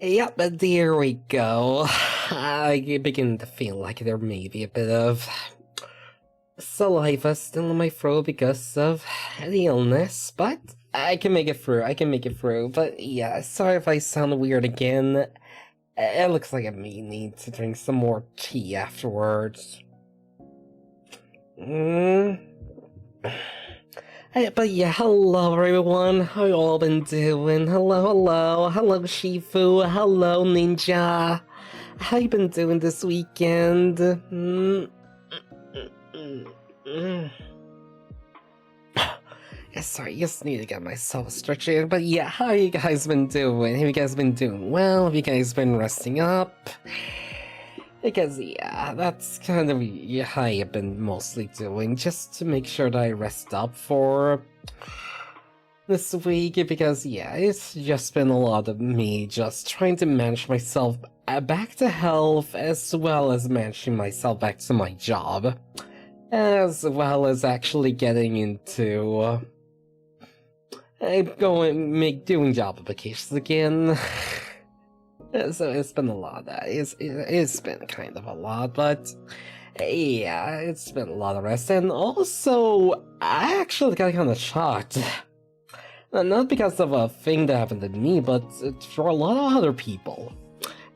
Yep, but there we go. I begin to feel like there may be a bit of saliva still in my throat because of the illness, but I can make it through. I can make it through. But yeah, sorry if I sound weird again. It looks like I may need to drink some more tea afterwards. But yeah, hello everyone. How you all been doing? Hello Shifu. Hello Ninja. How you been doing this weekend? Sorry, just need to get myself stretching. But yeah, how you guys been doing? Have you guys been doing well? Have you guys been resting up? Because, yeah, that's kind of how I've been mostly doing, just to make sure that I rest up for this week, because, yeah, it's just been a lot of me just trying to manage myself back to health, as well as managing myself back to my job, as well as actually getting into doing job applications again. So it's been a lot. It's been kind of a lot, but yeah, it's been a lot of rest. And also, I actually got kind of shocked. Not because of a thing that happened to me, but for a lot of other people.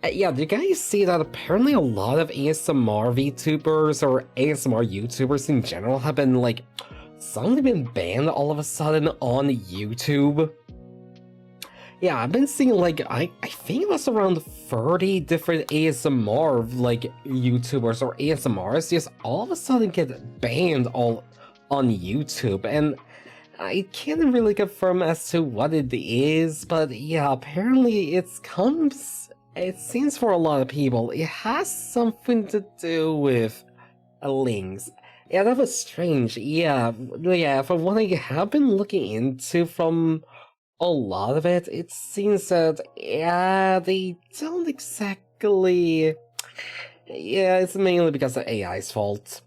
Yeah, do you guys see that apparently a lot of ASMR VTubers or ASMR YouTubers in general have been, like, suddenly been banned all of a sudden on YouTube? Yeah, I've been seeing, like, I think it was around 30 different ASMR, like, YouTubers or ASMRs just all of a sudden get banned all on YouTube, and I can't really confirm as to what it is, but yeah, apparently it seems for a lot of people, it has something to do with links. Yeah, that was strange, yeah, from what I have been looking into from a lot of it, it seems that, yeah, they don't exactly... Yeah, it's mainly because of AI's fault.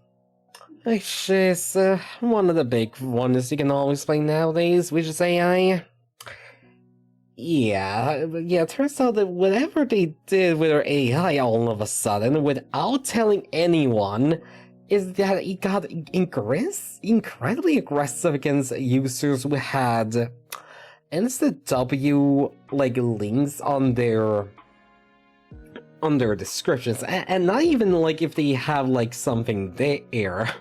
Which is one of the big ones you can always play nowadays, which is AI. Yeah, it turns out that whatever they did with their AI all of a sudden, without telling anyone, is that it got incredibly aggressive against users who had NSW like links on their descriptions, and not even like if they have like something there.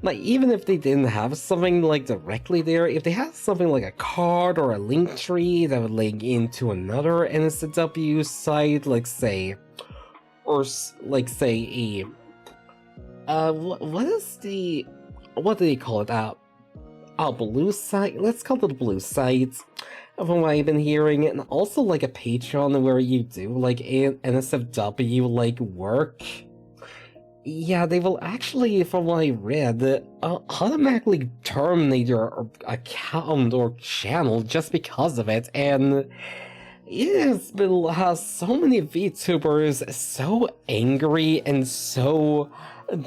Like even if they didn't have something like directly there, if they had something like a card or a link tree that would link into another NSW site, like say, or like say what do they call it? Blue site? Let's call it the blue site, from what I've been hearing, and also like a Patreon where you do like NSFW like work. Yeah, they will actually, from what I read, automatically terminate your account or channel just because of it, and has so many VTubers so angry and so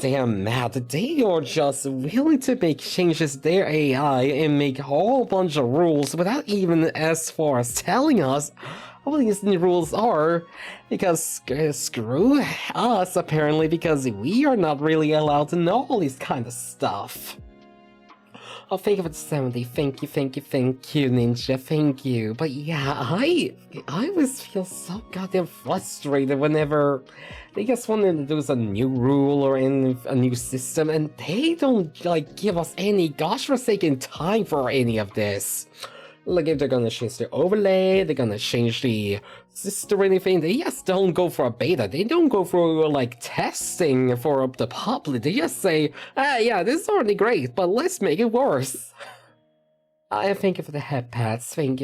damn mad that they are just willing to make changes to their AI and make a whole bunch of rules without even as far as telling us what these new rules are, because screw us apparently, because we are not really allowed to know all this kind of stuff. Oh, thank you for the 70. Thank you, Ninja. Thank you. But yeah, I always feel so goddamn frustrated whenever they just want to introduce a new rule or a new system, and they don't, like, give us any gosh-forsaken time for any of this. Like, if they're gonna change their overlay, they're gonna change the system or anything, they just don't go for a beta. They don't go for, like, testing for the public. They just say, yeah, this is already great, but let's make it worse. I thank you for the head pats. Thank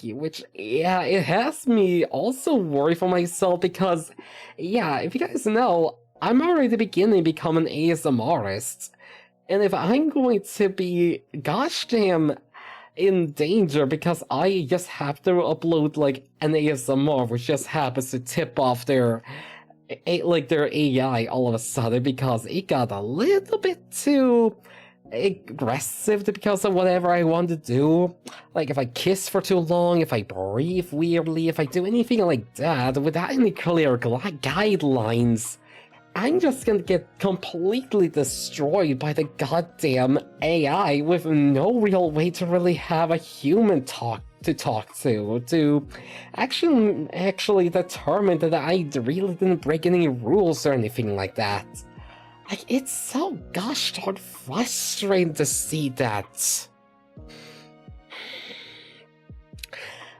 you. Which, yeah, it has me also worried for myself because, yeah, if you guys know, I'm already beginning to become an ASMRist. And if I'm going to be, gosh damn, in danger because I just have to upload like an ASMR which just happens to tip off their AI all of a sudden because it got a little bit too aggressive because of whatever I want to do. Like if I kiss for too long, if I breathe weirdly, if I do anything like that without any clear guidelines, I'm just gonna get completely destroyed by the goddamn AI with no real way to really have a human talk to actually determine that I really didn't break any rules or anything like that. Like, it's so gosh darn frustrating to see that.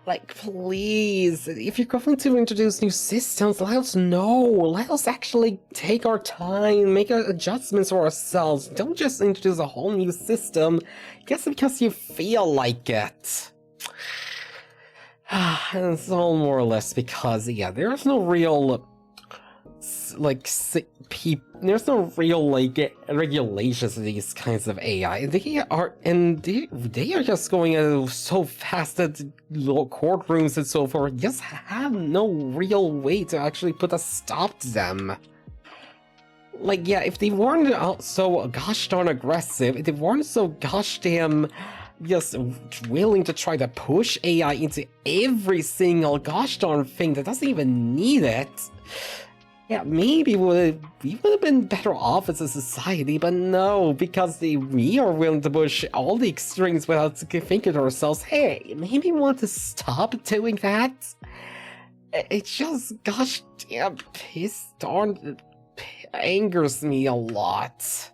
Like, please, if you're going to introduce new systems, let us know. Let us actually take our time, make our adjustments for ourselves. Don't just introduce a whole new system just because you feel like it. And it's all more or less because, yeah, there's no real, there's no real, regulations of these kinds of AI. They are just going so fast that courtrooms and so forth just have no real way to actually put a stop to them. Like, yeah, if they weren't so gosh darn aggressive, if they weren't so gosh damn just willing to try to push AI into every single gosh darn thing that doesn't even need it, yeah, maybe we would have been better off as a society, but no, because we are willing to push all the extremes without thinking to ourselves, hey, maybe we want to stop doing that? It just, gosh damn, angers me a lot.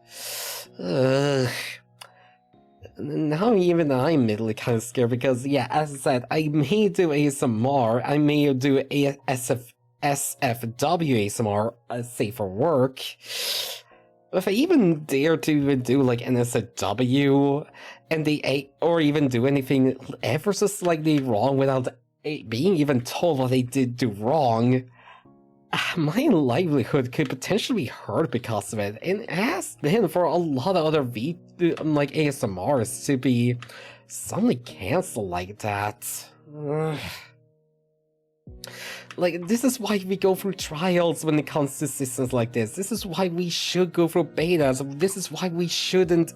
Ugh. Now even I'm admittedly kind of scared because, yeah, as I said, I may do ASMR, I may do SFW ASMR, say for work. If I even dare to even do like NSFW, or even do anything ever so slightly wrong without being even told what they did do wrong, my livelihood could potentially be hurt because of it, and it has been for a lot of other ASMRs to be suddenly cancelled like that. Like, this is why we go through trials when it comes to systems like this. This is why we should go through betas. This is why we shouldn't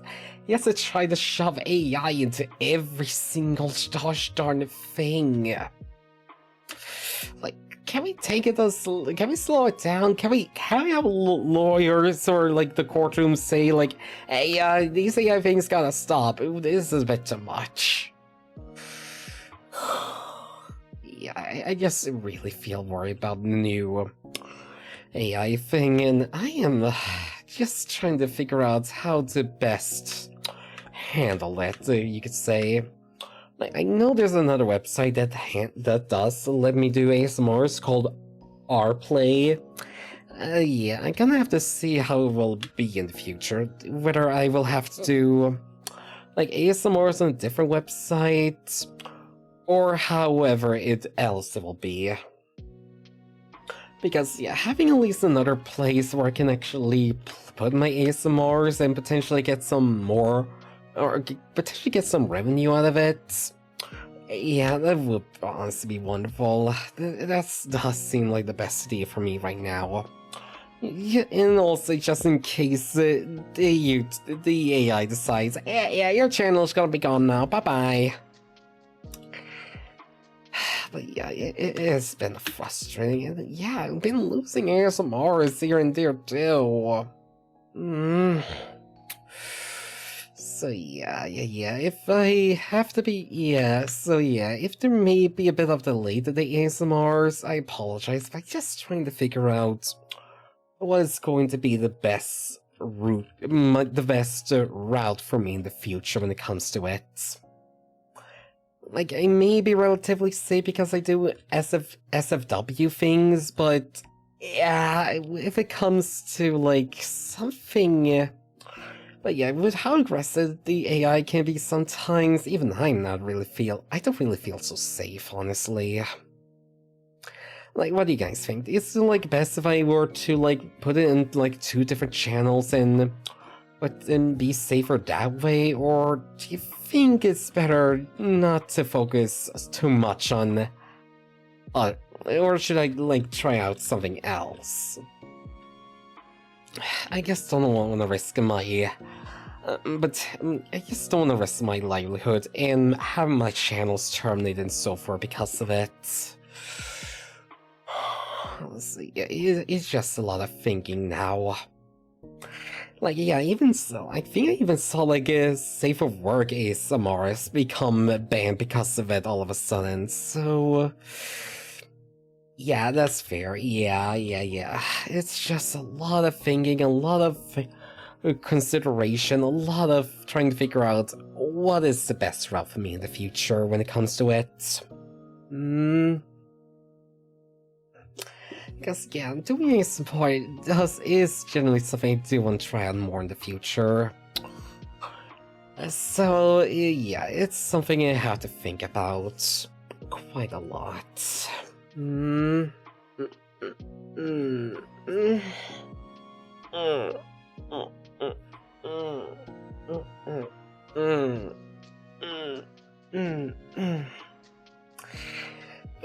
try to shove AI into every single gosh darn thing. Like, can we take it can we slow it down? Can we have lawyers or like the courtroom say like, hey, these AI things gotta stop. This is a bit too much. Yeah, I just really feel worried about the new AI thing, and I am just trying to figure out how to best handle it, you could say. I know there's another website that does let me do ASMRs called rplay. Yeah, I'm gonna have to see how it will be in the future, whether I will have to do like ASMRs on a different website, or however else it will be. Because, yeah, having at least another place where I can actually put my ASMRs and potentially get some more, or potentially get some revenue out of it, yeah, that would honestly be wonderful. That does seem like the best idea for me right now. Yeah, and also, just in case the AI decides, yeah, your channel's gonna be gone now, bye-bye. But yeah, it has been frustrating, and yeah, I've been losing ASMRs here and there too. So yeah, if I have to be, if there may be a bit of delay to the ASMRs, I apologize, but I'm just trying to figure out what is going to be the best route, route for me in the future when it comes to it. Like, I may be relatively safe because I do SFW things, but yeah, if it comes to, like, something... But yeah, with how aggressive the AI can be sometimes, even I don't really feel so safe, honestly. Like, what do you guys think? Is it, like, best if I were to, like, put it in, like, 2 different channels and be safer that way, or do you think it's better not to focus too much on, or should I, like, try out something else? I guess don't want to risk my But I just don't want to risk my livelihood and have my channels terminated and so forth because of it. Let's see, it's just a lot of thinking now. Like, yeah, even so, I think I even saw, like, a Safe for Work ASMRs become banned because of it all of a sudden, so... Yeah, that's fair. Yeah. It's just a lot of thinking, a lot of consideration, a lot of trying to figure out what is the best route for me in the future when it comes to it. Because, yeah, doing a support is generally something I do want to try out more in the future. So, yeah, it's something I have to think about quite a lot. But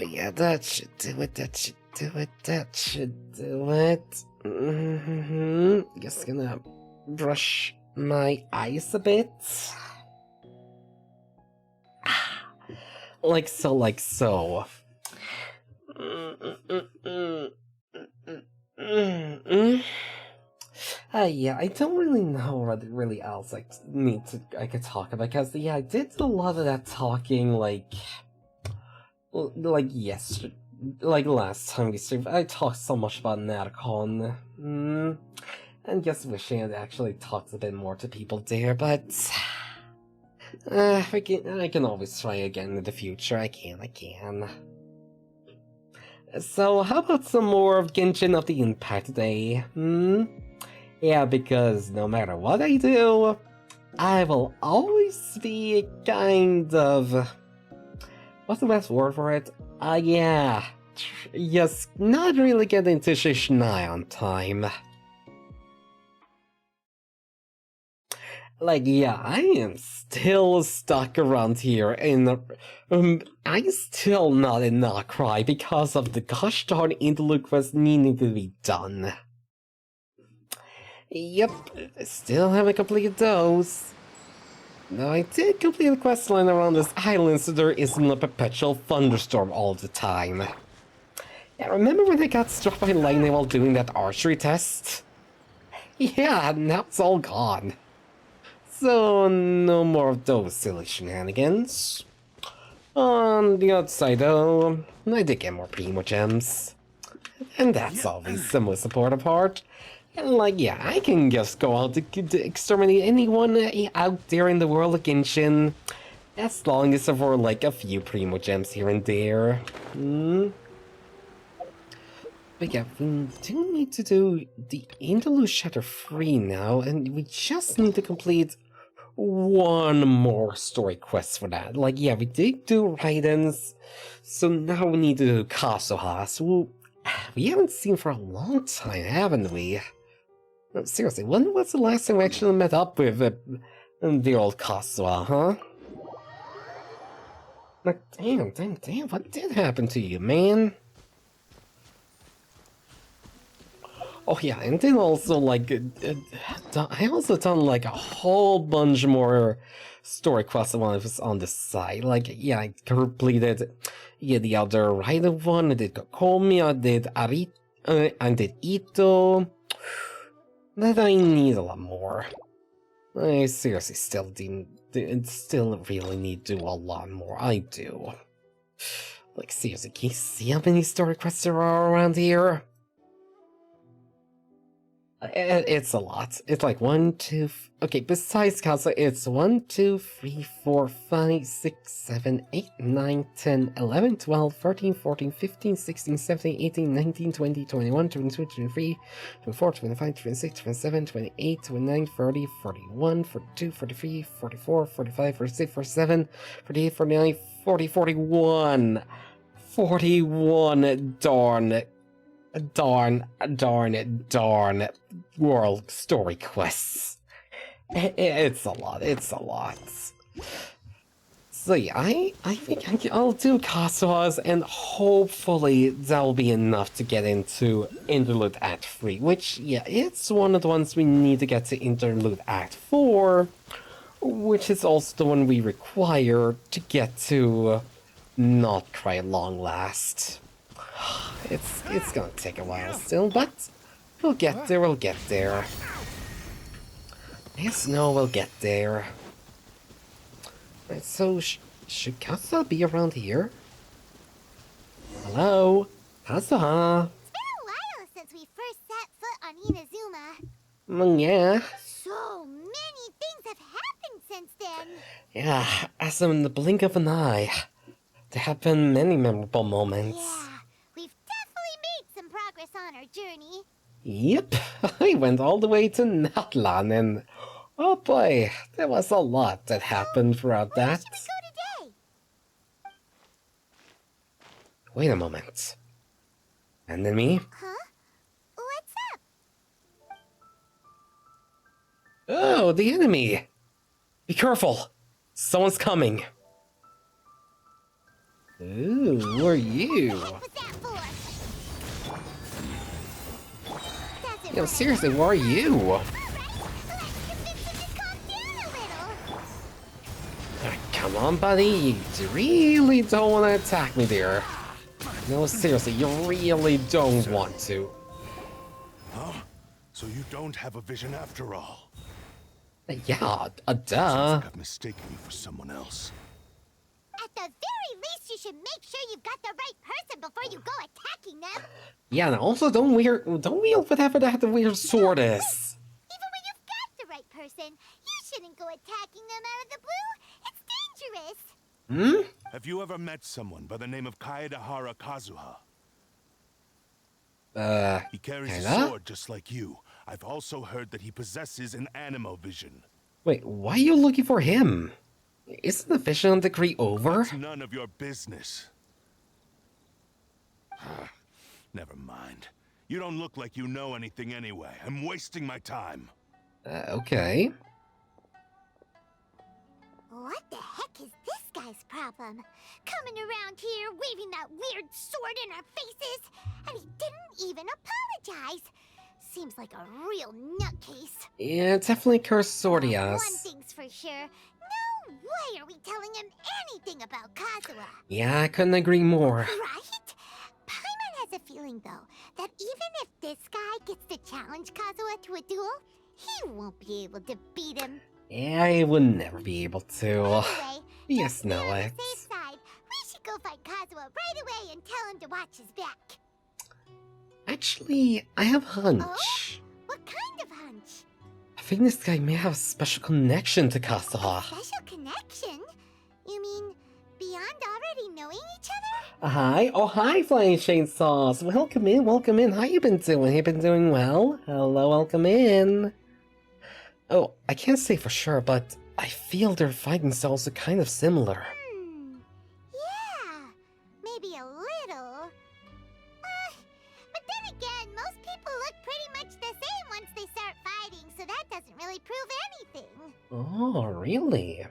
yeah, that should do it, that should do it. Just gonna brush my eyes a bit. Like so. Yeah, I don't really know what really else I could talk about, because yeah, I did a lot of that talking like yesterday, like last time we streamed. I talked so much about Natacon, and just wishing I'd actually talked a bit more to people there, but I can always try again in the future. I can. So, how about some more of Genshin of the Impact today? Yeah, because no matter what I do, I will always be kind of... What's the best word for it? Yeah. Just not really get into Snezhnaya on time. Like, yeah, I am still stuck around here in... I'm still not in Nacry because of the gosh darn interlude quest needing to be done. Yep, I still haven't completed those. Though I did complete the questline around this island so there isn't a perpetual thunderstorm all the time. Yeah, remember when I got struck by lightning while doing that archery test? Yeah, now it's all gone. So, no more of those silly shenanigans. On the outside though, I did get more Primo Gems. And that's always the most important part. And like, yeah, I can just go out to exterminate anyone out there in the world of Genshin. As long as there were like a few Primo Gems here and there. But yeah, we do need to do the Interlude Shatter 3 now, and we just need to complete one more story quest for that. Like, yeah, we did do Raidens, so now we need to do Kazuhas, who we haven't seen for a long time, haven't we? No, seriously, when was the last time we actually met up with the old Kazuha, huh? Like, damn, what did happen to you, man? Oh yeah, and then also, like, I also done, like, a whole bunch more story quests when I was on the side. Like, yeah, I completed, yeah, the other Rider one, I did Kokomi, I did I did Ito. That I need a lot more. I seriously still really need to do a lot more. I do. Like, seriously, can you see how many story quests there are around here? It's a lot. It's like 1, 2... Okay, besides Casa, it's 1, 2, 3, 4, 5, 6, 7, 8, 9, 10, 11, 12, 13, 14, 15, 16, 17, 18, 19, 20, 21, 22, 23, 24, 25, 26, 27, 28, 29, 30, 41, 42, 43, 44, 45, 46, 47, 48, 49, 40, 41. 41 darn world story quests. It's a lot. So yeah, I think I'll do Kasua's, and hopefully that'll be enough to get into Interlude Act 3, which, yeah, it's one of the ones we need to get to Interlude Act 4, which is also the one we require to get to Not Cry Long Last. It's gonna take a while still, but we'll get there, we'll get there. Yes, no, we'll get there. Right, so, should Kasuha be around here? Hello? Kasuha? It's been a while since we first set foot on Inazuma. Yeah. So many things have happened since then. Yeah, as in the blink of an eye. There have been many memorable moments. Yeah, we've definitely made some progress on our journey. Yep, I went all the way to Natlan, and oh boy, there was a lot that happened throughout that. Where should we go today? Wait a moment. Enemy? Huh? What's up? Oh, the enemy! Be careful! Someone's coming. Ooh, who are you? What was that for? Doesn't Yo, matter. seriously, who are you? Alright, let's convince him to calm down a little. Come on, buddy, you really don't want to attack me there. No, seriously, you really don't want to. Huh? So you don't have a vision after all? Yeah, Sounds duh. like I've mistaken you for someone else. At the very least, you should make sure you've got the right person before you go attacking them. Yeah, and also don't wield whatever that weird sword is. Even when you've got the right person, you shouldn't go attacking them out of the blue. It's dangerous. Hmm? Have you ever met someone by the name of Kaedahara Kazuha? He carries a kinda? sword just like you. I've also heard that he possesses an animo vision. Wait, why are you looking for him? Isn't the vision decree over? It's none of your business. Never mind. You don't look like you know anything anyway. I'm wasting my time. Okay. What the heck is this guy's problem? Coming around here, waving that weird sword in our faces, and he didn't even apologize. Seems like a real nutcase. Yeah, definitely cursed One Swordias. thing's for sure, no way are we telling him anything about Kazuha. Yeah, I couldn't agree more. Right? Paimon has a feeling, though, that even if this guy gets to challenge Kazuha to a duel, he won't be able to beat him. Yeah, I would never be able to. Anyway, Yes, just to be know on it. the safe side, we should go find Kazuha right away and tell him to watch his back. Actually, I have a hunch. What kind of hunch? I think this guy may have a special connection to Kasuha. Special connection? You mean beyond already knowing each other? Hi. Oh, hi, Flying Chainsaws. Welcome in, welcome in. How you been doing? You been doing well? Hello, welcome in. Oh, I can't say for sure, but I feel their fighting styles are kind of similar. Yeah, maybe a little. But then again, most people look pretty much the same once they start fighting, so that doesn't really prove anything. Oh, really?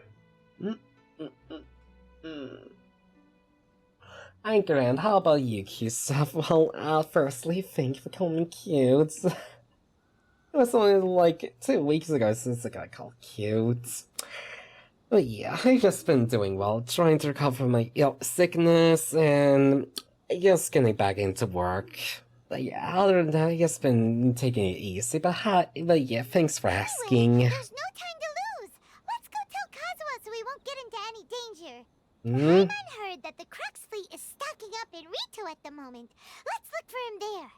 Hi, Grand. How about you, cute stuff? Well, firstly, thank you for calling me cute. It was only like 2 weeks ago since I got called cute. But yeah, I've just been doing well, trying to recover from my sickness and just getting back into work. But yeah, other than that, I've just been taking it easy. But yeah, thanks for asking. Anyway, there's no time to lose. Let's go tell Kazuha so we won't get into any danger. Hmm? Paimon heard that the Crux fleet is stocking up in Rito at the moment. Let's look for him there.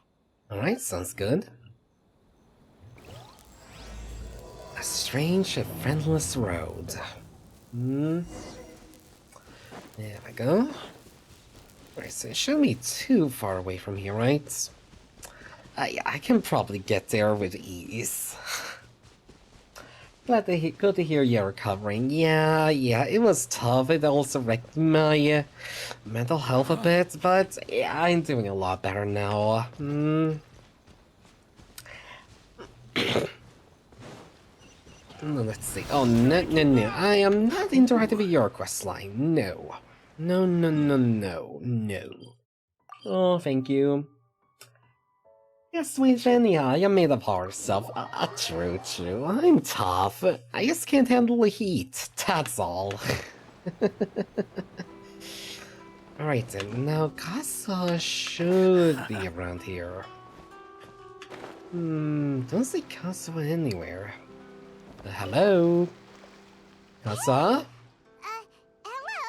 Alright, sounds good. A strange and friendless road. There we go. Alright, so it shouldn't be too far away from here, right? Yeah, I can probably get there with ease. Good to hear you're recovering. Yeah, it was tough. It also wrecked my mental health a bit, but yeah, I'm doing a lot better now. Let's see. Oh, no. I am not interacting with your quest line. No. No. Oh, thank you. Yes, Snezhnaya, you made up hard stuff. True. I'm tough. I just can't handle the heat. That's all. Alright then, now Kasa should be around here. Don't see Kasa anywhere. Hello? Kasa? Hello?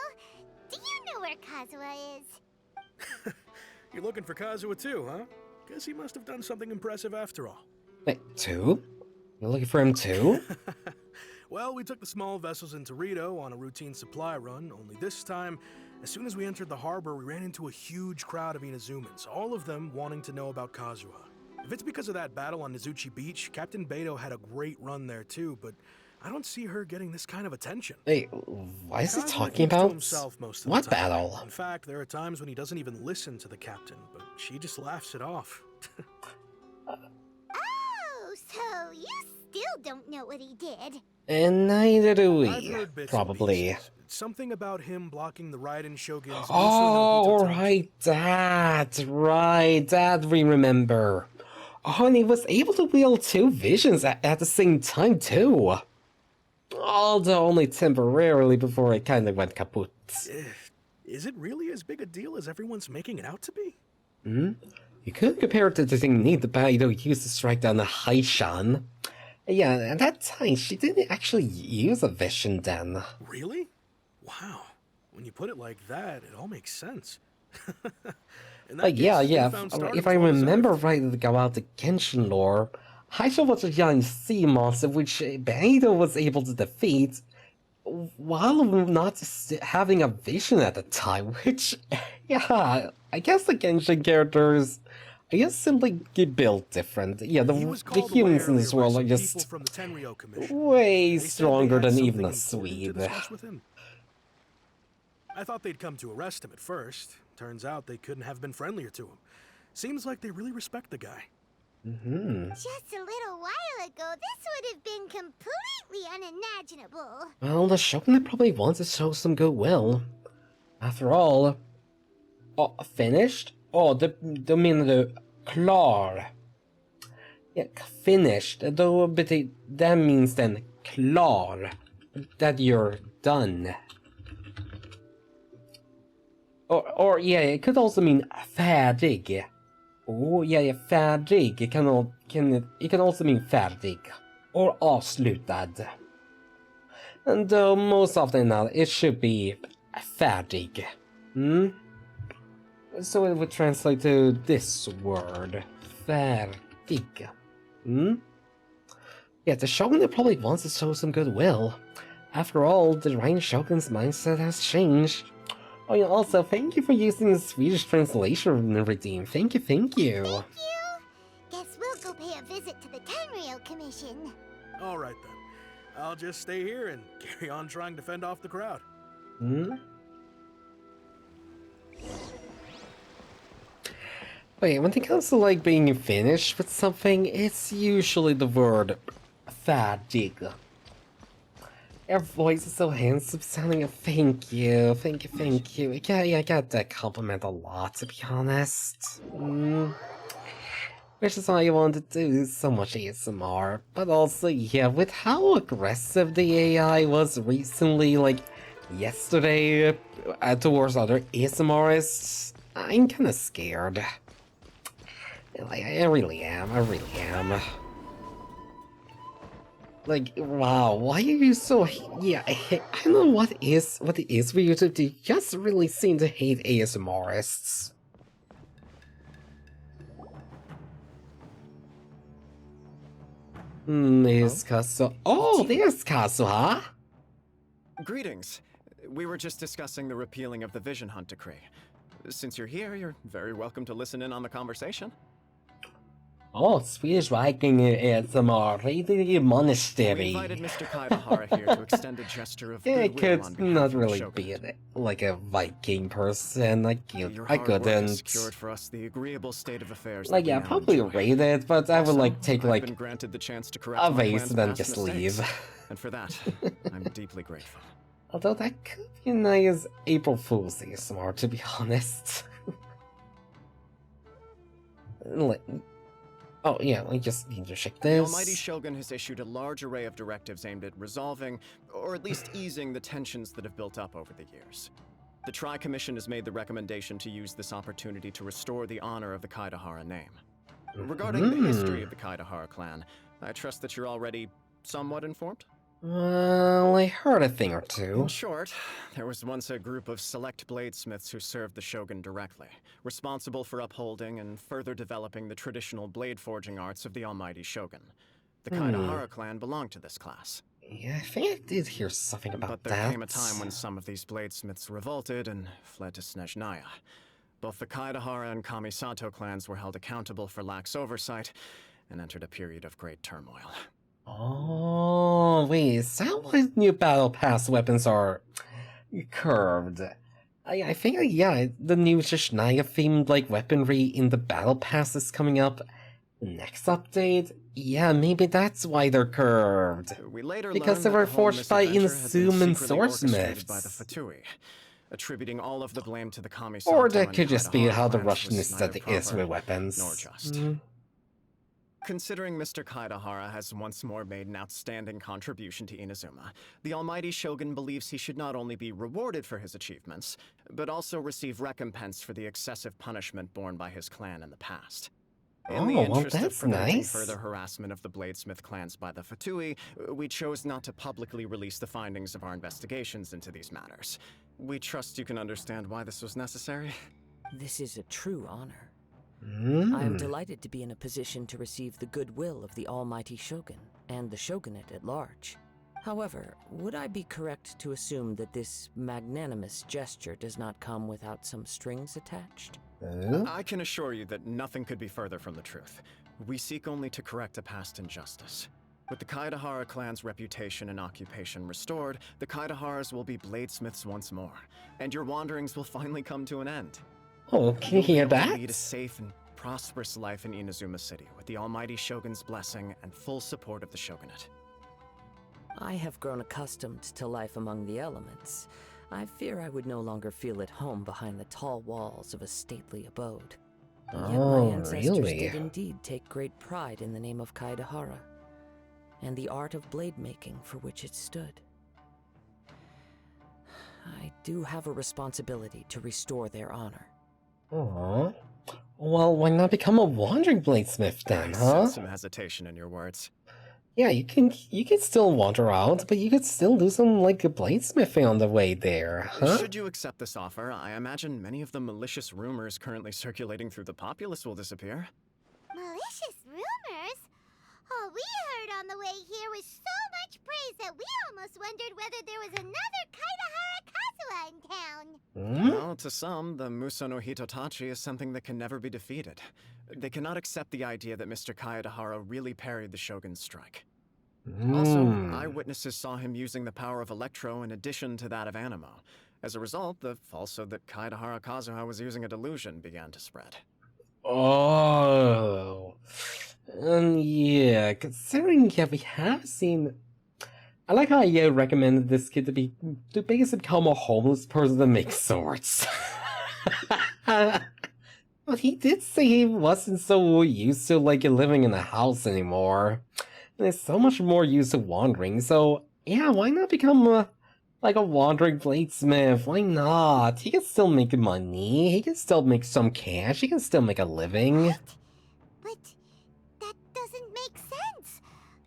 Do you know where Kazuha is? You're looking for Kazuha too, huh? Guess he must have done something impressive after all. Wait, too? You're looking for him too? Well, we took the small vessels into Rito on a routine supply run, only this time, as soon as we entered the harbor, we ran into a huge crowd of Inazumans, all of them wanting to know about Kazuha. If it's because of that battle on Nizuchi Beach, Captain Beto had a great run there too, but I don't see her getting this kind of attention. Wait, why is he Kazuha talking keeps to about? himself most of What the time. battle? In fact, there are times when he doesn't even listen to the captain, but she just laughs it off. Oh, so you still don't know what he did? And neither do I've we, heard bits and probably. pieces. Something about him blocking the Raiden Shogun's Oh, right, that we remember. Oh, and he was able to wield two visions at the same time, too. Although only temporarily before it kind of went kaput. Is it really as big a deal as everyone's making it out to be? You could compare it to the technique the Baido used to strike down the Haishan. Yeah, at that time, she didn't actually use a vision then. Really? Wow. When you put it like that, it all makes sense. In that Like, yeah, case, yeah, newfound if stardom's I well remember deserved. right to go out the Genshin lore, Haisha was a young sea monster which Baido was able to defeat while not having a vision at the time, which, yeah, I guess the Genshin characters, I guess simply get built different. Yeah, He was the called humans in away this earlier by world are some people just from the Tenryou Commission. way They said they stronger had than something even a important to Swede. discuss with him. I thought they'd come to arrest him at first. Turns out they couldn't have been friendlier to him. Seems like they really respect the guy. Just a little while ago, this would have been completely unimaginable. Well, the Shogun probably wants to show some goodwill. After all... Oh, finished? Oh, the mean the klar. Yeah, finished. Though, but that means then klar. That you're done. Or yeah, it could also mean färdig. Oh, yeah, färdig. It can also mean färdig. Or avslutad. And though most often now, it should be färdig. So it would translate to this word. Färdig. Yeah, the Shogun probably wants to show some goodwill. After all, the Raiden Shogun's mindset has changed. Oh, yeah, also, thank you for using the Swedish translation, Redeem. Thank you. Thank you. Guess we'll go pay a visit to the Tenryou Commission. All right then. I'll just stay here and carry on trying to fend off the crowd. Wait, when it comes to like being finished with something, it's usually the word färdig. Your voice is so handsome sounding. Thank you. Yeah, I got that compliment a lot, to be honest. Which is why I wanted to do so much ASMR. But also, yeah, with how aggressive the AI was recently, like yesterday, towards other ASMRists, I'm kinda scared. Like, I really am. Like, wow, why are you so... Yeah, I don't know what it is with YouTube. You just really seem to hate ASMRists. Is Kazu... Oh, there's Kazuha! Greetings. We were just discussing the repealing of the Vision Hunt decree. Since you're here, you're very welcome to listen in on the conversation. Oh, Swedish Viking ASMR, raiding a monastery. We invited Mr. Kaidahara here to extend a gesture of I goodwill on could behalf not of the really shogunate. be like a Viking person. Your I hard work has couldn't. secured for us the agreeable state of affairs. Like, that yeah, we now probably enjoy. raid it, but I would Also, like take I've like been granted the chance to correct a my vase clan's and then past just mistakes, leave. and for that, I'm deeply grateful. Although that could be a nice April Fool's ASMR, to be honest. Oh yeah, I just need to check The this. Almighty Shogun has issued a large array of directives aimed at resolving, or at least easing, the tensions that have built up over the years. The Tri-Commission has made the recommendation to use this opportunity to restore the honor of the Kaidahara name. Regarding the history of the Kaidahara clan, I trust that you're already somewhat informed? Well, I heard a thing or two. In short, there was once a group of select bladesmiths who served the shogun directly, responsible for upholding and further developing the traditional blade forging arts of the almighty shogun. The Kaidahara clan belonged to this class. Yeah, I think I did hear something about But there came a time when some of these bladesmiths revolted and fled to Snezhnaya. Both the Kaidahara and Kamisato clans were held accountable for lax oversight and entered a period of great turmoil. Oh, wait, is that why new battle pass weapons are curved? I think, yeah, the new Snezhnaya themed like weaponry in the battle pass is coming up next update. Yeah, maybe that's why they're curved. We later Because learned they that were the whole forged by misadventure had been Inazuma secretly orchestrated swordsmiths. by the Fatui, attributing all of the blame to the Kamisato Or that and could just be Kaidahara how the clans Russian was neither aesthetic is proper with weapons. nor just. Considering Mr. Kaidahara has once more made an outstanding contribution to Inazuma, the Almighty Shogun believes he should not only be rewarded for his achievements, but also receive recompense for the excessive punishment borne by his clan in the past. In the Oh, well, interest of that's preventing nice. further harassment of the Bladesmith clans by the Fatui, we chose not to publicly release the findings of our investigations into these matters. We trust you can understand why this was necessary. This is a true honor. I am delighted to be in a position to receive the goodwill of the Almighty Shogun and the Shogunate at large. However, would I be correct to assume that this magnanimous gesture does not come without some strings attached? I can assure you that nothing could be further from the truth. We seek only to correct a past injustice. With the Kaidahara clan's reputation and occupation restored, the Kaidaharas will be bladesmiths once more, and your wanderings will finally come to an end. Oh, can you hear You'll be able to that? lead a safe and prosperous life in Inazuma City, with the Almighty Shogun's blessing and full support of the Shogunate. I have grown accustomed to life among the elements. I fear I would no longer feel at home behind the tall walls of a stately abode. Yet Oh, my ancestors really? did indeed take great pride in the name of Kaidahara, and the art of blade making for which it stood. I do have a responsibility to restore their honor. Aww. Well, why not become a wandering bladesmith then, I huh? sense some hesitation in your words. Yeah, you can still wander out, but you could still do some like bladesmithing on the way there, huh? Should you accept this offer, I imagine many of the malicious rumors currently circulating through the populace will disappear. Malicious rumors? All we heard on the way here was so much praise that we almost wondered whether there was another Kaidahara Kazuha in town. Well, to some, the Muso no Hitotachi is something that can never be defeated. They cannot accept the idea that Mr. Kaidahara really parried the Shogun's strike. Also, eyewitnesses saw him using the power of Electro in addition to that of Animo. As a result, the falsehood that Kaidahara Kazuha was using a delusion began to spread. Oh. Yeah, considering, yeah, we have seen... I like how you recommended this kid to basically become a homeless person that makes swords. But he did say he wasn't so used to, like, living in a house anymore. And is so much more used to wandering, so, yeah, why not become a wandering bladesmith? Why not? He can still make money, he can still make some cash, he can still make a living. What? But that doesn't make sense.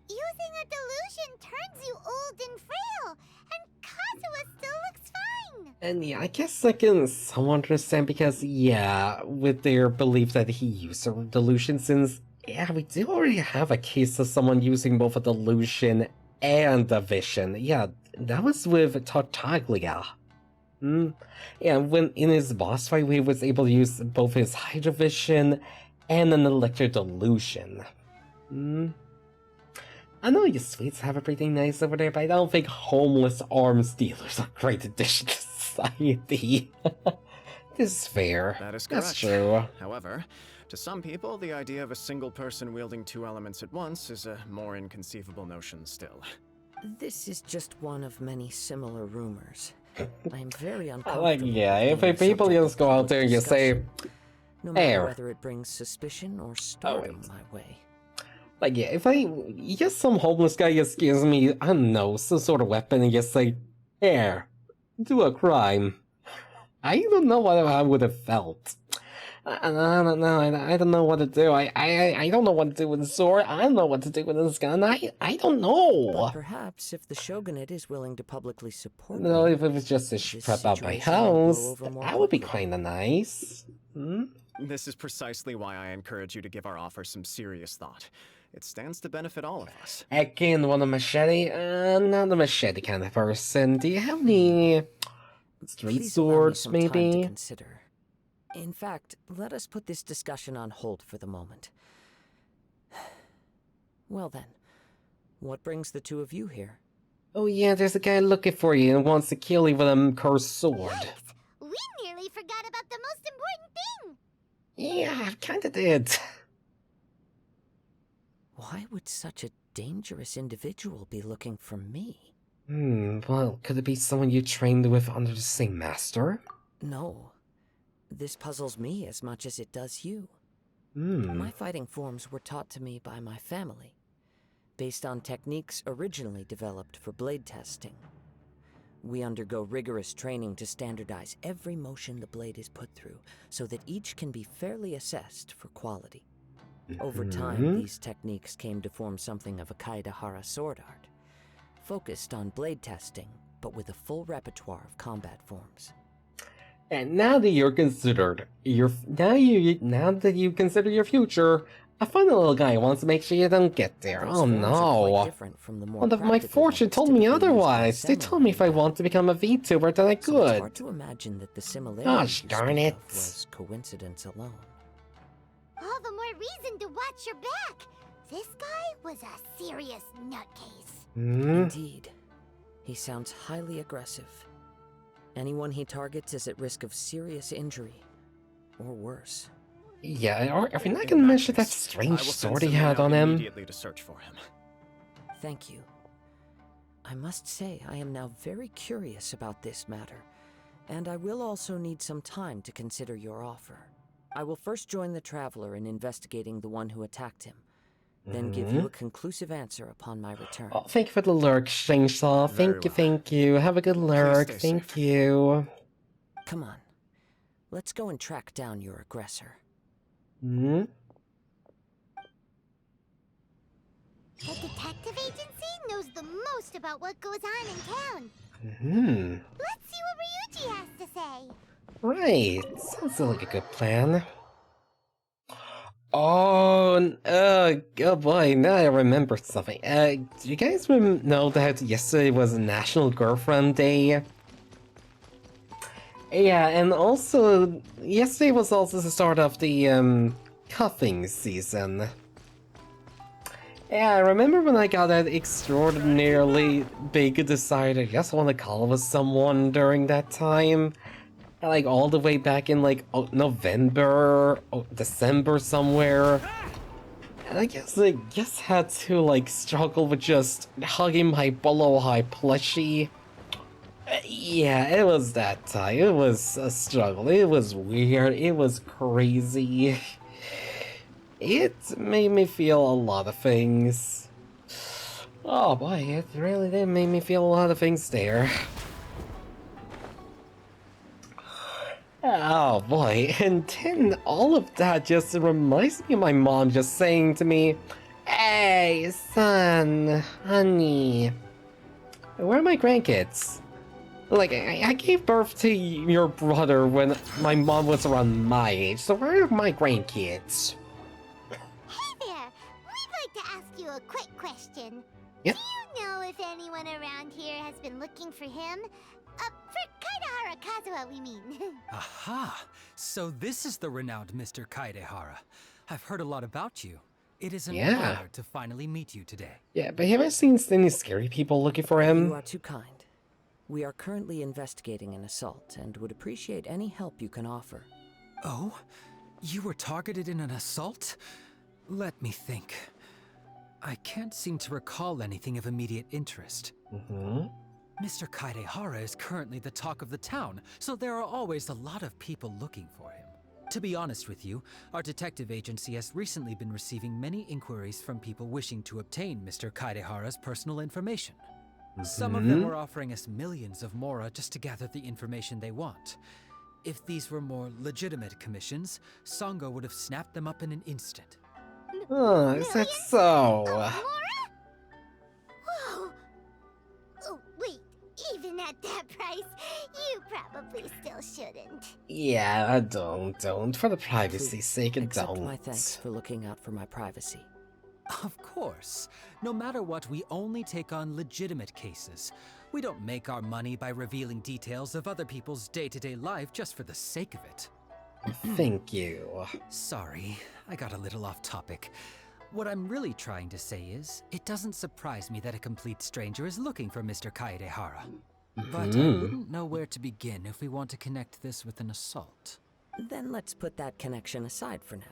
Using a delusion turns you old and frail, and Kazuha still looks fine. And yeah, I guess I can somewhat understand because, yeah, with their belief that he used a delusion since, yeah, we do already have a case of someone using both a delusion and a vision. Yeah, that was with Tartaglia. Yeah, when in his boss fight, he was able to use both his Hydra Vision and an electric delusion. Hmm. I know you Swedes have everything nice over there, but I don't think homeless arms dealers are a great addition to society. This is fair. That is correct. That's true. However, to some people, the idea of a single person wielding two elements at once is a more inconceivable notion still. This is just one of many similar rumors. I am very uncomfortable. Yeah, with if being people subject just to go out public there and you say, discussion, no matter air. whether it brings suspicion or stardom my way. Like, yeah, if just some homeless guy just gives me, I don't know, some sort of weapon and just say, here, do a crime. I don't know what I would have felt. I don't know. I don't know what to do. I don't know what to do with the sword. I don't know what to do with this gun. I don't know. But perhaps if the shogunate is willing to publicly support No, me, if it was just to this prep out my situation will blow house, over more that would be quickly. kinda nice. Hmm? This is precisely why I encourage you to give our offer some serious thought. It stands to benefit all of us. Again, want a machete? Not a machete kind of person. Do you have any street Please allow me swords, some time to maybe? consider. In fact, let us put this discussion on hold for the moment. Well then, what brings the two of you here? Oh yeah, there's a guy looking for you and wants to kill you with a cursed sword. Yikes! We nearly forgot about the most important thing! Yeah, I kinda did. Why would such a dangerous individual be looking for me? Well, could it be someone you trained with under the same master? No. This puzzles me as much as it does you. Hmm. My fighting forms were taught to me by my family, based on techniques originally developed for blade testing. We undergo rigorous training to standardize every motion the blade is put through, so that each can be fairly assessed for quality. Over time, these techniques came to form something of a Kaedahara sword art, focused on blade testing, but with a full repertoire of combat forms. And now that you're considered now that you consider your future, a funny little guy wants to make sure you don't get there. Those Oh forms are quite no. different from the more One of my practical fortune ones told me typically used by otherwise. They told me if I samurai. want to become a VTuber that I So it's could. hard to imagine that the similarity Gosh you darn speak it. of was coincidence alone. All the more reason to watch your back! This guy was a serious nutcase. Indeed. He sounds highly aggressive. Anyone he targets is at risk of serious injury, or worse. Yeah, are we not In gonna that mention that case, strange I will sword send he had someone on out him? immediately to search for him. Thank you. I must say I am now very curious about this matter, and I will also need some time to consider your offer. I will first join the Traveler in investigating the one who attacked him, then give you a conclusive answer upon my return. Oh, thank you for the lurk, Chainsaw. Very Thank you, well. thank you. Have a good lurk. stay Thank safe. you. Come on. Let's go and track down your aggressor. Hmm? The detective agency knows the most about what goes on in town. Let's see what Ryuji has to say. Right. Sounds like a good plan. Oh boy, now I remember something. Do you guys know that yesterday was National Girlfriend Day? Yeah, and also, yesterday was also the start of the, cuffing season. Yeah, I remember when I got that extraordinarily big decide I just want to call with someone during that time. Like, all the way back in, like, November, December somewhere. And I guess I just had to, like, struggle with just hugging my Bolo High plushie. Yeah, it was that time. It was a struggle. It was weird. It was crazy. It made me feel a lot of things. Oh boy, it really did make me feel a lot of things there. Oh boy, and then all of that just reminds me of my mom just saying to me, "Hey, son, honey, where are my grandkids?" Like, I gave birth to your brother when my mom was around my age, so where are my grandkids? Hey there! We'd like to ask you a quick question. Yep. Do you know if anyone around here has been looking for him? For Kaedahara Kazuha, we mean. Aha! So this is the renowned Mr. Kaedehara. I've heard a lot about you. It is an Yeah. honor to finally meet you today. Yeah, but have I seen any scary people looking for him? You are too kind. We are currently investigating an assault and would appreciate any help you can offer. Oh? You were targeted in an assault? Let me think. I can't seem to recall anything of immediate interest. Mr. Kaidehara is currently the talk of the town, so there are always a lot of people looking for him. To be honest with you, our detective agency has recently been receiving many inquiries from people wishing to obtain Mr. Kaidehara's personal information. Some of them were offering us millions of mora just to gather the information they want. If these were more legitimate commissions, Sango would have snapped them up in an instant. Oh, is that so? Mora? Whoa. Oh, wait. Even at that price, you probably still shouldn't. Yeah, don't. For the privacy's sake, Accept don't. my thanks for looking out for my privacy. Of course. No matter what, we only take on legitimate cases. We don't make our money by revealing details of other people's day-to-day life just for the sake of it. Thank you. Sorry, I got a little off topic. What I'm really trying to say is, it doesn't surprise me that a complete stranger is looking for Mr. Kaedehara. But I wouldn't know where to begin if we want to connect this with an assault. Then let's put that connection aside for now.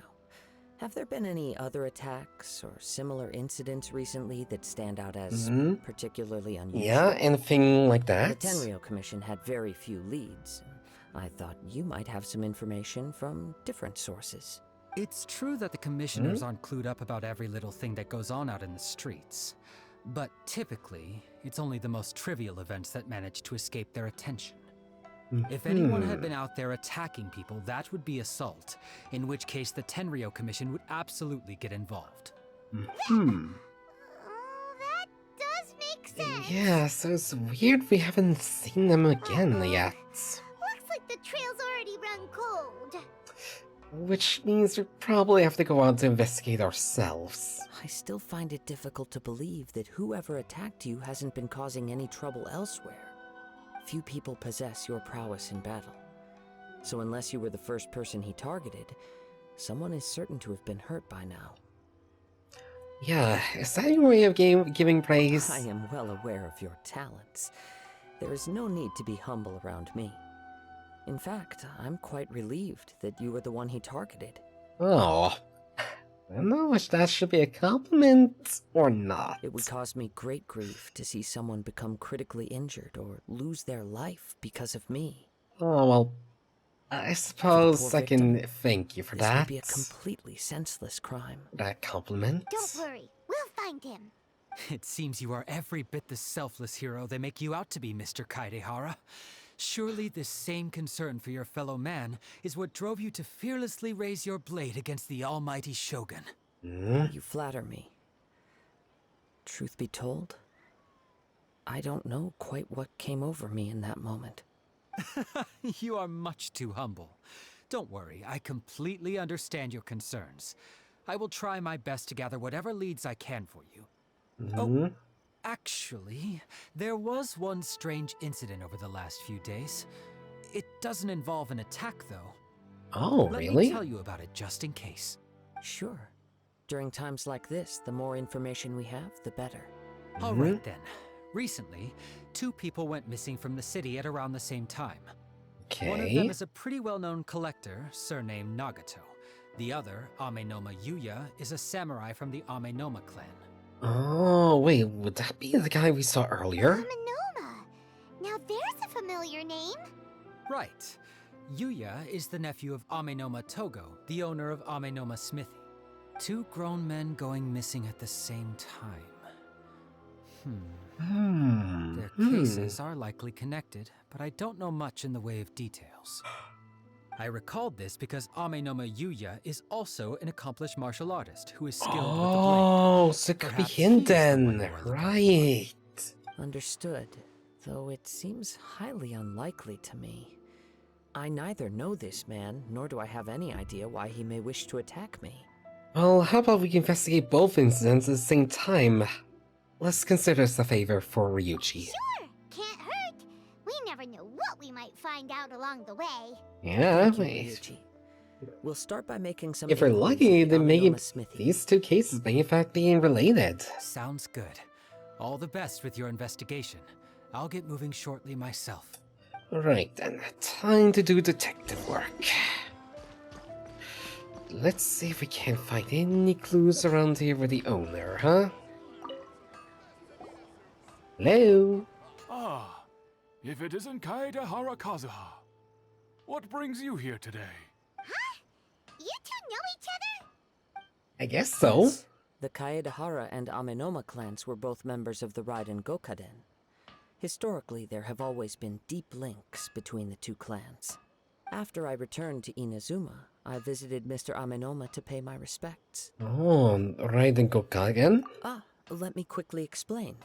Have there been any other attacks or similar incidents recently that stand out as particularly unusual? Yeah, anything like The that? Tenryou Commission had very few leads. I thought you might have some information from different sources. It's true that the commissioners aren't clued up about every little thing that goes on out in the streets. But typically, it's only the most trivial events that manage to escape their attention. If anyone had been out there attacking people, that would be assault, in which case the Tenryou Commission would absolutely get involved. Oh, that does make sense. Yeah, so it's weird we haven't seen them again yet. Looks like the trail's already run cold. Which means we probably have to go out to investigate ourselves. I still find it difficult to believe that whoever attacked you hasn't been causing any trouble elsewhere. Few people possess your prowess in battle. So unless you were the first person he targeted, someone is certain to have been hurt by now. Yeah, is that your way of giving praise? I am well aware of your talents. There is no need to be humble around me. In fact, I'm quite relieved that you were the one he targeted. Oh. I don't know if that should be a compliment or not. It would cause me great grief to see someone become critically injured or lose their life because of me. Oh, well, I suppose I can thank you for This that. would be a completely senseless crime. That compliment. Don't worry, we'll find him. It seems you are every bit the selfless hero they make you out to be, Mr. Kaedehara. Surely this same concern for your fellow man is what drove you to fearlessly raise your blade against the almighty Shogun. You flatter me. Truth be told, I don't know quite what came over me in that moment. You are much too humble. Don't worry, I completely understand your concerns. I will try my best to gather whatever leads I can for you. Oh, actually, there was one strange incident over the last few days. It doesn't involve an attack, though. Oh, Let really? me tell you about it just in case. Sure. During times like this, the more information we have, the better. All right then. Recently, 2 people went missing from the city at around the same time. One of them Okay. is a pretty well-known collector, surnamed Nagato. The other, Amenoma Yuya, is a samurai from the Amenoma clan. Oh, wait, would that be the guy we saw earlier? Manoma. Now there's a familiar name. Right. Yuya is the nephew of Amenoma Togo, the owner of Amenoma Smithy. 2 grown men going missing at the same time. Their cases are likely connected, but I don't know much in the way of details. I recalled this because Amenoma Yuya is also an accomplished martial artist who is skilled with the blade. Oh, so it could be Perhaps him he's the one then. you are looking for. Right. Understood, though it seems highly unlikely to me. I neither know this man, nor do I have any idea why he may wish to attack me. Well, how about we investigate both incidents at the same time? Let's consider this a favor for Ryuichi. Sure, can't hurt. We never know what we might find out along the way. Yeah, Thank you, wait. Ryuichi. We'll start by making some If we're inquiries lucky, at the then maybe Amenoma smithy. these two cases may in fact be related. Sounds good. All the best with your investigation. I'll get moving shortly myself. Right then, time to do detective work. Let's see if we can find any clues around here with the owner, huh? Hello? Ah, if it isn't Kaedehara Kazuha. What brings you here today? Huh? You two know each other? I guess so. The Kaedehara and Amenoma clans were both members of the Raiden Gokaden. Historically, there have always been deep links between the two clans. After I returned to Inazuma, I visited Mr. Amenoma to pay my respects. Oh, Raiden Gokagen? Let me quickly explain.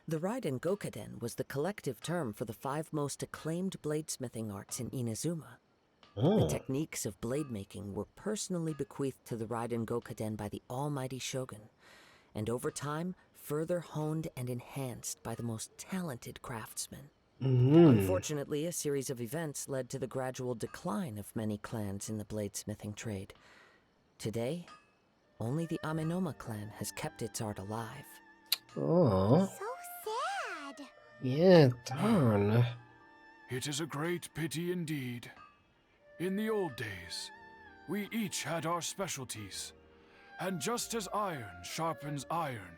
The Raiden Gokaden was the collective term for the 5 most acclaimed bladesmithing arts in Inazuma. The techniques of blade making were personally bequeathed to the Raiden Gokaden by the almighty Shogun, and over time, further honed and enhanced by the most talented craftsmen. Unfortunately, a series of events led to the gradual decline of many clans in the bladesmithing trade. Today, only the Amenoma clan has kept its art alive. Oh, So sad. yeah, darn. It is a great pity indeed. In the old days, we each had our specialties. And just as iron sharpens iron,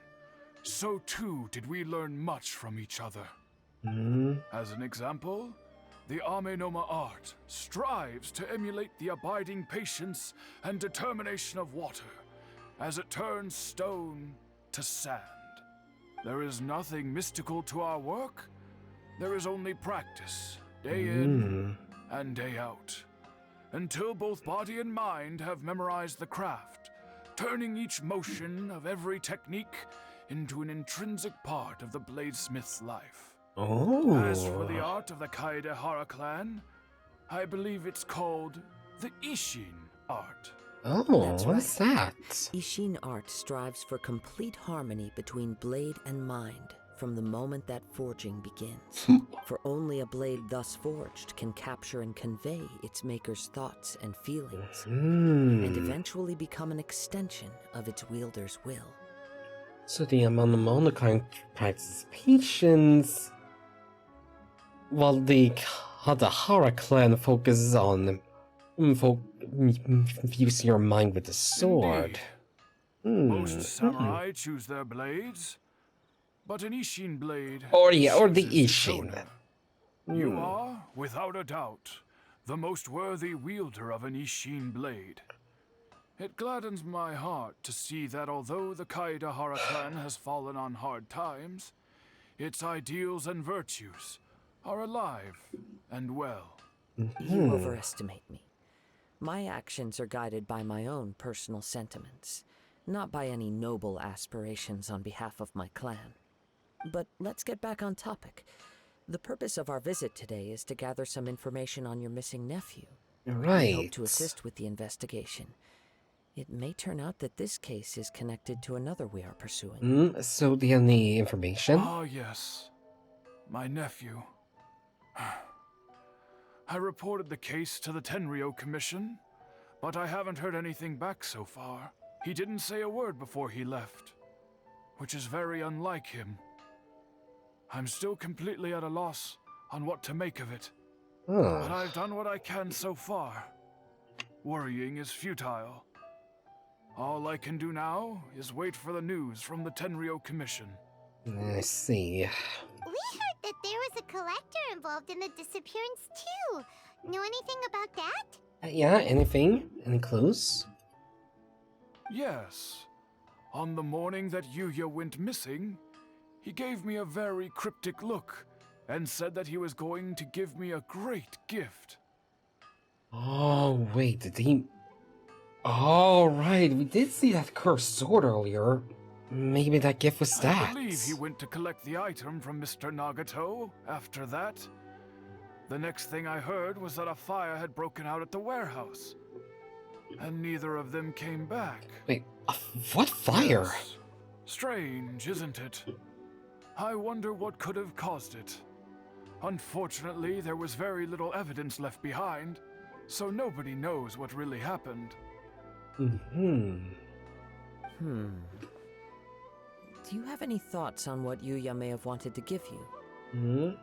so too did we learn much from each other. As an example, the Amenoma art strives to emulate the abiding patience and determination of water as it turns stone to sand. There is nothing mystical to our work. There is only practice, day in and day out, until both body and mind have memorized the craft, turning each motion of every technique into an intrinsic part of the bladesmith's life. Oh. As for the art of the Kaedehara clan, I believe it's called the Ishin art. Oh, That's what is that? Ishin art strives for complete harmony between blade and mind from the moment that forging begins. For only a blade thus forged can capture and convey its maker's thoughts and feelings, and eventually become an extension of its wielder's will. So the Amenoma clan practices patience, while the Kaedehara clan focuses on fusing your mind with the sword. Most samurai choose their blades, but an Ishin blade Or the chooses its Ishin. owner. You are, without a doubt, the most worthy wielder of an Ishin blade. It gladdens my heart to see that although the Kaedehara clan has fallen on hard times, its ideals and virtues are alive and well. You overestimate me. My actions are guided by my own personal sentiments, not by any noble aspirations on behalf of my clan. But let's get back on topic. The purpose of our visit today is to gather some information on your missing nephew. Right. I hope to assist with the investigation. It may turn out that this case is connected to another we are pursuing. So do you have any information? Ah, yes. My nephew. I reported the case to the Tenryo Commission, but I haven't heard anything back so far. He didn't say a word before he left, which is very unlike him. I'm still completely at a loss on what to make of it, but I've done what I can so far. Worrying is futile. All I can do now is wait for the news from the Tenryo Commission. I see. We heard that there was a collector involved in the disappearance too. Know anything about that? Yeah, anything? Any clues? Yes. On the morning that Yuya went missing, he gave me a very cryptic look and said that he was going to give me a great gift. Oh, wait, did he... Oh, right, we did see that cursed sword earlier. Maybe that gift was that. I believe he went to collect the item from Mr. Nagato after that. The next thing I heard was that a fire had broken out at the warehouse. And neither of them came back. Wait, what fire? Yes. Strange, isn't it? I wonder what could have caused it. Unfortunately, there was very little evidence left behind, so nobody knows what really happened. Do you have any thoughts on what Yuya may have wanted to give you?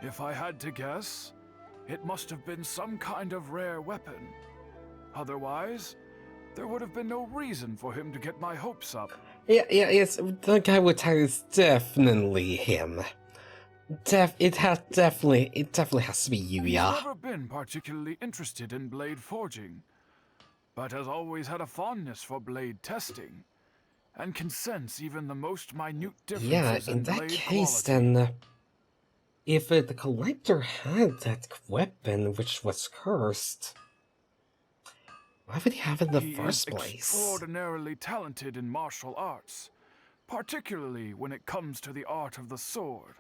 If I had to guess, it must have been some kind of rare weapon. Otherwise, there would have been no reason for him to get my hopes up. Yeah, yes, the guy with tire is definitely him. It definitely has to be He's Yuya. never been particularly interested in blade forging, but has always had a fondness for blade testing, and can sense even the most minute Yeah, differences in in that blade case, quality. then, if the collector had that weapon which was cursed, why would he have it in the He is first place? extraordinarily talented in martial arts, particularly when it comes to the art of the sword.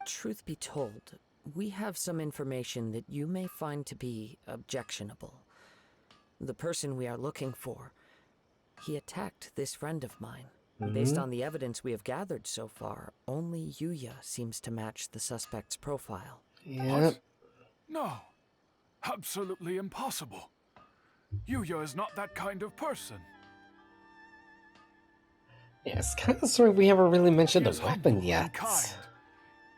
Truth be told, we have some information that you may find to be objectionable. The person we are looking for, he attacked this friend of mine. Based on the evidence we have gathered so far, only Yuya seems to match the suspect's profile. Yeah. What? No. Absolutely impossible. Yuya is not that kind of person. Yeah, it's kind of sorry we haven't really mentioned He the is weapon humble yet. and kind.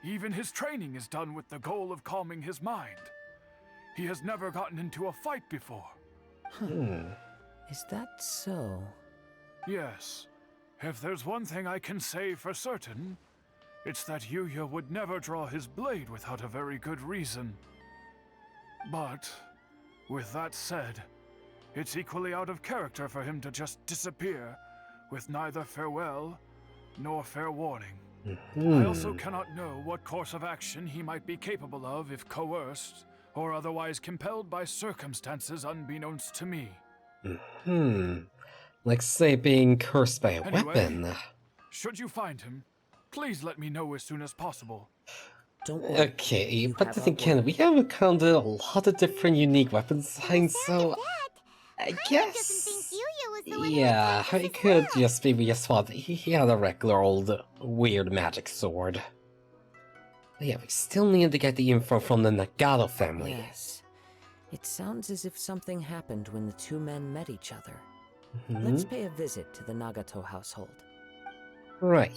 Even his training is done with the goal of calming his mind. He has never gotten into a fight before. Is that so? Yes. If there's one thing I can say for certain, it's that Yuya would never draw his blade without a very good reason. But, with that said, it's equally out of character for him to just disappear, with neither farewell nor fair warning. I also cannot know what course of action he might be capable of if coerced, or otherwise compelled by circumstances unbeknownst to me. Like, say, being cursed by a Anyway, weapon. Should you find him, please let me know as soon as possible. Don't worry. Okay, you but have the our thing, Ken, word. we have encountered a lot of different unique weapon designs, so I Kaide doesn't guess... think Yuya was the one who Yeah, attacked us it as could well. just be we just thought he had a regular old weird magic sword. But yeah, we still need to get the info from the Nagato family. Yes. It sounds as if something happened when the two men met each other. Let's pay a visit to the Nagato household. Right.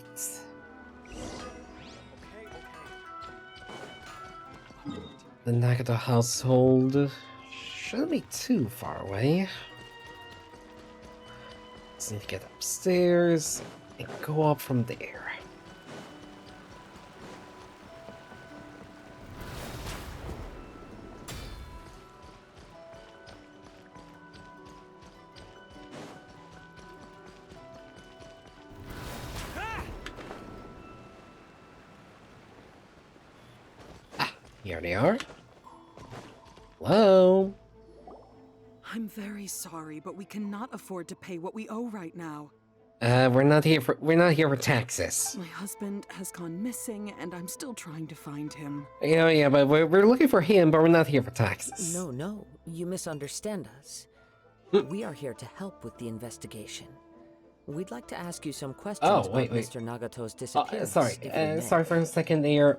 The Nagato household shouldn't be too far away. Just need to get upstairs and go up from there. Here they are. Hello? I'm very sorry, but we cannot afford to pay what we owe right now. We're not here for taxes. My husband has gone missing, and I'm still trying to find him. Yeah, but we're looking for him, but we're not here for taxes. No, you misunderstand us. We are here to help with the investigation. We'd like to ask you some questions about wait. Mr. Nagato's disappearance. Sorry, if we may. sorry for a second there.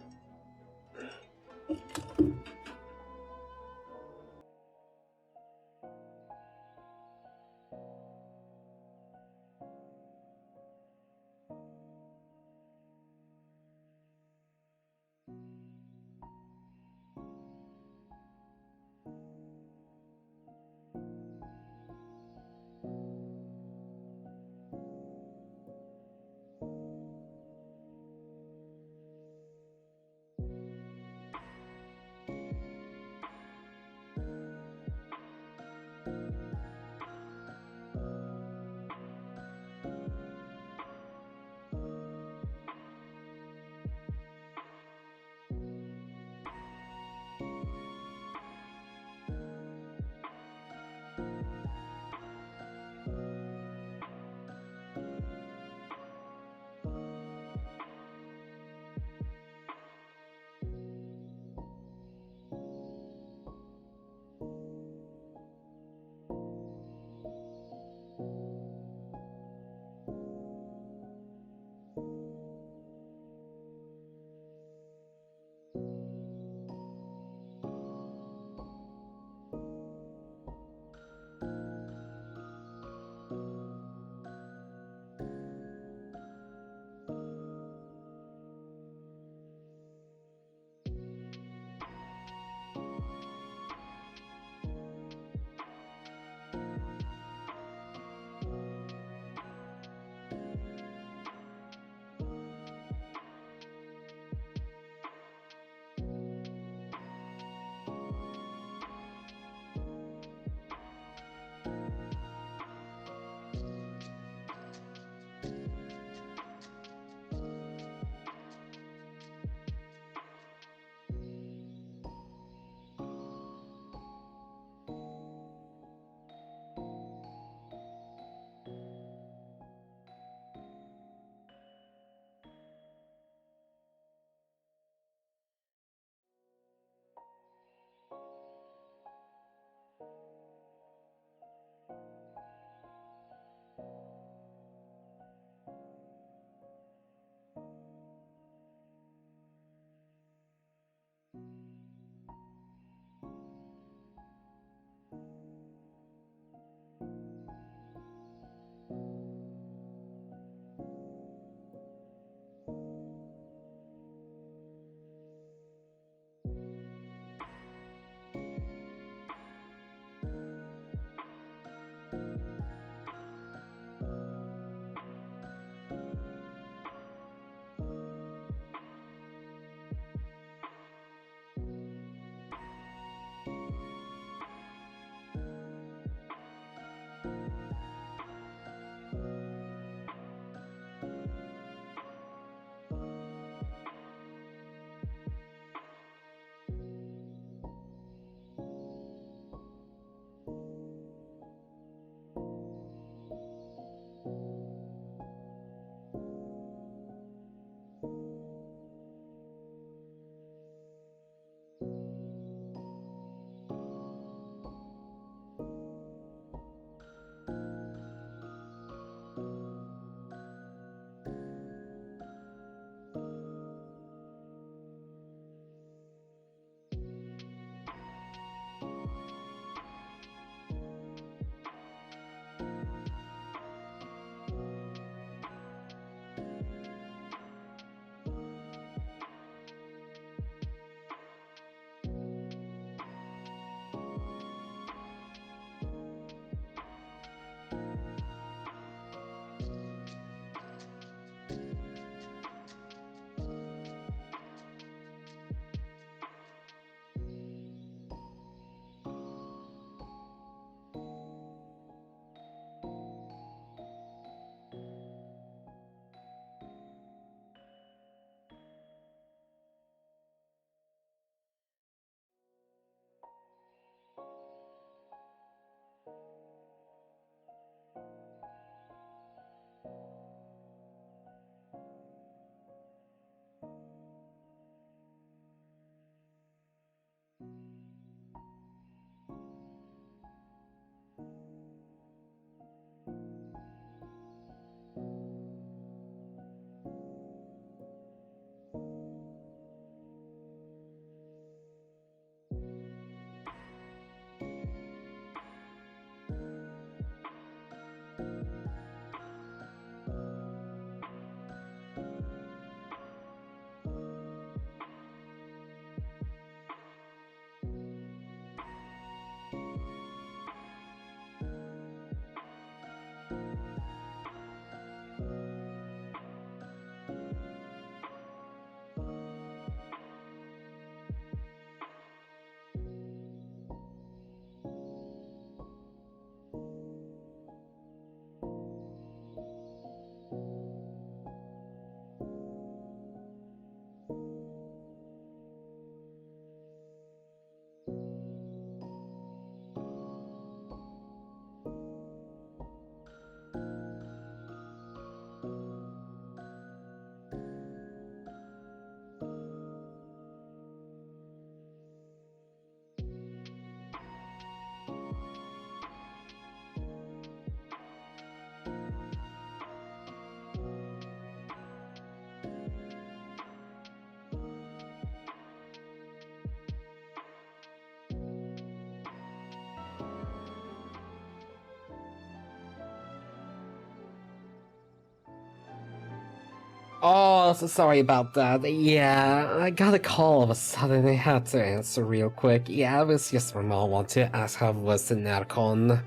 Oh, so sorry about that. Yeah, I got a call all of a sudden. I had to answer real quick. Yeah, it was just my mom wanted to ask how it was in Narcon.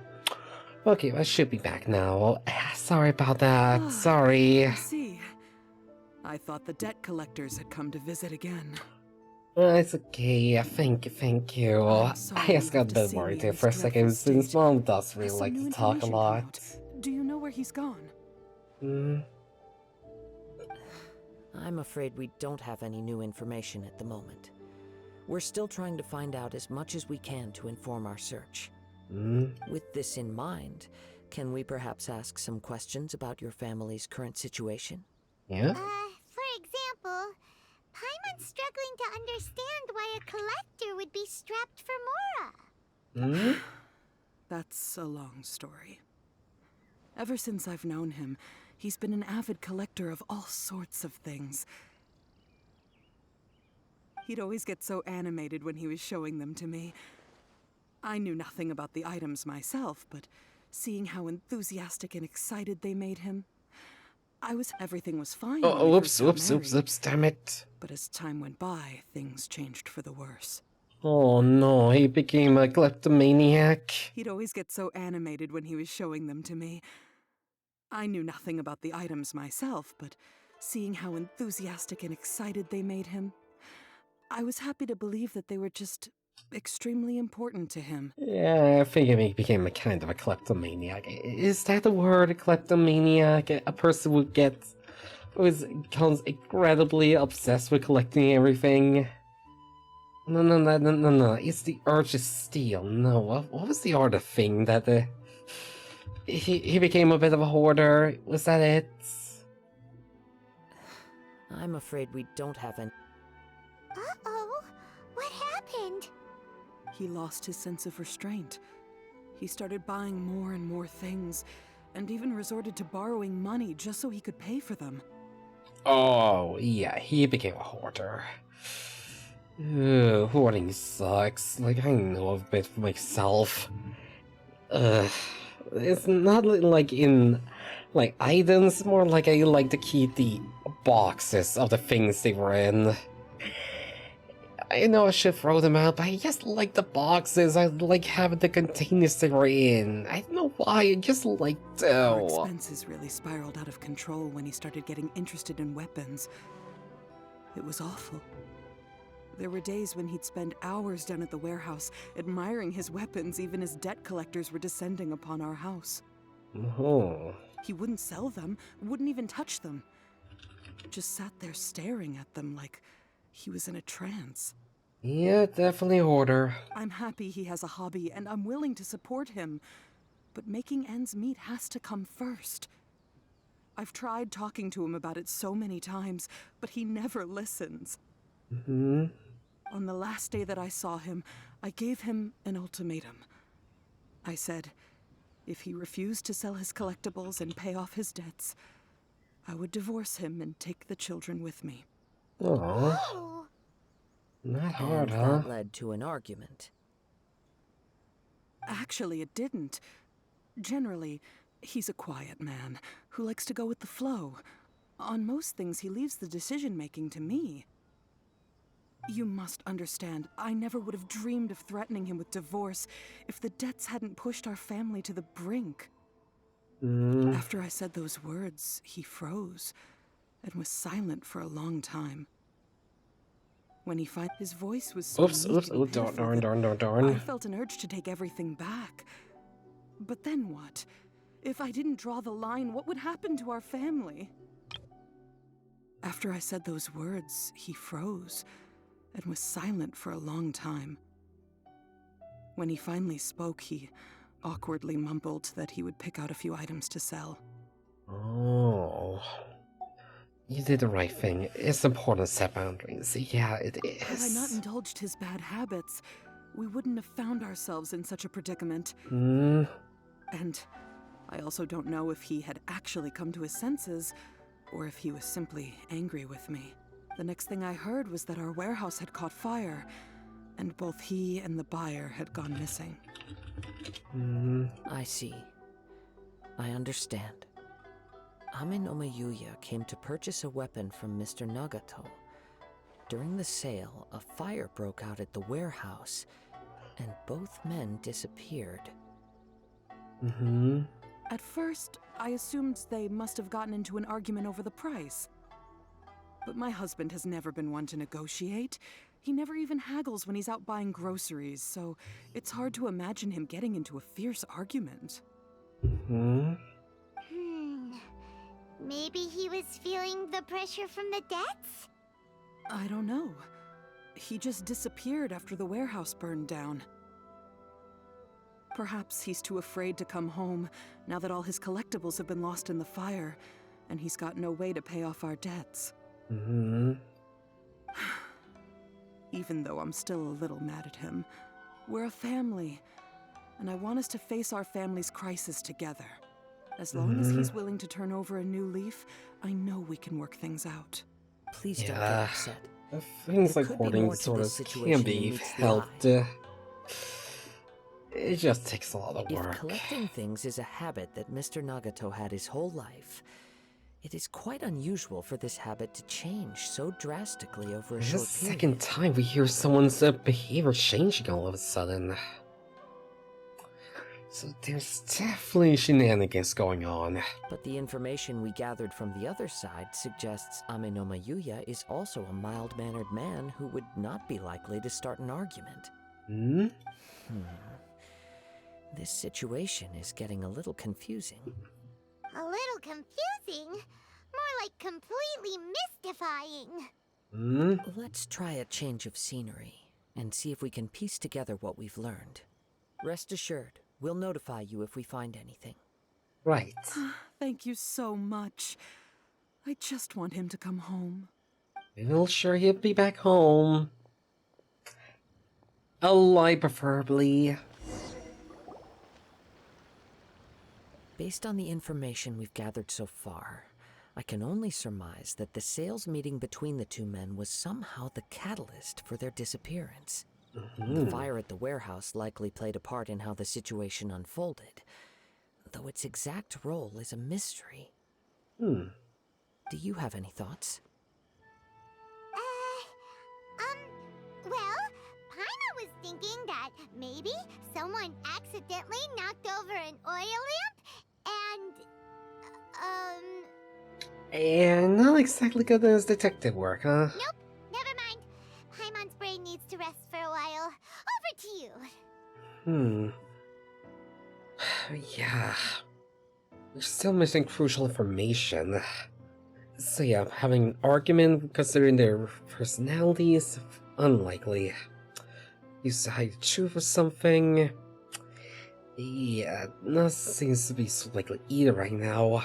Okay, I should be back now. Sorry about that. Sorry. I see. I thought the debt collectors had come to visit again. It's okay. Thank you. I'm I sorry just you got have a to bit see me worried in there for a this dreadful second since state. mom does Has really some like new to talk a information come lot. out? Do you know where he's gone? Hmm. I'm afraid we don't have any new information at the moment. We're still trying to find out as much as we can to inform our search. With this in mind, can we perhaps ask some questions about your family's current situation? Yeah? For example, Paimon's struggling to understand why a collector would be strapped for Mora. That's a long story. Ever since I've known him, he's been an avid collector of all sorts of things. He'd always get so animated when he was showing them to me. I knew nothing about the items myself, but seeing how enthusiastic and excited they made him, everything was fine when we first got married. Oops, damn it. But as time went by, things changed for the worse. Oh no, he became a kleptomaniac. He'd always get so animated when he was showing them to me. I knew nothing about the items myself, but seeing how enthusiastic and excited they made him, I was happy to believe that they were just extremely important to him. Yeah, I think he became a kind of a kleptomaniac. Is that the word, a kleptomaniac? A person who becomes incredibly obsessed with collecting everything? No. It's the urge to steal. No, what was the other thing that he became a bit of a hoarder? Was that it? I'm afraid we don't have any. Uh-oh, what happened? He lost his sense of restraint. He started buying more and more things, and even resorted to borrowing money just so he could pay for them. Oh, yeah, he became a hoarder. Hoarding sucks. Like, I know a bit for myself. It's not like in, like, items, more like I like to keep the boxes of the things they were in. I know I should throw them out, but I just like the boxes. I like having the containers they were in. I don't know why, I just like Our to. expenses really spiraled out of control when he started getting interested in weapons. It was awful. There were days when he'd spend hours down at the warehouse, admiring his weapons even as debt collectors were descending upon our house. Oh. He wouldn't sell them, wouldn't even touch them. Just sat there staring at them like he was in a trance. Yeah, definitely hoarder. I'm happy he has a hobby, and I'm willing to support him. But making ends meet has to come first. I've tried talking to him about it so many times, but he never listens. On the last day that I saw him, I gave him an ultimatum. I said, if he refused to sell his collectibles and pay off his debts, I would divorce him and take the children with me. Aww. Oh, Not hard, And huh? that led to an argument. Actually, it didn't. Generally, he's a quiet man who likes to go with the flow. On most things, he leaves the decision-making to me. You must understand, I never would have dreamed of threatening him with divorce if the debts hadn't pushed our family to the brink. After I said those words, he froze and was silent for a long time. When he his voice was so weak and pitiful that I darn. felt an urge to take everything back. But then what? If I didn't draw the line, what would happen to our family? After I said those words, he froze and was silent for a long time. When he finally spoke, he awkwardly mumbled that he would pick out a few items to sell. Oh. You did the right thing. It's important to set boundaries. Yeah, it Had I not is. indulged his bad habits, we wouldn't have found ourselves in such a predicament. Hmm. And I also don't know if he had actually come to his senses, or if he was simply angry with me. The next thing I heard was that our warehouse had caught fire, and both he and the buyer had gone missing. I see. I understand. Amenoma Yuya came to purchase a weapon from Mr. Nagato. During the sale, a fire broke out at the warehouse, and both men disappeared. At first, I assumed they must have gotten into an argument over the price. But my husband has never been one to negotiate. He never even haggles when he's out buying groceries, so it's hard to imagine him getting into a fierce argument. Maybe he was feeling the pressure from the debts? I don't know. He just disappeared after the warehouse burned down. Perhaps he's too afraid to come home now that all his collectibles have been lost in the fire, and he's got no way to pay off our debts. Even though I'm still a little mad at him, we're a family, and I want us to face our family's crisis together. As long as he's willing to turn over a new leaf, I know we can work things out. Please don't get upset. Things There like could be hoarding more to sort this of situation can than be meets the helped. eye. It just takes a lot of If work. collecting things is a habit that Mr. Nagato had his whole life, it is quite unusual for this habit to change so drastically over a This is short the period. second time we hear someone's behavior changing all of a sudden. So there's definitely shenanigans going on. But the information we gathered from the other side suggests Amenoma Yuya is also a mild-mannered man who would not be likely to start an argument. This situation is getting a little confusing. A little confusing? More like completely mystifying. Let's try a change of scenery and see if we can piece together what we've learned. Rest assured, we'll notify you if we find anything. Right. Thank you so much. I just want him to come home. We'll sure he'll be back home. Alive, preferably. Based on the information we've gathered so far, I can only surmise that the sales meeting between the two men was somehow the catalyst for their disappearance. The fire at the warehouse likely played a part in how the situation unfolded, though its exact role is a mystery. Do you have any thoughts? Well, Paimon was thinking that maybe someone accidentally knocked over an oil lamp And not exactly good as detective work, huh? Nope, never mind. Paimon's brain needs to rest for a while. Over to you. Yeah. We're still missing crucial information. So yeah, having an argument considering their personalities, unlikely. Used to hide the truth or something. Yeah, nothing seems to be so likely either right now.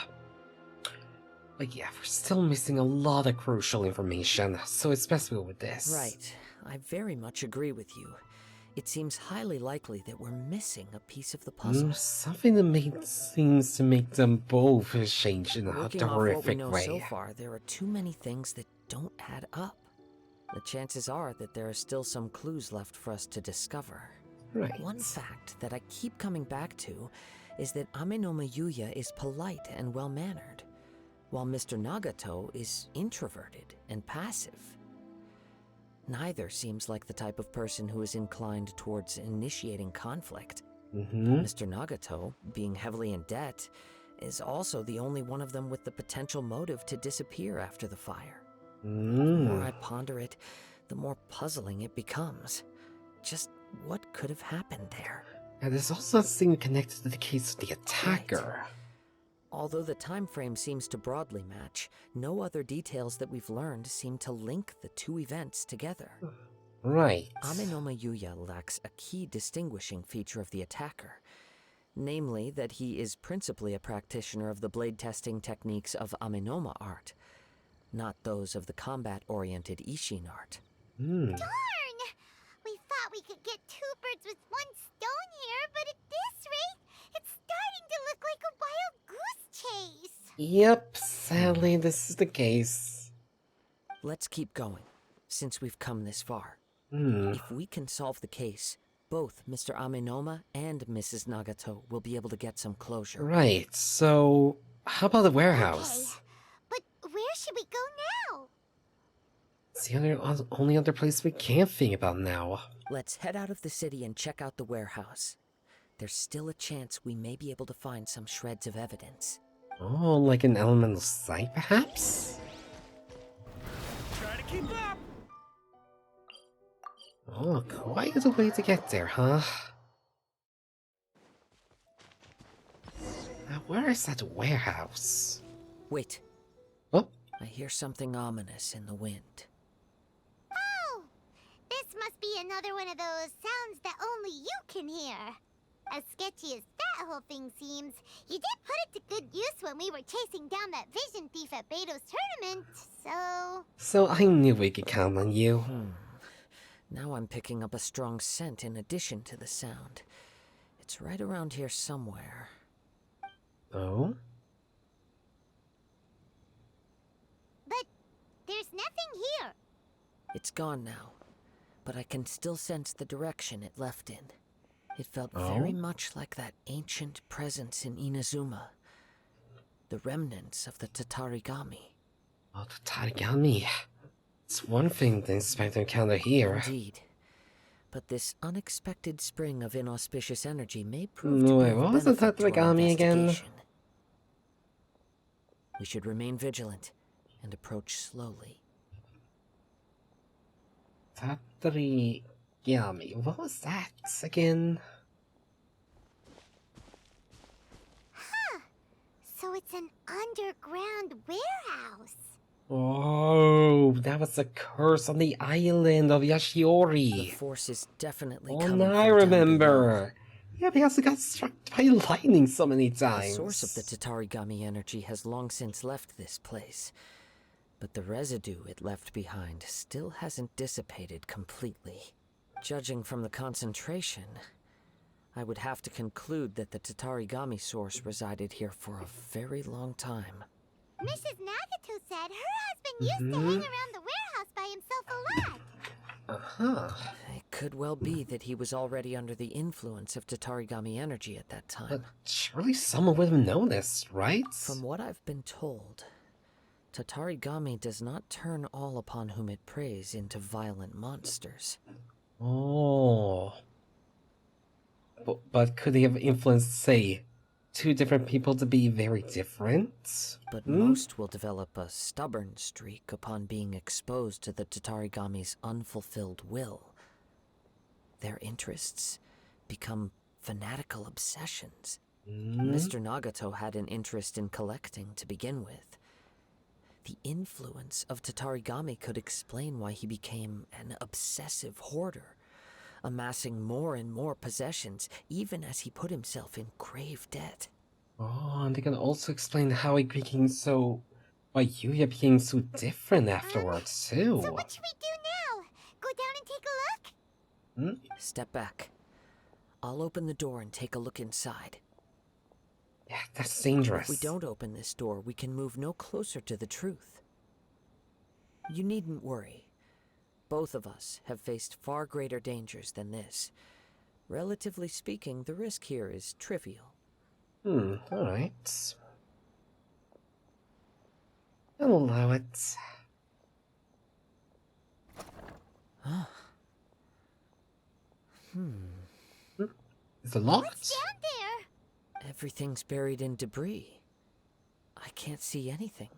But yeah, we're still missing a lot of crucial information, so it's best we go with this. Right. I very much agree with you. It seems highly likely that we're missing a piece of the puzzle. Something that seems to make them both change in a Working off what we horrific know way. so far, there are too many things that don't add up. The chances are that there are still some clues left for us to discover. Right. One fact that I keep coming back to is that Amenoma Yuya is polite and well-mannered, while Mr. Nagato is introverted and passive. Neither seems like the type of person who is inclined towards initiating conflict. Mr. Nagato, being heavily in debt, is also the only one of them with the potential motive to disappear after the fire. The more I ponder it, the more puzzling it becomes. Just what could have happened there? And there's also a thing connected to the case of the attacker. Although the time frame seems to broadly match, no other details that we've learned seem to link the two events together. Right. Amenoma Yuya lacks a key distinguishing feature of the attacker, namely that he is principally a practitioner of the blade testing techniques of Amenoma art, not those of the combat-oriented Ishin art. Darn! We thought we could get two birds with one stone here, but at this rate, it's starting to look like a wild goose chase. Yep, sadly this is the case. Let's keep going, since we've come this far. If we can solve the case, both Mr. Amenoma and Mrs. Nagato will be able to get some closure. Right, so how about the Okay, warehouse? but where should we go now? It's the only other place we can think about now. Let's head out of the city and check out the warehouse. There's still a chance we may be able to find some shreds of evidence. Oh, like an elemental site, perhaps? Try to keep up! Oh, quite a way to get there, huh? Now, where is that warehouse? Wait, Oh, I hear something ominous in the wind. Oh! This must be another one of those sounds that only you can hear. As sketchy as that whole thing seems, you did put it to good use when we were chasing down that vision thief at Beto's tournament, so... so I knew we could count on you. Now I'm picking up a strong scent in addition to the sound. It's right around here somewhere. Oh? But there's nothing here. It's gone now, but I can still sense the direction it left in. It felt very much like that ancient presence in Inazuma. The remnants of the Tatarigami. Oh, the Tatarigami. It's one thing to expect to encounter here. Indeed. But this unexpected spring of inauspicious energy may prove No, to be wait, of what was the benefit to our Tatarigami again? investigation. We should remain vigilant and approach slowly. Tatarigami. What was that again? So it's an underground warehouse. Oh, that was a curse on the island of The Yashiori. force is definitely Oh, coming now from I down below. remember. Yeah, because it got struck by lightning so many The times. source of the Tatarigami energy has long since left this place, but the residue it left behind still hasn't dissipated completely. Judging from the concentration, I would have to conclude that the Tatarigami source resided here for a very long time. Mrs. Nagato said her husband used to hang around the warehouse by himself a lot. Uh-huh. It could well be that he was already under the influence of Tatarigami energy at that But time. surely someone would have noticed, right? From what I've been told, Tatarigami does not turn all upon whom it preys into violent monsters. Oh. But could they have influenced, say, two different people to be very different? But most will develop a stubborn streak upon being exposed to the Tatarigami's unfulfilled will. Their interests become fanatical obsessions. Mr. Nagato had an interest in collecting to begin with. The influence of Tatarigami could explain why he became an obsessive hoarder, amassing more and more possessions even as he put himself in grave debt. Oh, and they can also explain how it became so... why Yuya became so different afterwards, too. So what should we do now? Go down and take a look? Step back. I'll open the door and take a look inside. Yeah, that's dangerous. If we don't open this door, we can move no closer to the truth. You needn't worry. Both of us have faced far greater dangers than this. Relatively speaking, the risk here is trivial. Alright. I'll allow it. Is it locked? Down there. Everything's buried in debris. I can't see anything.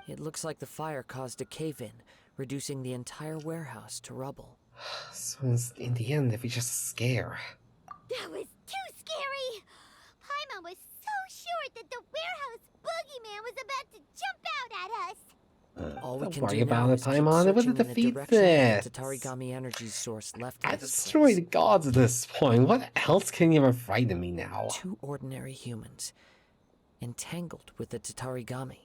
It looks like the fire caused a cave-in, reducing the entire warehouse to rubble. So in the end, if we just scare. That was too scary. Paimon was so sure that the warehouse boogeyman was about to jump out at us. All we Don't can worry do about now it, is keep Paimon. It searching would in the defeat direction this. the Tatarigami energy source left I in this destroyed place. the gods at this point. What else can even frighten me now? Two ordinary humans, entangled with the Tatarigami.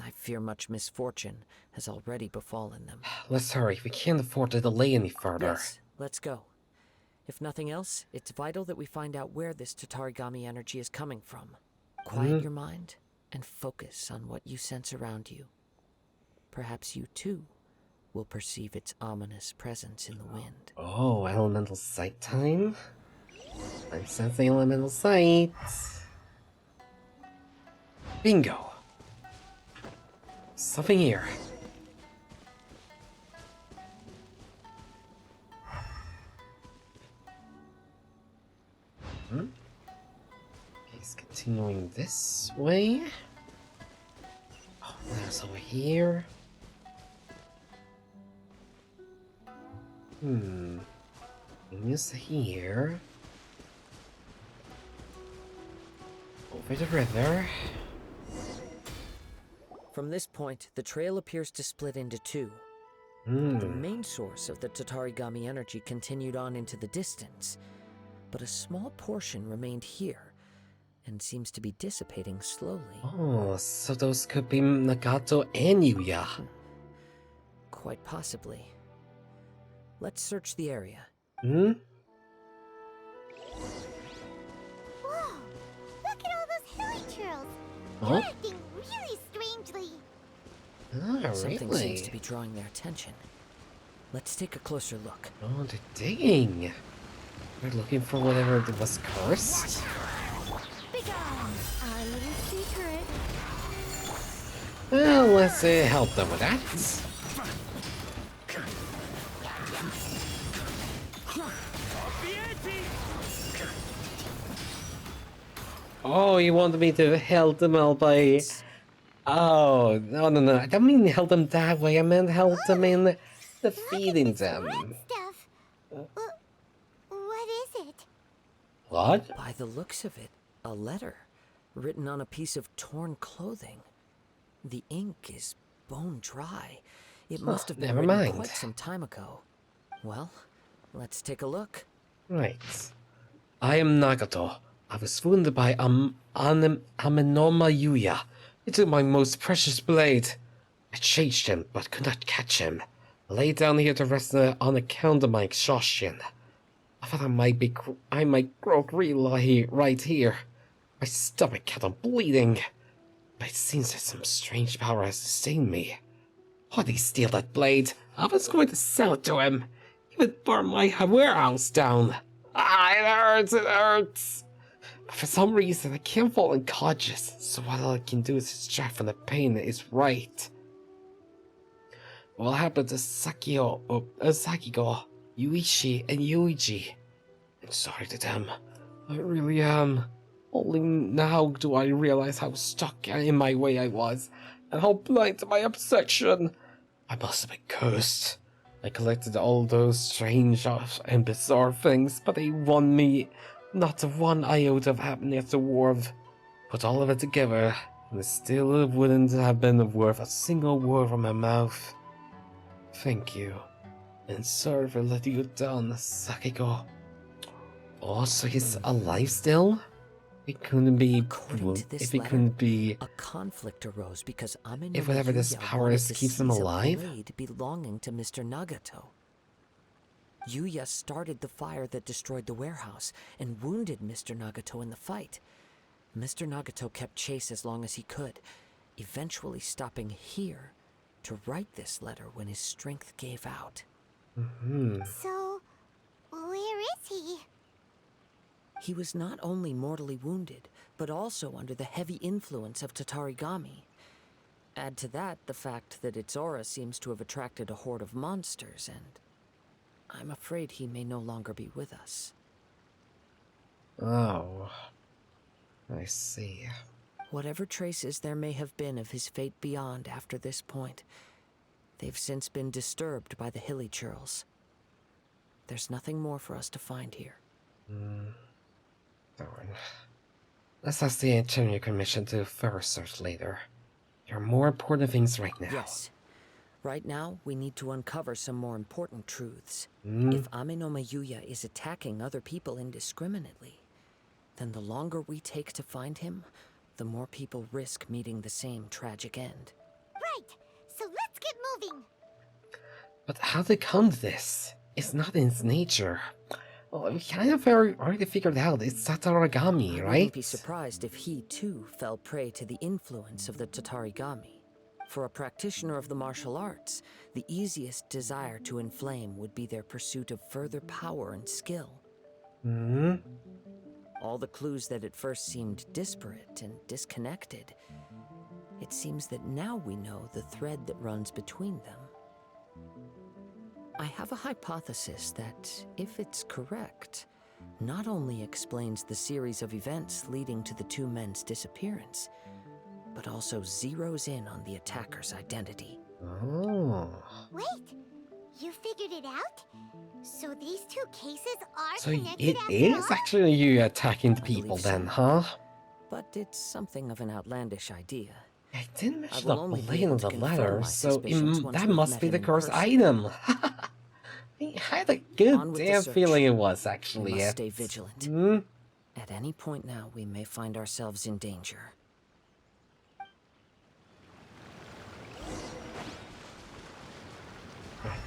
I fear much misfortune has already befallen them. Let's hurry. We can't afford to delay any further. Yes, let's go. If nothing else, it's vital that we find out where this Tatarigami energy is coming from. Quiet your mind and focus on what you sense around you. Perhaps you too will perceive its ominous presence in the wind. Oh, elemental sight time? I'm sensing elemental sight. Bingo. Something here. Okay, it's continuing this way. Oh, there's over here. Use here. Over the river. From this point, the trail appears to split into two. The main source of the Tatarigami energy continued on into the distance, but a small portion remained here and seems to be dissipating slowly. Oh, so those could be Nagato and Yuya. Quite possibly. Let's search the area. Whoa! Look at all those hilly churls! They're acting really strangely. Oh, Something really? seems to be drawing their attention. Let's take a closer look. Oh, they're digging. They're looking for whatever was cursed. Our little secret. Well, let's help them with that. Oh, you wanted me to help them out by... Oh, no. I don't mean help them that way. I meant help them in defeating them. Stuff. What is it? What? By the looks of it, a letter written on a piece of torn clothing. The ink is bone dry. It must have been never written mind. quite some time ago. Well, let's take a look. Right. I am Nagato. I was wounded by Amenoma Yuya. He took my most precious blade. I chased him, but could not catch him. I lay down here to rest on account of my exhaustion. I thought I might grow real right here. My stomach kept on bleeding. But it seems that some strange power has sustained me. Why'd he steal that blade? I was going to sell it to him. He would burn my warehouse down. Ah, it hurts. But for some reason, I can't fall unconscious, so all I can do is distract from the pain that is right. What happened to Sakigo, Yuichi, and Yuiji? I'm sorry to them. I really am. Only now do I realize how stuck in my way I was, and how blind to my obsession. I must have been cursed. I collected all those strange and bizarre things, but they won me not one iota of happiness or worth. Put all of it together, and it still wouldn't have been worth a single word from my mouth. Thank you, and sorry for letting you down, Sakiko. Oh, so he's alive still? It couldn't be. According to this If it letter, couldn't be. a conflict arose because Amenoma If whatever this Yuya power wanted is to keeps them seize a alive? blade belonging to Mr. Nagato. Yuya started the fire that destroyed the warehouse and wounded Mr. Nagato in the fight. Mr. Nagato kept chase as long as he could, eventually stopping here to write this letter when his strength gave out. So, where is he? He was not only mortally wounded, but also under the heavy influence of Tatarigami. Add to that the fact that its aura seems to have attracted a horde of monsters, and I'm afraid he may no longer be with us. Oh. I see. Whatever traces there may have been of his fate beyond after this point, they've since been disturbed by the hilly churls. There's nothing more for us to find here. Darn. Let's ask the Interior Commission to further search later. There are more important things right now. Yes. Right now, we need to uncover some more important truths. If Amenoma Yuya is attacking other people indiscriminately, then the longer we take to find him, the more people risk meeting the same tragic end. Right, so let's get moving. But how to come to this? It's not in its nature. Well, we kind of already figured out it's Tatarigami, I right? wouldn't be surprised if he, too, fell prey to the influence of the Tatarigami. For a practitioner of the martial arts, the easiest desire to inflame would be their pursuit of further power and skill. All the clues that at first seemed disparate and disconnected It seems that now we know the thread that runs between them. I have a hypothesis that, if it's correct, not only explains the series of events leading to the two men's disappearance, but also zeroes in on the attacker's identity. Oh. Wait, you figured it out? So these two cases are So connected it after is all? actually you attacking the I believe people so. then, huh? But it's something of an outlandish idea. I didn't mention will the only be blade able in to the confirm letter, my so suspicions once that we've must met be him the in cursed person. item. I had a good On with the damn search. feeling it was We actually must it. stay vigilant. Hmm? At any point now, we may find ourselves in danger.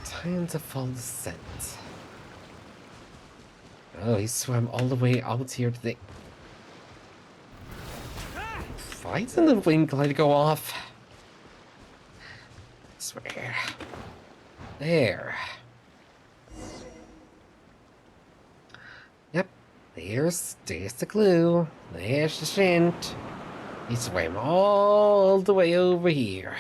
Time to follow the scent. Oh, he swam all the way out here to the... Why didn't the wind glide go off? I swear. There. Yep. There's the clue. There's the scent. He swam all the way over here.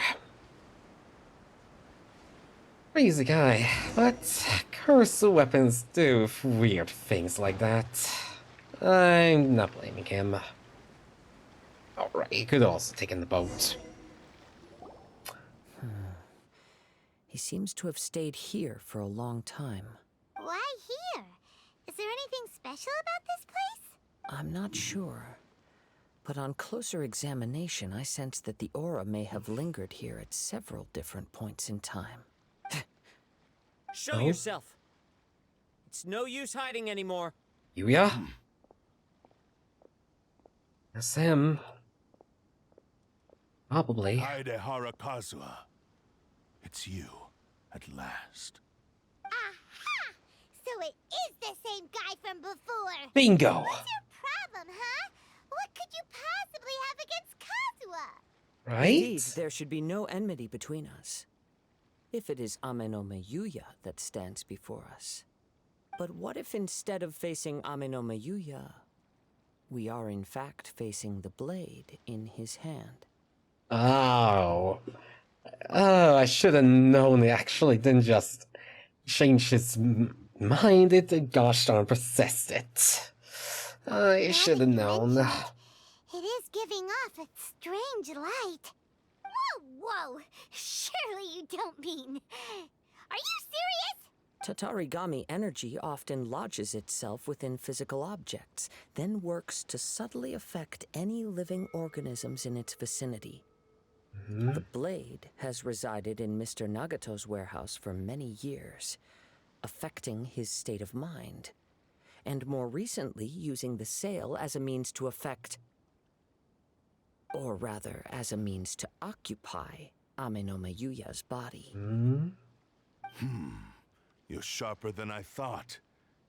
Crazy guy, but cursed weapons do weird things like that. I'm not blaming him. Alright, he could also take in the boat. He seems to have stayed here for a long time. Why here? Is there anything special about this place? I'm not sure. But on closer examination, I sense that the aura may have lingered here at several different points in time. Show yourself. It's no use hiding anymore. Yuya? That's him. Probably. Kaedehara Kazuha. It's you, at last. Aha! So it is the same guy from before! Bingo! What's your problem, huh? What could you possibly have against Kazuha? Indeed, Right? there should be no enmity between us. If it is Ame no Meyuya that stands before us. But what if instead of facing Ame no Meyuya, we are in fact facing the blade in his hand? Oh. Oh, I should have known it actually didn't just change his mind, it gosh darn possessed it. I should have known. It is giving off a strange light. Whoa! Surely you don't mean... Are you serious? Tatarigami energy often lodges itself within physical objects, then works to subtly affect any living organisms in its vicinity. The blade has resided in Mr. Nagato's warehouse for many years, affecting his state of mind, and more recently using the sale as a means to affect, or rather, as a means to occupy Ame no Meyuya's body. You're sharper than I thought.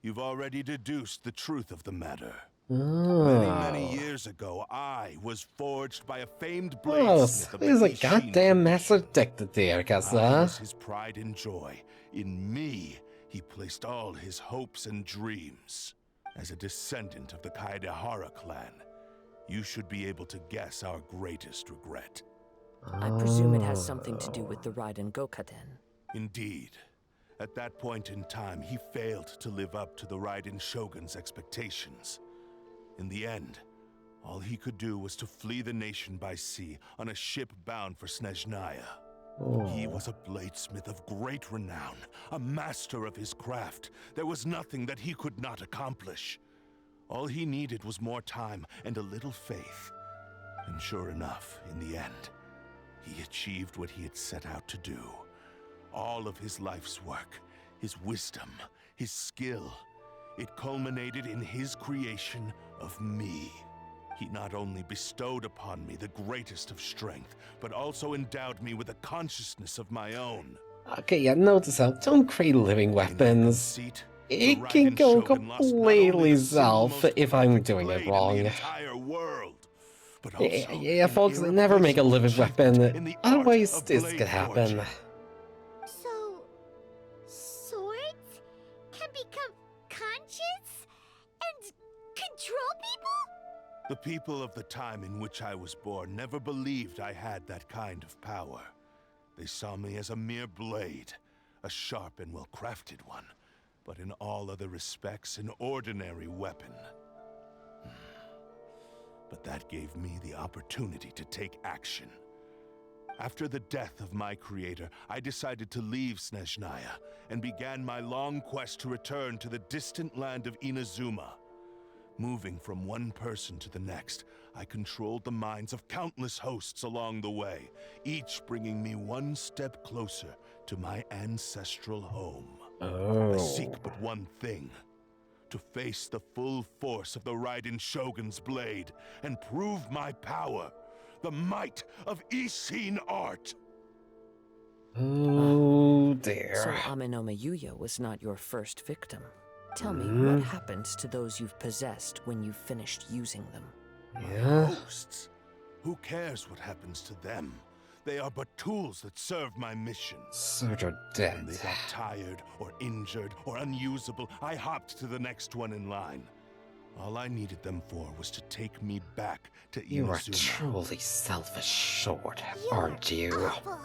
You've already deduced the truth of the matter. Many years ago, I was forged by a famed Oh, bladesmith of the he's a Ishin goddamn tradition. master dictator, I Kasa. was his pride and joy. In me, he placed all his hopes and dreams. As a descendant of the Kaedehara clan, you should be able to guess our greatest regret. I presume it has something to do with the Raiden Gokaden. Indeed. At that point in time, he failed to live up to the Raiden Shogun's expectations. In the end, all he could do was to flee the nation by sea on a ship bound for Snezhnaya. He was a bladesmith of great renown, a master of his craft. There was nothing that he could not accomplish. All he needed was more time and a little faith. And sure enough, in the end, he achieved what he had set out to do. All of his life's work, his wisdom, his skill, it culminated in his creation of me. He not only bestowed upon me the greatest of strength, but also endowed me with a consciousness of my own. Okay, yeah, notice how don't create living In that weapons. conceit, It the can Raiden go Shogun lost not only completely the single south most if I'm perfect doing blade it in wrong. the entire world, but Yeah, also yeah, an folks, never make a irreplaceable living achievement weapon. in the art Otherwise, of this blade could happen. forging. So... swords can become conscious and control people? The people of the time in which I was born never believed I had that kind of power. They saw me as a mere blade, a sharp and well-crafted one, but in all other respects an ordinary weapon. But that gave me the opportunity to take action. After the death of my creator, I decided to leave Snezhnaya and began my long quest to return to the distant land of Inazuma. Moving from one person to the next, I controlled the minds of countless hosts along the way, each bringing me one step closer to my ancestral home. I seek but one thing: to face the full force of the Raiden Shogun's blade and prove my power, the might of Ishin art. Oh dear. So Amenoma Yuya was not your first victim. Tell me, what happens to those you've possessed when you've finished using them? Yeah. Hosts. Who cares what happens to them? They are but tools that serve my mission. So they're dead. When they got tired, or injured, or unusable, I hopped to the next one in line. All I needed them for was to take me back to Inazuma. You are truly self-assured, aren't you? Awful.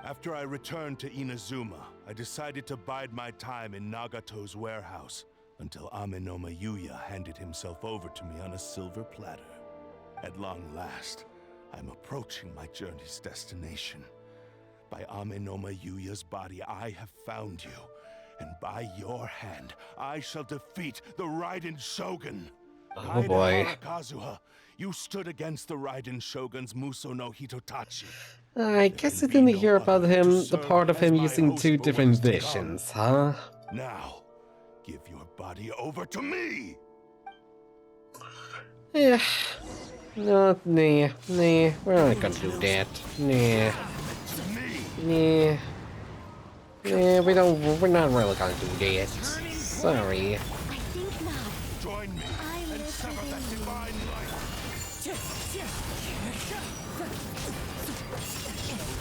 After I returned to Inazuma, I decided to bide my time in Nagato's warehouse until Amenoma Yuya handed himself over to me on a silver platter. At long last, I'm approaching my journey's destination. By Amenoma Yuya's body, I have found you, and by your hand, I shall defeat the Raiden Shogun. Oh boy. Kazuha, you stood against the Raiden Shogun's Muso no Hitotachi. I guess I didn't hear about him, the part of him using two different visions, huh? Now, give your body over to me! Yeah. No, nah, we're not gonna do that. Nah. We're not really gonna do that. Sorry. I think not. Join me and sever that divine light.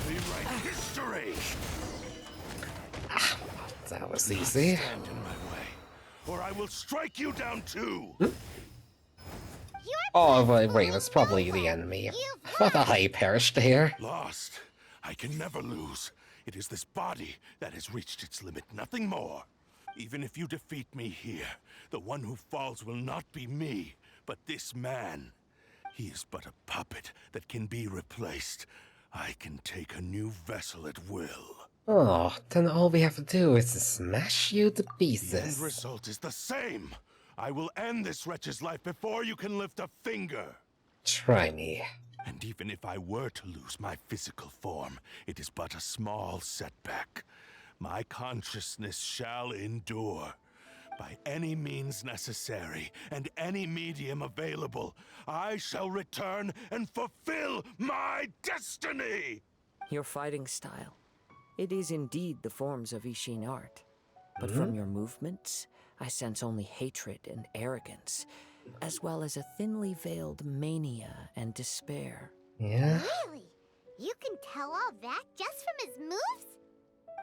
Rewrite history. That was easy. Stand in my way, or I will strike you down too. Oh, wait, that's probably the enemy. But I perished there. Lost. I can never lose. It is this body that has reached its limit, nothing more. Even if you defeat me here, the one who falls will not be me, but this man. He is but a puppet that can be replaced. I can take a new vessel at will. Oh, then all we have to do is smash you to The end pieces. result is the same. I will end this wretch's life before you can lift a finger. Try me. And even if I were to lose my physical form, it is but a small setback. My consciousness shall endure. By any means necessary, and any medium available, I shall return and fulfill my destiny! Your fighting style. It is indeed the forms of Ishin art. But from your movements, I sense only hatred and arrogance, as well as a thinly veiled mania and despair. Yeah? Really? You can tell all that just from his moves?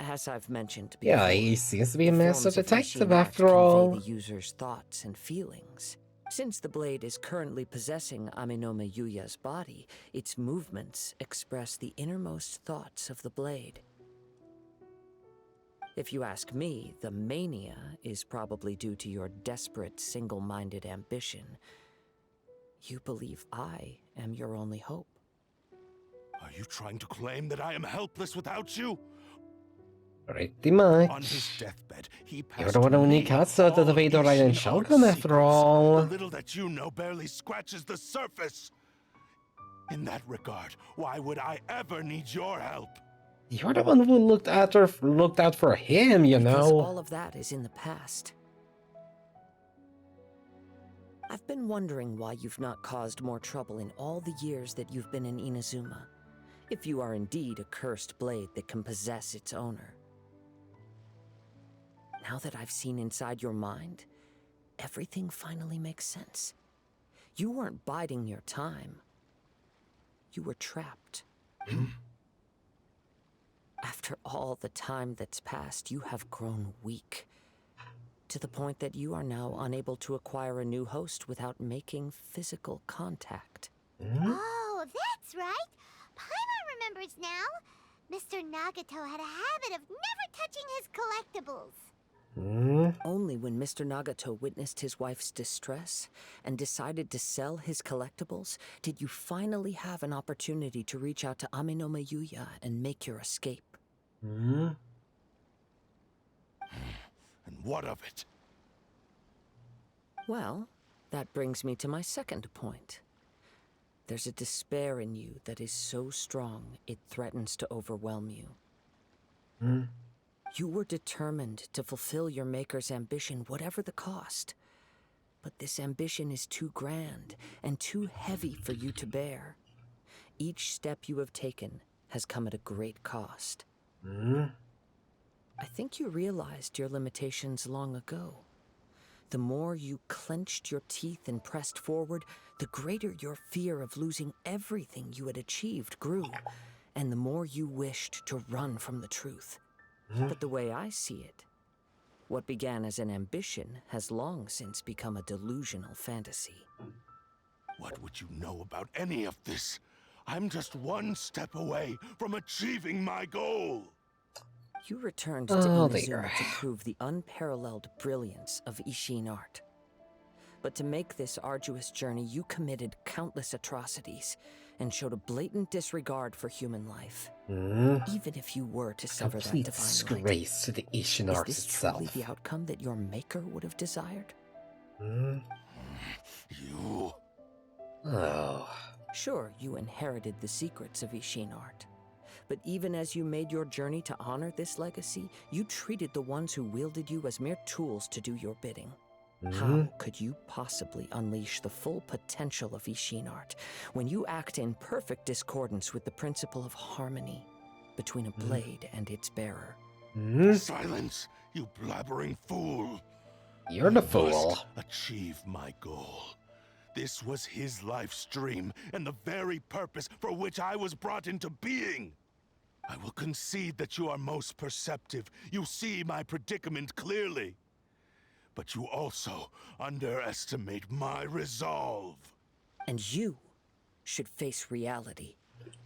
As I've mentioned before, Yeah, he seems to be a the master forms of detective Ishin art after convey all. the user's thoughts and feelings. Since the blade is currently possessing Amenoma Yuya's body, its movements express the innermost thoughts of the blade. If you ask me, the mania is probably due to your desperate, single-minded ambition. You believe I am your only hope. Are you trying to claim that I am helpless without you? Pretty On much. his deathbed, he passed You're the one who me needs to all defeat the Raiden Ishin Shogun art after secrets. all. The little that you know barely scratches the surface. In that regard, why would I ever need your help? You're the one who looked out for him, you Because know. all of that is in the past. I've been wondering why you've not caused more trouble in all the years that you've been in Inazuma. If you are indeed a cursed blade that can possess its owner. Now that I've seen inside your mind, everything finally makes sense. You weren't biding your time. You were trapped. After all the time that's passed, you have grown weak. to the point that you are now unable to acquire a new host without making physical contact. Oh, that's right. Paimon remembers now. Mr. Nagato had a habit of never touching his collectibles. Only when Mr. Nagato witnessed his wife's distress and decided to sell his collectibles did you finally have an opportunity to reach out to Amenoma Yuya and make your escape. And what of it? Well, that brings me to my second point. There's a despair in you that is so strong it threatens to overwhelm you. You were determined to fulfill your maker's ambition, whatever the cost. But this ambition is too grand and too heavy for you to bear. Each step you have taken has come at a great cost. I think you realized your limitations long ago. The more you clenched your teeth and pressed forward, the greater your fear of losing everything you had achieved grew, and the more you wished to run from the truth. But the way I see it, what began as an ambition has long since become a delusional fantasy. What would you know about any of this? I'm just one step away from achieving my goal. You returned to Inazuma to prove the unparalleled brilliance of Ishin art. But to make this arduous journey, you committed countless atrocities and showed a blatant disregard for human life. Even if you were to sever that Complete divine disgrace to the Ishin light, art is this itself. truly the outcome that your maker would have desired? You... Oh. Sure, you inherited the secrets of Ishin art. But even as you made your journey to honor this legacy, you treated the ones who wielded you as mere tools to do your bidding. How could you possibly unleash the full potential of Ishin art when you act in perfect discordance with the principle of harmony between a blade and its bearer? Silence, you blabbering fool. You're the I fool. must achieve my goal. This was his life stream and the very purpose for which I was brought into being. I will concede that you are most perceptive. You see my predicament clearly. But you also underestimate my resolve. And you should face reality.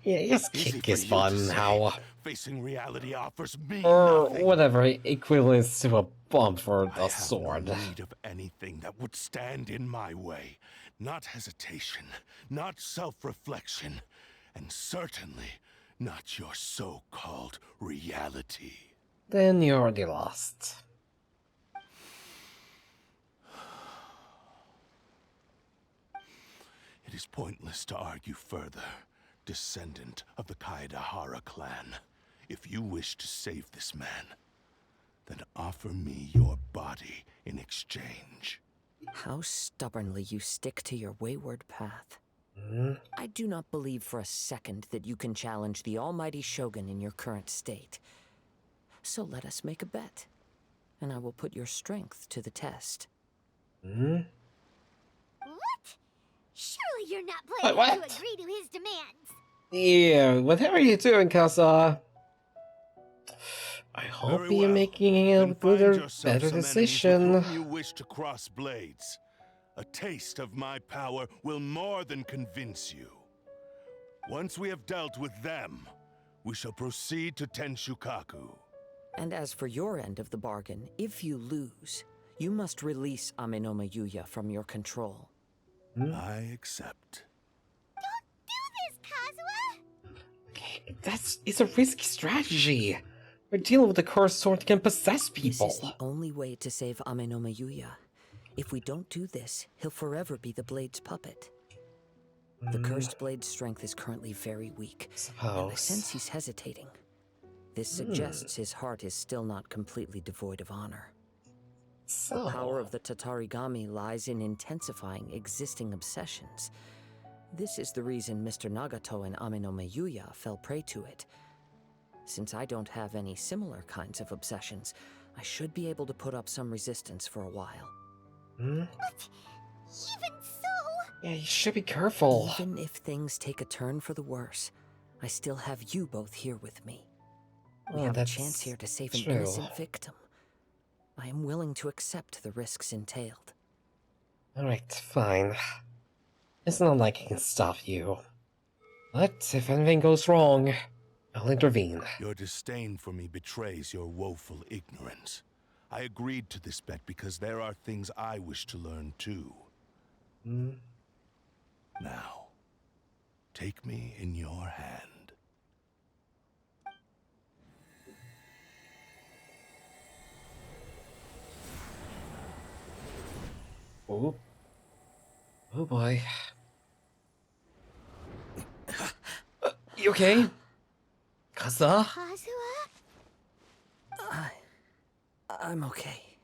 Yeah, just Easy kick for his you butt to and say. how. Facing reality offers me Or nothing. whatever equivalents to a bump for I a have sword. no need of anything that would stand in my way. Not hesitation, not self-reflection, and certainly not your so-called reality. Then you already lost. It is pointless to argue further, descendant of the Kaedahara clan. If you wish to save this man, then offer me your body in exchange. How stubbornly you stick to your wayward path. I do not believe for a second that you can challenge the almighty Shogun in your current state. So let us make a bet, and I will put your strength to the test. What? Surely you're not planning What? to agree to his demands. Yeah, whatever you're doing, Kasa. I hope Very you're well. making a Then find better yourself some enemies with decision. whom you wish to cross blades. A taste of my power will more than convince you. Once we have dealt with them, we shall proceed to Tenshukaku. And as for your end of the bargain, if you lose, you must release Amenoma Yuya from your control. I accept. Don't do this, Kazuha! It's a risky strategy. We're dealing with a cursed sword that can possess people. This is the only way to save Amenoma Yuya. If we don't do this, he'll forever be the Blade's puppet. The cursed Blade's strength is currently very weak, and I sense he's hesitating. This suggests his heart is still not completely devoid of honor. The power of the Tatarigami lies in intensifying existing obsessions. This is the reason Mr. Nagato and Amenoma Yuya fell prey to it. Since I don't have any similar kinds of obsessions, I should be able to put up some resistance for a while. But even so... Yeah, you should be careful. Even if things take a turn for the worse, I still have you both here with me. We have a chance here to save an innocent victim. I am willing to accept the risks entailed. Alright, fine. It's not like I can stop you. But if anything goes wrong, I'll intervene. Your disdain for me betrays your woeful ignorance. I agreed to this bet because there are things I wish to learn too. Now, take me in your hand. Oh. Oh boy. You okay? Kaza? Kazuha? I'm okay.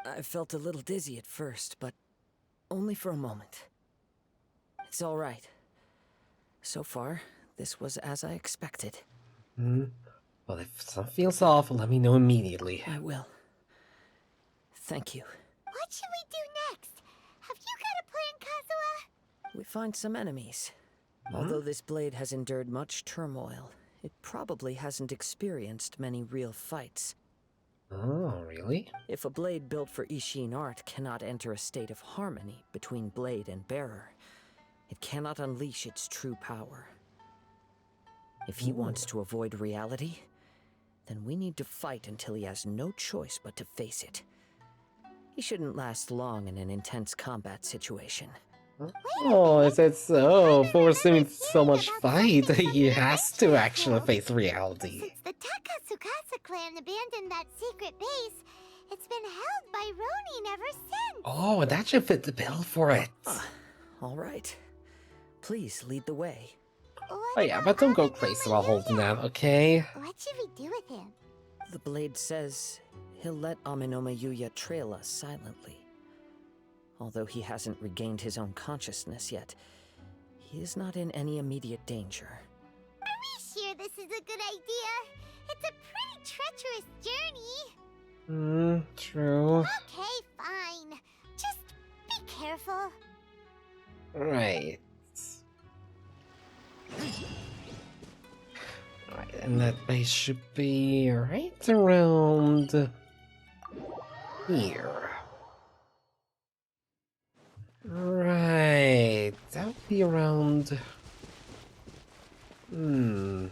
I felt a little dizzy at first, but only for a moment. It's all right. So far, this was as I expected. Well, if something feels off, let me know immediately. I will. Thank you. What should we do next? Have you got a plan, Kazuha? We find some enemies. Although this blade has endured much turmoil, it probably hasn't experienced many real fights. Oh, really? If a blade built for Ishin art cannot enter a state of harmony between blade and bearer, it cannot unleash its true power. If he wants to avoid reality, then we need to fight until he has no choice but to face it. He shouldn't last long in an intense combat situation. Oh, is it so? Forcing so much fight, he has to actually face reality. Since the Takatsukasa clan abandoned that secret base, it's been held by Ronin ever since. Oh, that should fit the bill for it. All right. Please lead the way. Oh yeah, but don't go crazy while holding that, okay? What should we do with him? The blade says he'll let Aminoma Yuya trail us silently. Although he hasn't regained his own consciousness yet, he is not in any immediate danger. Are we sure this is a good idea? It's a pretty treacherous journey. True. Okay, fine. Just be careful. Right. Right, and that base should be right around here. Right, that would be around... Wait,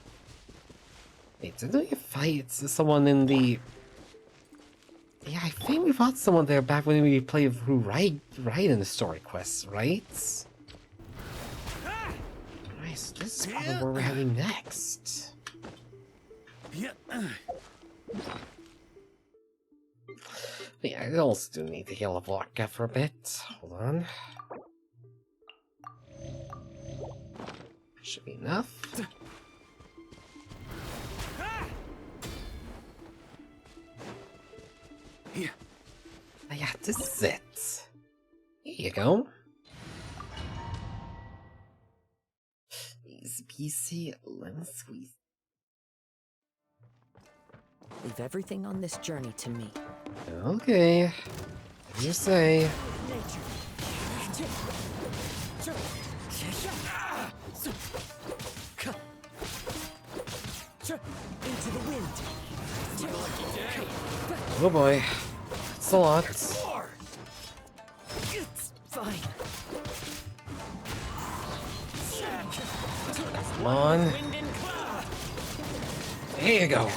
didn't we fight someone in the... Yeah, I think we fought someone there back when we played through right in the story quests, right? Nice, this is probably where we're heading next. But yeah, I also do need to heal a vodka for a bit. Hold on. Should be enough. Yeah, this is it. Here you go. Easy peasy, lemon squeeze. Leave everything on this journey to me. Okay. What do you say? Into the wind. Oh boy. It's a lot. It's fine. Come on. There you go.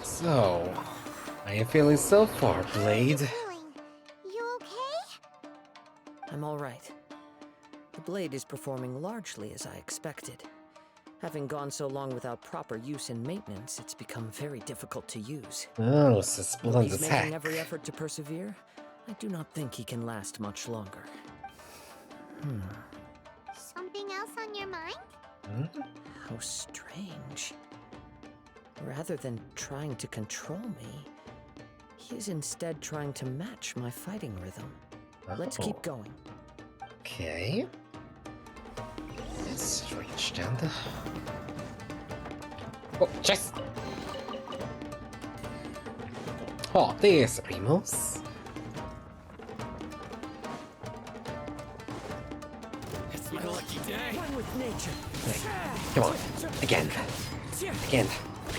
So, how are you feeling so far, Blade? You okay? I'm all right. The blade is performing largely as I expected. Having gone so long without proper use and maintenance, it's become very difficult to use. Oh, it's a Though splendid he's attack. making every effort to persevere, I do not think he can last much longer. Something else on your mind? How strange. Rather than trying to control me, he is instead trying to match my fighting rhythm. Let's keep going. Okay. Let's reach down the... Oh, chest! Oh, there's Primos. It's my lucky One with nature. Wait, come on. Again. Again.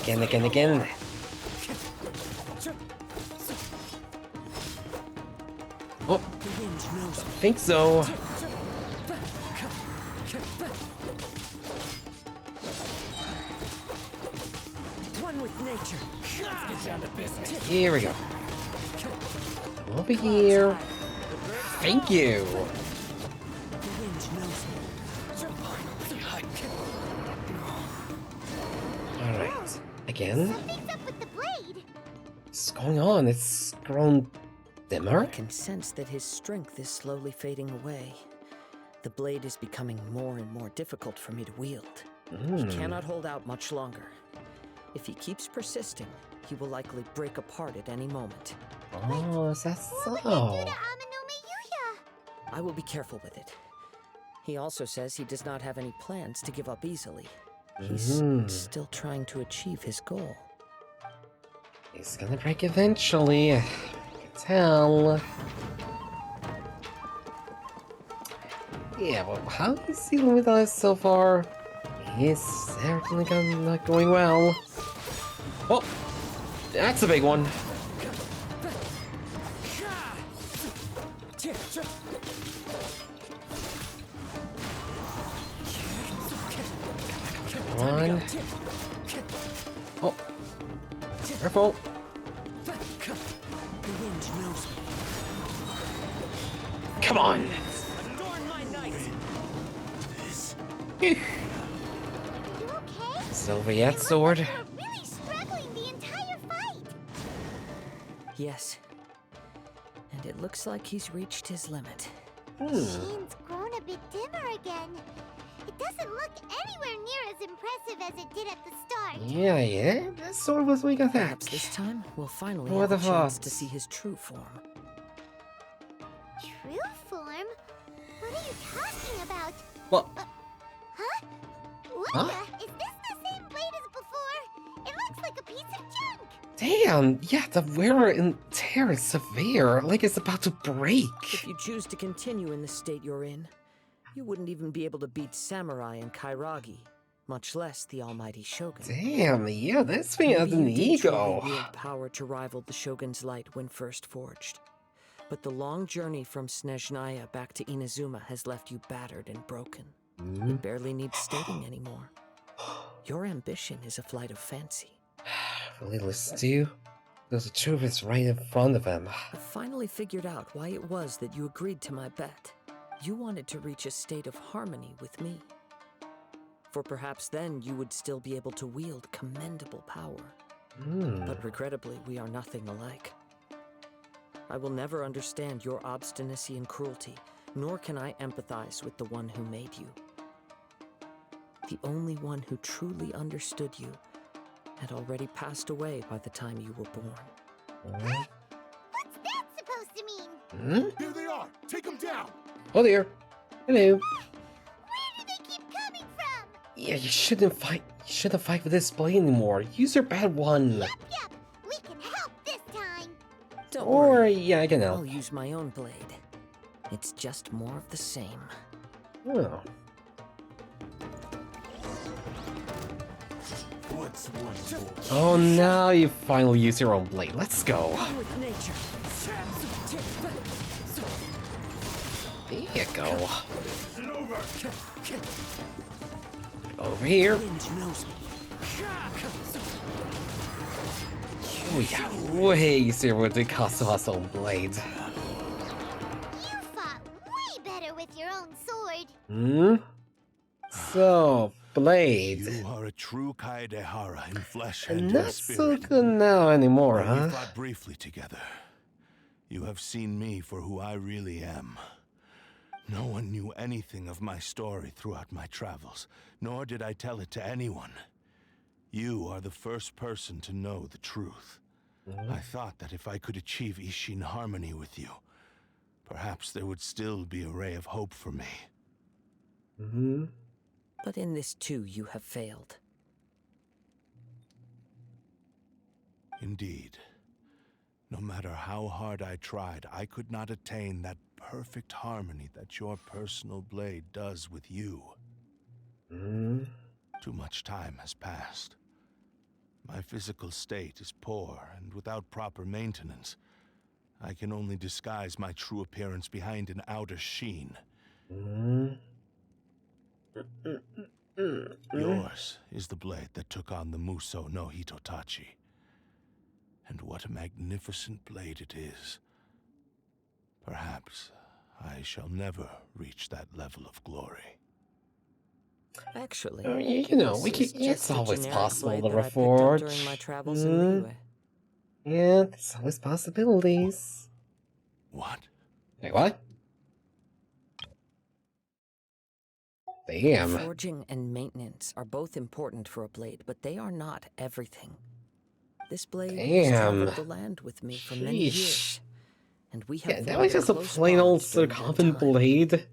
Again, again, again. Oh, I think so. One with nature. Let's get down to business. Here we go. Come over here. Thank you. Alright. Again? Something's up with the blade. What's going on? It's grown dimmer? I can sense that his strength is slowly fading away. The blade is becoming more and more difficult for me to wield. He cannot hold out much longer. If he keeps persisting, he will likely break apart at any moment. Oh, is that What would they do so? to Amano Miyuya? I will be careful with it. He also says he does not have any plans to give up easily. He's still trying to achieve his goal. He's gonna break eventually. I can tell. Yeah, well, how is he dealing with us so far? He's certainly not going well. Oh, that's a big one. Come on. Oh, careful. Come on. You okay? Sylviette sword. You were really struggling the entire fight. Yes. And it looks like he's reached his limit. Sheen's grown a bit dimmer again. It doesn't look anywhere near as impressive as it did at the start. Yeah, that sword was weak at that. Perhaps this time we'll finally What have a the chance fuck? to see his true form. True form? What are you talking about? Well, Huh? What Huh? the? Is this the same blade as before? It looks like a piece of junk. damn, yeah, the wear and tear is severe, like it's about to break. If you choose to continue in the state you're in, you wouldn't even be able to beat Samurai and Kairagi, much less the almighty Shogun. Damn, yeah, this thing has Maybe an you did ego. truly wield power to rival the Shogun's light when first forged. But the long journey from Snezhnaya back to Inazuma has left you battered and broken. You barely need stating anymore. Your ambition is a flight of fancy. Will he listen to you? Because the truth is right in front of him. I finally figured out why it was that you agreed to my bet. You wanted to reach a state of harmony with me. For perhaps then you would still be able to wield commendable power. But regrettably, we are nothing alike. I will never understand your obstinacy and cruelty, nor can I empathize with the one who made you. The only one who truly understood you had already passed away by the time you were born. What's that supposed to mean? Here they are! Take them down! Oh dear. Hello. Where do they keep coming from? Yeah, you shouldn't fight. You shouldn't fight with this blade anymore. Use your bad one. Yep, we can help this time. Don't Or worry, yeah, I can I'll help. use my own blade. It's just more of the same. Oh. Oh, now you finally use your own blade. Let's go. With nature. There you go. Over here. Oh yeah, way easier with the Kazuha's own blade. You fought way better with your own sword. So, blade. You are a true Kaedehara in flesh and in Not so spirit. good now anymore, We huh? fought briefly together. You have seen me for who I really am. No one knew anything of my story throughout my travels, nor did I tell it to anyone. You are the first person to know the truth. I thought that if I could achieve Ishin harmony with you, perhaps there would still be a ray of hope for me. But in this too, you have failed. Indeed. No matter how hard I tried, I could not attain that perfect harmony that your personal blade does with you. Too much time has passed. My physical state is poor, and without proper maintenance, I can only disguise my true appearance behind an outer sheen. Yours is the blade that took on the Muso no Hitotachi. And what a magnificent blade it is. Perhaps I shall never reach that level of glory. Actually, You know, this is it's just a always generic possible blade to that I picked up during reforge. my travels in Liyue. Yeah, there's always possibilities. What? Wait, what? Damn. Forging and maintenance are both important for a blade, but they are not everything. This blade has traveled the land with me for many years, and we have Yeah, that formed was just a close plain old bond during that common time. blade.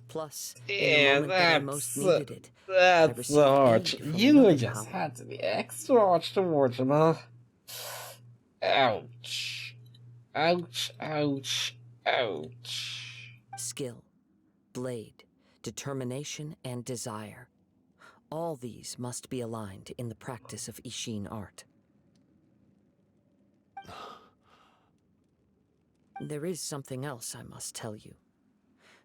Plus, in the Yeah, moment that I most needed it, I that's received harsh. aid from You another just power. had to be extra harsh towards him, huh? Ouch. Ouch, ouch, ouch. Skill, blade, determination, and desire. All these must be aligned in the practice of Ishin art. There is something else I must tell you.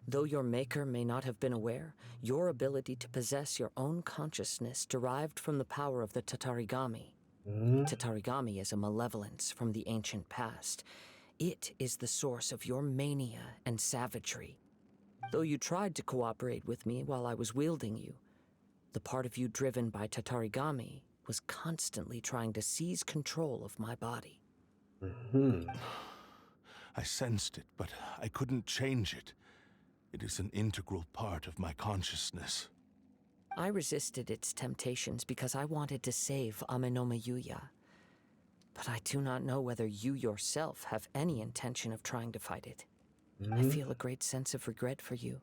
Though your maker may not have been aware, your ability to possess your own consciousness derived from the power of the Tatarigami. Tatarigami is a malevolence from the ancient past. It is the source of your mania and savagery. Though you tried to cooperate with me while I was wielding you, the part of you driven by Tatarigami was constantly trying to seize control of my body. I sensed it, but I couldn't change it. It is an integral part of my consciousness. I resisted its temptations because I wanted to save Amenoma Yuya. But I do not know whether you yourself have any intention of trying to fight it. I feel a great sense of regret for you.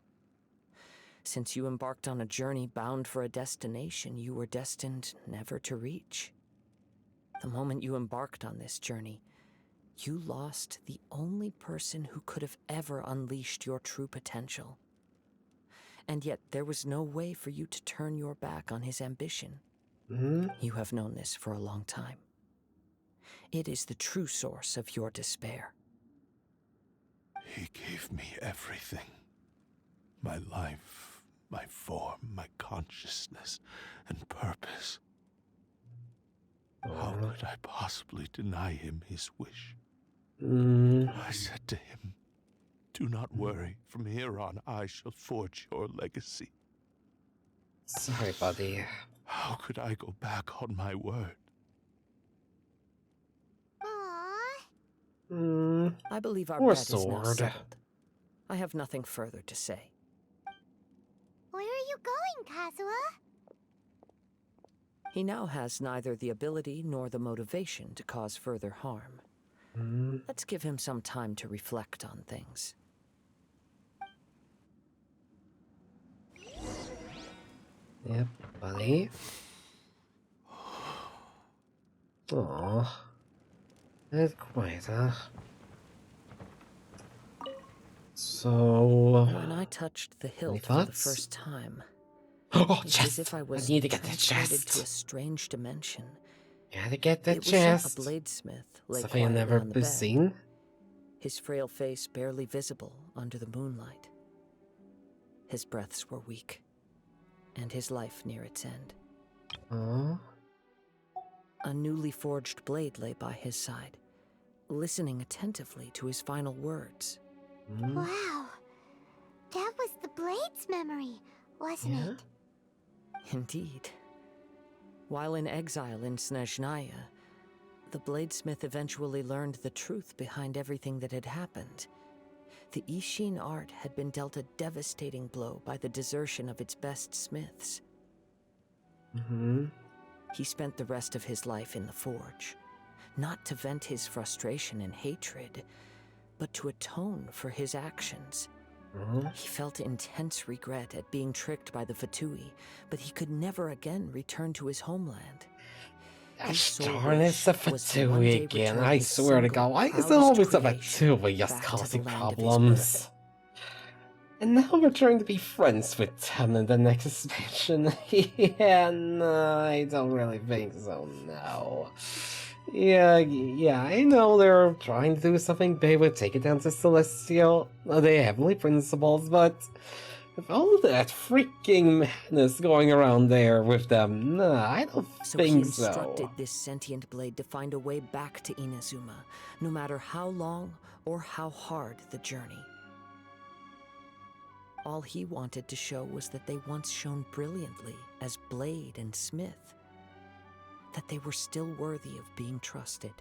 Since you embarked on a journey bound for a destination you were destined never to reach. The moment you embarked on this journey, you lost the only person who could have ever unleashed your true potential. And yet there was no way for you to turn your back on his ambition. You have known this for a long time. It is the true source of your despair. He gave me everything. My life, my form, my consciousness, and purpose. How could I possibly deny him his wish? I said to him, "Do not worry. From here on, I shall forge your legacy." Sorry, buddy. How could I go back on my word? Aww. I believe our Or bet is now sword. settled. I have nothing further to say. Where are you going, Kazuha? He now has neither the ability nor the motivation to cause further harm. Let's give him some time to reflect on things. Yep, buddy. Aww. That's quite, huh? So... When I touched the hilt for the thoughts? first time, Oh, it's as chest! if I I was need to get the transported to a chest! strange dimension. Gotta get the It was a chest! bladesmith lay Something I've quietly never on the been bed, seen? his frail face barely visible under the moonlight. His breaths were weak, and his life near its end. Oh. A newly forged blade lay by his side, listening attentively to his final words. Wow. That was the Blade's memory, wasn't Yeah? it? Indeed. While in exile in Snezhnaya, the bladesmith eventually learned the truth behind everything that had happened. The Ishin art had been dealt a devastating blow by the desertion of its best smiths. He spent the rest of his life in the forge, not to vent his frustration and hatred, but to atone for his actions. He felt intense regret at being tricked by the Fatui, but he could never again return to his homeland. His sole Darn, it's a wish was to one Fatui day again. return I his swear to single, God, why is it proudest always a creation Fatui just back to causing the land of his problems? birth. And now we're trying to be friends with them in the next expansion. Yeah, no, I don't really think so, no. Yeah, I know they're trying to do something big with Take It Down to Celestial, the Heavenly Principles, but with all of that freaking madness going around there with them, nah, I don't So he think instructed so. this sentient blade to find a way back to Inazuma, no matter how long or how hard the journey. All he wanted to show was that they once shone brilliantly as blade and smith, that they were still worthy of being trusted.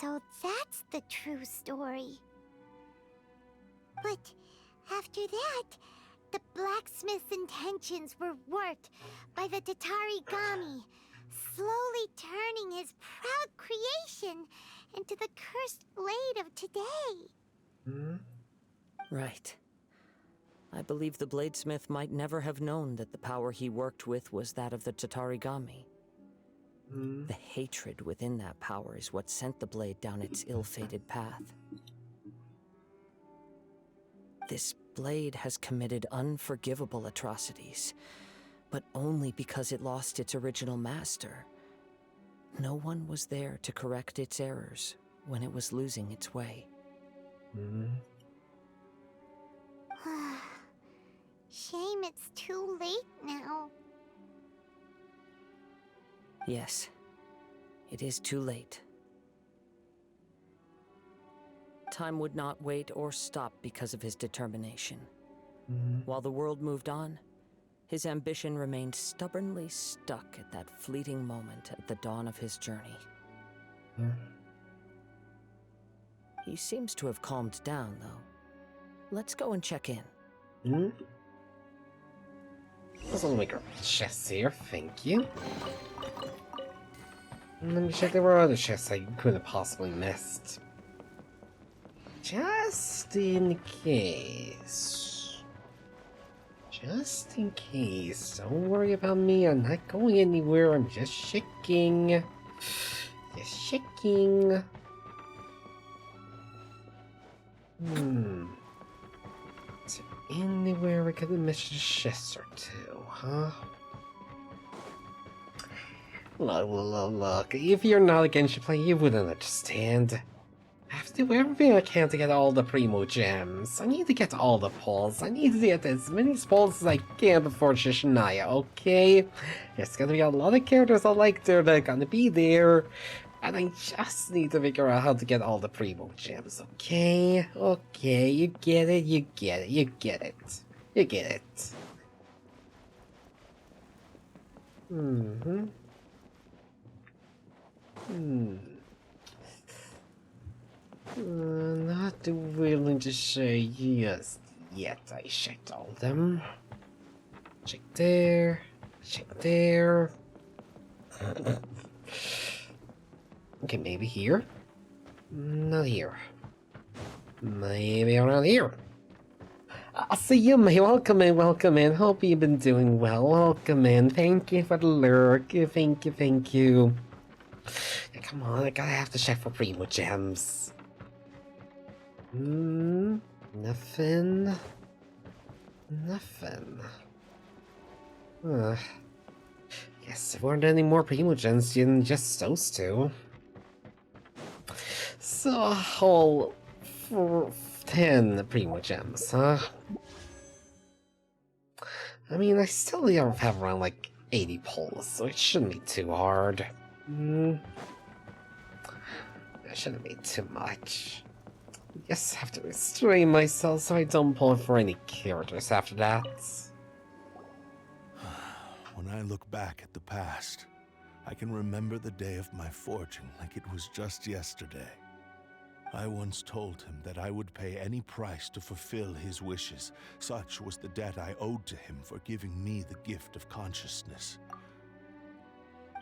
So that's the true story. But after that, the blacksmith's intentions were warped by the Tatarigami, slowly turning his proud creation into the cursed blade of today. Hmm? Right. I believe the bladesmith might never have known that the power he worked with was that of the Tatarigami. Hmm? The hatred within that power is what sent the blade down its ill-fated path. This blade has committed unforgivable atrocities, but only because it lost its original master. No one was there to correct its errors when it was losing its way. Hmm? Shame it's too late now. Yes, it is too late. Time would not wait or stop because of his determination. Hmm? While the world moved on, his ambition remained stubbornly stuck at that fleeting moment at the dawn of his journey. Hmm? He seems to have calmed down, though. Let's go and check in. Hmm? Let's make a chest here, thank you. Let me check there were other chests I could have possibly missed. Just in case. Just in case. Don't worry about me, I'm not going anywhere, I'm just checking. Just checking. Is there anywhere we could have missed a chest or two, huh? Look. If you're not a Genshin player, you wouldn't understand. I have to do everything I can to get all the Primo Gems. I need to get all the pulls. I need to get as many pulls as I can before Snezhnaya, okay? There's gonna be a lot of characters I like there that are gonna be there. And I just need to figure out how to get all the Primo Gems, okay? Okay, you get it. You get it. Not willing to say yes yet. I checked all of them. Check there. Okay, maybe here. Not here. Maybe around here. I'll see you, May. Welcome in. Hope you've been doing well. Welcome in. Thank you for the lurk. Thank you. Yeah, come on, I have to check for Primo Gems. Nothing. Guess there weren't any more Primo Gems than just those two. So a whole 10 Primo Gems, huh? I mean, I still have around like 80 pulls, so it shouldn't be too hard. That shouldn't be too much. Just have to restrain myself so I don't pull for any characters after that. When I look back at the past, I can remember the day of my forging like it was just yesterday. I once told him that I would pay any price to fulfill his wishes. Such was the debt I owed to him for giving me the gift of consciousness.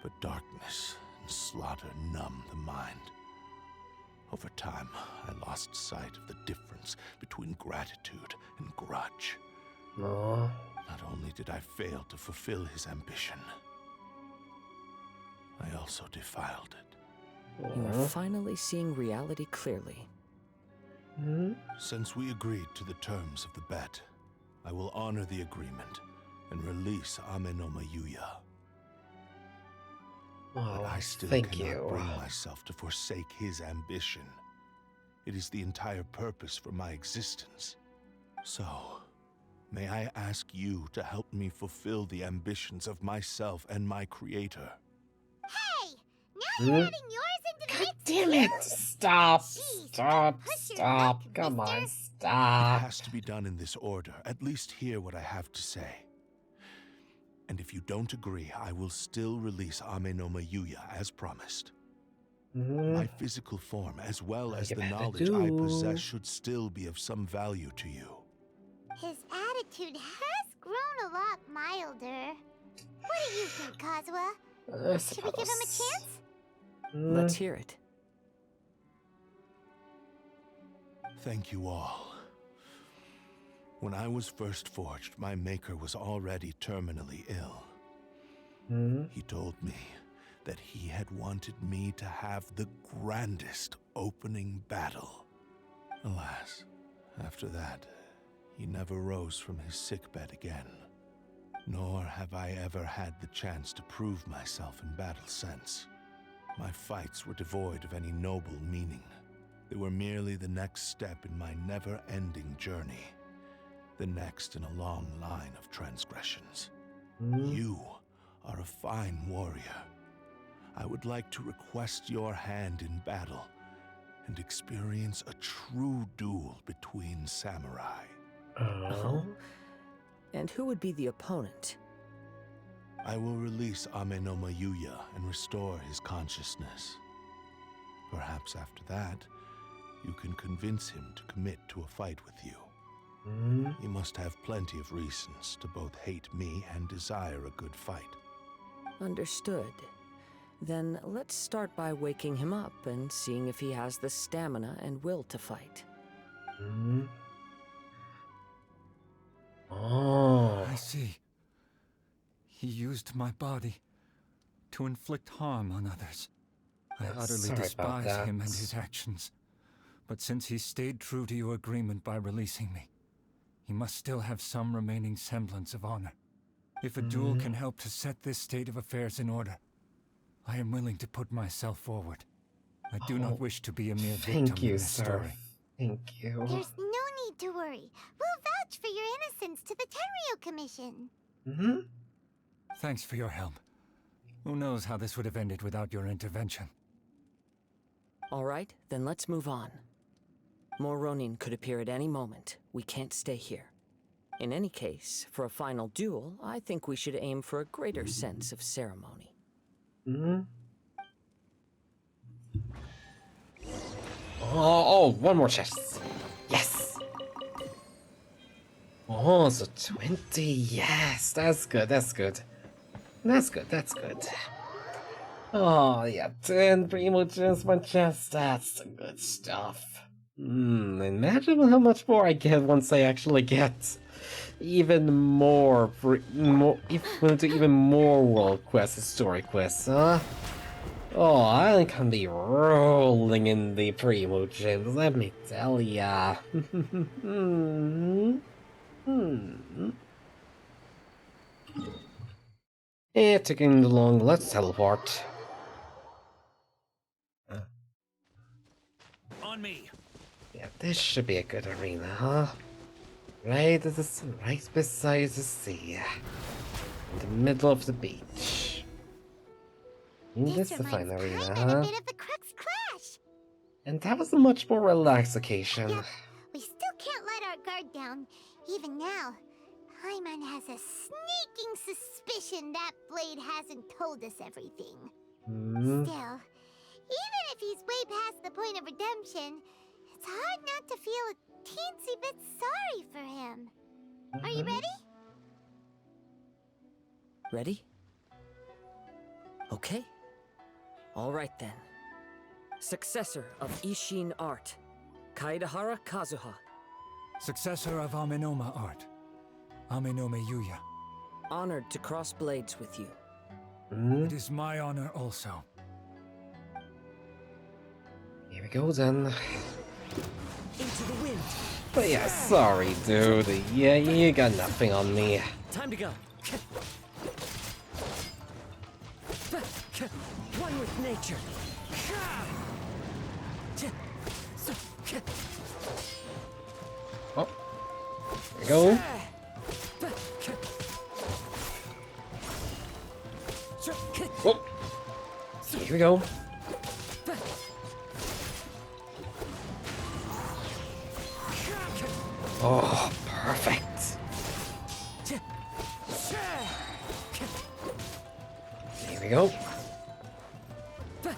But darkness and slaughter numb the mind. Over time, I lost sight of the difference between gratitude and grudge. Aww. Not only did I fail to fulfill his ambition, I also defiled it. You are finally seeing reality clearly. Since we agreed to the terms of the bet, I will honor the agreement and release Amenoma Yuya. But I still cannot bring myself to forsake his ambition. It is the entire purpose for my existence. So, may I ask you to help me fulfill the ambitions of myself and my creator? Hey! Now you're adding yours into the mix. Damn it! Stop! Jeez, Stop! push your Stop! luck, Come on, mister. It stop! has to be done in this order. At least hear what I have to say. And if you don't agree, I will still release Amenoma Yuya as promised. My physical form, as well as the knowledge I possess, should still be of some value to you. His attitude has grown a lot milder. What do you think, Kazuha? Should we give him a chance? Let's hear it. Thank you all. When I was first forged, my maker was already terminally ill. He told me that he had wanted me to have the grandest opening battle. Alas, after that, he never rose from his sickbed again. Nor have I ever had the chance to prove myself in battle since. My fights were devoid of any noble meaning. They were merely the next step in my never-ending journey. The next in a long line of transgressions. You are a fine warrior. I would like to request your hand in battle and experience a true duel between samurai. Oh? And who would be the opponent? I will release Amenoma Yuya and restore his consciousness. Perhaps after that, you can convince him to commit to a fight with you. He must have plenty of reasons to both hate me and desire a good fight. Understood. Then let's start by waking him up and seeing if he has the stamina and will to fight. Oh. I see. He used my body to inflict harm on others. I utterly Sorry about despise that. him and his actions. But since he stayed true to your agreement by releasing me, he must still have some remaining semblance of honor. If a duel can help to set this state of affairs in order, I am willing to put myself forward. I do not wish to be a mere victim Thank you, in this sir. story. Thank you. There's no need to worry. We'll vouch for your innocence to the Tenryu Commission. Thanks for your help. Who knows how this would have ended without your intervention? All right, then let's move on. More Ronin could appear at any moment. We can't stay here. In any case, for a final duel, I think we should aim for a greater sense of ceremony. Oh, one more chest. Yes. Oh, so 20. Yes, that's good. That's good. That's good. That's good. Oh, yeah, 10 primo gems per chest. That's the good stuff. Imagine how much more I get once I actually get even more, even more world quests, story quests, huh? Oh, I can be rolling in the primo gems, let me tell ya. Yeah, taking long, let's teleport. On me. Yeah, this should be a good arena, huh? Right beside the sea. In the middle of the beach. This is a fine arena, A huh? bit of the Crux Clash. And that was a much more relaxed occasion. Yep, we still can't let our guard down. Even now, Paimon has a sneaking suspicion that Blade hasn't told us everything. Still, even if he's way past the point of redemption, it's hard not to feel a teensy bit sorry for him. Are you ready? Ready? Okay. All right then. Successor of Ishin Art, Kaedahara Kazuha. Successor of Amenoma Art, Amenoma Yuya. Honored to cross blades with you. It is my honor also. Here we go then. Into the wind. But yeah, sorry, dude. Yeah, you got nothing on me. Time to go. One with nature. Oh, here we go. Oh, here we go. Oh, perfect. Here we go. The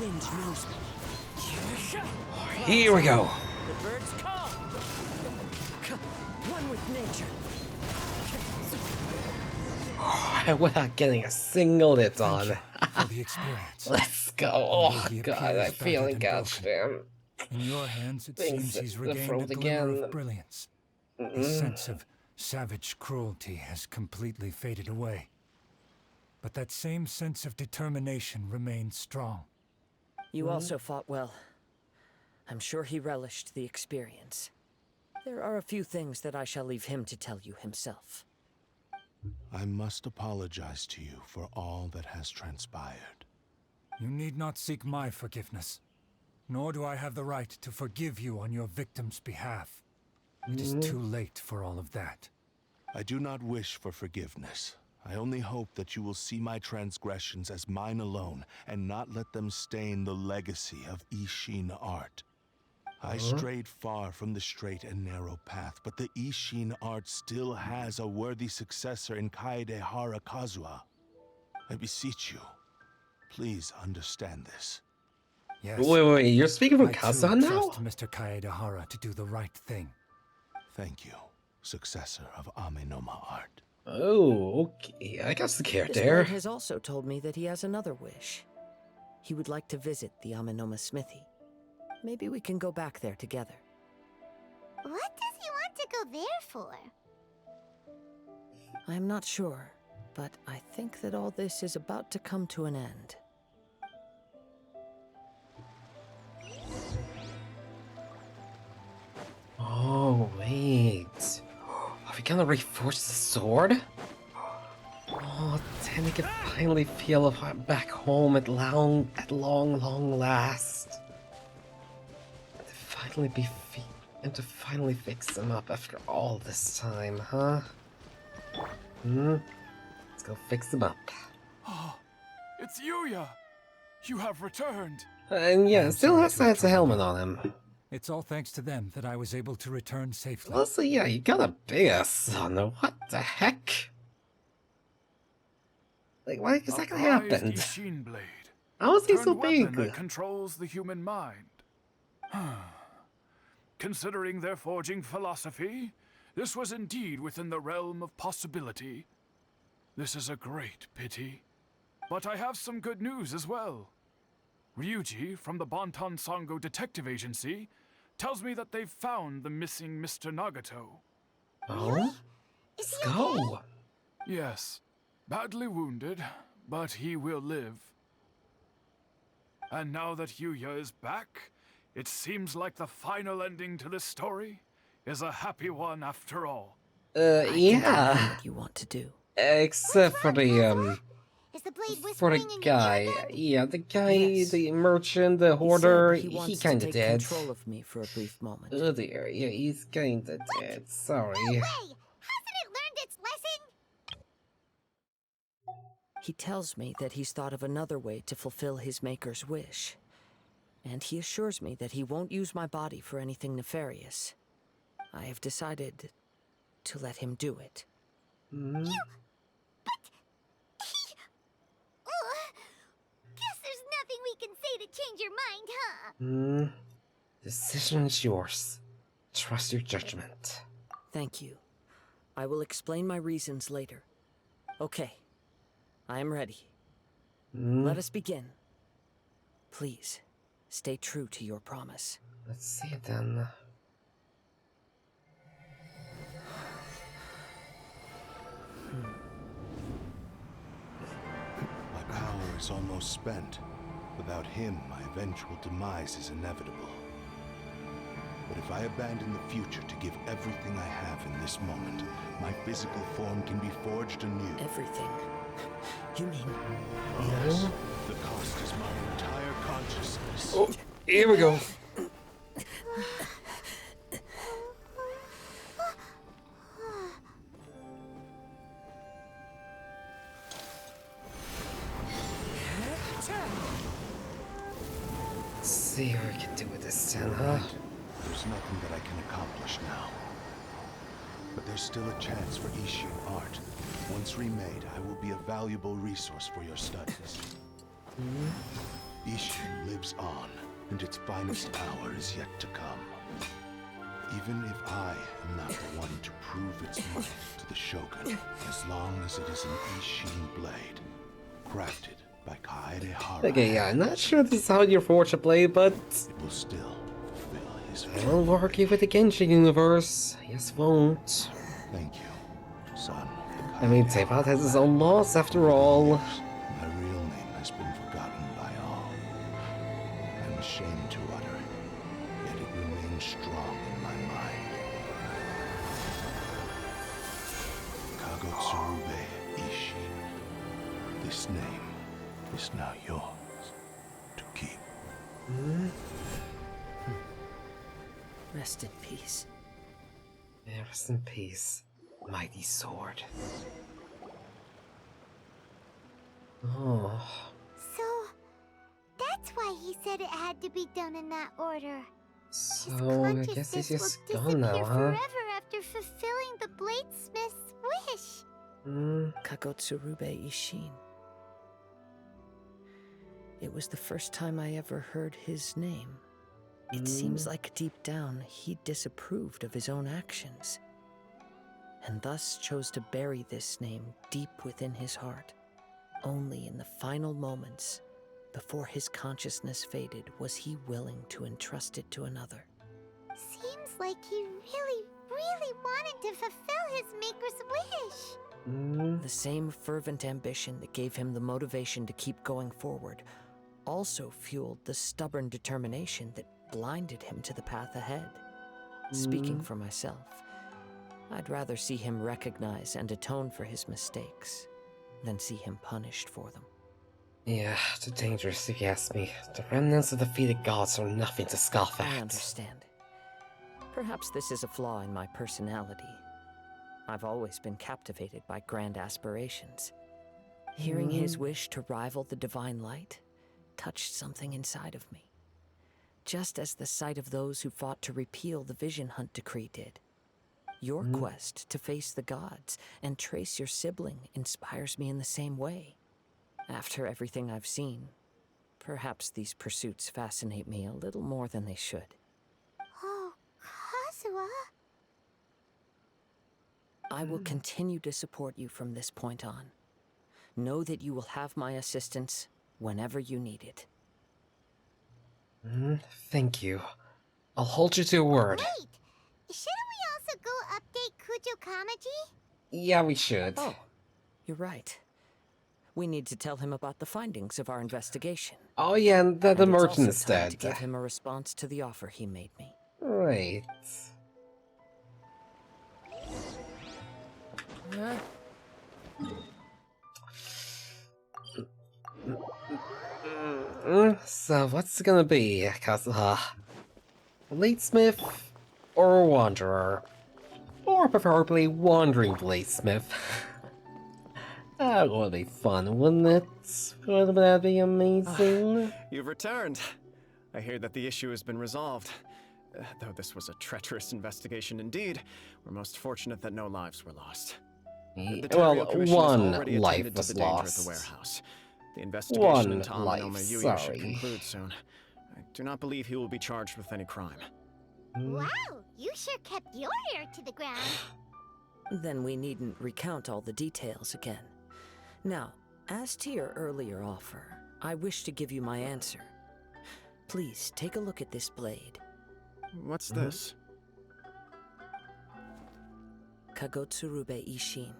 wind knows me. Here we go. The birds call. One with nature. Without getting a single hit on. For the experience. Let's go. Oh He god, appears I'm feeling battered and goddamn. In your hands, it Things seems he's the regained a throat glimmer again. of brilliance. His sense of savage cruelty has completely faded away. But that same sense of determination remains strong. You also fought well. I'm sure he relished the experience. There are a few things that I shall leave him to tell you himself. I must apologize to you for all that has transpired. You need not seek my forgiveness. Nor do I have the right to forgive you on your victim's behalf. It is too late for all of that. I do not wish for forgiveness. I only hope that you will see my transgressions as mine alone and not let them stain the legacy of Ishin art. I strayed far from the straight and narrow path, but the Ishin art still has a worthy successor in Kaedehara Kazuha. I beseech you, please understand this. Yes. Wait, you're speaking from I too Kazuha now? trust Mr. Kaedehara to do the right thing. Thank you, successor of Amenoma art. Oh, okay. I guess the This character. blade has also told me that he has another wish. He would like to visit the Amenoma smithy. Maybe we can go back there together. What does he want to go there for? I'm not sure, but I think that all this is about to come to an end. Oh, wait. Are we gonna reforge the sword? Oh, then we can finally feel back home at long last. And to finally fix them up after all this time, huh? Let's go fix them up. Oh, it's Yuya! You have returned! And yeah, I'm still sorry has to a have helmet troubled on him. It's all thanks to them that I was able to return safely. Also, yeah, you got a big son. What the heck? Like, why is that gonna prized happen? Ishin blade. How is he Turned so weapon big? that controls the human mind. Considering their forging philosophy, this was indeed within the realm of possibility. This is a great pity. But I have some good news as well. Ryuji from the Bonton Sango Detective Agency tells me that they've found the missing Mr. Nagato. Oh? Let's go. Yes, badly wounded, but he will live. And now that Yuya is back, it seems like the final ending to this story is a happy one after all. Yeah. What you want to do? Except for the, Is the blade for whispering the in guy. your ear again? Yeah, the guy, Yes. the merchant, the He hoarder, said he wants kinda to take dead. control of me for a brief moment. Oh dear, yeah, he's kinda dead. Sorry. No way! Hasn't it learned its lesson? He tells me that he's thought of another way to fulfill his maker's wish. And he assures me that he won't use my body for anything nefarious. I have decided to let him do it. Ugh. Guess there's nothing we can say to change your mind, huh? Decision is yours. Trust your judgment. Thank you. I will explain my reasons later. Okay. I am ready. Let us begin. Please, stay true to your promise. Let's see it then. strength's almost spent. Without him, my eventual demise is inevitable. But if I abandon the future to give everything I have in this moment, my physical form can be forged anew. Everything? You mean... Yes. The cost is my entire consciousness. Oh, here we go. Let's see what we can do with this then, huh? There's nothing that I can accomplish now. But there's still a chance for Ishin art. Once remade, I will be a valuable resource for your studies. Ishin lives on, and its finest hour is yet to come. Even if I am not the one to prove its might to the Shogun, as long as it is an Ishin blade, crafted by Kaedehara. Okay, yeah, I'm not sure this is how you forge a blade, but It will still fulfill his we'll work with the Genshin universe. Yes, won't. Thank you, son. I mean, Tevat has his own laws after all. My real name has been forgotten by all. I'm ashamed to utter it, yet it remains strong in my mind. Kagotsurube Ishin. This name is now yours to keep. Rest in peace. Yeah, rest in peace, mighty sword. Oh. So, that's why he said it had to be done in that order. His So, I guess he's consciousness just will gone now, disappear huh? forever after fulfilling the bladesmith's wish. Kagotsurube Ishin. It was the first time I ever heard his name. It seems like deep down he disapproved of his own actions, and thus chose to bury this name deep within his heart. Only in the final moments, before his consciousness faded, was he willing to entrust it to another. Seems like he really wanted to fulfill his maker's wish. The same fervent ambition that gave him the motivation to keep going forward also fueled the stubborn determination that blinded him to the path ahead. Speaking for myself, I'd rather see him recognize and atone for his mistakes than see him punished for them. Yeah, too dangerous if you ask me. The remnants of defeated gods are nothing to scoff at. I understand. Perhaps this is a flaw in my personality. I've always been captivated by grand aspirations. Hearing his wish to rival the divine light touched something inside of me, just as the sight of those who fought to repeal the Vision Hunt decree did. Your quest to face the gods and trace your sibling inspires me in the same way. After everything I've seen, perhaps these pursuits fascinate me a little more than they should. Oh, Kazuha. I will continue to support you from this point on. Know that you will have my assistance whenever you need it. Thank you. I'll hold you to your word. Wait! Shouldn't we also go update Kujo Kamaji? Yeah, we should. Oh, you're right. We need to tell him about the findings of our investigation. Oh yeah, and that the And it's merchant also is time dead. to give him a response to the offer he made me. Right. So what's it gonna be, Kazuha? Bladesmith or a wanderer? Or preferably wandering bladesmith. That would be fun, wouldn't it? Wouldn't that be amazing? You've returned. I hear that the issue has been resolved. Though this was a treacherous investigation indeed, we're most fortunate that no lives were lost. The Well, Terrio Commission has one already life attended to was the danger at lost. the warehouse. The investigation One into Amano life, Mayuya sorry. should conclude soon. I do not believe he will be charged with any crime. Wow, you sure kept your ear to the ground. Then we needn't recount all the details again. Now, as to your earlier offer, I wish to give you my answer. Please take a look at this blade. What's this? Kagotsurube Ishin,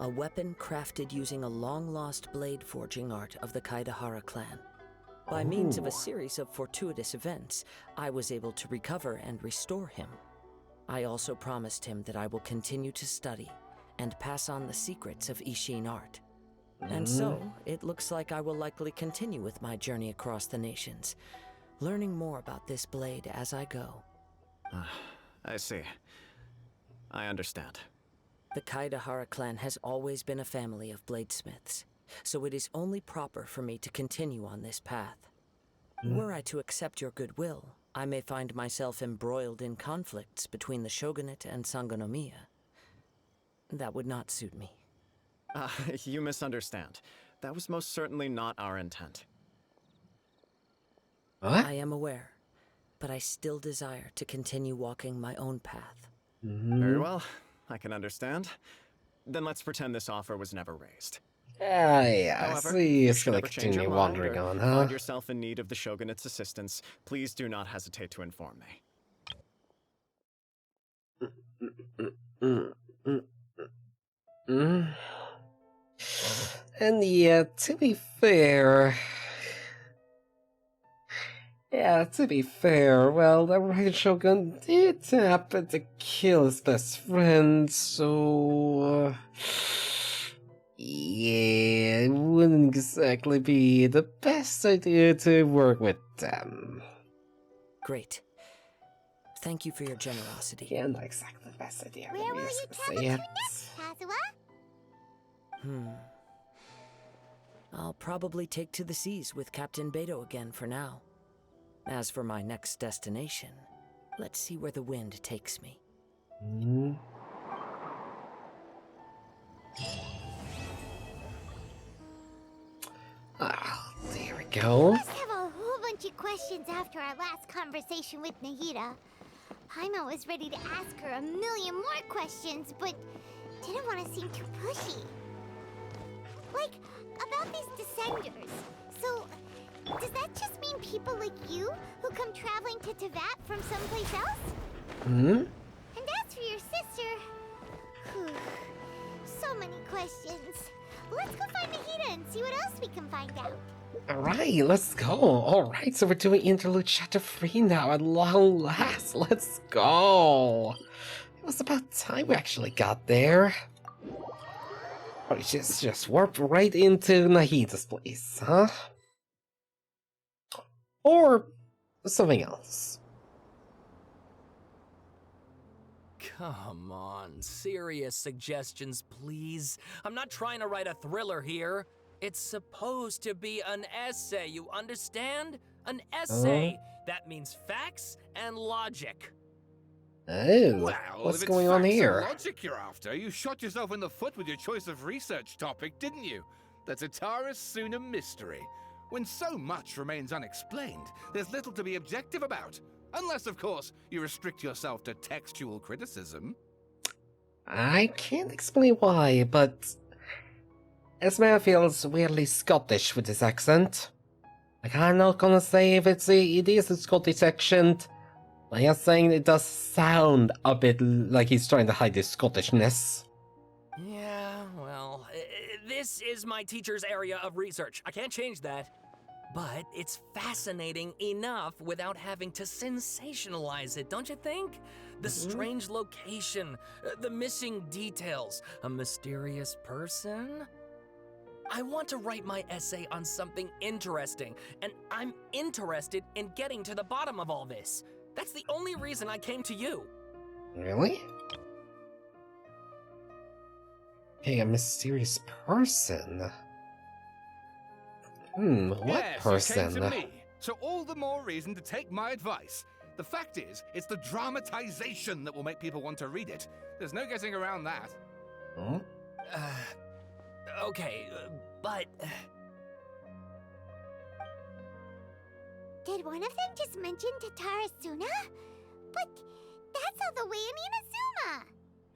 a weapon crafted using a long-lost blade forging art of the Kaidahara clan. By means of a series of fortuitous events, I was able to recover and restore him. I also promised him that I will continue to study and pass on the secrets of Ishin art. And so, it looks like I will likely continue with my journey across the nations, learning more about this blade as I go. I see. I understand. The Kaidahara clan has always been a family of bladesmiths, so it is only proper for me to continue on this path. Were I to accept your goodwill, I may find myself embroiled in conflicts between the shogunate and Sangonomiya. That would not suit me. You misunderstand. That was most certainly not our intent. What? I am aware, but I still desire to continue walking my own path. Very well. I can understand. Then let's pretend this offer was never raised. Yeah, However, so if he's you should gonna ever change continue your mind wandering or on, find huh? yourself in need of the shogunate's assistance, please do not hesitate to inform me. And yeah, to be fair... well, the right Shogun did happen to kill his best friend, so... yeah, it wouldn't exactly be the best idea to work with them. Great. Thank you for your generosity. Yeah, not exactly the best idea. Where will you travel to next, Kazuha? I'll probably take to the seas with Captain Beto again for now. As for my next destination, let's see where the wind takes me. Ah, there we go. Must have a whole bunch of questions after our last conversation with Nahida. Paimon was ready to ask her a million more questions, but didn't want to seem too pushy. Like, about these Descenders. So, does that just mean people like you who come traveling to Teyvat from someplace else? And as for your sister... whew, so many questions. Let's go find Nahida and see what else we can find out. Alright, let's go. Alright, so we're doing Interlude Chapter 3 now at long last. Let's go. It was about time we actually got there. Or just warp right into Nahida's place, huh? Or something else. Come on, serious suggestions, please. I'm not trying to write a thriller here. It's supposed to be an essay, you understand? An essay. That means facts and logic. Oh, Well, what's if it's going on facts and here? logic you're after, you shot yourself in the foot with your choice of research topic, didn't you? The Tatara Suna mystery. When so much remains unexplained, there's little to be objective about. Unless, of course, you restrict yourself to textual criticism. I can't explain why, but Esme feels weirdly Scottish with his accent. Like, I'm not gonna say if it is a Scottish accent, but I'm saying it does sound a bit like he's trying to hide his Scottishness. Yeah, well, this is my teacher's area of research. I can't change that. But it's fascinating enough without having to sensationalize it, don't you think? The strange location, the missing details, a mysterious person. I want to write my essay on something interesting, and I'm interested in getting to the bottom of all this. That's the only reason I came to you. Really? Hey, a mysterious person? What Yes, person? you came to me. So all the more reason to take my advice. The fact is, it's the dramatization that will make people want to read it. There's no getting around that. Huh? Okay, but... Did one of them just mention Tatara Suna? But that's all the way in Inazuma!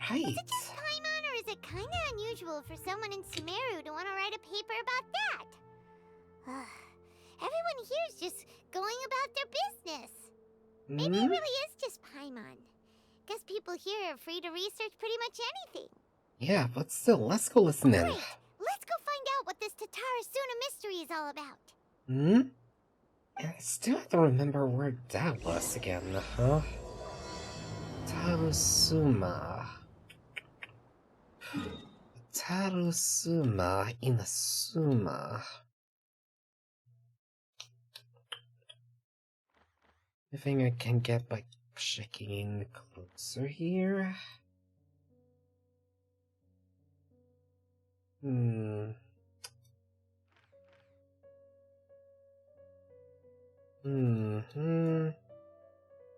Right. Is it just Paimon, or is it kinda unusual for someone in Sumeru to want to write a paper about that? Everyone here is just going about their business. Maybe it really is just Paimon. Guess people here are free to research pretty much anything. Yeah, but still, let's go listen in. Great! Let's go find out what this Tatarasuna mystery is all about. Hmm? And I still have to remember where that was again, huh? Tarusuma. Tarusuma Inazuma. I think I can get by checking closer here.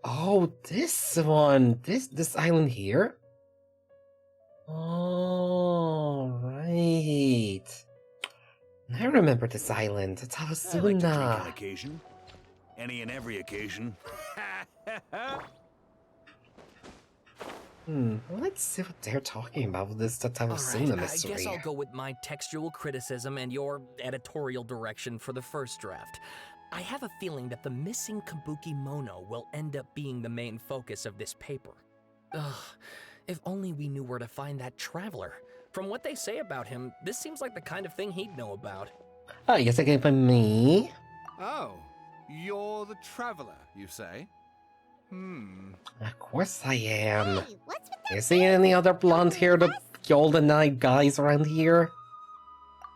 Oh, this one! This island here? Oh, right. I remember this island. It's I like to drink on Tarasuna. occasion. Any and every occasion. Let's see what they're talking about with this Tarasuna Alright, I mystery. guess I'll go with my textual criticism and your editorial direction for the first draft. I have a feeling that the missing Kabuki Mono will end up being the main focus of this paper. Ugh, if only we knew where to find that traveler. From what they say about him, this seems like the kind of thing he'd know about. Oh, yes, again by me. Oh, you're the traveler, you say? Of course I am. Hey, what's with that? You see any other blonde-haired, golden-eyed guys around here?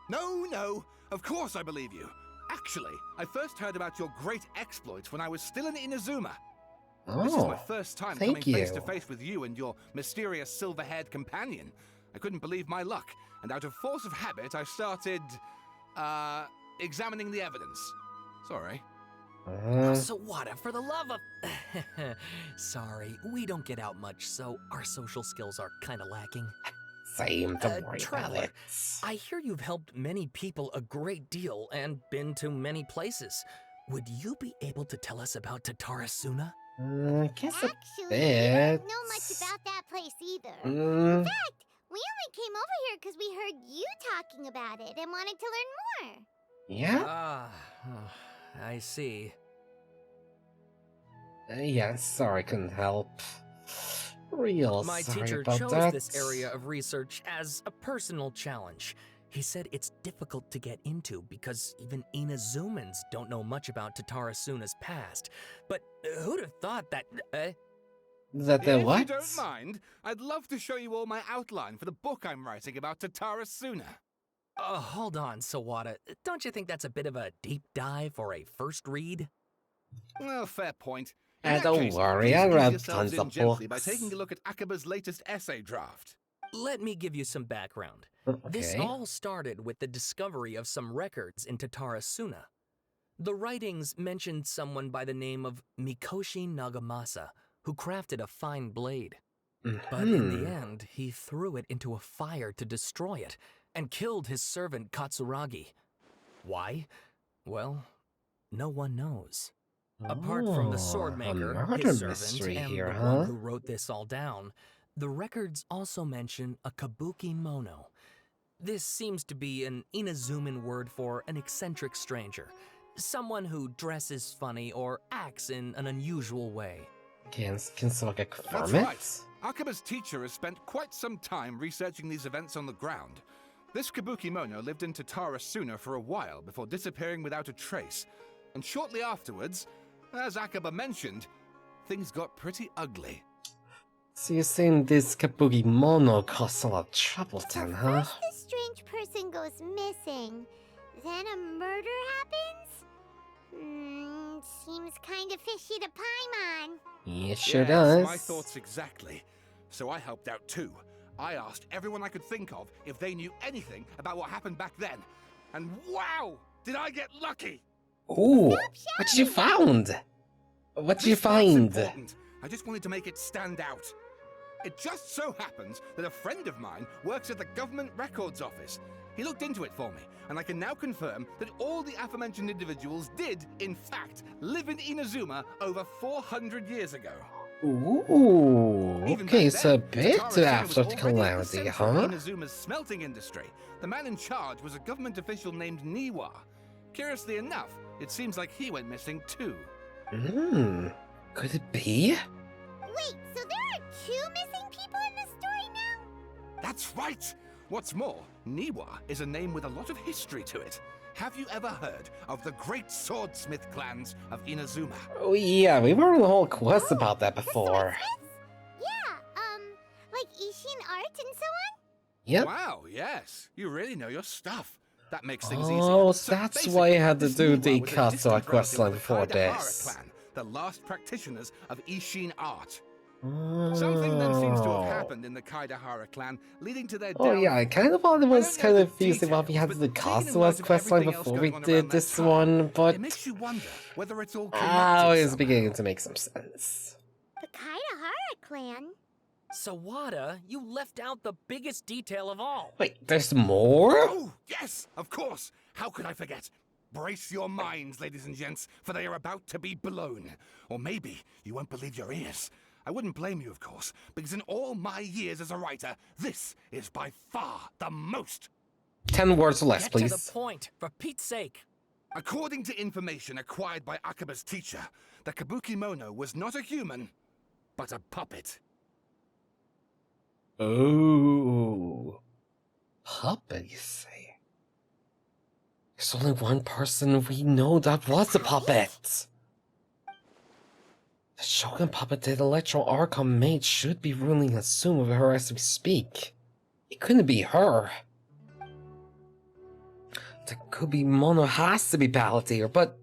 No, of course I believe you. Actually, I first heard about your great exploits when I was still in Inazuma. This is my first time coming face to face with you and your mysterious silver-haired companion. I couldn't believe my luck, and out of force of habit, I started, examining the evidence. Sorry. So what, for the love of... Sorry, we don't get out much, so our social skills are kinda lacking. Same, don't worry about Traveler, it. I hear you've helped many people a great deal and been to many places. Would you be able to tell us about Tatarasuna? I guess Actually, a we bit. don't know much about that place either. In Mm, fact, we only came over here because we heard you talking about it and wanted to learn more. yeah? Ah, I see. Yeah, sorry, couldn't help. Real My sorry teacher about chose that. this area of research as a personal challenge. He said it's difficult to get into because even Inazumans don't know much about Tatarasuna's past. But who'd have thought that... That the If what? you don't mind, I'd love to show you all my outline for the book I'm writing about Tatarasuna. Hold on, Sawada. Don't you think that's a bit of a deep dive or a first read? Well, fair point. In that Don't case, worry, please I ease read yourselves tons in of gently by books. taking a look at Akaba's latest essay draft. Let me give you some background. This Okay. all started with the discovery of some records in Tatarasuna. The writings mentioned someone by the name of Mikoshi Nagamasa, who crafted a fine blade. But in the end, he threw it into a fire to destroy it, and killed his servant Katsuragi. Why? Well, no one knows. Apart from the swordmaker, a murder his servant, mystery and here, the huh? one who wrote this all down, the records also mention a kabuki mono. This seems to be an Inazuman word for an eccentric stranger, someone who dresses funny or acts in an unusual way. Can Sawada confirm That's it? right. Akaba's teacher has spent quite some time researching these events on the ground. This kabuki mono lived in Tatarasuna for a while before disappearing without a trace. And shortly afterwards, as Akaba mentioned, things got pretty ugly. So you're saying this Kabuki Mono caused a lot of trouble then, huh? First, this strange person goes missing. Then a murder happens? Seems kind of fishy to Paimon. It sure Yes, does. my thoughts exactly. So I helped out too. I asked everyone I could think of if they knew anything about what happened back then. And wow! Did I get lucky! Ooh, what did you found? What did you This part's find? important. I just wanted to make it stand out. It just so happens that a friend of mine works at the government records office. He looked into it for me, and I can now confirm that all the aforementioned individuals did, in fact, live in Inazuma over 400 years ago. Ooh, Even okay, back so a then, bit Tatarasuna was after the already at the calamity, center of huh? Inazuma's smelting industry. The man in charge was a government official named Niwa. Curiously enough, it seems like he went missing too. Could it be? Wait, so there are two missing people in this story now? That's right! What's more, Niwa is a name with a lot of history to it. Have you ever heard of the great swordsmith clans of Inazuma? Oh yeah, we've heard a whole quest about that before. Yeah, like Ishin art and so on? Yep. Wow, yes. You really know your stuff. That makes things Oh, easier. so that's why I had to do the Katsuha questline before this. Clan, the last practitioners of Ishin art. Something then seems to have happened in the Kaidahara clan, leading to their Oh yeah, I kind of thought it was kind of confusing why we had the Katsuha's questline before we did this one, but it makes you wonder whether it's all I was connected beginning to make some sense. The Kaidahara clan? Sawada, you left out the biggest detail of all. Wait, there's more? Oh, yes, of course. How could I forget? Brace your minds, ladies and gents, for they are about to be blown. Or maybe you won't believe your ears. I wouldn't blame you, of course, because in all my years as a writer, this is by far the most. 10 words or less, Get please. to the point, for Pete's sake. According to information acquired by Akaba's teacher, the Kabukimono was not a human, but a puppet. Oh. Puppet, you say? There's only one person we know that was a puppet. The Shogun puppet that Electro Archon made should be ruling Asuma with her as we speak. It couldn't be her. The Kubimono has to be Palantir, but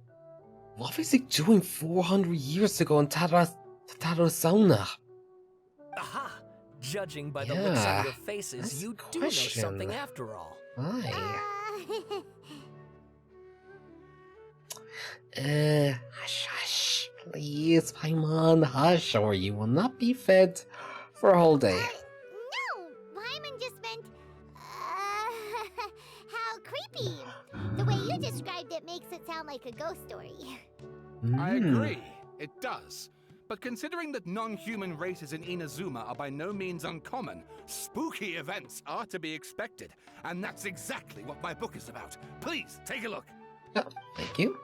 what was he doing 400 years ago in Tatarosona? Aha! Judging by the looks on your faces, you do know something after all. Why? Hush, hush. Please, Paimon, hush, or you will not be fed for a whole day. No! Paimon just meant... how creepy. The way you described it makes it sound like a ghost story. I agree, it does. But considering that non-human races in Inazuma are by no means uncommon, spooky events are to be expected. And that's exactly what my book is about. Please, take a look. Oh, thank you.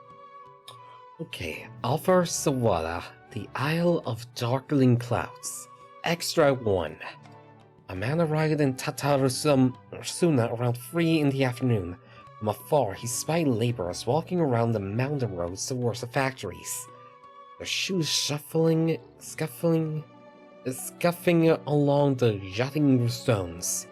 Okay, Alpha Sawada, the Isle of Darkling Clouds. Extra 1. A man arrived in Tatarosuna around 3 in the afternoon. From afar, he spied laborers walking around the mountain roads towards the factories. Their shoes scuffing along the jutting stones.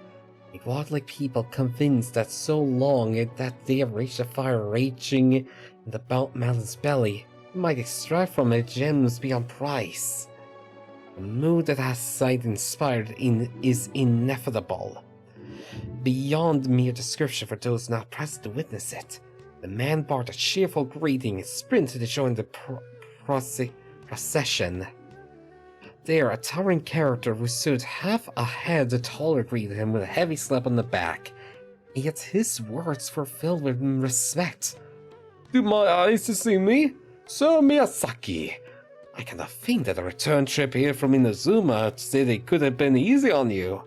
They walked like people convinced that so long that they have reached a fire raging in the mountain's belly, they might extract from it gems beyond price. The mood that has sight inspired is inevitable. Beyond mere description for those not present to witness it, the man barked a cheerful greeting and sprinted to join the procession. There, a towering character who stood half a head taller greeted him with a heavy slap on the back. Yet his words were filled with respect. "Do my eyes deceive me? Sir Miyazaki, I cannot think that a return trip here from Inazuma City could have been easy on you."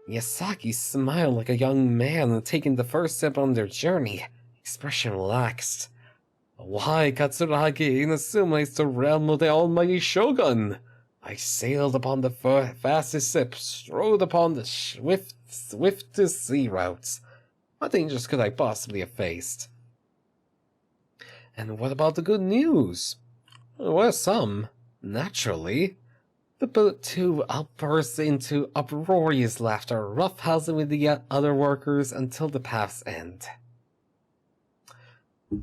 Miyazaki smiled like a young man taking the first step on their journey, expression relaxed. "Why, Katsuragi, Inazuma is the realm of the almighty Shogun. I sailed upon the fastest ship, strode upon the swiftest sea routes. What dangers could I possibly have faced?" And what about the good news? There were some, naturally. The two outburst into uproarious laughter, roughhousing with the other workers until the path's end.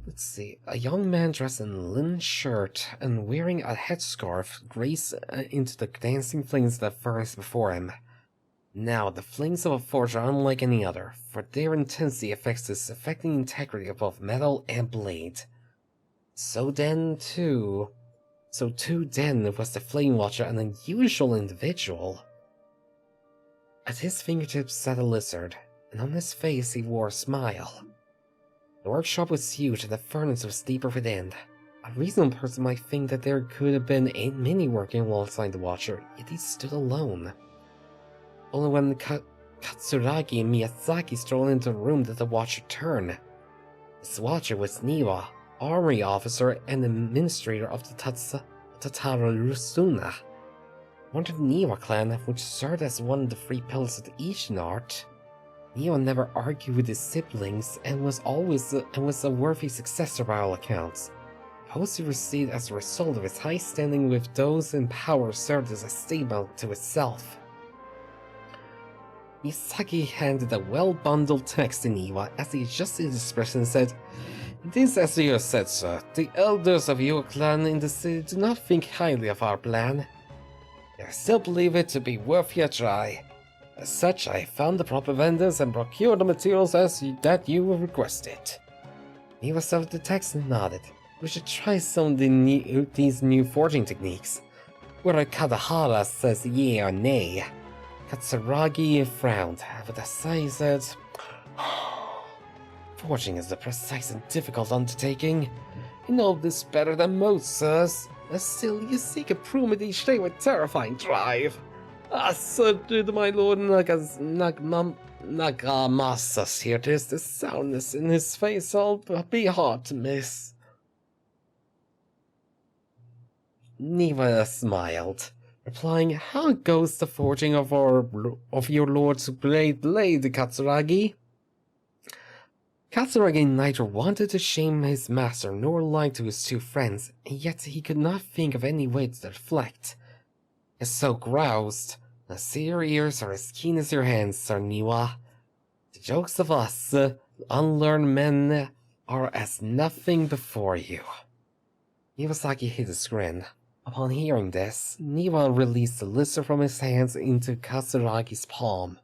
Let's see. A young man dressed in a linen shirt and wearing a headscarf grazed into the dancing flames of the furnace before him. Now, the flames of a forge are unlike any other, for their intensity affects the integrity of both metal and blade. So too was the Flame Watcher an unusual individual. At his fingertips sat a lizard, and on his face he wore a smile. The workshop was huge and the furnace was deeper within. A reasonable person might think that there could have been many working alongside the Watcher, yet he stood alone. Only when Katsuragi and Miyazaki strolled into the room did the Watcher turn. This Watcher was Niwa, armory officer and administrator of the Tatarosuna. One of the Niwa clan, which served as one of the 3 pillars of the Ishin art. Niwa never argued with his siblings and was a worthy successor by all accounts. Posts he received as a result of his high standing with those in power served as a statement to itself. Misaki handed a well-bundled text to Niwa as he adjusted his expression and said, "It is as you have said, sir. The elders of your clan in the city do not think highly of our plan. I still believe it to be worth your try. As such, I found the proper vendors and procured the materials that you requested." Niwa saw the text and nodded. "We should try some of these new forging techniques. Whether Kadahara says yea or nay." Katsuragi frowned, but Asai said, "Forging is a precise and difficult undertaking. You know this better than most, sirs. Still, you seek improvement each day with terrifying drive. So did my lord Nagamasas here. There's the soundness in his face I'll be hard to miss." Niwa smiled, replying, "How goes the forging of your lord's great blade, Katsuragi?" Katsuragi neither wanted to shame his master nor lie to his 2 friends, and yet he could not think of any way to deflect. So groused, "Now see your ears are as keen as your hands, Sir Niwa. The jokes of us, unlearned men, are as nothing before you." Iwasaki hid his grin. Upon hearing this, Niwa released the lizard from his hands into Katsuragi's palm.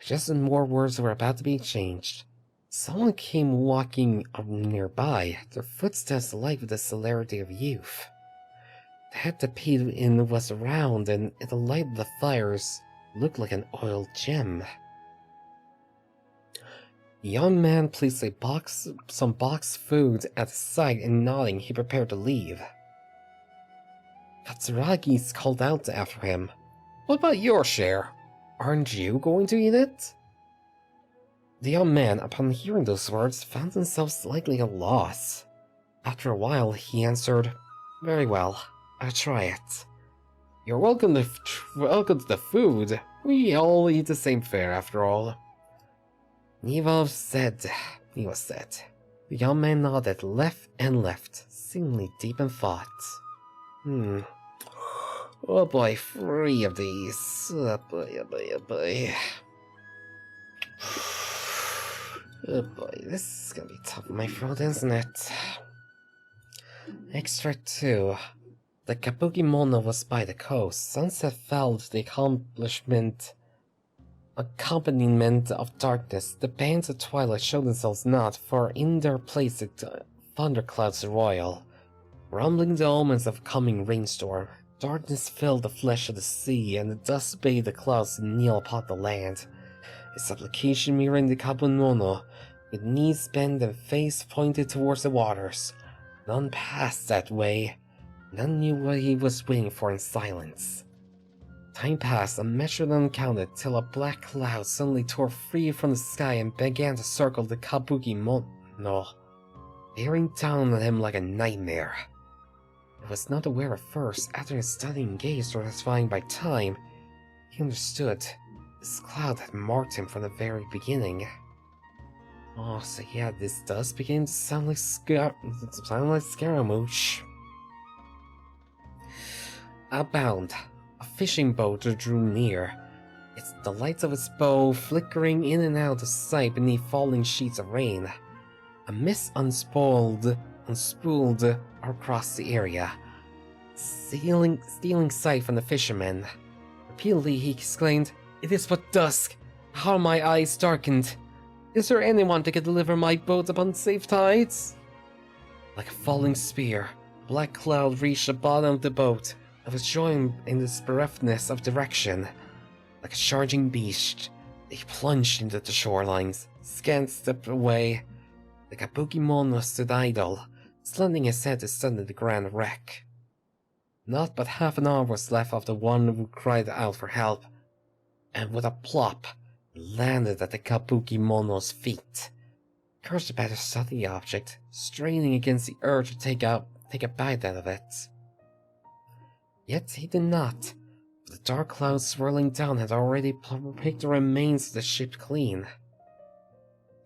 Just as more words were about to be exchanged, someone came walking up nearby, their footsteps light with the celerity of youth. The head that peeped in was round, and in the light of the fires, looked like an oiled gem. The young man placed some boxed food at his side, and nodding, he prepared to leave. Katsuragi called out after him, "What about your share? Aren't you going to eat it?" The young man, upon hearing those words, found himself slightly at a loss. After a while, he answered, "Very well, I'll try it. You're welcome to the food. We all eat the same fare, after all." Niwa said. The young man nodded left and left, seemingly deep in thought. Oh boy, 3 of these. Oh boy, oh boy, oh boy. Oh boy, this is gonna be tough on my throat, isn't it? Extract 2. The Kabuki Mono was by the coast. Sunset fell to the accompaniment of darkness. The bands of twilight showed themselves not, for in their place the thunderclouds royal, rumbling the omens of coming rainstorm. Darkness filled the flesh of the sea, and the dust bathed the clouds to kneel upon the land. A supplication mirroring the Kabumono, with knees bent and face pointed towards the waters. None passed that way. None knew what he was waiting for in silence. Time passed, unmeasured and uncounted, till a black cloud suddenly tore free from the sky and began to circle the Kabuki Mono, bearing down on him like a nightmare. He was not aware at first. After his studying gaze satisfying by time, he understood. This cloud had marked him from the very beginning. Oh, so yeah, this does begin to sound like Scaramouche. Outbound, a fishing boat drew near. The lights of its bow flickering in and out of sight beneath falling sheets of rain. A mist unspooled across the area, stealing sight from the fisherman. Repeatedly he exclaimed, "It is but dusk. How are my eyes darkened? Is there anyone that can deliver my boat upon safe tides?" Like a falling spear, a black cloud reached the bottom of the boat. It was joined in its bereftness of direction. Like a charging beast, they plunged into the shorelines. Scant step away, the Kabuki Mono stood idle, slanting his head to study the grand wreck. Not but half an hour was left of the one who cried out for help, and with a plop, landed at the Kabuki Mono's feet. Cursed about to study the object, straining against the urge to take a bite out of it. Yet he did not. The dark clouds swirling down had already picked the remains of the ship clean.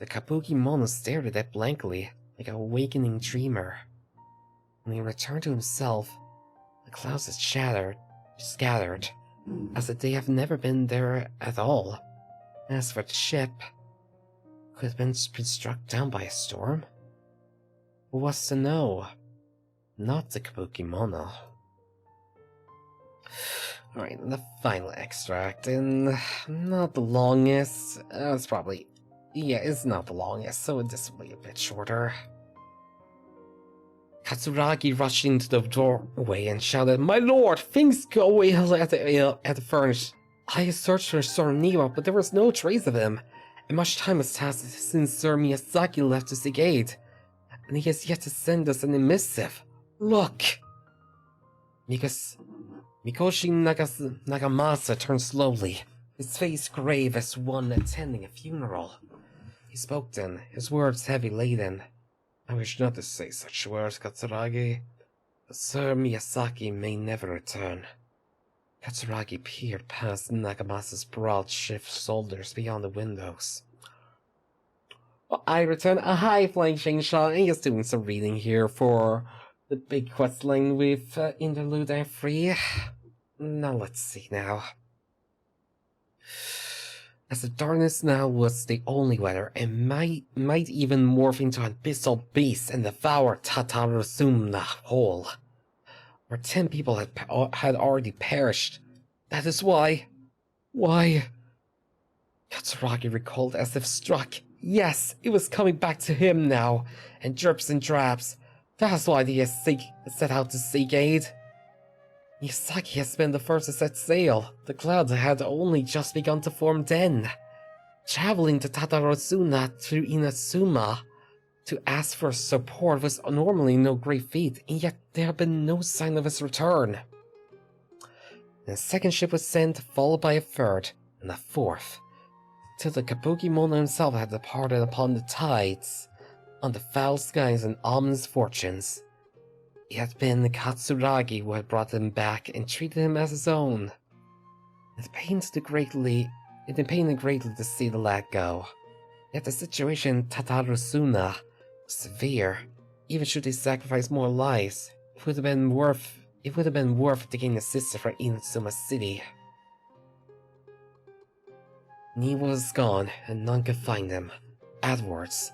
The Kabuki Mono stared at it blankly, like an awakening dreamer. When he returned to himself, the clouds had scattered, as if they have never been there at all. As for the ship, could have been struck down by a storm? Who was to know? Not the Kabuki Mono. Alright, the final extract, and not the longest. It's probably... yeah, it's not the longest, so this will be a bit shorter. Katsuragi rushed into the doorway and shouted, "My lord, things go ill at the furnace. I searched for Sir Niwa, but there was no trace of him, and much time has passed since Sir Miyazaki left to seek aid, and he has yet to send us any missive. Look!" Mikoshi Nagamasa turned slowly, his face grave as one attending a funeral. He spoke then, his words heavy laden. "I wish not to say such words, Katsuragi, but Sir Miyazaki may never return." Katsuragi peered past Nagamasa's broad shoulders beyond the windows. Well, I return a high-flying Shinsha, and just doing some reading here for the big questline with Interlude F3. Now let's see now. As the darkness now was the only weather, it might even morph into an abyssal beast and devour Tatarusumna whole. Where 10 people had already perished. That is why... Katsuragi recalled as if struck. Yes, it was coming back to him now, and drips and drabs. That's why he has set out to seek aid. Miyazaki has been the first to set sail. The clouds had only just begun to form then. Traveling to Tatarosuna through Inazuma to ask for support was normally no great feat, and yet there had been no sign of his return. And a second ship was sent, followed by a third, and a fourth, till the Kabuki Mono himself had departed upon the tides, on the foul skies and ominous fortunes. It had been Katsuragi who had brought him back and treated him as his own. It pained greatly to see the lad go. Yet the situation in Tatarusuna was severe. Even should he sacrifice more lives, it would have been worth to gain assistance from Inazuma City. Niwa was gone, and none could find him. Afterwards,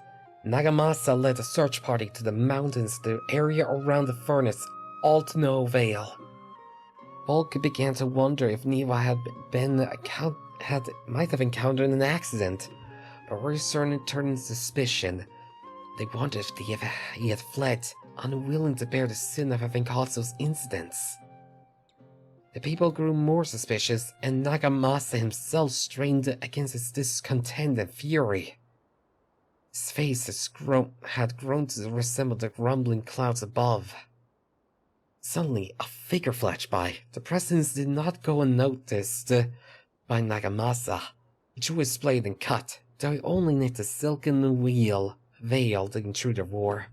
Nagamasa led a search party to the mountains, the area around the furnace, all to no avail. Volk began to wonder if Niwa might have encountered an accident, but were certain turned suspicion. They wondered if he had fled, unwilling to bear the sin of having caused those incidents. The people grew more suspicious, and Nagamasa himself strained against his discontent and fury. His face had grown to resemble the rumbling clouds above. Suddenly, a figure flashed by. The presence did not go unnoticed by Nagamasa. He drew his blade and cut, though he only nicked the silken veil the intruder wore.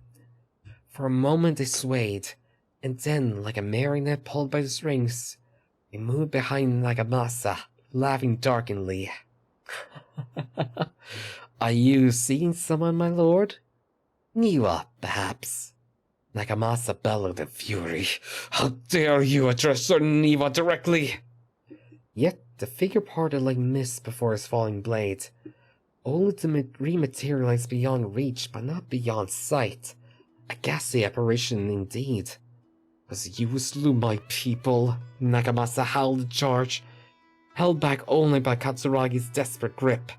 For a moment they swayed, and then, like a marionette pulled by the strings, they moved behind Nagamasa, laughing darkenly. "Are you seeing someone, my lord?" "Niwa, perhaps." Nagamasa bellowed in fury. "How dare you address Sir Niwa directly!" Yet the figure parted like mist before his falling blade, only to rematerialize beyond reach, but not beyond sight. A ghastly apparition indeed. "It was you who slew my people," Nagamasa howled in charge, held back only by Katsuragi's desperate grip.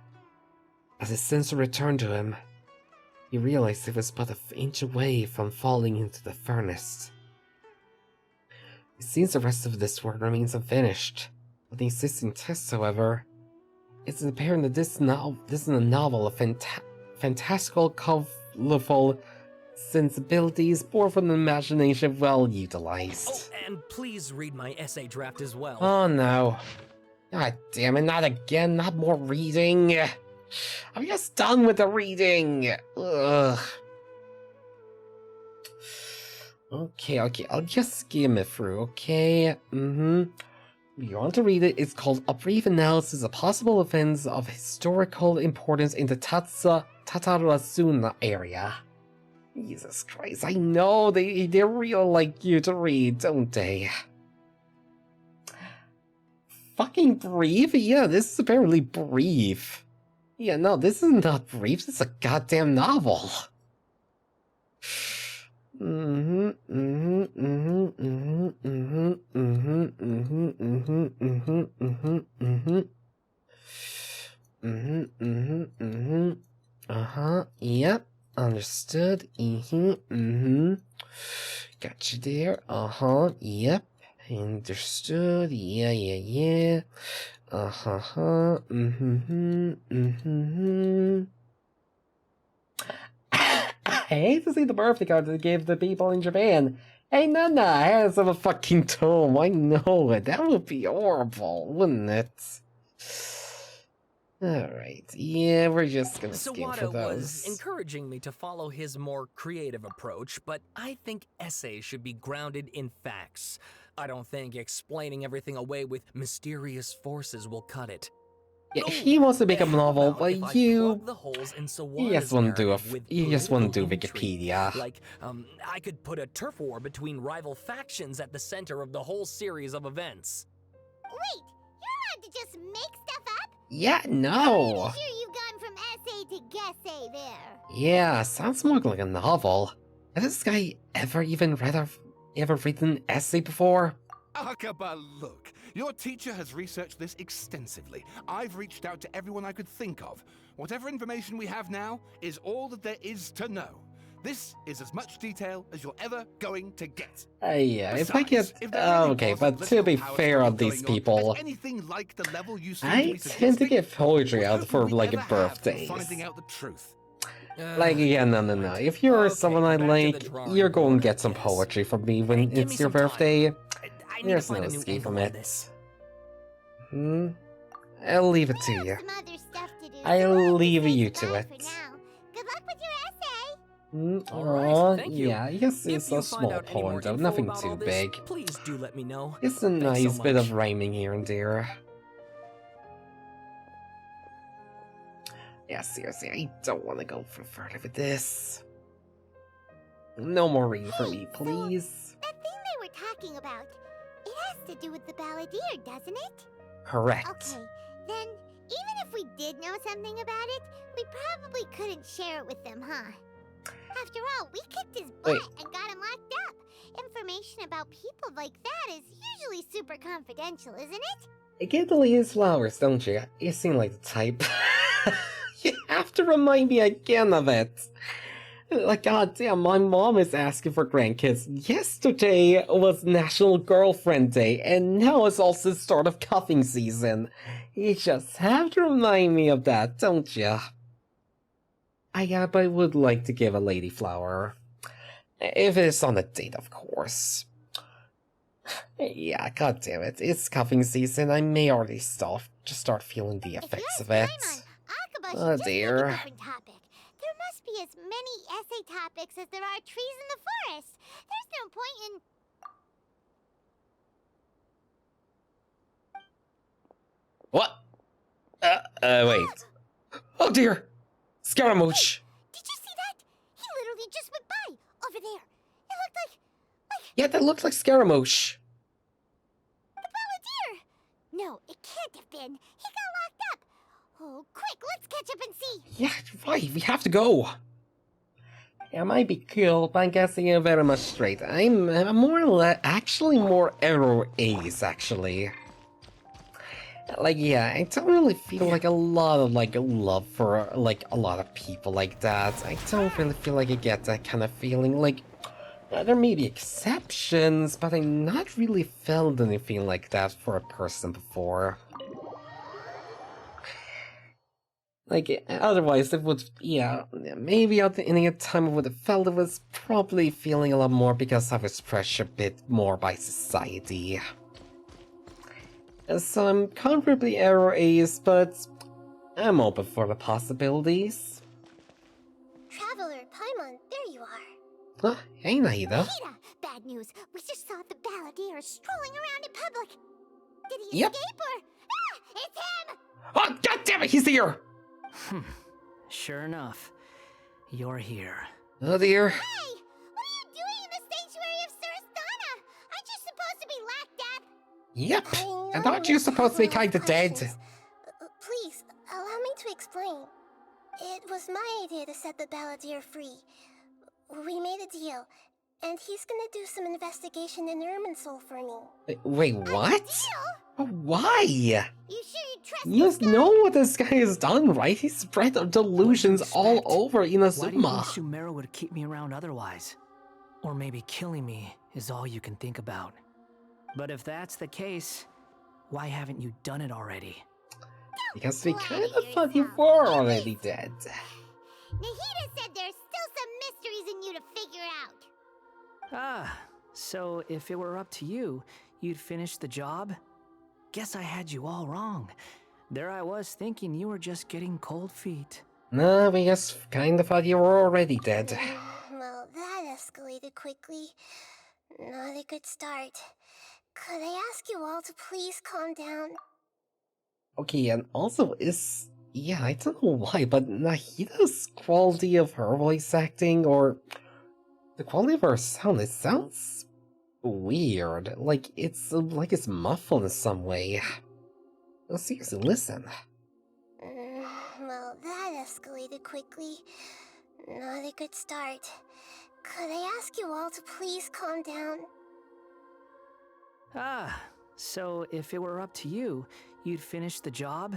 As his sense returned to him, he realized it was but an inch away from falling into the furnace. It seems the rest of this work remains unfinished. With the existing text, however, it's apparent that this is a novel of fantastical, colorful sensibilities born from the imagination well utilized. Oh, and please read my essay draft as well. Oh no. God damn it, not again, not more reading. I'm just done with the reading. Ugh. Okay, I'll just skim it through, okay? you want to read it, it's called A Brief Analysis of Possible Events of Historical Importance in the Tatarasuna area. Jesus Christ, I know they really like you to read, don't they? Fucking brief? Yeah, this is apparently brief. Yeah, no, this is not brief, this is a goddamn novel. Yep, understood. Got you there. Yep. Understood. Yeah. I hate to see the birthday card they gave the people in Japan. Hey, Nana has a fucking tome. I know it. That would be horrible, wouldn't it? Alright, yeah, we're just gonna skim for Sawada those. was encouraging me to follow his more creative approach, but I think essays should be grounded in facts. I don't think explaining everything away with mysterious forces will cut it. Yeah, he wants to make a novel, but you just want to do Wikipedia. Like, I could put a turf war between rival factions at the center of the whole series of events. Wait, you're allowed to just make stuff up? Yeah, no. I'm sure you've gone from essay to guessay there. Yeah, sounds more like a novel. Has this guy ever written an essay before? Akaba, look. Your teacher has researched this extensively. I've reached out to everyone I could think of. Whatever information we have now is all that there is to know. This is as much detail as you're ever going to get. Yeah, Besides, if I get... okay, but to be fair on these people, like the level you I tend to get poetry out for, like, birthdays. Finding out the truth. Like, yeah, no. If you're someone I like, you're going to get some poetry from me when it's your birthday. There's no escape from it. I'll leave it to you. I'll leave you to it. Good luck with your essay. Yeah, I guess it's a small poem though, nothing too big. Please do let me know. It's a nice bit of rhyming here and there. Yeah, seriously, I don't want to go further with this. No more reading for me, please. That thing they were talking about, it has to do with the balladeer, doesn't it? Correct. Okay, then even if we did know something about it, we probably couldn't share it with them, huh? After all, we kicked his butt and got him locked up. Information about people like that is usually super confidential, isn't it? You get to leave his flowers, don't you? You seem like the type. You have to remind me again of it. Like, goddamn, my mom is asking for grandkids. Yesterday was National Girlfriend Day, and now it's also the start of cuffing season. You just have to remind me of that, don't you? But I would like to give a lady flower. If it's on a date, of course. Yeah, goddammit, it's cuffing season. I may already start feeling the effects of it. Oh dear. There must be as many essay topics as there are trees in the forest. There's no point in... What? Wait. Oh dear! Scaramouche! Did you see that? He literally just went by, over there. It looked like... Yeah, that looked like Scaramouche. The balladeer! No, it can't have been. He got locked up. Oh, quick, let's catch up and see. Yeah, right, we have to go. I might be cool, but I'm guessing you're very much straight. I'm actually more arrow A's, actually. Like, yeah, I don't really feel like a lot of, like, love for, like, a lot of people like that. I don't really feel like I get that kind of feeling. Like, there may be exceptions, but I've not really felt anything like that for a person before. Like, otherwise it would, yeah, maybe at any time I would have felt it was probably feeling a lot more because I was pressured a bit more by society. So I'm comfortably arrow A's, but I'm open for the possibilities. Traveler, Paimon, there you are. Huh? Hey, Nahida. Nahida! Bad news. We just saw the balladeer strolling around in public. Did he Yep. escape or... Ah! It's him! Oh, god damn it, he's here! Sure enough, you're here. Oh dear. Hey! What are you doing in the sanctuary of Snezhnaya? Aren't you supposed to be locked up? Yep. I I know thought you were it's supposed to be having kinda dead. questions. Please, allow me to explain. It was my idea to set the balladeer free. We made a deal, and he's gonna do some investigation in Irminsul for me. Wait, what? Why? You sure you trust You this guy? know what this guy has done, right? He spread delusions all over Why do you think Inazuma. Sumeru would keep me around otherwise? Or maybe killing me is all you can think about. But if that's the case, why haven't you done it already? Because we kind of thought you were already dead. Nahida said there's still some mysteries in you to figure out. Ah, so if it were up to you, you'd finish the job? Guess I had you all wrong. There I was thinking you were just getting cold feet. No, we just kind of thought you were already dead. Well, that escalated quickly. Not a good start. Could I ask you all to please calm down? Okay, and also yeah, I don't know why, but Nahida's quality of her voice acting, or the quality of her sound, it sounds weird. Like it's muffled in some way. No, seriously, listen. Well, that escalated quickly. Not a good start. Could I ask you all to please calm down? Ah, so if it were up to you, you'd finish the job?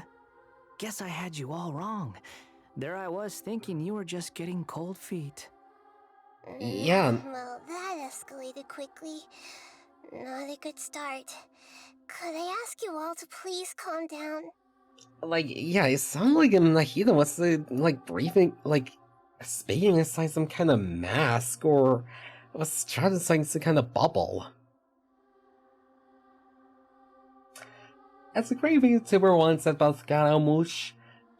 Guess I had you all wrong. There I was thinking you were just getting cold feet. Yeah. Well, that escalated quickly. Not a good start. Could I ask you all to please calm down? Like, yeah, it sounded like Nahida was, breathing, speaking inside some kind of mask, or was trapped inside some kind of bubble. As a great VTuber once said about Scaramouche,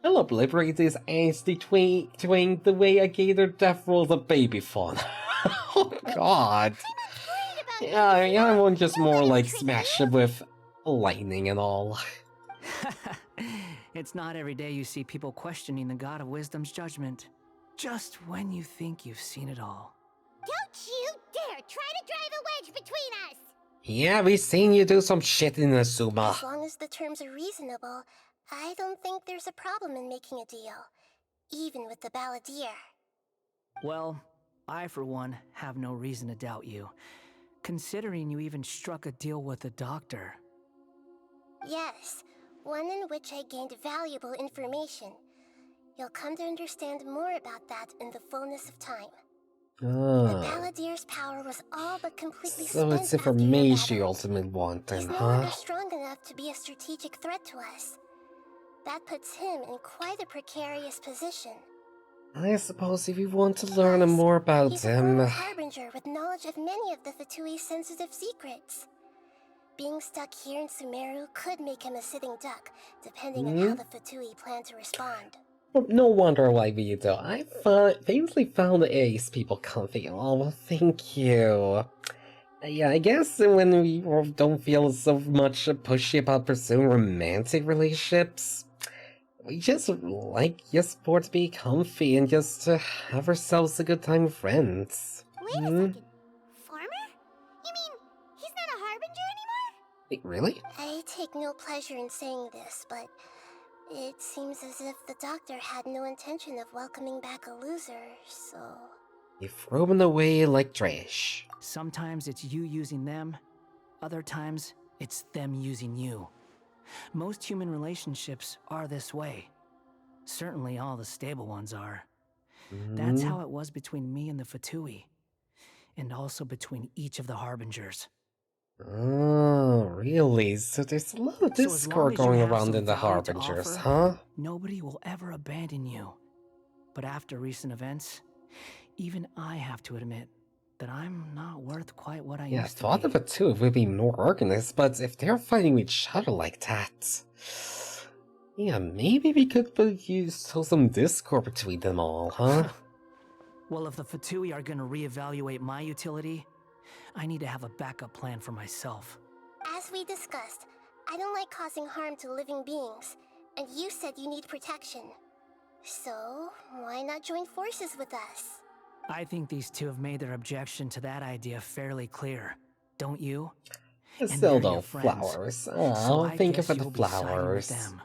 I'll obliterate this angst between the way I gave their death rolls a baby fawn. Oh god. Yeah, I want just more like smash it with lightning and all. It's not every day you see people questioning the God of Wisdom's judgment. Just when you think you've seen it all. Don't you dare try to drive a wedge between us! Yeah, we seen you do some shit in Inazuma. As long as the terms are reasonable, I don't think there's a problem in making a deal. Even with the balladeer. Well, I for one have no reason to doubt you, considering you even struck a deal with the doctor. Yes, one in which I gained valuable information. You'll come to understand more about that in the fullness of time. The balladeer's power was all but completely So spent it's after your information you battle. ultimately want then, He's no huh? longer strong enough to be a strategic threat to us. That puts him in quite a precarious position. I suppose if you want to learn more about He's a him... former harbinger with knowledge of many of the Fatui's sensitive secrets. Being stuck here in Sumeru could make him a sitting duck, depending on how the Fatui plan to respond. No wonder why we do. I famously found Ace people comfy. Oh, well, thank you. Yeah, I guess when we don't feel so much pushy about pursuing romantic relationships, we just for to be comfy and just to have ourselves a good time with friends. Wait a second. Farmer? You mean he's not a harbinger anymore? Wait, really? I take no pleasure in saying this, but it seems as if the doctor had no intention of welcoming back a loser, so... You throw them away like trash. Sometimes it's you using them, other times it's them using you. Most human relationships are this way. Certainly all the stable ones are. That's how it was between me and the Fatui, and also between each of the Harbingers. Oh, really? So there's a lot of discord going around in the Harbingers, huh? Nobody will ever abandon you. But after recent events, even I have to admit that I'm not worth quite what I used to be. Yeah, thought of it too, it would be more organized, but if they're fighting each other like that... Yeah, maybe we could use some discord between them all, huh? Well, if the Fatui are gonna reevaluate my utility, I need to have a backup plan for myself. As we discussed, I don't like causing harm to living beings, and you said you need protection. So, why not join forces with us? I think these two have made their objection to that idea fairly clear. Don't you? Still they're your though, friends, flowers. so Oh, I thank you guess for the you'll be siding with flowers. them.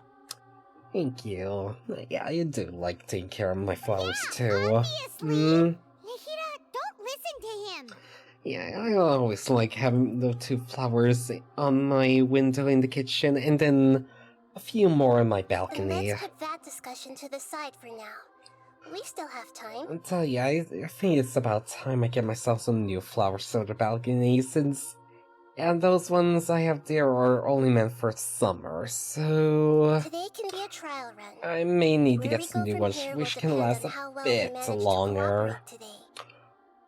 Thank you. Yeah, you do like taking care of my flowers too. Obviously! Nahida, don't listen to him! Yeah, I always like having the two flowers on my window in the kitchen, and then a few more on my Then balcony. let's put that discussion to the side for now. We still have time. I'll tell you, I think it's about time I get myself some new flowers on the balcony, since... And those ones I have there are only meant for summer, so... Today can be a trial run. I may need to Where get we some go new from ones here which will can depend last on a how well we bit manage to longer. cooperate today.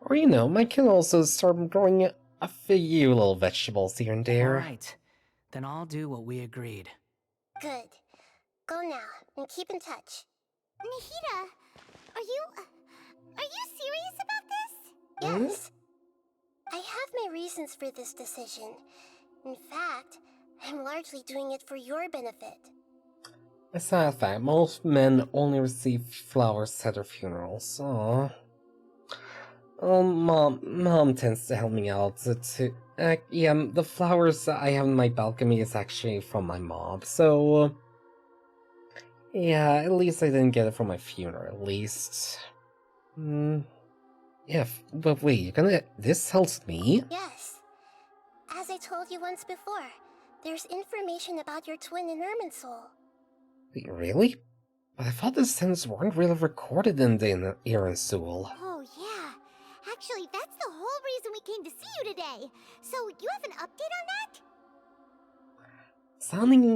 Or, you know, I can also start growing a few little vegetables here and there. Alright, then I'll do what we agreed. Good. Go now, and keep in touch. Nahida, are you serious about this? Yes. I have my reasons for this decision. In fact, I'm largely doing it for your benefit. As a matter of fact, most men only receive flowers at their funerals. Aww. Mom tends to help me out too. Yeah, the flowers I have in my balcony is actually from my mom, so... yeah, at least I didn't get it from my funeral, at least. Yeah, but wait, you're gonna... this helps me? Yes. As I told you once before, there's information about your twin in Irminsul. Wait, really? But I thought the sentence weren't really recorded in the Irminsul. Oh, yeah. Actually, that's the whole reason we came to see you today. So, you have an update on that?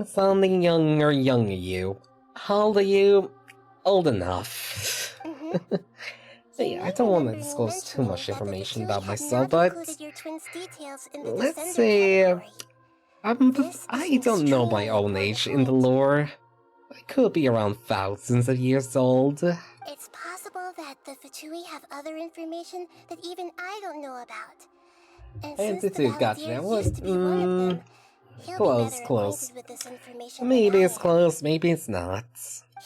Sounding younger, you. How old are you? Old enough. Yeah, I don't want to disclose too much information about myself, but... let's say... I don't know my own age in the lore. I could be around thousands of years old. It's possible that the Fatui have other information that even I don't know about. And since the Balladeer used to be one of them, he'll be better acquainted with this information Maybe than it's I am. close, maybe it's not.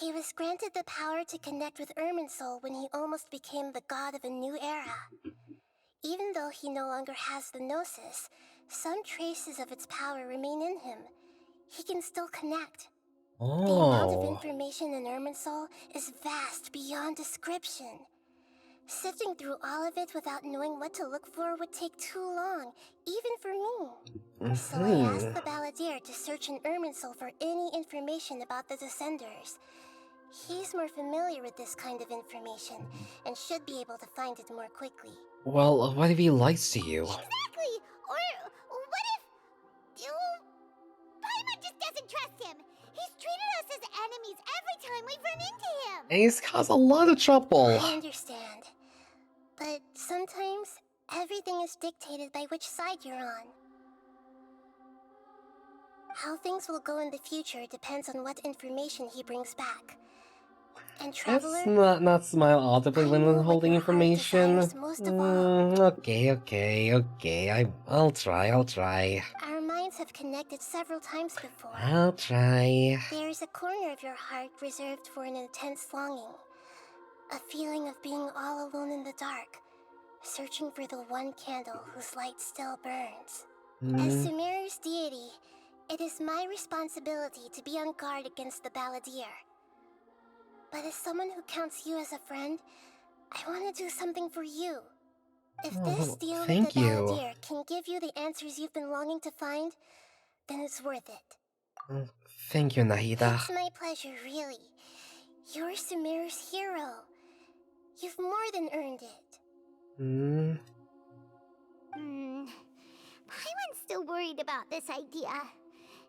He was granted the power to connect with Irminsul when he almost became the god of a new era. Even though he no longer has the Gnosis, some traces of its power remain in him. He can still connect. The amount of information in Irminsul is vast beyond description. Sifting through all of it without knowing what to look for would take too long, even for me. So I asked the Balladeer to search in Irminsul for any information about the Descenders. He's more familiar with this kind of information, and should be able to find it more quickly. Well, what if he lies to you? Exactly! Or what if... Paimon just doesn't trust him! He's treated us as enemies every time we've run into him! And he's caused a lot of trouble. I understand. But sometimes, everything is dictated by which side you're on. How things will go in the future depends on what information he brings back. And Traveler... Let's not smile audibly when holding information. Okay. I'll try. Our minds have connected several times before. I'll try. There is a corner of your heart reserved for an intense longing. A feeling of being all alone in the dark, searching for the one candle whose light still burns. As Sumeru's deity, it is my responsibility to be on guard against the Balladeer. But as someone who counts you as a friend, I want to do something for you. If this deal with the Balladeer can give you the answers you've been longing to find, then it's worth it. Thank you, Nahida. It's my pleasure, really. You're Sumeru's hero. You've more than earned it. Paimon's still worried about this idea.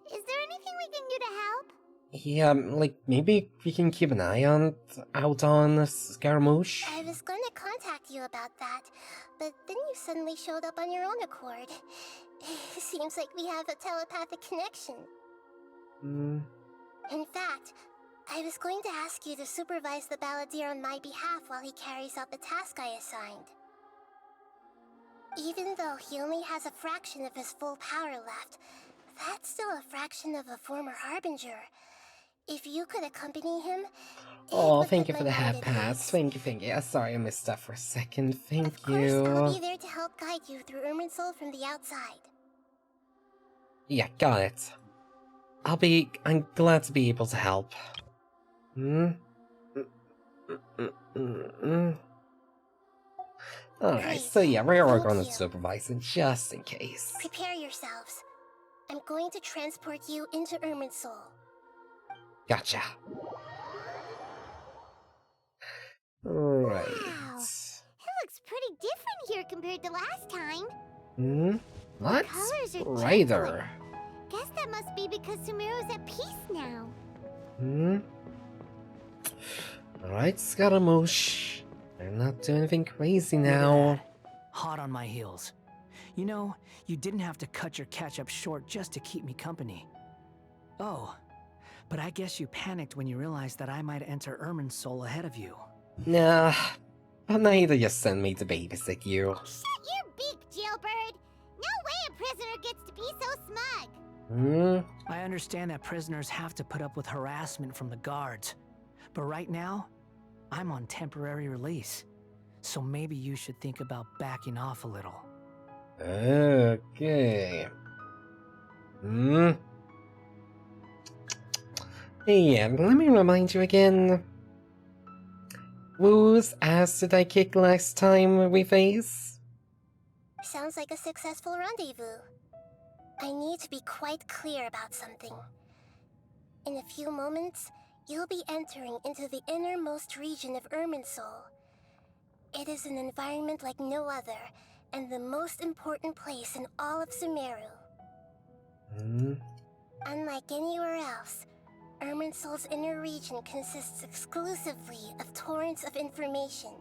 Is there anything we can do to help? Yeah, like, maybe we can keep an eye out on Scaramouche? I was gonna contact you about that, but then you suddenly showed up on your own accord. Seems like we have a telepathic connection. In fact, I was going to ask you to supervise the Balladeer on my behalf while he carries out the task I assigned. Even though he only has a fraction of his full power left, That's still a fraction of a former Harbinger. If you could accompany him, Oh, thank you for the hat pass. Thank you, thank you. Sorry I missed that for a second. Thank Of course, I'll you. be there to help guide you through Irminsul from the outside. Yeah, got it. I'm glad to be able to help. Alright, so yeah, we are going to supervise it just in case. Prepare yourselves. I'm going to transport you into Irminsul. Gotcha. Alright. Wow. It looks pretty different here compared to last time. What? Colors are Brighter. Guess that must be because Sumeru's at peace now. Alright, Scaramouche. I'm not doing anything crazy now. Hot on my heels. You know, you didn't have to cut your catch-up short just to keep me company. Oh, but I guess you panicked when you realized that I might enter Irminsul ahead of you. Nah, but neither just send me to babysit you. Shut your beak, jailbird! No way a prisoner gets to be so smug! I understand that prisoners have to put up with harassment from the guards. But right now, I'm on temporary release. So maybe you should think about backing off a little. Okay. Yeah, let me remind you again. Whose ass did I kick last time we faced? Sounds like a successful rendezvous. I need to be quite clear about something. In a few moments, you'll be entering into the innermost region of Irminsul. It is an environment like no other, and the most important place in all of Sumeru. Unlike anywhere else, Irminsul's inner region consists exclusively of torrents of information.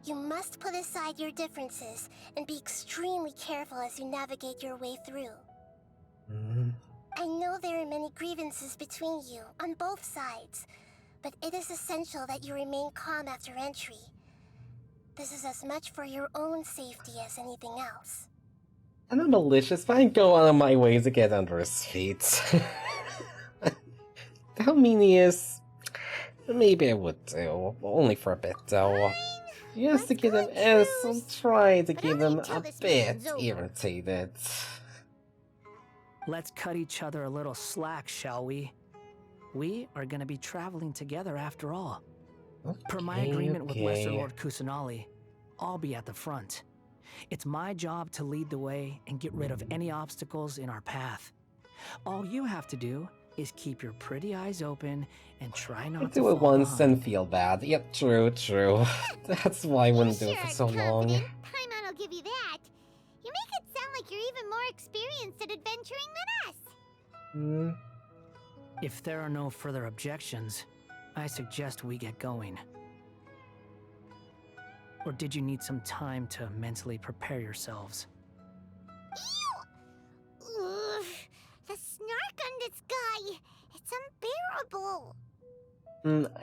You must put aside your differences and be extremely careful as you navigate your way through. I know there are many grievances between you on both sides, but it is essential that you remain calm after entry. This is as much for your own safety as anything else. I'm not malicious, but I go out of my way to get under his feet. How meaniest? Maybe I would do, only for a bit though. Just to get him, I'll try to get him a bit irritated. Let's cut each other a little slack, shall we? We are gonna be traveling together after all. Per my agreement with Lesser Lord Kusanali, I'll be at the front. It's my job to lead the way and get rid of any obstacles in our path. All you have to do is keep your pretty eyes open and try not to do it fall once behind. and feel bad. Yep, true. That's why I wouldn't do it for so long. Paimon will give you that. You make it sound like you're even more experienced at adventuring than us. If there are no further objections, I suggest we get going. Or did you need some time to mentally prepare yourselves? Ugh, the snark on this guy. It's unbearable.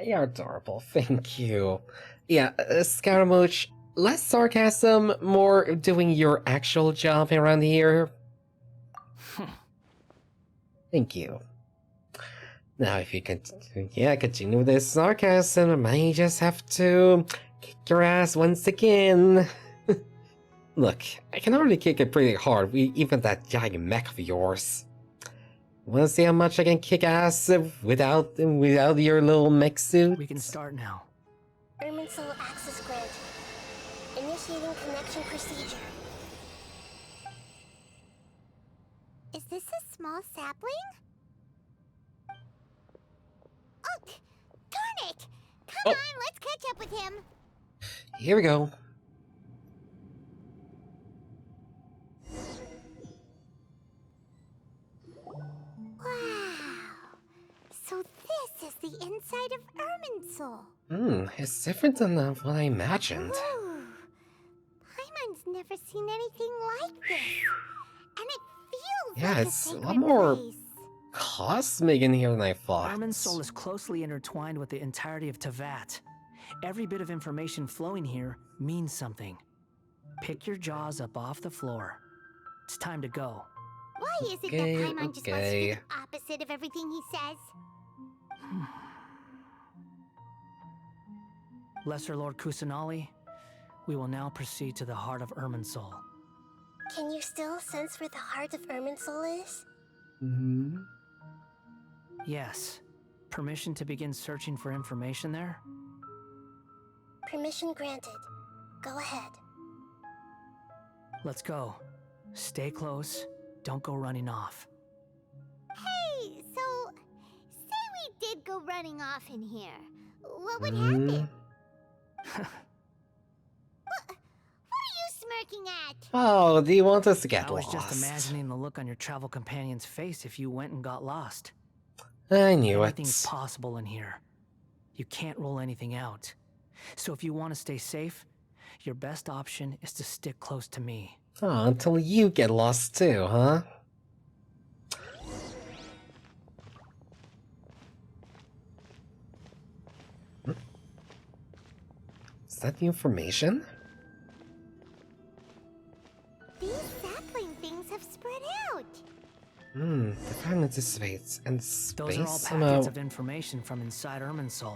You're adorable, thank you. Yeah, Scaramouche, less sarcasm, more doing your actual job around here. Thank you. Now, if you continue with this sarcasm, I might just have to kick your ass once again. Look, I can already kick it pretty hard, even that giant mech of yours. Wanna see how much I can kick ass without your little mech suit? We can start now. Irminsul access granted. Initiating connection procedure. Is this a small sapling? Oh, darn it! Come on, let's catch up with him. Here we go. Wow. So this is the inside of Irminsul. It's different than what I imagined. Ooh. Paimon's never seen anything like this. And it feels Yeah, like it's a a sacred lot more place. cosmic in here than I thought. Irminsul is closely intertwined with the entirety of Teyvat. Every bit of information flowing here means something. Pick your jaws up off the floor. It's time to go. Why is it that Paimon just wants to do the opposite of everything he says? Lesser Lord Kusanali, we will now proceed to the heart of Irminsul. Can you still sense where the heart of Irminsul is? Yes. Permission to begin searching for information there? Permission granted. Go ahead. Let's go. Stay close. Don't go running off. Hey, so say we did go running off in here. What would happen? What are you smirking at? Oh, do you want us to get I was lost? just imagining the look on your travel companion's face if you went and got lost. I knew Anything's it. possible in here. You can't rule anything out. So if you want to stay safe, your best option is to stick close to me. Oh, until you get lost too, huh? Is that the information? These sapling things have spread out. The fragment is space and Those space are all somehow. packets of information from inside Irminsul.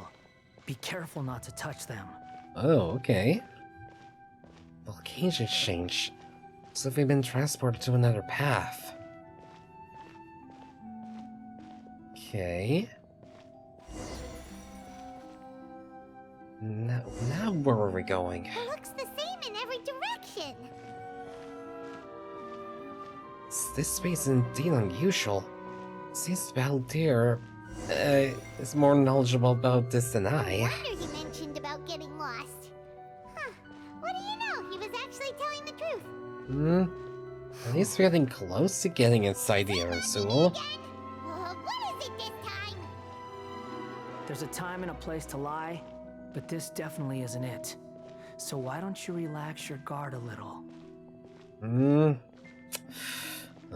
Be careful not to touch them. Oh, okay. The location changed. So they've been transported to another path. Okay. Now where are we going? It looks the same in every direction. This space is indeed unusual. Seems Valdir is more knowledgeable about this than I. No wonder he mentioned about getting lost. Huh. What do you know? He was actually telling the truth. At least we're getting close to getting inside the Irminsul. What is it this time? There's a time and a place to lie, but this definitely isn't it. So why don't you relax your guard a little?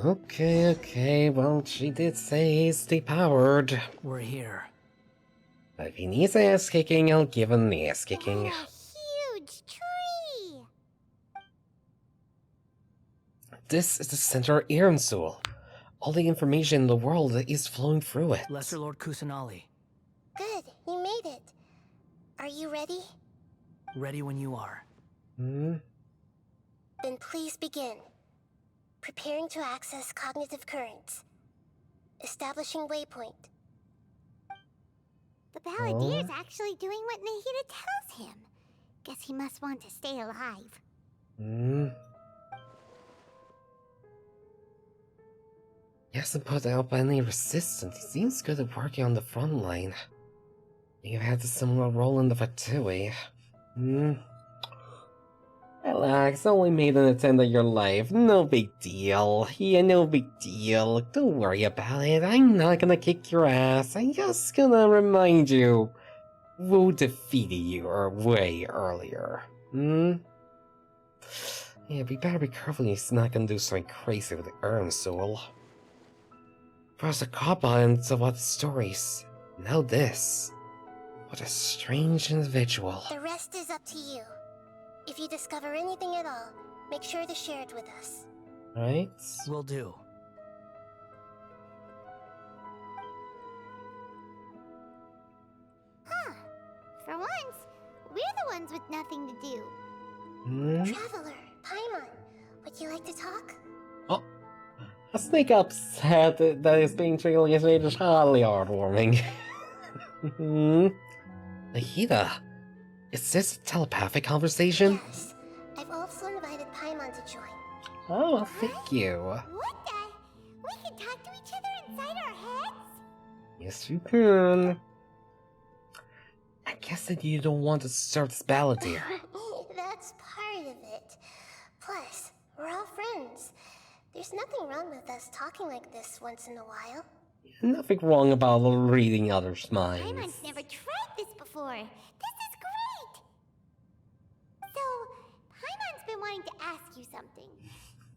Okay, well, she did say he's depowered. We're here. But if he needs ass kicking, I'll give him the ass kicking. A huge tree. This is the center of Irminsul. All the information in the world is flowing through it. Lesser Lord Kusanali. Good, you made it. Are you ready? Ready when you are. Then please begin. Preparing to access cognitive currents. Establishing waypoint. The Balladeer's actually doing what Nahida tells him. Guess he must want to stay alive. He hasn't put up any resistance. He seems good at working on the front line. You've had a similar role in the Fatui. Relax, only made an attempt at your life. No big deal. Yeah, no big deal. Don't worry about it. I'm not gonna kick your ass. I'm just gonna remind you who defeated you way earlier. Yeah, we better be careful he's not gonna do something crazy with the Irminsul. First a cop on to what stories. Now this. What a strange individual. The rest is up to you. If you discover anything at all, make sure to share it with us. Right? Will do. Huh. For once, we're the ones with nothing to do. Traveler, Paimon, would you like to talk? Oh. A snake upset that is being treated as is highly heartwarming. Nahida, is this a telepathic conversation? Yes. I've also invited Paimon to join. Oh, well, thank you. What the? We can talk to each other inside our heads? Yes, you can. I guess that you don't want to start this Balladeer. That's part of it. Plus, we're all friends. There's nothing wrong with us talking like this once in a while. Nothing wrong about reading others' minds. Paimon's never tried this before. This is great! So, Paimon's been wanting to ask you something.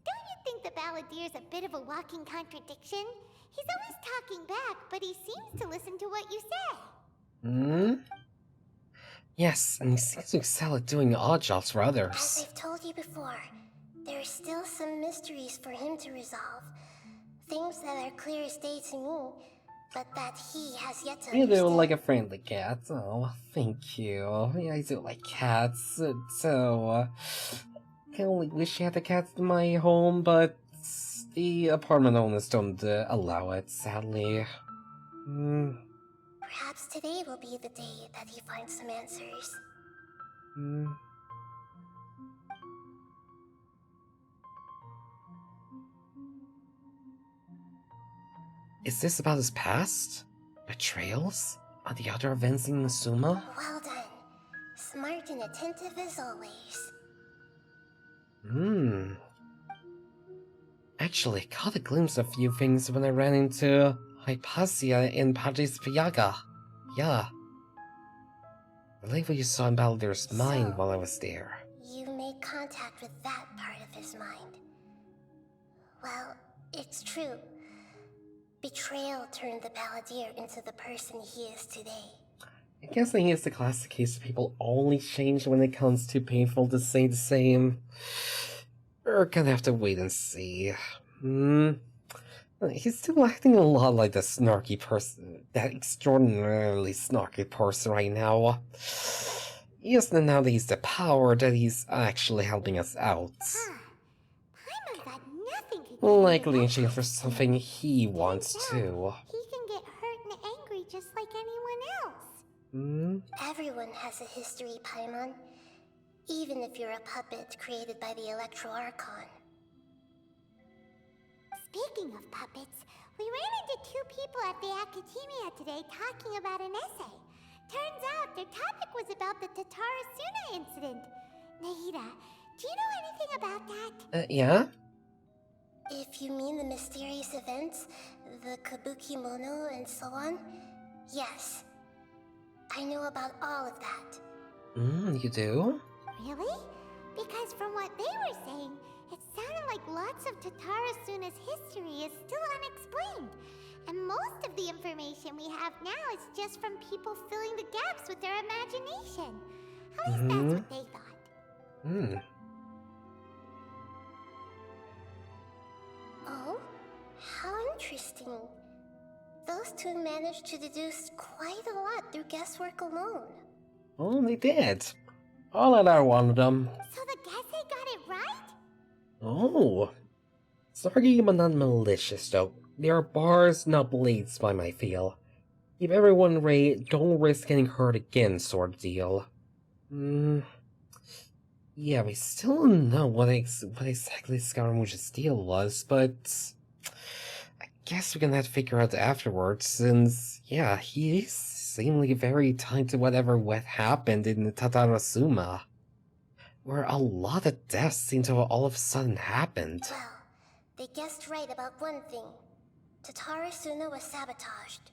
Don't you think the Balladeer's a bit of a walking contradiction? He's always talking back, but he seems to listen to what you say. Yes, and he seems to excel at doing odd jobs for As others. I've told you before, there are still some mysteries for him to resolve. Things that are clear as day to me, but that he has yet to You do understand. like a friendly cat. Oh, thank you. Yeah, I do like cats. So, I only wish I had a cat in my home, but the apartment owners don't allow it, sadly. Perhaps today will be the day that he finds some answers. Is this about his past? Betrayals? Are the other events in Nasuma? Well done. Smart and attentive as always. Actually, I caught a glimpse of a few things when I ran into Hypatia in Paji's Viaga. Yeah. I believe you saw in Baldur's mind while I was there. You made contact with that part of his mind. Well, it's true. Betrayal turned the Balladeer into the person he is today. I guess I think it's the classic case of people only change when it comes too painful to say the same. We're gonna have to wait and see. He's still acting a lot like the snarky person, that extraordinarily snarky person right now. Yes, and now that he's the power, that he's actually helping us out. Paimon got nothing to do with Likely in it. exchange for something he wants too. He can get hurt and angry just like anyone else. Everyone has a history, Paimon. Even if you're a puppet created by the Electro Archon. Speaking of puppets, we ran into two people at the Academia today talking about an essay. Turns out their topic was about the Tatarasuna incident. Nahida, do you know anything about that? Yeah? If you mean the mysterious events, the Kabuki Mono and so on, yes. I know about all of that. You do? Really? Because from what they were saying, it sounded like lots of Tatarasuna's history is still unexplained. And most of the information we have now is just from people filling the gaps with their imagination. At least that's what they thought. Oh? How interesting. Those two managed to deduce quite a lot through guesswork alone. Oh, they did. I'll let out one of them. So the Gese got it right? Oh. Sorry, but not malicious, though. They are bars, not blades, by my feel. Keep everyone right, don't risk getting hurt again, sort of deal. Yeah, we still don't know what exactly Scaramouche's deal was, but I guess we're gonna have to figure out afterwards, since, yeah, he's seemingly very tied to what happened in the Tatarasuma, where a lot of deaths seem to have all of a sudden happened. Well, they guessed right about one thing. Tatarasuna was sabotaged.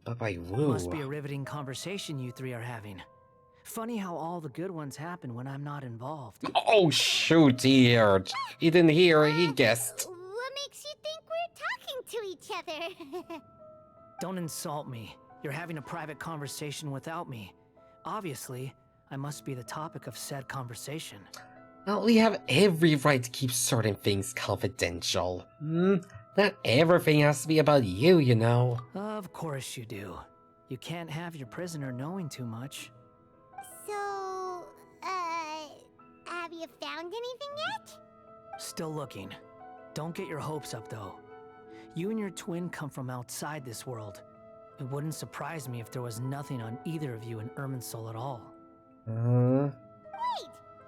But by who? Must be a riveting conversation you three are having. Funny how all the good ones happen when I'm not involved. Oh shoot, he heard. He didn't hear, he guessed. What makes you think we're talking to each other? Don't insult me. You're having a private conversation without me. Obviously, I must be the topic of said conversation. Well, we have every right to keep certain things confidential. Not everything has to be about you, you know. Of course you do. You can't have your prisoner knowing too much. So, have you found anything yet? Still looking. Don't get your hopes up, though. You and your twin come from outside this world. It wouldn't surprise me if there was nothing on either of you in Irminsul at all. Wait,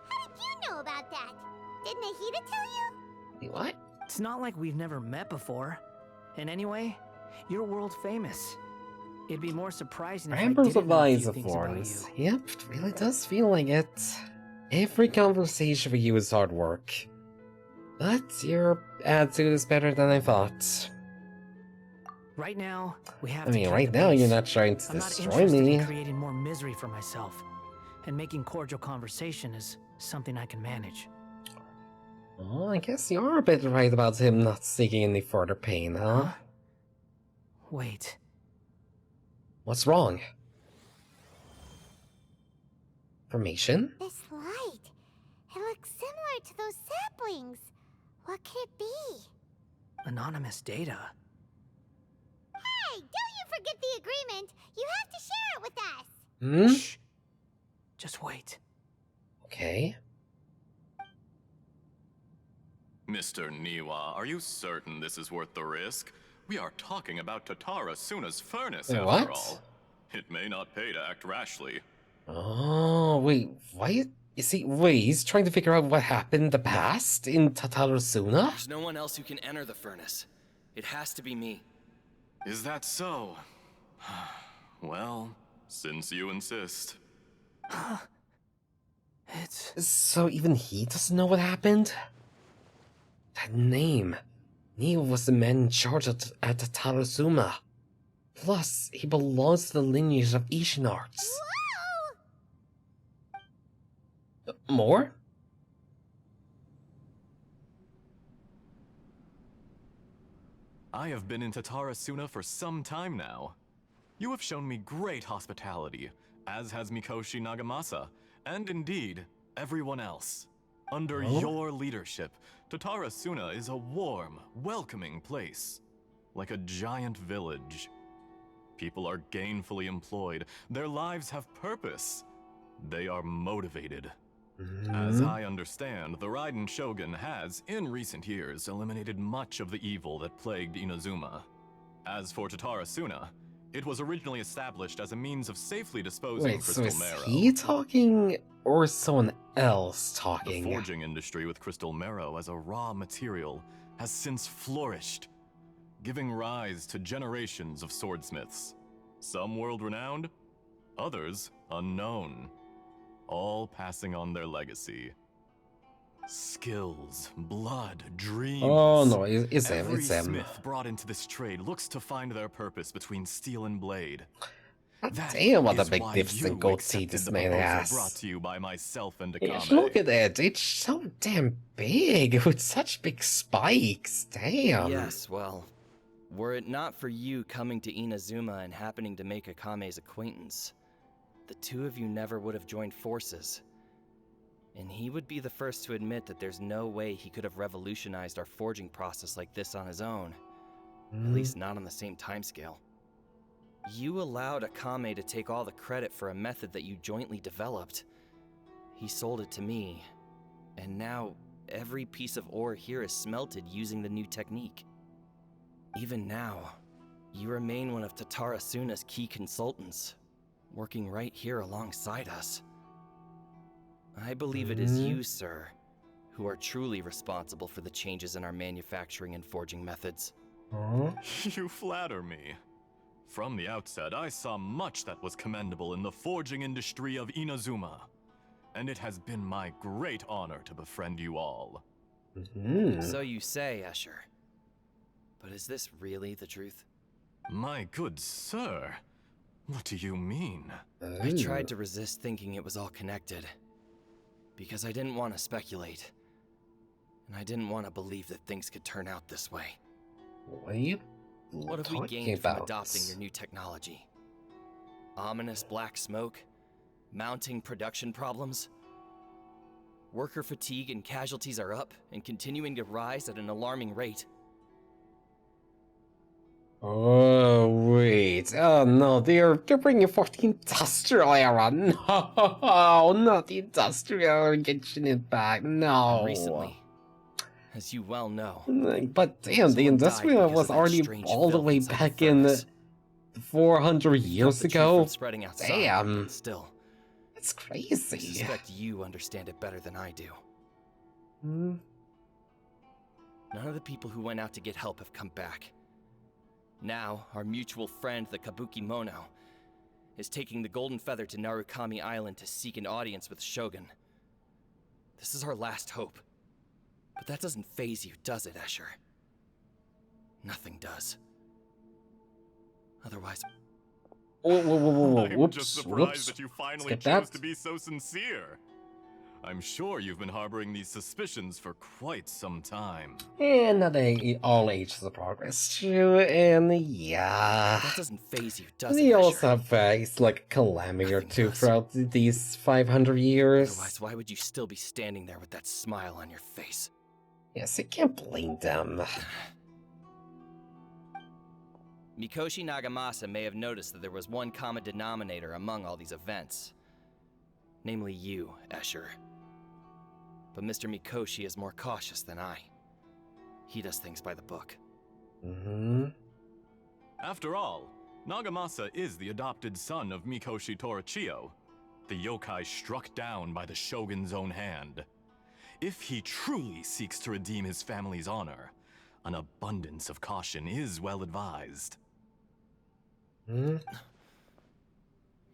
how did you know about that? Did Nahida tell you? What? It's not like we've never met before. And anyway, you're world famous. It'd be more surprising if I Embers didn't of know a Eyes few of things about Florence. you. Yep, it really does feel like it. Every conversation with you is hard work. But your attitude is better than I thought. Right now, we have I to mean, keep right the now peace. you're not trying to I'm not destroy interested me. in creating more misery for myself. And making cordial conversation is something I can manage. Oh, I guess you are a bit right about him not seeking any further pain, huh? Wait. What's wrong? Formation? This light. It looks similar to those saplings. What could it be? anonymous data. Hey, don't you forget the agreement! You have to share it with us! Hmm? Shh. Just wait. Okay. Mr. Niwa, are you certain this is worth the risk? We are talking about Tatara Suna's furnace, after What? all. It may not pay to act rashly. Oh, wait, why is he? Wait, he's trying to figure out what happened in the past in Tatarasuna? There's no one else who can enter the furnace. It has to be me. Is that so? Well, since you insist. So even he doesn't know what happened? That name. Neo was the man in charge at Tatarasuma. Plus, he belongs to the lineage of Ishinarts. More? I have been in Tatarasuna for some time now. You have shown me great hospitality, as has Mikoshi Nagamasa, and indeed, everyone else. Under your leadership, Tatarasuna is a warm, welcoming place. Like a giant village. People are gainfully employed, their lives have purpose. They are motivated. As I understand, the Raiden Shogun has, in recent years, eliminated much of the evil that plagued Inazuma. As for Tatarasuna, it was originally established as a means of safely disposing Wait, so crystal is marrow. he talking or someone else talking? The forging industry with crystal marrow as a raw material has since flourished, giving rise to generations of swordsmiths. Some world-renowned, others unknown. All passing on their legacy. Skills, blood, dreams. Oh no, it's him, Every it's him. smith brought into this trade looks to find their purpose between steel and blade. That Damn, what a is big why difference in you goatee accepted this the man proposal has. brought to you by myself and Yeah, Akame. look at it, it's so damn big, with such big spikes, damn. Yes, well, were it not for you coming to Inazuma and happening to make Akame's acquaintance, the two of you never would have joined forces. And he would be the first to admit that there's no way he could have revolutionized our forging process like this on his own. At least not on the same timescale. You allowed Akame to take all the credit for a method that you jointly developed. He sold it to me, and now every piece of ore here is smelted using the new technique. Even now, you remain one of Tatarasuna's key consultants, working right here alongside us. I believe it is you, sir, who are truly responsible for the changes in our manufacturing and forging methods. You flatter me. From the outset, I saw much that was commendable in the forging industry of Inazuma. And it has been my great honor to befriend you all. So you say, Escher. But is this really the truth? My good sir, what do you mean? I tried to resist thinking it was all connected. Because I didn't want to speculate. And I didn't want to believe that things could turn out this way. What are you What have we talking gained from about? adopting your new technology? Ominous black smoke? Mounting production problems? Worker fatigue and casualties are up and continuing to rise at an alarming rate. Oh wait, oh no, they're bringing forth the industrial era. No, not the industrial era. Genshin it back. No. Recently, as you well know. But damn, the industrial era was already all the way back in 400 years ago. Spreading outside, Damn, but still, it's I crazy. suspect you understand it better than I do. None of the people who went out to get help have come back. Now, our mutual friend, the Kabuki Mono, is taking the Golden Feather to Narukami Island to seek an audience with the Shogun. This is our last hope. But that doesn't faze you, does it, Escher? Nothing does. Otherwise... Whoa, I'm whoops, just surprised whoops. that you finally Skip chose that. to be so sincere. I'm sure you've been harboring these suspicions for quite some time. And now they all ages of progress too, and yeah. That doesn't faze you, does They it, also Escher? have faced like a calamity or two throughout these 500 years. Otherwise, why would you still be standing there with that smile on your face? Yes, I can't blame them. Mikoshi Nagamasa may have noticed that there was one common denominator among all these events. Namely you, Escher. But Mr. Mikoshi is more cautious than I. He does things by the book. After all, Nagamasa is the adopted son of Mikoshi Torichio, the yokai struck down by the Shogun's own hand. If he truly seeks to redeem his family's honor, an abundance of caution is well advised.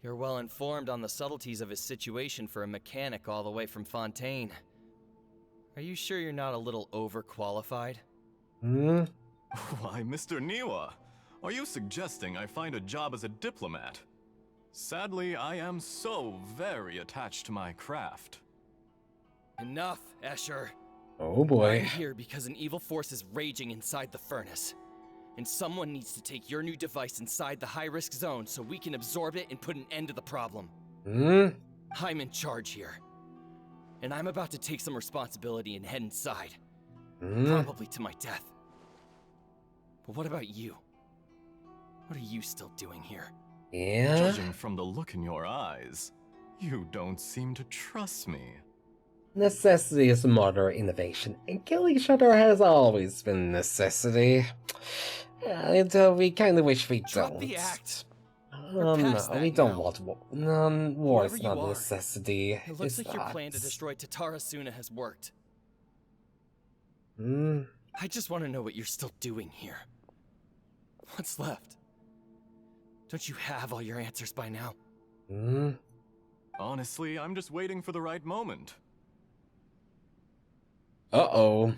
You're well informed on the subtleties of his situation for a mechanic all the way from Fontaine. Are you sure you're not a little overqualified? Why, Mr. Niwa, are you suggesting I find a job as a diplomat? Sadly, I am so very attached to my craft. Enough, Escher. Oh boy. I'm here because an evil force is raging inside the furnace. And someone needs to take your new device inside the high-risk zone so we can absorb it and put an end to the problem. I'm in charge here. And I'm about to take some responsibility and head inside. Probably to my death. But what about you? What are you still doing here? Yeah? Judging from the look in your eyes, you don't seem to trust me. Necessity is the mother of innovation, and killing each other has always been necessity. Until we kind of wish we Drop don't. the act. No, we don't now. want war. No, war is Whoever not you a are, necessity. It looks It's like your not. plan to destroy Tatara Suna has worked. Hmm. I just want to know what you're still doing here. What's left? Don't you have all your answers by now? Hmm. Honestly, I'm just waiting for the right moment. Uh-oh.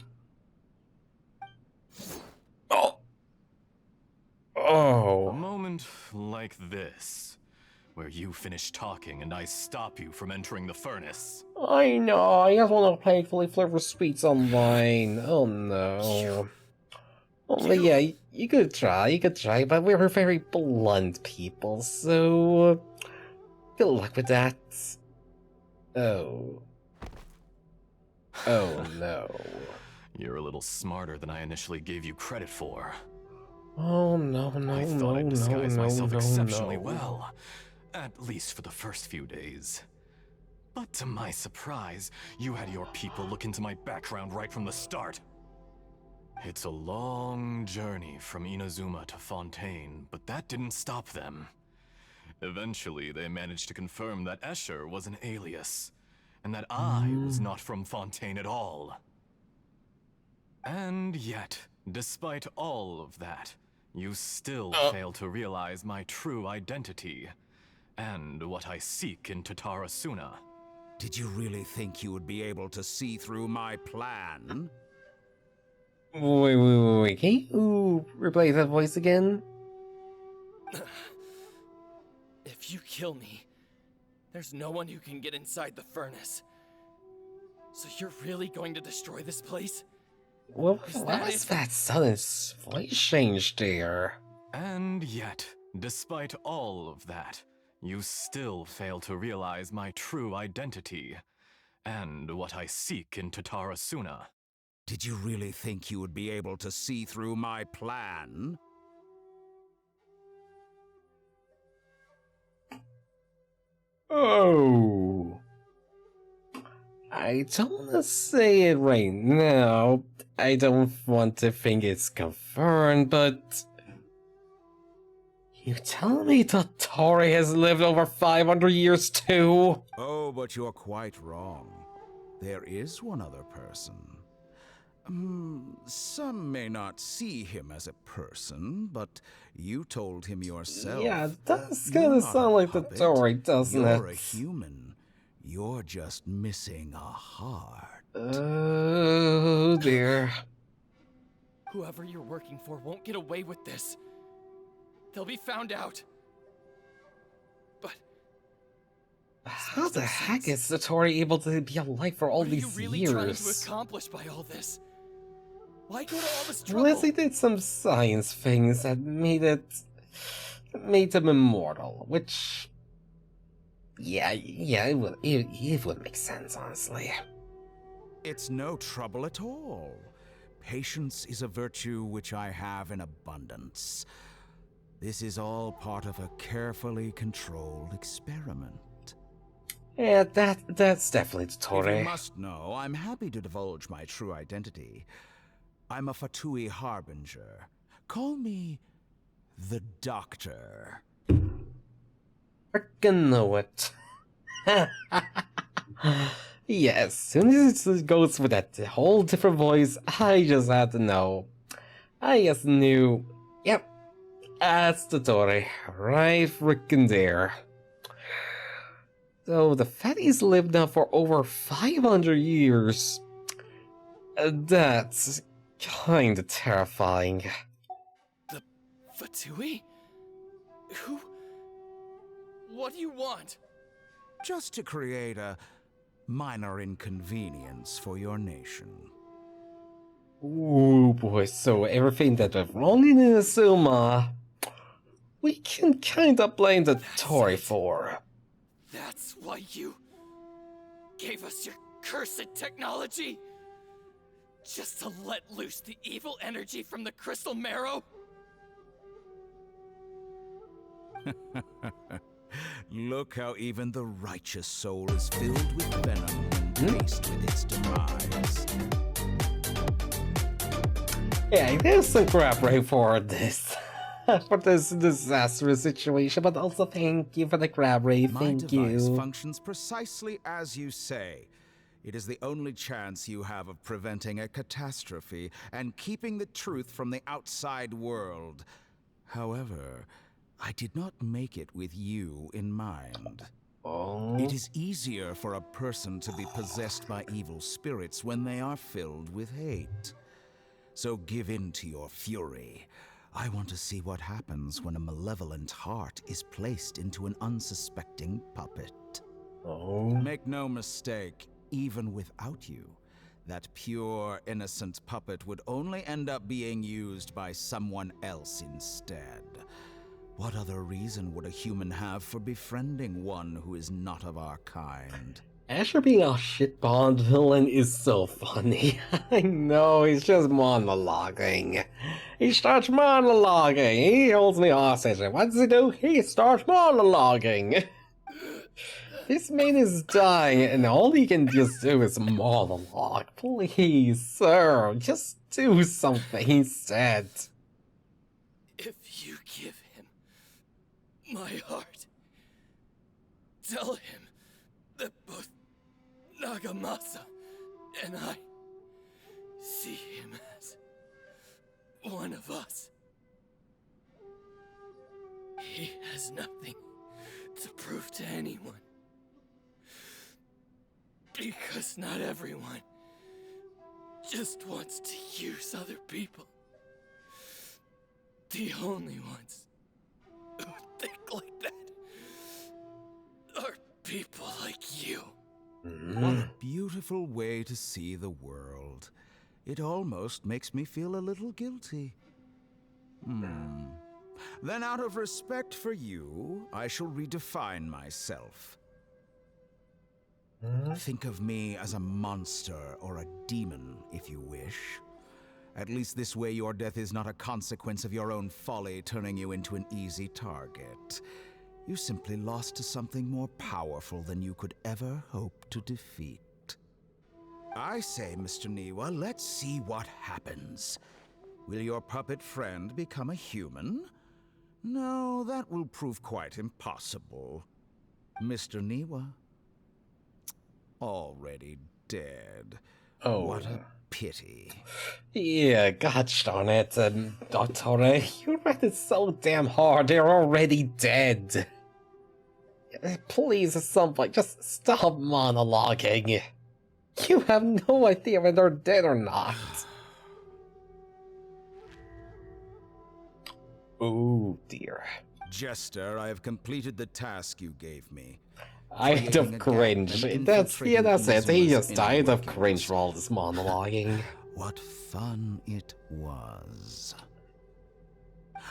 Oh! Oh. A moment like this, where you finish talking and I stop you from entering the furnace. I know, I just want to play fully flavored sweets online. Oh no. But yeah, you could try, but we're very blunt people, so good luck with that. Oh. Oh no. You're a little smarter than I initially gave you credit for. Oh no, I thought I'd disguise myself exceptionally well, at least for the first few days. But to my surprise, you had your people look into my background right from the start. It's a long journey from Inazuma to Fontaine, but that didn't stop them. Eventually, they managed to confirm that Escher was an alias, and that I was not from Fontaine at all. And yet, despite all of that, you still fail to realize my true identity, and what I seek in Tatara Suna. Did you really think you would be able to see through my plan? Wait, can you replay that voice again? If you kill me, there's no one who can get inside the furnace. So you're really going to destroy this place? What was that sudden voice change there? And yet, despite all of that, you still fail to realize my true identity, and what I seek in Tatara Suna. Did you really think you would be able to see through my plan? Oh. I don't want to say it right now. I don't want to think it's confirmed, but... You tell me Tatari has lived over 500 years too? Oh, but you're quite wrong. There is one other person. Some may not see him as a person, but you told him yourself. Yeah, it does kind of sound like Tatari, doesn't it? You're a human. You're just missing a heart. Oh dear. Whoever you're working for won't get away with this. They'll be found out. But how the heck is Satori able to be alive for all these years? What are you really trying to accomplish by all this? Why go to all this trouble? Leslie did some science things that made him immortal, which, yeah, it would make sense, honestly. It's no trouble at all. Patience is a virtue which I have in abundance. This is all part of a carefully controlled experiment. Yeah, that's definitely If Totore. you must know, I'm happy to divulge my true identity. I'm a Fatui Harbinger. Call me the Doctor. Frickin' know it. Yeah, as soon as it goes with that whole different voice, I just had to know. I just knew. Yep, that's the Totore. Right frickin' there. So the fatties lived now for over 500 years. That's kinda terrifying. The Fatui? Who? What do you want? Just to create a minor inconvenience for your nation. Ooh boy, so everything that went wrong in Inazuma, we can kinda blame the Tori for. That's why you gave us your cursed technology? Just to let loose the evil energy from the crystal marrow? Look how even the righteous soul is filled with venom when faced with its demise. Yeah, there's some crap right for this. For this disastrous situation, but also thank you for the crab ray, My thank device you. functions precisely as you say. It is the only chance you have of preventing a catastrophe and keeping the truth from the outside world. However, I did not make it with you in mind. Oh. It is easier for a person to be possessed by evil spirits when they are filled with hate. So give in to your fury. I want to see what happens when a malevolent heart is placed into an unsuspecting puppet. Oh. Make no mistake, even without you, that pure, innocent puppet would only end up being used by someone else instead. What other reason would a human have for befriending one who is not of our kind? Asher being a shit Bond villain is so funny. I know, he's just monologuing. He starts monologuing. He holds me hostage. And what does he do? He starts monologuing. This man is dying, and all he can just do is monologue. Please, sir, just do something, he said. If you give him my heart, tell him that both Nagamasa and I see him as one of us. He has nothing to prove to anyone. Because not everyone just wants to use other people. The only ones who think like that are people like you. What a beautiful way to see the world. It almost makes me feel a little guilty. Then out of respect for you, I shall redefine myself. Think of me as a monster or a demon, if you wish. At least this way your death is not a consequence of your own folly turning you into an easy target. You simply lost to something more powerful than you could ever hope to defeat. I say, Mr. Niwa, let's see what happens. Will your puppet friend become a human? No, that will prove quite impossible. Mr. Niwa? Already dead. Oh. What a pity. Yeah, gosh darn it, Dottore, you read it so damn hard, they're already dead. Please, at some point, just stop monologuing. You have no idea whether they're dead or not. Oh dear. Jester, I have completed the task you gave me. I of cringe. That's it. He just died of cringe for all this monologuing. What fun it was.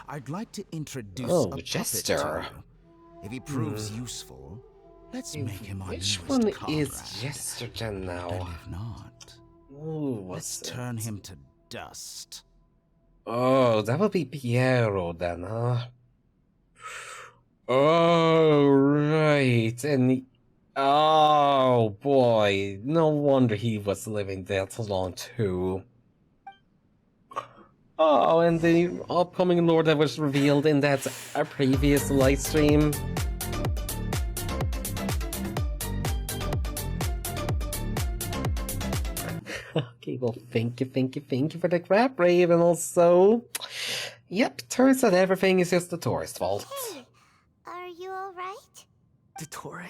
I'd like to introduce a Jester. puppet to you. If he proves useful, let's make him our Which newest one comrade. is Jester now? And if not, let's turn him to dust. Oh, that would be Piero then, huh? Oh, right. Oh, boy. No wonder he was living that long, too. Oh, and the upcoming lore that was revealed in that previous live stream. Okay, well, thank you for the crap, Rave, and also... Yep, turns out everything is just the tourist fault. Hey, are you alright? Dottore?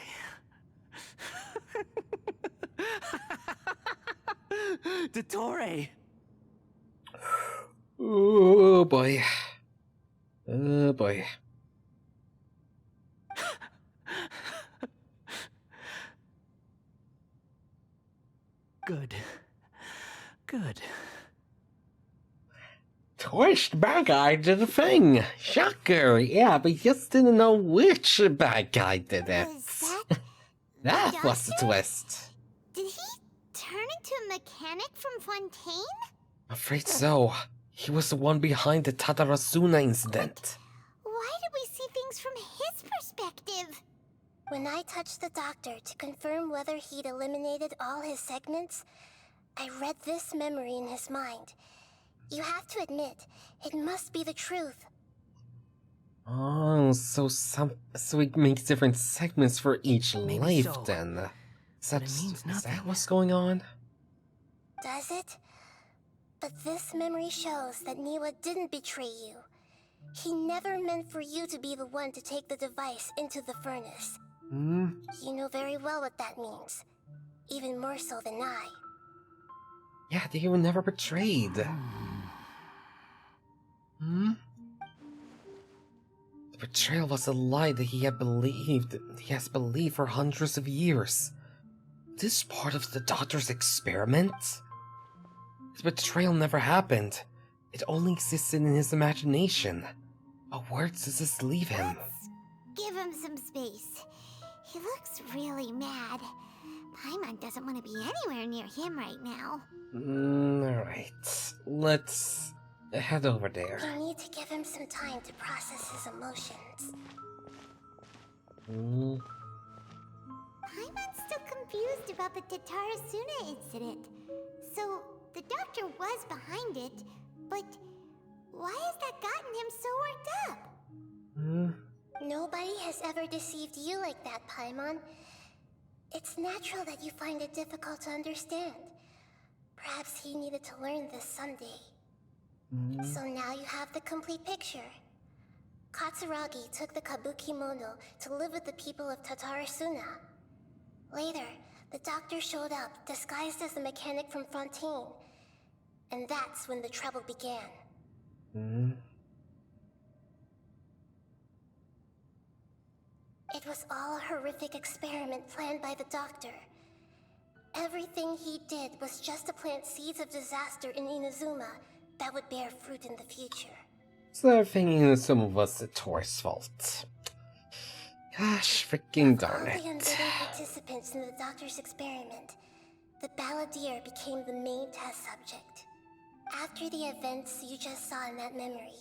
Dottore! Oh boy. Oh boy. Good. Good. Twist bad guy did a thing. Shocker. Yeah, but just didn't know which bad guy did it. That was the twist. Did he turn into a mechanic from Fontaine? Afraid so. He was the one behind the Tatarasuna incident. Why did we see things from his perspective? When I touched the doctor to confirm whether he'd eliminated all his segments, I read this memory in his mind. You have to admit, it must be the truth. Oh, so it makes different segments for each life so. then. Is that what's going on? Does it? But this memory shows that Niwa didn't betray you. He never meant for you to be the one to take the device into the furnace. You know very well what that means. Even more so than I. Yeah, they were never betrayed. The betrayal was a lie that he has believed for hundreds of years. This part of the doctor's experiment? The betrayal never happened. It only existed in his imagination. Where does this leave him? Give him some space. He looks really mad. Paimon doesn't want to be anywhere near him right now. Alright. Let's head over there. You need to give him some time to process his emotions. Paimon's still confused about the Tatarasuna incident. So, the doctor was behind it, but why has that gotten him so worked up? Nobody has ever deceived you like that, Paimon. It's natural that you find it difficult to understand. Perhaps he needed to learn this someday. So now you have the complete picture. Katsuragi took the Kabukimono to live with the people of Tatarasuna. Later, the doctor showed up, disguised as the mechanic from Fontaine. And that's when the trouble began. It was all a horrific experiment planned by the doctor. Everything he did was just to plant seeds of disaster in Inazuma that would bear fruit in the future. So they're thinking some of us the tourist's fault. Gosh, freaking darn All it. the unwitting participants in the doctor's experiment, the balladeer became the main test subject. After the events you just saw in that memory,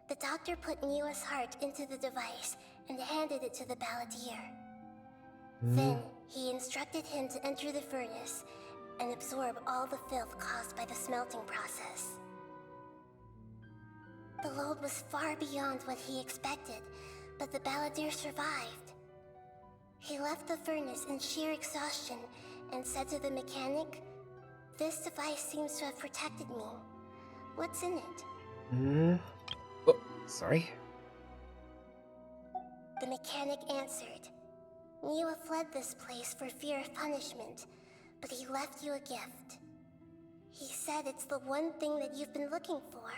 the doctor put Niwa's heart into the device and handed it to the balladeer. Then, he instructed him to enter the furnace and absorb all the filth caused by the smelting process. The load was far beyond what he expected, but the balladeer survived. He left the furnace in sheer exhaustion and said to the mechanic, "This device seems to have protected me. What's in it?" Oh, sorry. The mechanic answered, "Niwa fled this place for fear of punishment, but he left you a gift. He said it's the one thing that you've been looking for."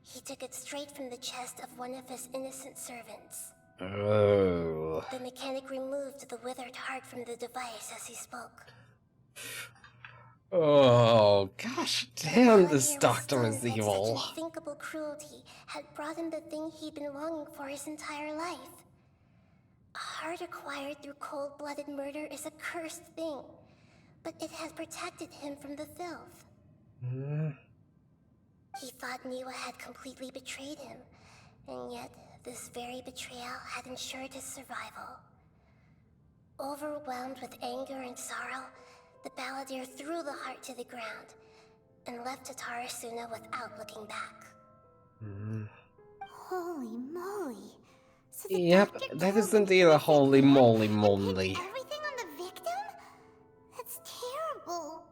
He took it straight from the chest of one of his innocent servants. Oh. The mechanic removed the withered heart from the device as he spoke. Oh, gosh damn, this Balladeer was doctor is stunned that evil. Such unthinkable cruelty had brought him the thing he'd been longing for his entire life. A heart acquired through cold-blooded murder is a cursed thing, but it has protected him from the filth. He thought Niwa had completely betrayed him, and yet this very betrayal had ensured his survival. Overwhelmed with anger and sorrow, the balladeer threw the heart to the ground and left Tatarasuna without looking back. Holy moly. So the Yep, doctor that killed is the indeed a innocent holy man moly and moly. pinned everything on the victim? That's terrible.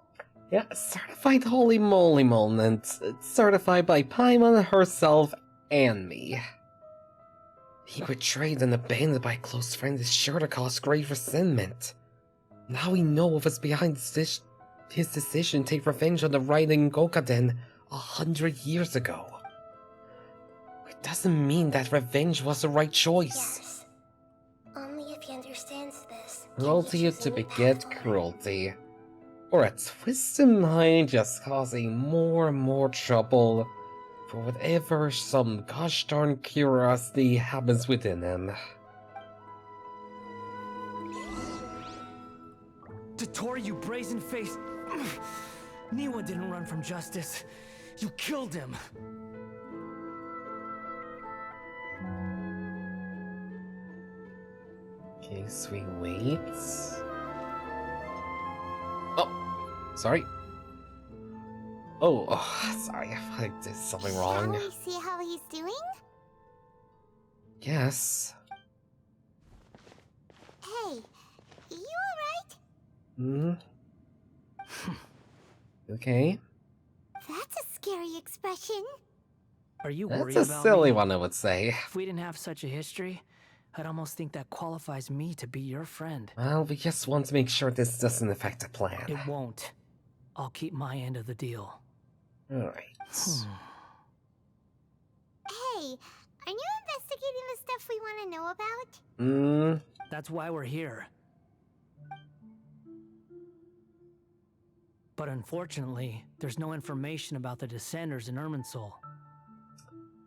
Yeah, certified holy moly moment. It's certified by Paimon herself and me. He betrayed and abandoned by a close friend is sure to cause grave resentment. Now we know what was behind his decision to take revenge on the Raiden Gokaden 100 years ago. It doesn't mean that revenge was the right choice. Yes. Only if he understands this. Cruelty to beget cruelty. Or a twisted mind just causing more and more trouble for whatever some gosh darn curiosity happens within him. Tottori, you brazen-faced... Niwa didn't run from justice. You killed him. Okay, sweet wait. Oh, sorry. Sorry, I did something wrong. Shall we see how he's doing? Yes. Hey, you alright? Okay. That's a scary expression. Are you That's worried a about silly me? one, I would say. If we didn't have such a history, I'd almost think that qualifies me to be your friend. Well, we just want to make sure this doesn't affect the plan. It won't. I'll keep my end of the deal. Alright. Hey, are you investigating the stuff we want to know about? That's why we're here. But unfortunately, there's no information about the Descenders in Irminsul.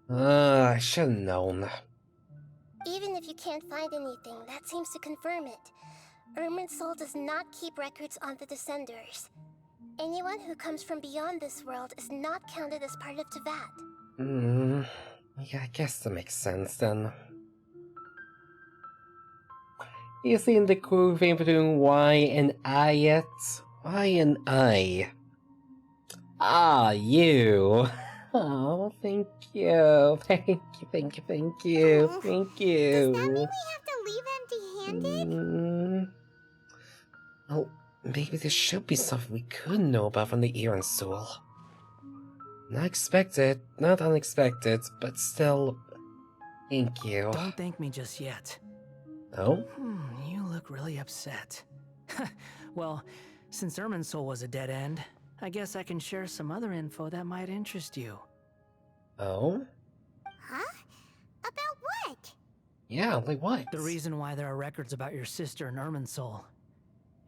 I should've known. Even if you can't find anything, that seems to confirm it. Irminsul does not keep records on the Descenders. Anyone who comes from beyond this world is not counted as part of Tevat. Yeah, I guess that makes sense then. You seen the cool thing between Y and I yet? Y and I. Ah, you. Oh, thank you. Thank you, thank you, thank you, thank you. Does that mean we have to leave empty-handed? Well, maybe there should be something we could know about from the Ironsoul. Not expected, not unexpected, but still, thank you. Don't thank me just yet. Oh? You look really upset. Well, since Irminsul was a dead end, I guess I can share some other info that might interest you. Oh? Huh? About what? Yeah, like what? The reason why there are records about your sister in Irminsul.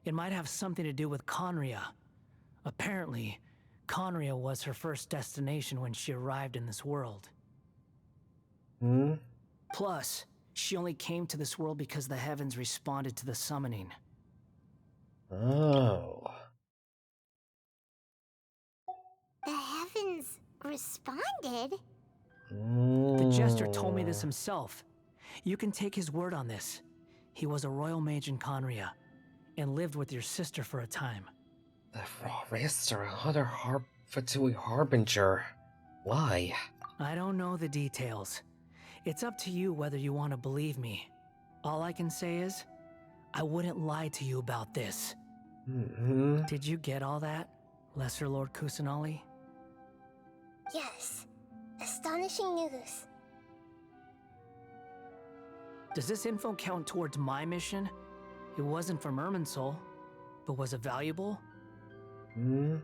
It might have something to do with Conria. Apparently, Conria was her first destination when she arrived in this world. Plus, she only came to this world because the heavens responded to the summoning. Oh. The heavens responded? The Jester told me this himself. You can take his word on this. He was a royal mage in Conria, and lived with your sister for a time. The forest or another Fatui Harbinger. Why? I don't know the details. It's up to you whether you want to believe me. All I can say is, I wouldn't lie to you about this. Did you get all that, Lesser Lord Kusanali? Yes. Astonishing news. Does this info count towards my mission? It wasn't from Irminsul, but was it valuable? Very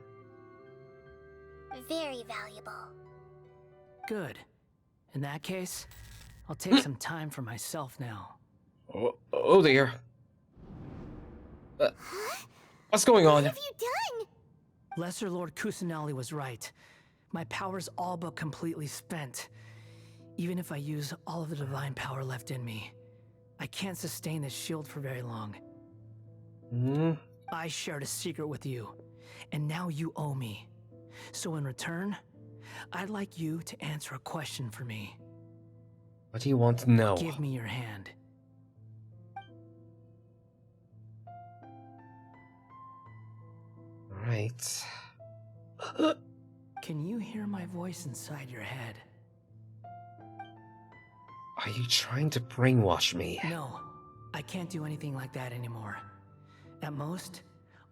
valuable. Good. In that case, I'll take some time for myself now. Oh dear. What's going on? What have you done? Lesser Lord Kusanali was right. My power's all but completely spent. Even if I use all of the divine power left in me, I can't sustain this shield for very long. I shared a secret with you, and now you owe me. So in return, I'd like you to answer a question for me. What do you want to know? Give me your hand. Alright. Can you hear my voice inside your head? Are you trying to brainwash me? No, I can't do anything like that anymore. At most,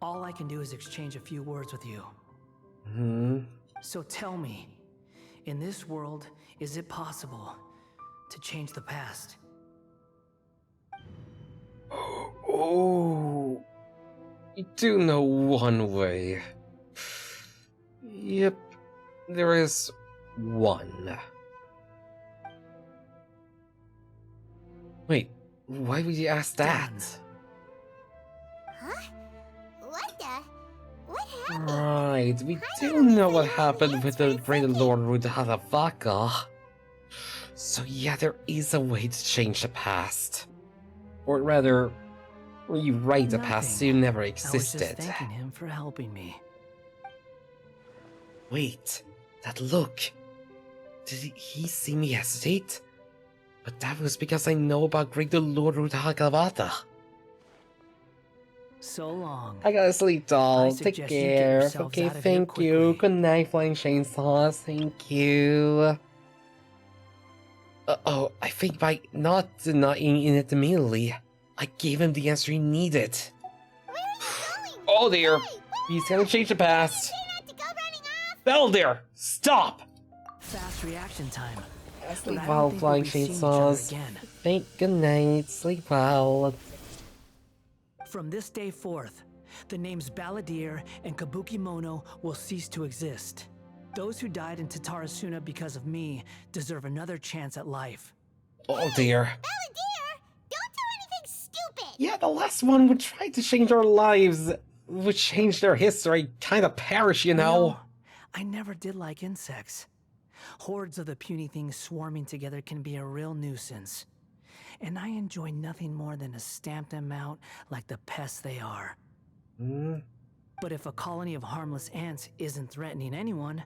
all I can do is exchange a few words with you. So tell me, in this world, is it possible to change the past? Oh, you do know one way. Yep, there is one. Wait, why would you ask that? Huh? What the? What happened? Right, we do know what happened with the Great Lord Rudharavaka. So yeah, there is a way to change the past. Or rather, rewrite the past so you never I was existed. just thanking him for helping me. Wait, that look. Did he see me hesitate? But that was because I know about Great Lord Rudharavaka. So long. I gotta sleep, doll. I Take suggest you get care. yourselves Okay, out of here thank you. Good night, Flying Chainsaws. Thank you. Uh-oh, I think by not denying it immediately, I gave him the answer he needed. Oh dear. He's gonna change the past. Bell there! Stop! Fast reaction time. Sleep But I well, don't think Flying we'll be seeing each other Chainsaws. again. Thank good night. Sleep well. From this day forth, the names Balladeer and Kabukimono will cease to exist. Those who died in Tatarasuna because of me deserve another chance at life. Oh dear. Balladeer, don't do anything stupid. Yeah, the last one would try to change our lives, would change their history, kind of perish, you know? I never did like insects. Hordes of the puny things swarming together can be a real nuisance. And I enjoy nothing more than to stamp them out like the pests they are. But if a colony of harmless ants isn't threatening anyone,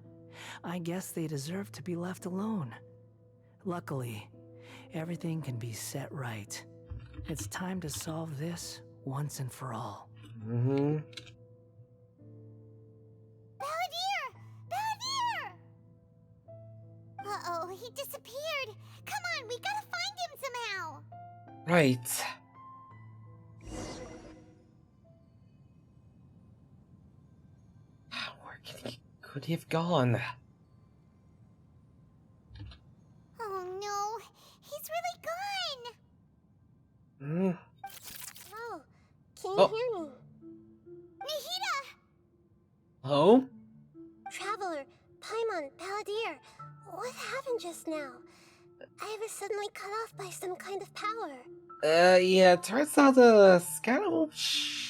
I guess they deserve to be left alone. Luckily, everything can be set right. It's time to solve this once and for all. Balladeer! Balladeer! Uh-oh, he disappeared. Come on, we gotta find him somehow. Right. Where could he have gone? Oh no, he's really gone. Oh, can you Oh. hear me? Nahida! Oh? Traveler, Paimon, Balladeer, what happened just now? I was suddenly cut off by some kind of power. Yeah, turns out the Scaramouche...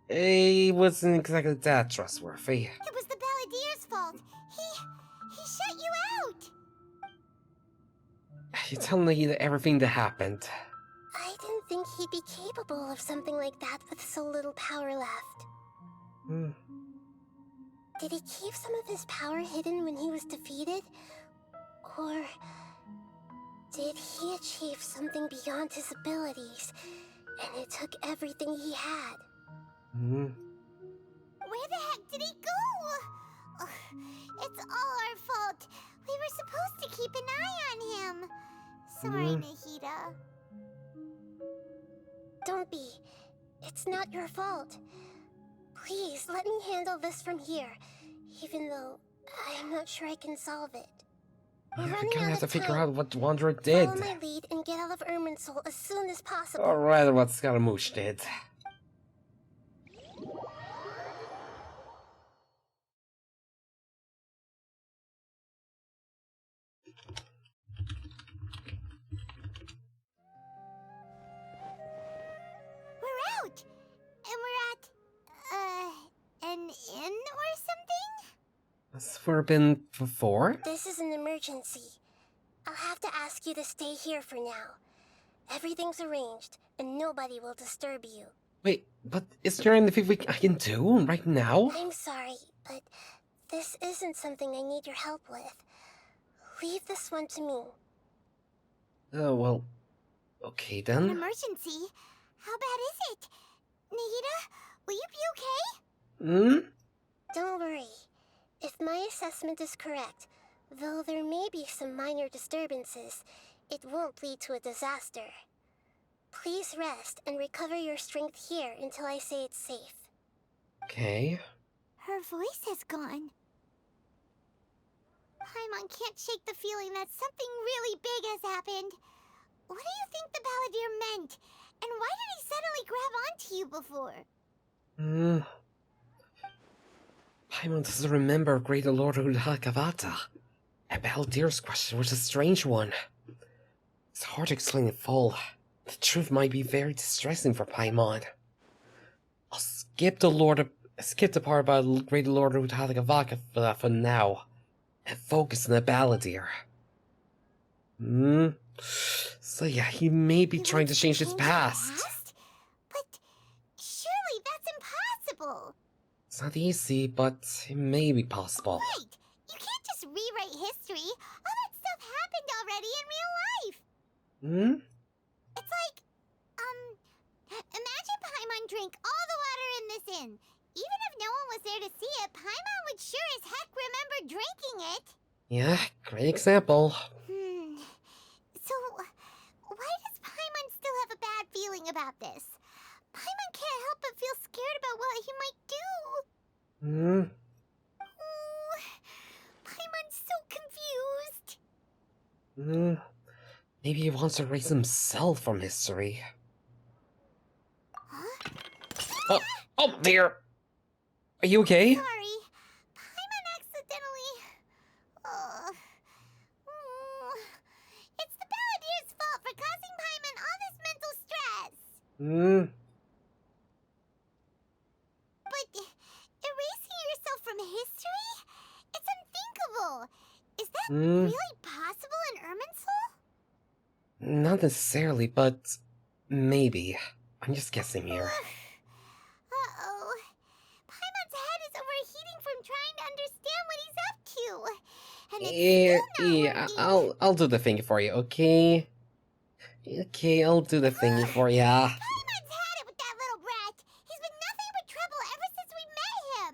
It wasn't exactly that trustworthy. It was the Balladeer's fault. He shut you out. You tell me everything that happened. I didn't think he'd be capable of something like that with so little power left. Did he keep some of his power hidden when he was defeated? Or did he achieve something beyond his abilities, and it took everything he had? Where the heck did he go? Ugh, it's all our fault. We were supposed to keep an eye on him. Sorry, Nahida. Don't be. It's not your fault. Please, let me handle this from here, even though I'm not sure I can solve it. We're We're running gonna out have to of figure time. out what Wanderer did. Follow my lead and get out of Irminsul as soon as possible. Or rather, what Scaramouche did. We're out! And we're at, an inn or something? Has there been before? This is an emergency. I'll have to ask you to stay here for now. Everything's arranged, and nobody will disturb you. Wait, but is there anything I can do right now? I'm sorry, but this isn't something I need your help with. Leave this one to me. Oh, well, okay An then. emergency? How bad is it? Nahida, will you be okay? Hmm? Don't worry. If my assessment is correct, though there may be some minor disturbances, it won't lead to a disaster. Please rest and recover your strength here until I say it's safe. Okay. Her voice has gone. Paimon can't shake the feeling that something really big has happened. What do you think the Balladeer meant? And why did he suddenly grab onto you before? Paimon doesn't remember Great Lord Udhakavata. And Baldir's question was a strange one. It's hard to explain in full. The truth might be very distressing for Paimon. I'll skip the part about Great Lord Udhakavata for now. And focus on the Balladeer. So yeah, he may be trying to change his past. But surely that's impossible. It's not easy, but it may be possible. Wait, you can't just rewrite history. All that stuff happened already in real life. It's like, imagine Paimon drank all the water in this inn. Even if no one was there to see it, Paimon would sure as heck remember drinking it. Yeah, great example. So, why does Paimon still have a bad feeling about this? Paimon can't help but feel scared about what he might do. Oh, Paimon's so confused. Maybe he wants to erase himself from history. Huh? Oh dear! Are you okay? Sorry, Paimon accidentally... It's the Balladeer's fault for causing Paimon all this mental stress. But erasing yourself from history? It's unthinkable. Is that really possible in Irminsul? Not necessarily, but maybe. I'm just guessing here. Uh-oh. Paimon's head is overheating from trying to understand what he's up to. And it's still not working. I'll do the thingy for you, okay? Okay, I'll do the thingy for ya. Paimon's had it with that little brat. He's been nothing but trouble ever since we met him.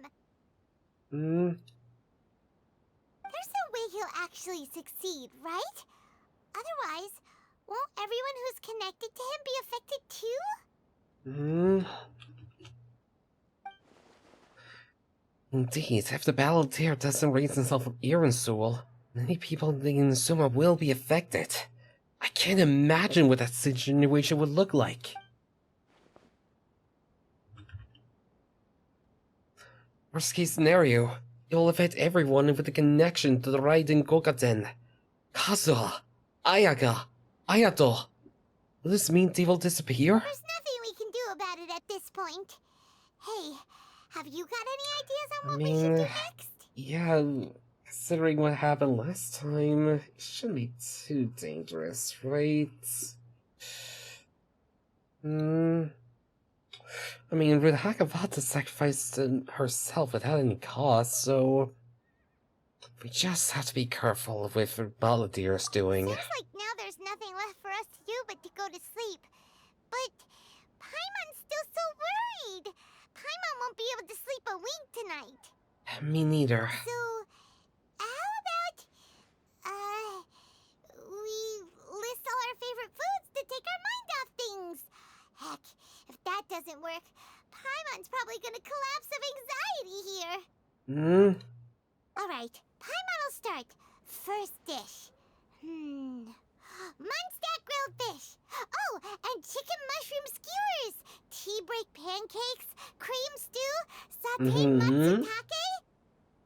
There's no way he'll actually succeed, right? Otherwise, won't everyone who's connected to him be affected too? Indeed, if the Balladeer doesn't raise himself from Irminsul, many people in Inazuma will be affected. I can't imagine what that situation would look like. Worst case scenario, it'll affect everyone with a connection to the Raiden Gokaten. Kazuha, Ayaka, Ayato. Will this mean they will disappear? There's nothing we can do about it at this point. Hey, have you got any ideas on what we should do next? Yeah, considering what happened last time, it shouldn't be too dangerous, right? I mean, Hakavata sacrificed herself without any cause, so we just have to be careful with what Balladeer's doing. Seems like now there's nothing left for us to do but to go to sleep. But Paimon's still so worried. Paimon won't be able to sleep a wink tonight. Me neither. So, how about, we list all our favorite foods to take our mind off things? Heck, if that doesn't work, Paimon's probably gonna collapse of anxiety here. Alright, Paimon will start. First dish. Munstack grilled fish. Oh, and chicken mushroom skewers. Tea break pancakes. Cream stew. Sauteed matsutake.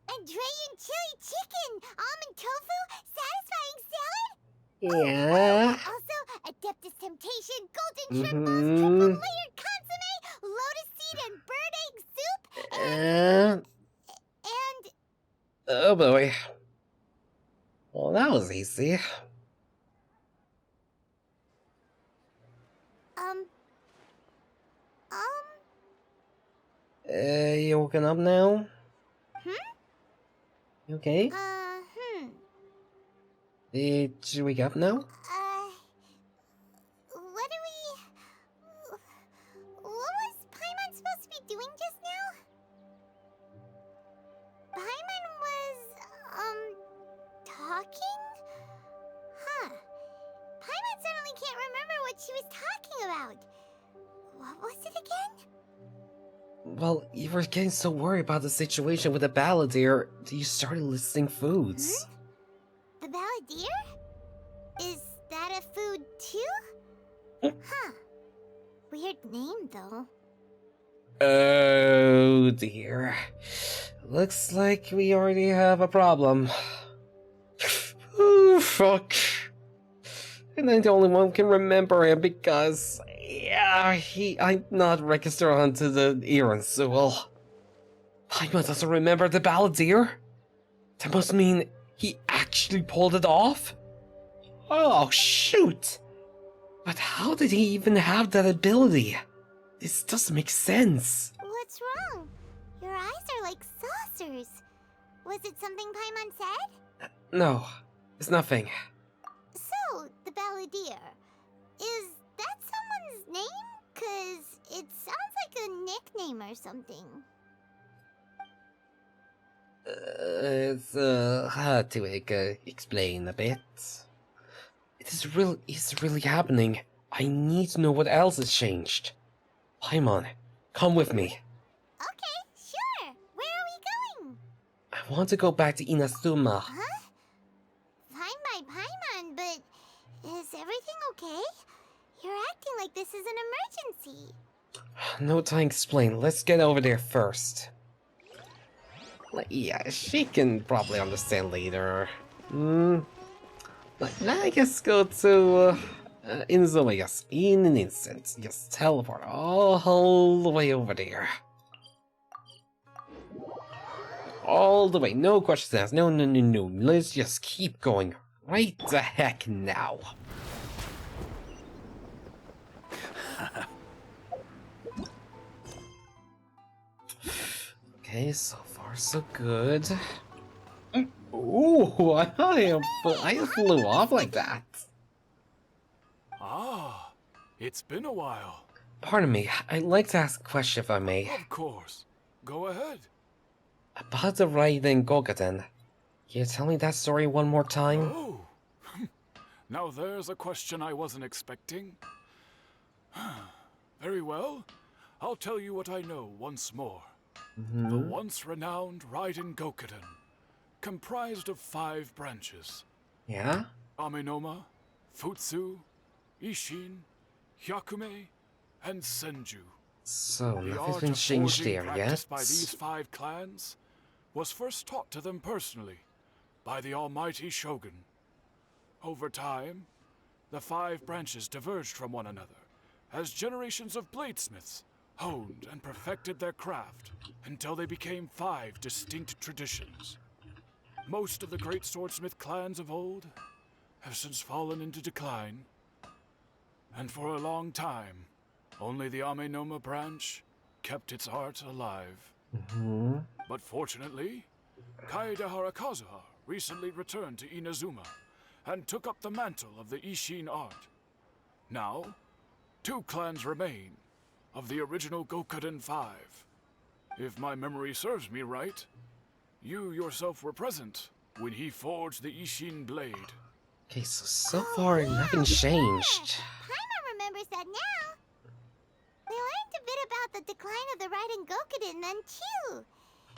And Drayan chili chicken. Almond tofu. Satisfying salad. Yeah. Also, Adeptus Temptation. Golden shrimp balls. Triple layered consomme. Lotus seed and bird egg soup. And... Oh boy. Well, that was easy. You woken up now? You okay? Did you wake up now? can't remember what she was talking about. What was it again? Well, you were getting so worried about the situation with the balladeer that you started listing foods. The balladeer? Is that a food too? Huh. Weird name, though. Oh dear. Looks like we already have a problem. Oh, fuck. And I'm the only one who can remember him because, yeah, I'm not registered onto the errands, so well. Paimon doesn't remember the balladeer? That must mean he actually pulled it off? Oh, shoot! But how did he even have that ability? This doesn't make sense. What's wrong? Your eyes are like saucers. Was it something Paimon said? No, it's nothing. So, the balladeer. Is that someone's name? 'Cause it sounds like a nickname or something. It's hard to explain a bit. It's really happening. I need to know what else has changed. Paimon, come with me. Okay, sure. Where are we going? I want to go back to Inazuma. Huh? Fine by Paimon, but is everything okay? You're acting like this is an emergency. No time to explain. Let's get over there first. Yeah, she can probably understand later. But now I guess go to Inazuma, yes, in an instant. Just teleport all the way over there. All the way, no questions asked. No. Let's just keep going right the heck now. Okay, so far so good. Ooh, I flew off like that. Ah, it's been a while. Pardon me, I'd like to ask a question if I may. Of course. Go ahead. About the Raiden Gokaden. Can you tell me that story one more time? Oh, now there's a question I wasn't expecting. Very well, I'll tell you what I know once more. The once renowned Raiden Gokaden, comprised of 5 branches. Yeah? Amenoma, Futsu, Ishin, Hyakume, and Senju. So, The nothing's art been of changed forging there yet? practiced by these 5 clans was first taught to them personally by the almighty Shogun. Over time, the 5 branches diverged from one another as generations of bladesmiths honed and perfected their craft until they became 5 distinct traditions. Most of the great swordsmith clans of old have since fallen into decline, and for a long time, only the Amenoma branch kept its art alive. But fortunately, Kaedehara Kazuha recently returned to Inazuma and took up the mantle of the Ishin art. Now, 2 clans remain of the original Gokaden 5. If my memory serves me right, you yourself were present when he forged the Ishin blade. Okay, so far nothing's changed. Paimon remembers that now. We learned a bit about the decline of the Raiden Gokaden then too.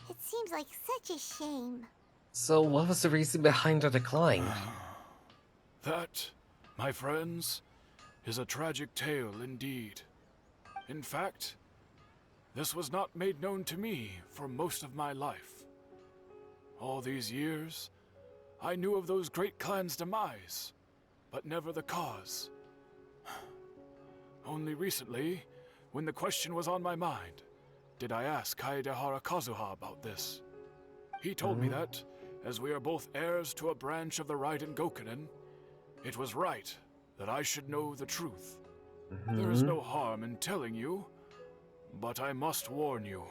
It seems like such a shame. So what was the reason behind the decline? That, my friends, is a tragic tale indeed. In fact, this was not made known to me for most of my life. All these years, I knew of those great clans' demise, but never the cause. Only recently, when the question was on my mind, did I ask Kaedehara Kazuha about this. He told me that, as we are both heirs to a branch of the Raiden Gokaden, it was right that I should know the truth. There is no harm in telling you, but I must warn you.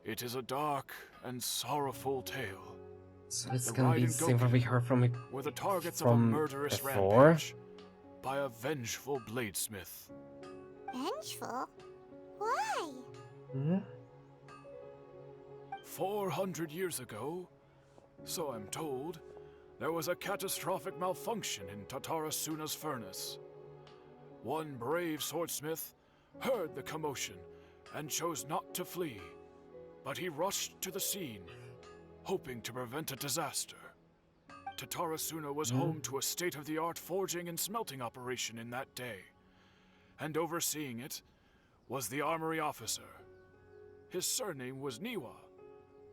It is a dark and sorrowful tale. So it's gonna be the same what we heard from it were the targets of a murderous before? rampage by a vengeful bladesmith. Vengeful? Why? 400 years ago, so I'm told, there was a catastrophic malfunction in Tatara Suna's furnace. One brave swordsmith heard the commotion and chose not to flee, but he rushed to the scene, hoping to prevent a disaster. Tatarasuna was home to a state-of-the-art forging and smelting operation in that day, and overseeing it was the armory officer. His surname was Niwa,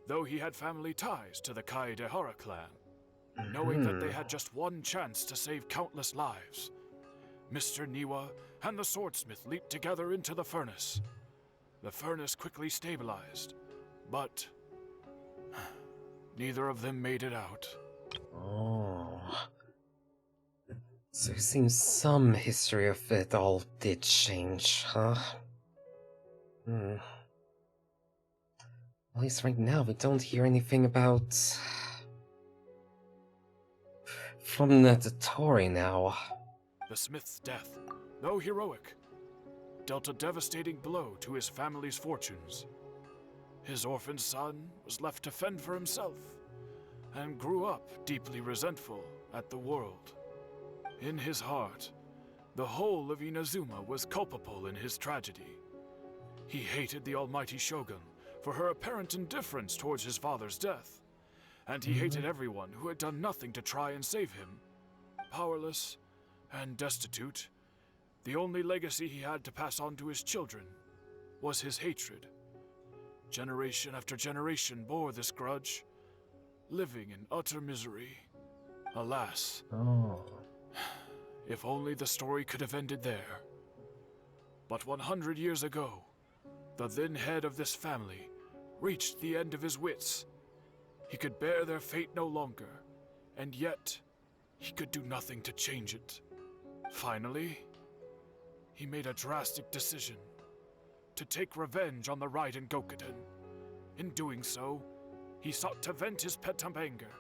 though he had family ties to the Kaedehara clan. Knowing that they had just one chance to save countless lives, Mr. Niwa and the swordsmith leaped together into the furnace. The furnace quickly stabilized, but neither of them made it out. Oh. So it seems some history of it all did change, huh? At least right now we don't hear anything about... from Natatori now. The smith's death, though heroic, dealt a devastating blow to his family's fortunes. His orphaned son was left to fend for himself, and grew up deeply resentful at the world. In his heart, the whole of Inazuma was culpable in his tragedy. He hated the almighty shogun for her apparent indifference towards his father's death, and he hated everyone who had done nothing to try and save him. Powerless and destitute, the only legacy he had to pass on to his children was his hatred. Generation after generation bore this grudge, living in utter misery. Alas, if only the story could have ended there. But 100 years ago, the then head of this family reached the end of his wits. He could bear their fate no longer, and yet he could do nothing to change it. Finally, he made a drastic decision to take revenge on the Raiden Gokuden. In doing so, he sought to vent his pent-up anger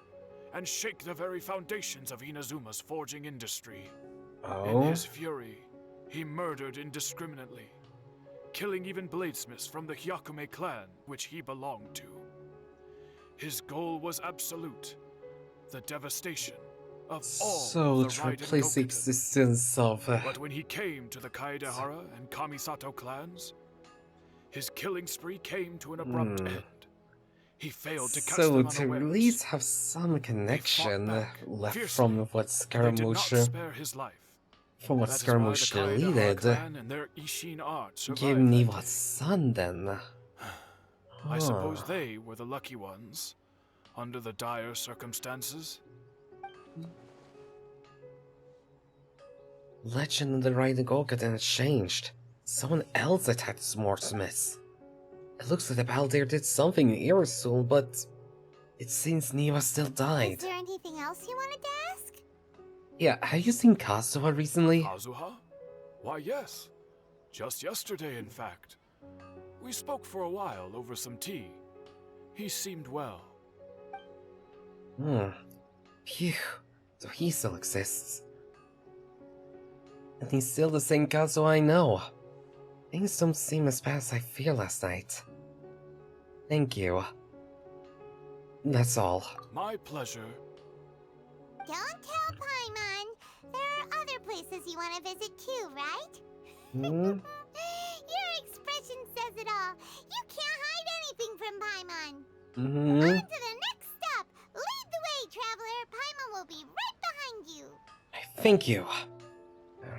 and shake the very foundations of Inazuma's forging industry. In his fury, he murdered indiscriminately, killing even bladesmiths from the Hyakume clan which he belonged to. His goal was absolute, the devastation of all so the to Raiden replace the Gokuden. existence of... But when he came to the Kaedehara and Kamisato clans, his killing spree came to an abrupt end. He failed to catch So them to unawares. at least have some connection left fiercely, from what but they did not Skirmisher... spare his life. From what That is why the Skirmisher Kaedehara leaded. clan and their Ishin art Give survived me that what son then? I suppose they were the lucky ones, under the dire circumstances. Legend of the Raiden Gokuden changed. Someone else attacked Smartsmiths. It looks like the Baldir did something in Irisul, but it seems Niwa still Is died. there anything else you wanted to ask? Yeah, have you seen Kazuha recently? Kazuha? Why, yes. Just yesterday, in fact. We spoke for a while over some tea. He seemed well. Phew. So he still exists. And he's still the same Kazuha I know. Things don't seem as bad as I feared last night. Thank you. That's all. My pleasure. Don't tell Paimon. There are other places you want to visit too, right? Your expression says it all. You can't hide anything from Paimon. On to the next stop. Lead the way, traveler. Paimon will be right behind you. Thank you.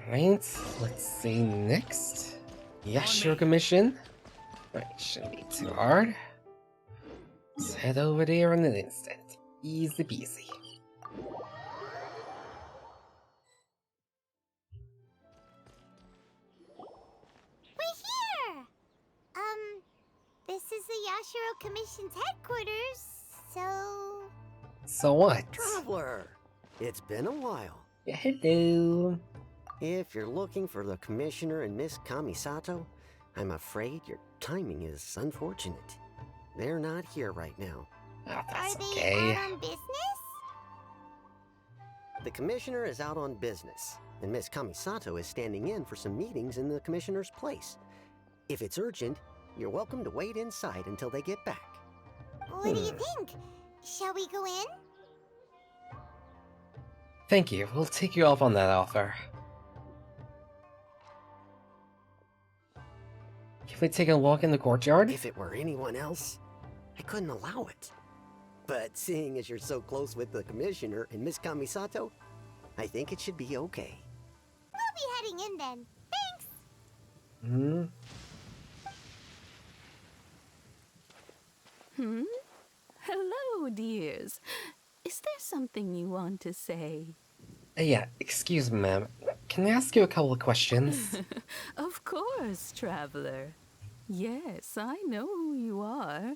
Alright, let's see next. Yashiro mission. Right, shouldn't be too hard. Let's head over there in an instant. Easy peasy. We're here! This is the Yashiro Commission's headquarters, so... So what? Traveler! It's been a while. Yeah, hello. If you're looking for the Commissioner and Miss Kamisato, I'm afraid your timing is unfortunate. They're not here right now. Oh, that's Are they okay. out on business? The Commissioner is out on business, and Miss Kamisato is standing in for some meetings in the Commissioner's place. If it's urgent, you're welcome to wait inside until they get back. What do you think? Shall we go in? Thank you, we'll take you up on that offer. we take a walk in the courtyard? If it were anyone else, I couldn't allow it. But seeing as you're so close with the Commissioner and Miss Kamisato, I think it should be okay. We'll be heading in then. Thanks! Hello, dears. Is there something you want to say? Yeah, excuse me, ma'am. Can I ask you a couple of questions? Of course, traveler. Yes, I know who you are.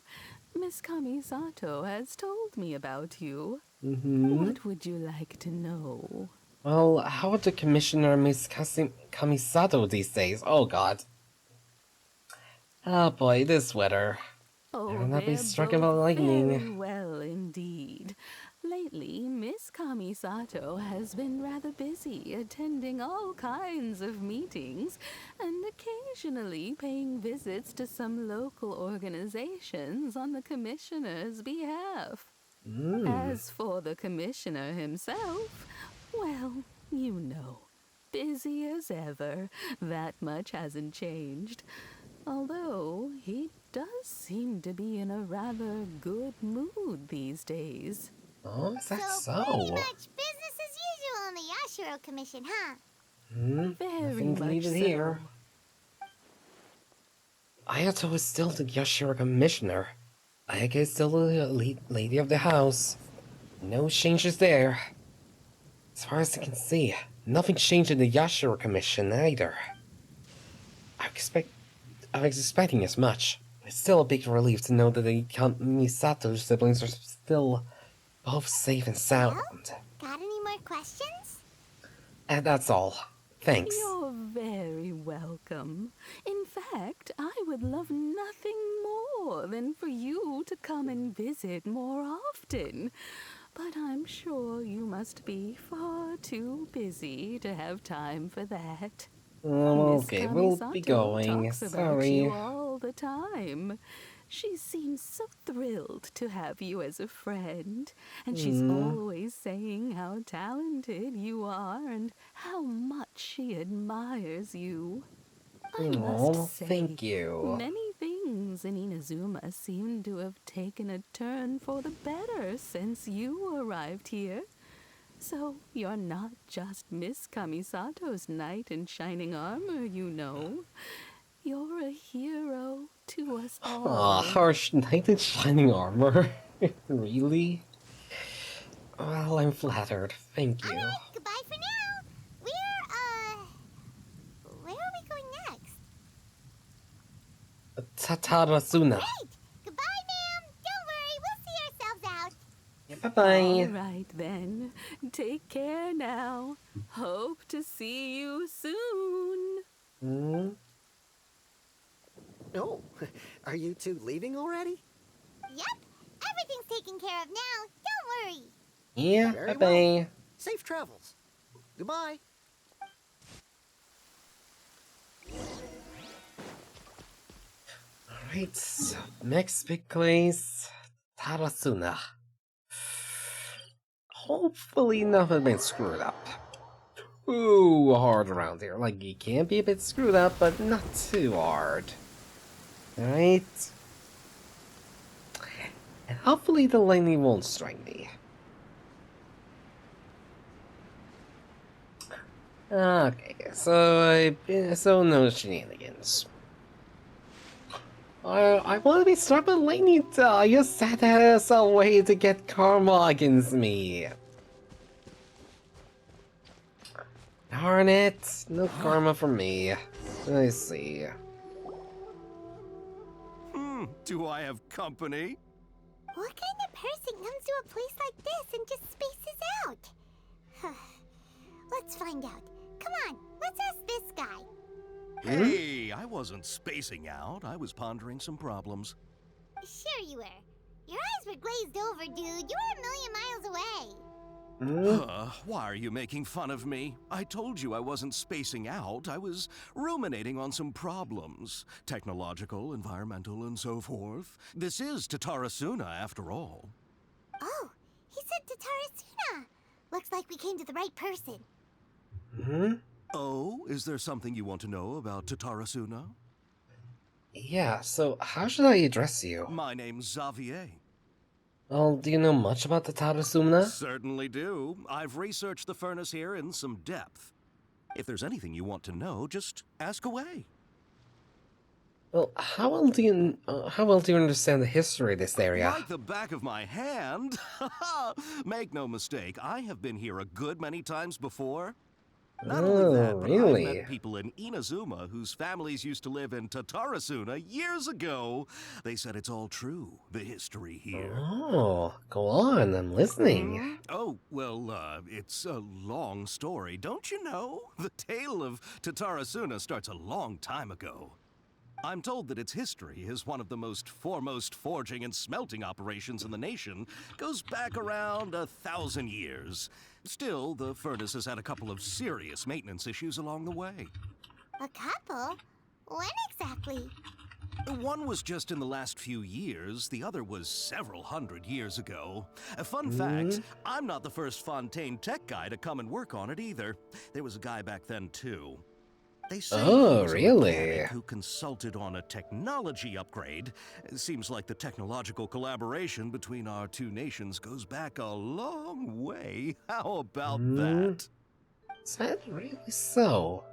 Miss Kamisato has told me about you. What would you like to know? Well, how would the Commissioner Miss Kamisato these days? Oh god. Oh boy, this weather. Oh, Better not be they're struck both by lightning. very well indeed. Lately, Miss Kamisato has been rather busy attending all kinds of meetings and occasionally paying visits to some local organizations on the Commissioner's behalf. As for the Commissioner himself, well, you know, busy as ever. That much hasn't changed. Although, he does seem to be in a rather good mood these days. Oh, is that so? Pretty much business as usual in the Yashiro Commission, huh? Very Nothing much needed so. here. Ayato is still the Yashiro Commissioner. Ayaka is still the lady of the house. No changes there. As far as I can see, nothing changed in the Yashiro Commission either. I was expecting as much. It's still a big relief to know that the Misato siblings are still both safe and sound. Got any more questions? And that's all. Thanks. You're very welcome. In fact, I would love nothing more than for you to come and visit more often. But I'm sure you must be far too busy to have time for that. Okay, we'll be Miss Kamisato going. talks about Sorry. you all the time. She seems so thrilled to have you as a friend, and she's always saying how talented you are and how much she admires you. I must say, thank you. many things in Inazuma seem to have taken a turn for the better since you arrived here. So you're not just Miss Kamisato's knight in shining armor, you know. You're a hero to us all. Aw, harsh knight in shining armor. Really? Well, I'm flattered. Thank you. Alright, goodbye for now. Where are we going next? Tatarasuna. Great! Goodbye, ma'am. Don't worry, we'll see ourselves out. Yeah, bye-bye. All right, then. Take care now. Hope to see you soon. Oh, are you two leaving already? Yep, everything's taken care of now. Don't worry. Yeah, Very bye-bye. well. Safe travels. Goodbye. Alright, so next big place, Tarasuna. Hopefully nothing been screwed up. Too hard around here. Like, you can be a bit screwed up, but not too hard. Alright? And hopefully the lightning won't strike me. Okay, so no shenanigans. I want to be struck by lightning. I just had to have some way to get karma against me. Darn it! No karma for me. I see. Do I have company? What kind of person comes to a place like this and just spaces out? Let's find out. Come on, let's ask this guy. Hey, I wasn't spacing out. I was pondering some problems. Sure you were. Your eyes were glazed over, dude. You were a million miles away. Why are you making fun of me? I told you I wasn't spacing out. I was ruminating on some problems. Technological, environmental, and so forth. This is Tatarasuna, after all. Oh, he said Tatarasuna. Looks like we came to the right person. Oh, is there something you want to know about Tatarasuna? Yeah, so how should I address you? My name's Xavier. Well, do you know much about the Tatsumna? Certainly do. I've researched the furnace here in some depth. If there's anything you want to know, just ask away. Well, how well do you understand the history of this area? Like the back of my hand. Make no mistake, I have been here a good many times before. Not only that, but I've met people in Inazuma whose families used to live in Tatarasuna years ago. They said it's all true, the history here. Oh, go on, I'm listening. Oh, well, it's a long story, don't you know? The tale of Tatarasuna starts a long time ago. I'm told that its history is one of the most foremost forging and smelting operations in the nation, goes back around 1,000 years. Still, the furnace has had a couple of serious maintenance issues along the way. A couple? When exactly? One was just in the last few years, the other was several hundred years ago. A fun fact, I'm not the first Fontaine tech guy to come and work on it either. There was a guy back then too. They say he was a mechanic who consulted on a technology upgrade. It seems like the technological collaboration between our two nations goes back a long way. How about that? Is that really so?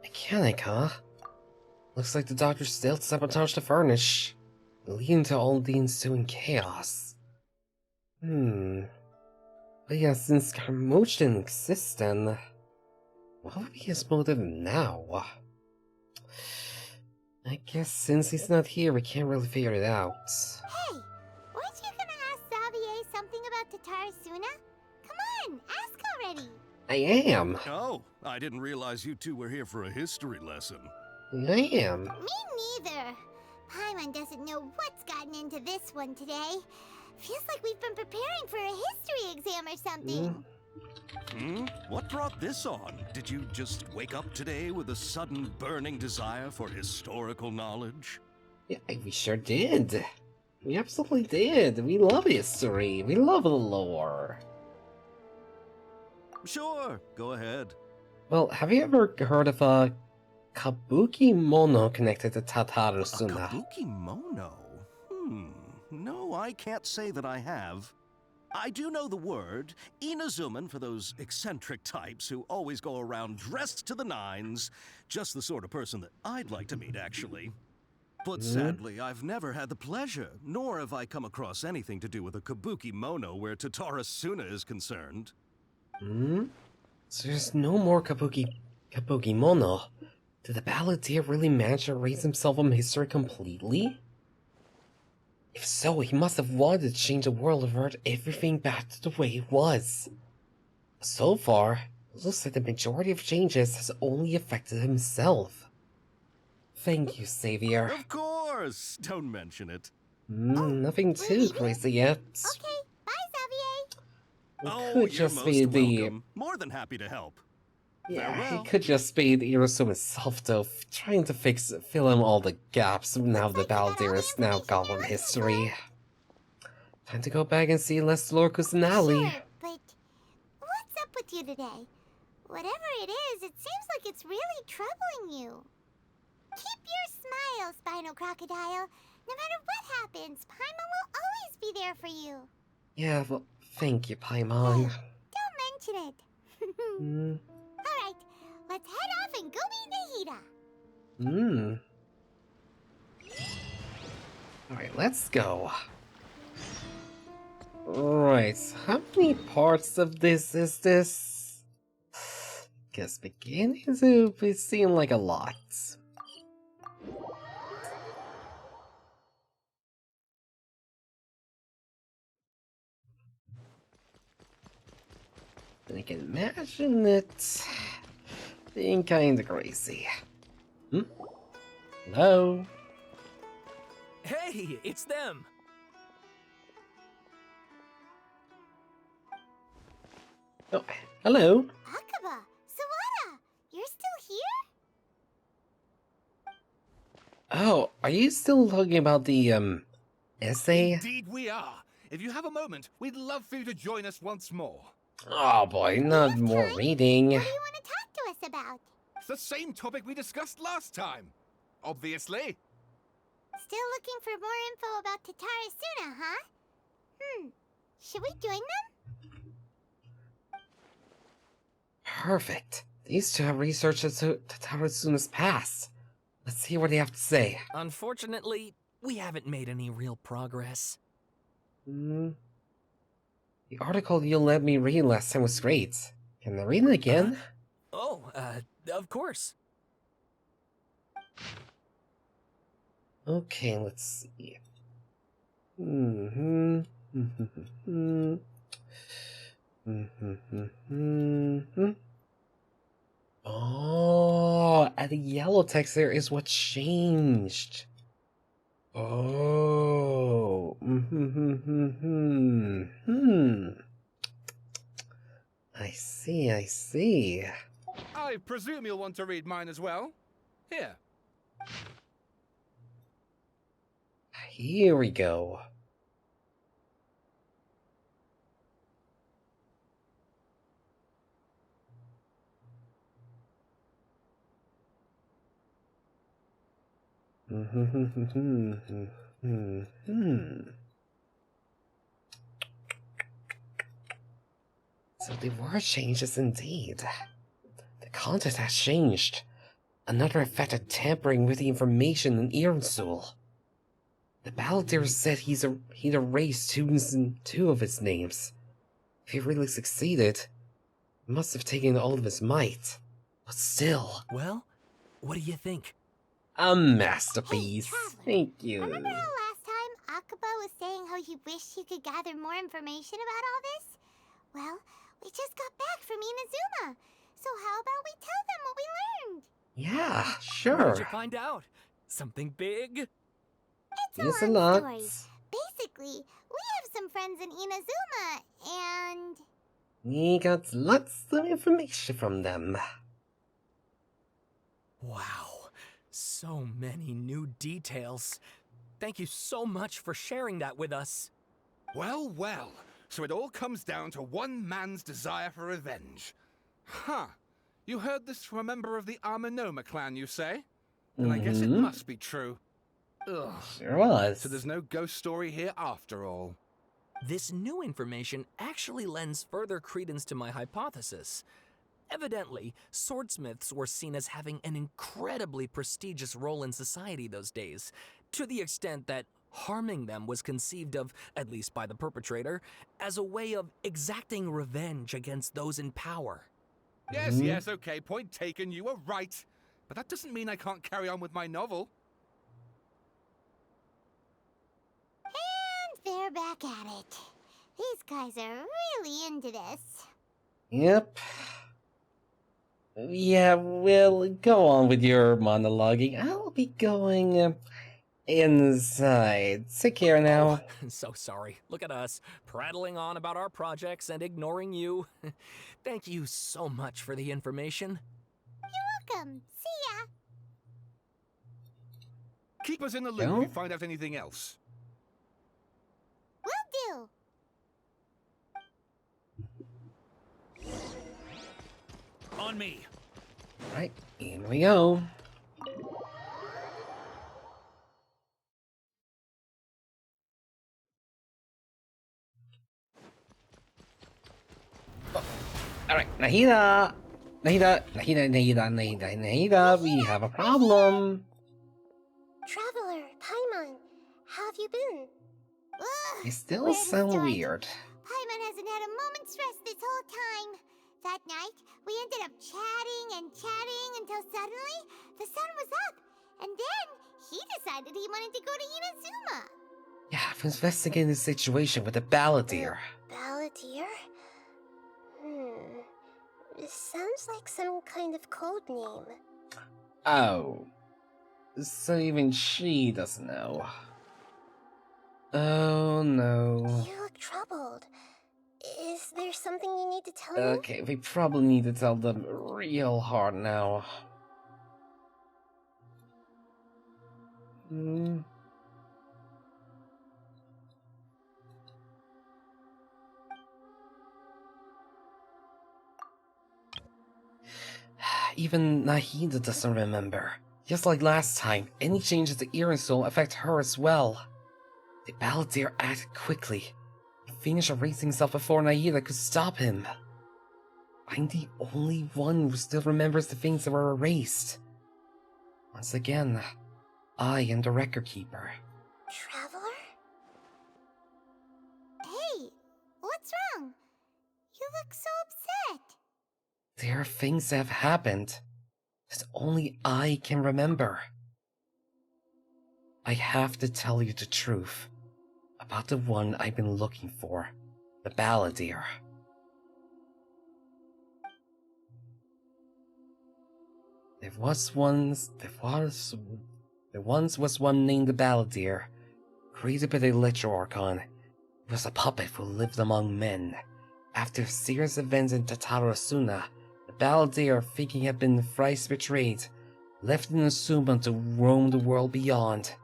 Mechanic, huh? Looks like the doctor still sabotaged the furnace, leading to all the ensuing chaos. But yeah, since Carmouche didn't exist then, what would be his motive now? I guess since he's not here, we can't really figure it out. Hey, weren't you gonna ask Xavier something about Tatarasuna? Come on, ask already. I am. Oh, I didn't realize you two were here for a history lesson. I am. Me neither. Paimon doesn't know what's gotten into this one today. Feels like we've been preparing for a history exam or something. What brought this on? Did you just wake up today with a sudden burning desire for historical knowledge? Yeah, we sure did. We absolutely did. We love history. We love the lore. Sure, go ahead. Well, have you ever heard of a Kabuki Mono connected to Tatarasuna? Kabuki Mono? No, I can't say that I have. I do know the word, Inazuman for those eccentric types who always go around dressed to the nines. Just the sort of person that I'd like to meet, actually. But sadly, I've never had the pleasure, nor have I come across anything to do with a Kabuki Mono where Tatarasuna is concerned. So there's no more Kabuki Mono? Did the Balladeer really manage to erase himself from history completely? If so, he must have wanted to change the world and revert everything back to the way it was. So far, it looks like the majority of changes has only affected himself. Thank you, Xavier. Of course! Don't mention it. Nothing too crazy yet. Okay, bye, Xavier. Oh, Could you're just most be welcome. More than happy to help. Yeah, Farewell. he could just be the Irasuma himself, though, trying to fill in all the gaps now the Balladeer is now gone from history. Time to go back and see Les Lorcus and Alley. Sure, but what's up with you today? Whatever it is, it seems like it's really troubling you. Keep your smile, Spinal Crocodile. No matter what happens, Paimon will always be there for you. Yeah, well, thank you, Paimon. Don't mention it. Alright, let's head off and go meet Nahida. Alright, let's go. Right, how many parts of this is this? Guess beginning to seem like a lot. And I can imagine it being kinda crazy. Hello? Hey, it's them! Oh, hello? Akaba, Sawada, you're still here? Oh, are you still talking about the, essay? Indeed we are. If you have a moment, we'd love for you to join us once more. Oh boy, not more reading. What do you want to talk to us about? It's the same topic we discussed last time. Obviously. Still looking for more info about Tatarasuna, huh? Should we join them? Perfect. These two have researched Tatarasuna's past. Let's see what they have to say. Unfortunately, we haven't made any real progress. The article you let me read last time was great. Can I read it again? Of course. Okay, let's see. Oh, and the yellow text there is what changed. Oh. I see, I see. I presume you'll want to read mine as well. Here. Here we go. So the word changes indeed. The content has changed. Another effect of tampering with the information in Irnsul. The balladeer said he'd erased two of his names. If he really succeeded, it must have taken all of his might. But still. Well, what do you think? A masterpiece. Hey, Thank you. Remember how last time Akaba was saying how he wished he could gather more information about all this? Well, we just got back from Inazuma. So how about we tell them what we learned? Yeah, sure. What did you find out? Something big? It's a long story. Basically, we have some friends in Inazuma, and... we got lots of information from them. Wow. So many new details. Thank you so much for sharing that with us. Well, well. So it all comes down to one man's desire for revenge. Huh. You heard this from a member of the Amanoma clan, you say? Then I guess it must be true. Ugh. Sure was. So there's no ghost story here after all. This new information actually lends further credence to my hypothesis. Evidently, swordsmiths were seen as having an incredibly prestigious role in society those days, to the extent that harming them was conceived of, at least by the perpetrator, as a way of exacting revenge against those in power. Yes, okay, point taken, you were right. But that doesn't mean I can't carry on with my novel. And they're back at it. These guys are really into this. Yep. Yeah, well, go on with your monologuing. I'll be going inside. Take care now. So sorry. Look at us, prattling on about our projects and ignoring you. Thank you so much for the information. You're welcome. See ya. Keep us in the loop if you find out anything else. Will do. On me. Right, in we go. Alright, Nahida! Nahida, we have a problem. Traveler, Paimon, how have you been? Ugh, You still sound weird. Paimon hasn't had a moment's rest this whole time. That night, we ended up chatting until suddenly the sun was up. And then he decided he wanted to go to Inazuma. Yeah, I've investigated the situation with the balladeer. Balladeer? This sounds like some kind of code name. Oh. So even she doesn't know. Oh no. You look troubled. Is there something you need to tell me? Okay, we probably need to tell them real hard now. Even Nahida doesn't remember. Just like last time, any changes to Ironsoul affect her as well. The Balladeer acted quickly. He finished erasing himself before Naida could stop him. I'm the only one who still remembers the things that were erased. Once again, I am the record keeper. Traveler? Hey, what's wrong? You look so upset. There are things that have happened that only I can remember. I have to tell you the truth about the one I've been looking for, the Balladeer. There once was one named the Balladeer, created by the Electro Archon. He was a puppet who lived among men. After serious events in Tatarasuna, the Balladeer, thinking he had been thrice betrayed, left Inazuma to roam the world beyond.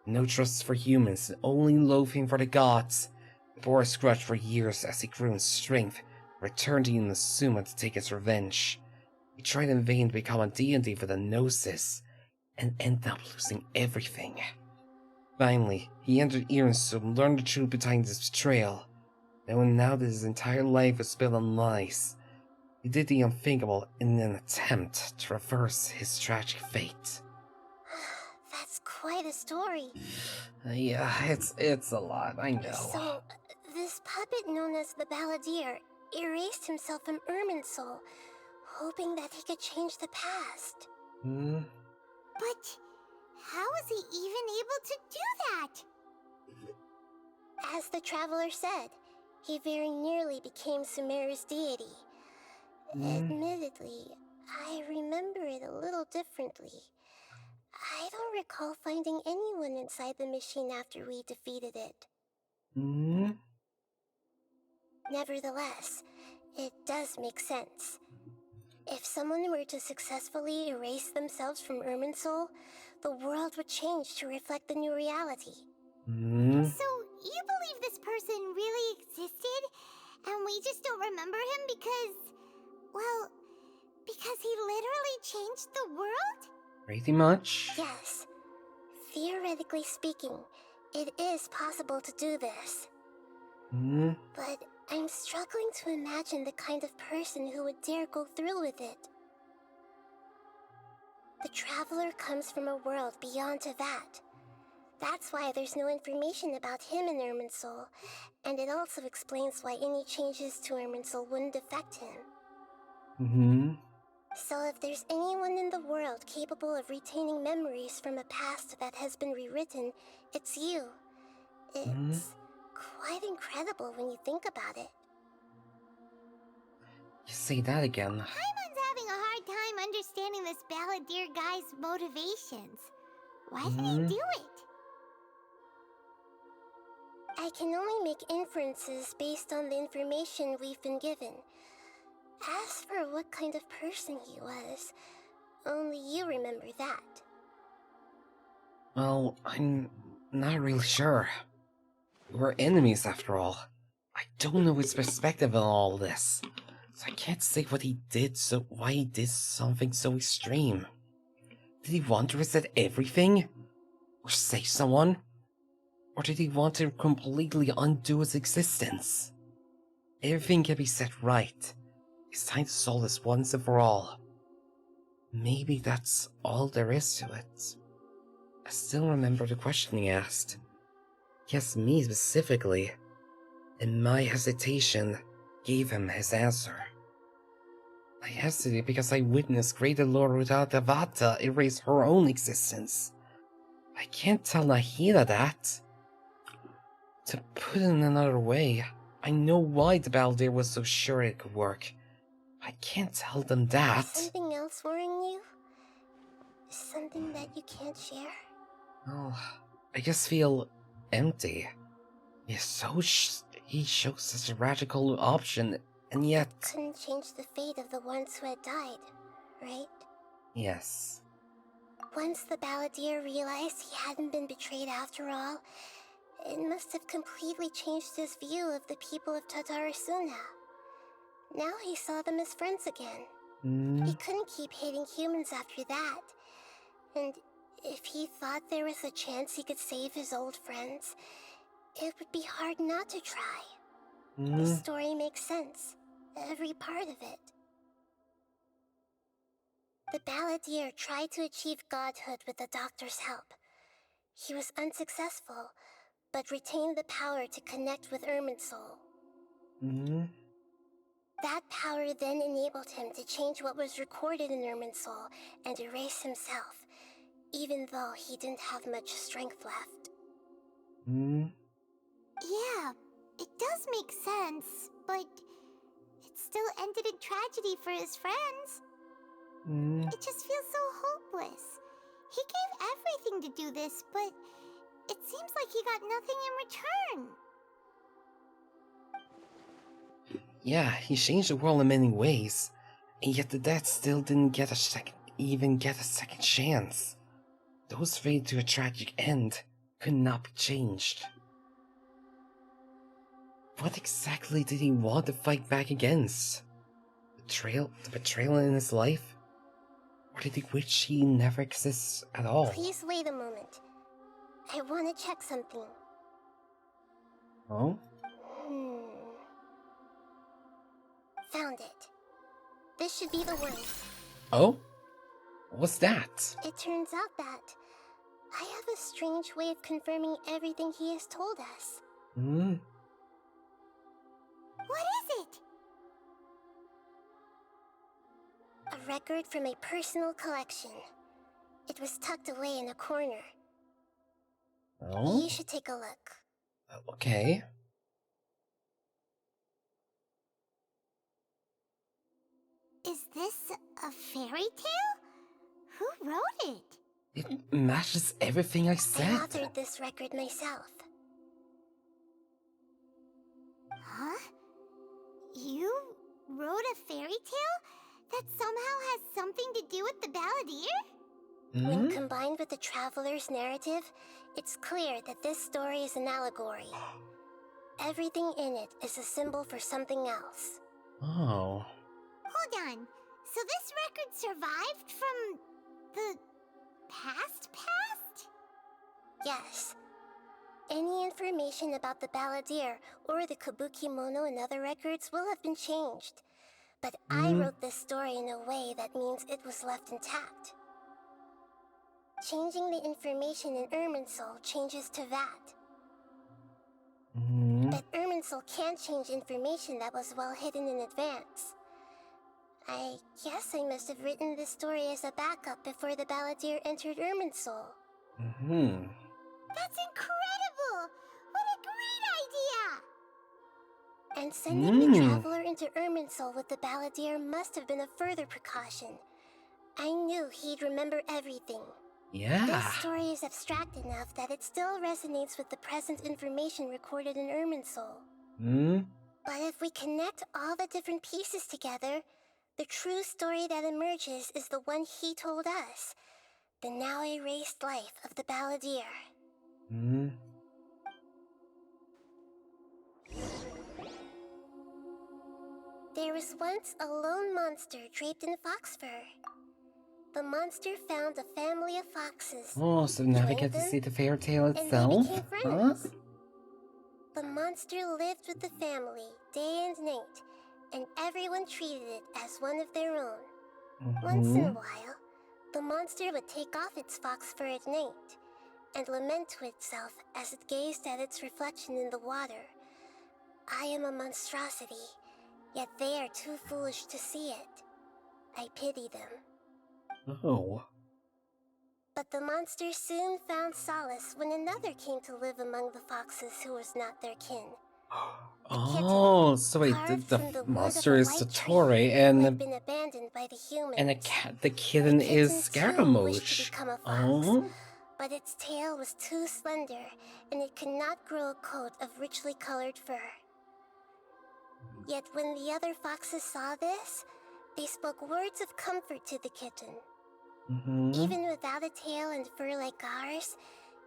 No trust for humans, and only loathing for the gods. He bore his grudge for years as he grew in strength, returned to Inazuma to take his revenge. He tried in vain to become a deity for the Gnosis, and ended up losing everything. Finally, he entered Ironsum and learned the truth behind his betrayal. Knowing now that his entire life was built on lies, he did the unthinkable in an attempt to reverse his tragic fate. That's quite a story. Yeah, it's a lot, I know. So, this puppet known as the Balladeer erased himself from Irminsul, hoping that he could change the past. But how was he even able to do that? As the Traveler said, he very nearly became Sumeru's deity. Admittedly, I remember it a little differently. I don't recall finding anyone inside the machine after we defeated it. Nevertheless, it does make sense. If someone were to successfully erase themselves from Irminsul, the world would change to reflect the new reality. So, you believe this person really existed, and we just don't remember him because he literally changed the world? Pretty much. Yes. Theoretically speaking, it is possible to do this. But I'm struggling to imagine the kind of person who would dare go through with it. The Traveler comes from a world beyond Tevat. That's why there's no information about him in Irminsul, and it also explains why any changes to Irminsul wouldn't affect him. So if there's anyone in the world capable of retaining memories from a past that has been rewritten, it's you. It's quite incredible when you think about it. You say that again. Paimon's having a hard time understanding this Balladeer guy's motivations. Why did he do it? I can only make inferences based on the information we've been given. As for what kind of person he was, only you remember that. Well, I'm not really sure. We're enemies after all. I don't know his perspective on all this, so I can't say what he did, why he did something so extreme. Did he want to reset everything? Or save someone? Or did he want to completely undo his existence? Everything can be set right. It's time to solve this once and for all. Maybe that's all there is to it. I still remember the question he asked. He asked me specifically, and my hesitation gave him his answer. I hesitated because I witnessed Greater Lord without Devata erase her own existence. I can't tell Nahida that. To put it in another way, I know why the Balladeer was so sure it could work. I can't tell them that. Something else worrying you? Something that you can't share? Well, I just feel empty. He shows such a radical option, and yet... Couldn't change the fate of the ones who had died, right? Yes. Once the Balladeer realized he hadn't been betrayed after all, it must have completely changed his view of the people of Tatarasuna. Now he saw them as friends again. He couldn't keep hating humans after that. And if he thought there was a chance he could save his old friends, it would be hard not to try. The story makes sense, every part of it. The balladeer tried to achieve godhood with the doctor's help. He was unsuccessful, but retained the power to connect with Irminsul. That power then enabled him to change what was recorded in Irminsul and erase himself, even though he didn't have much strength left. Yeah, it does make sense, but it still ended in tragedy for his friends. It just feels so hopeless. He gave everything to do this, but it seems like he got nothing in return. Yeah, he changed the world in many ways, and yet the dead still didn't get a second chance. Those fate to a tragic end could not be changed. What exactly did he want to fight back against? The betrayal in his life? Or did he wish he never exists at all? Please wait a moment. I want to check something. Oh? Found it. This should be the one. Oh? What's that? It turns out that I have a strange way of confirming everything he has told us. What is it? A record from a personal collection. It was tucked away in a corner. Oh? You should take a look. Okay. Is this a fairy tale? Who wrote it? It matches everything I I said. authored this record myself. Huh? You wrote a fairy tale that somehow has something to do with the balladeer? When combined with the traveler's narrative, it's clear that this story is an allegory. Everything in it is a symbol for something else. Oh. Hold on. So this record survived from the past? Yes. Any information about the balladeer or the Kabukimono and other records will have been changed. But I wrote this story in a way that means it was left intact. Changing the information in Irminsul changes to that. But Irminsul can't change information that was well hidden in advance. I guess I must have written this story as a backup before the balladeer entered Irminsul. That's incredible! What a great idea! And sending the traveler into Irminsul with the balladeer must have been a further precaution. I knew he'd remember everything. Yeah. This story is abstract enough that it still resonates with the present information recorded in Irminsul. But if we connect all the different pieces together, the true story that emerges is the one he told us. The now erased life of the balladeer. There was once a lone monster draped in fox fur. The monster found a family of foxes. Oh, so now we get to see the fairy tale itself? Huh? The monster lived with the family day and night, and everyone treated it as one of their own. Once in a while, the monster would take off its fox fur at night and lament to itself as it gazed at its reflection in the water. I am a monstrosity, yet they are too foolish to see it. I pity them. Oh. But the monster soon found solace when another came to live among the foxes who was not their kin. Oh, so wait, the monster is Satori, and the kitten is Scaramouche. Oh. But its tail was too slender, and it could not grow a coat of richly colored fur. Yet when the other foxes saw this, they spoke words of comfort to the kitten. Even without a tail and fur like ours,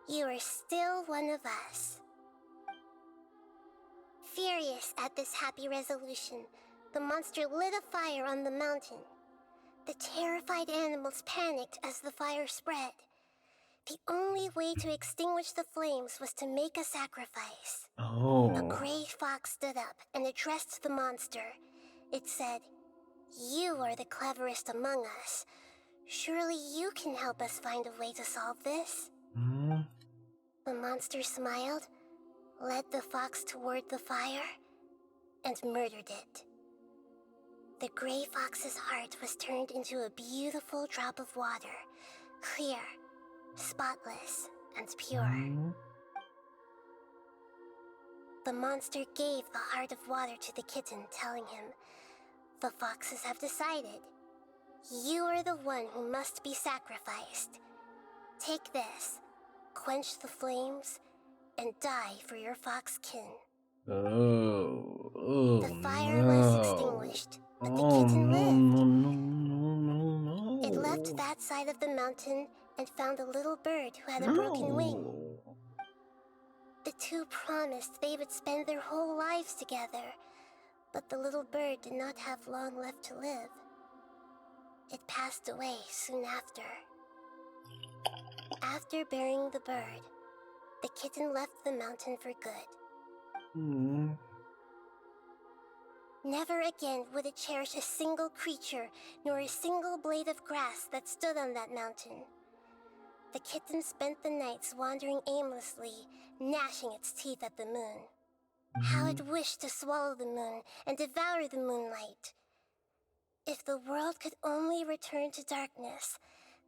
you are still one of us. Furious at this happy resolution, the monster lit a fire on the mountain. The terrified animals panicked as the fire spread. The only way to extinguish the flames was to make a sacrifice. Oh. A gray fox stood up and addressed the monster. It said, "You are the cleverest among us. Surely you can help us find a way to solve this." The monster smiled, led the fox toward the fire, and murdered it. The gray fox's heart was turned into a beautiful drop of water, clear, spotless, and pure. The monster gave the heart of water to the kitten, telling him, "The foxes have decided. You are the one who must be sacrificed. Take this, quench the flames, and die for your fox kin." Oh, The fire was extinguished, but the kitten lived. It left that side of the mountain and found a little bird who had a broken wing. The two promised they would spend their whole lives together, but the little bird did not have long left to live. It passed away soon after. After burying the bird, the kitten left the mountain for good. Never again would it cherish a single creature, nor a single blade of grass that stood on that mountain. The kitten spent the nights wandering aimlessly, gnashing its teeth at the moon. How it wished to swallow the moon and devour the moonlight. If the world could only return to darkness,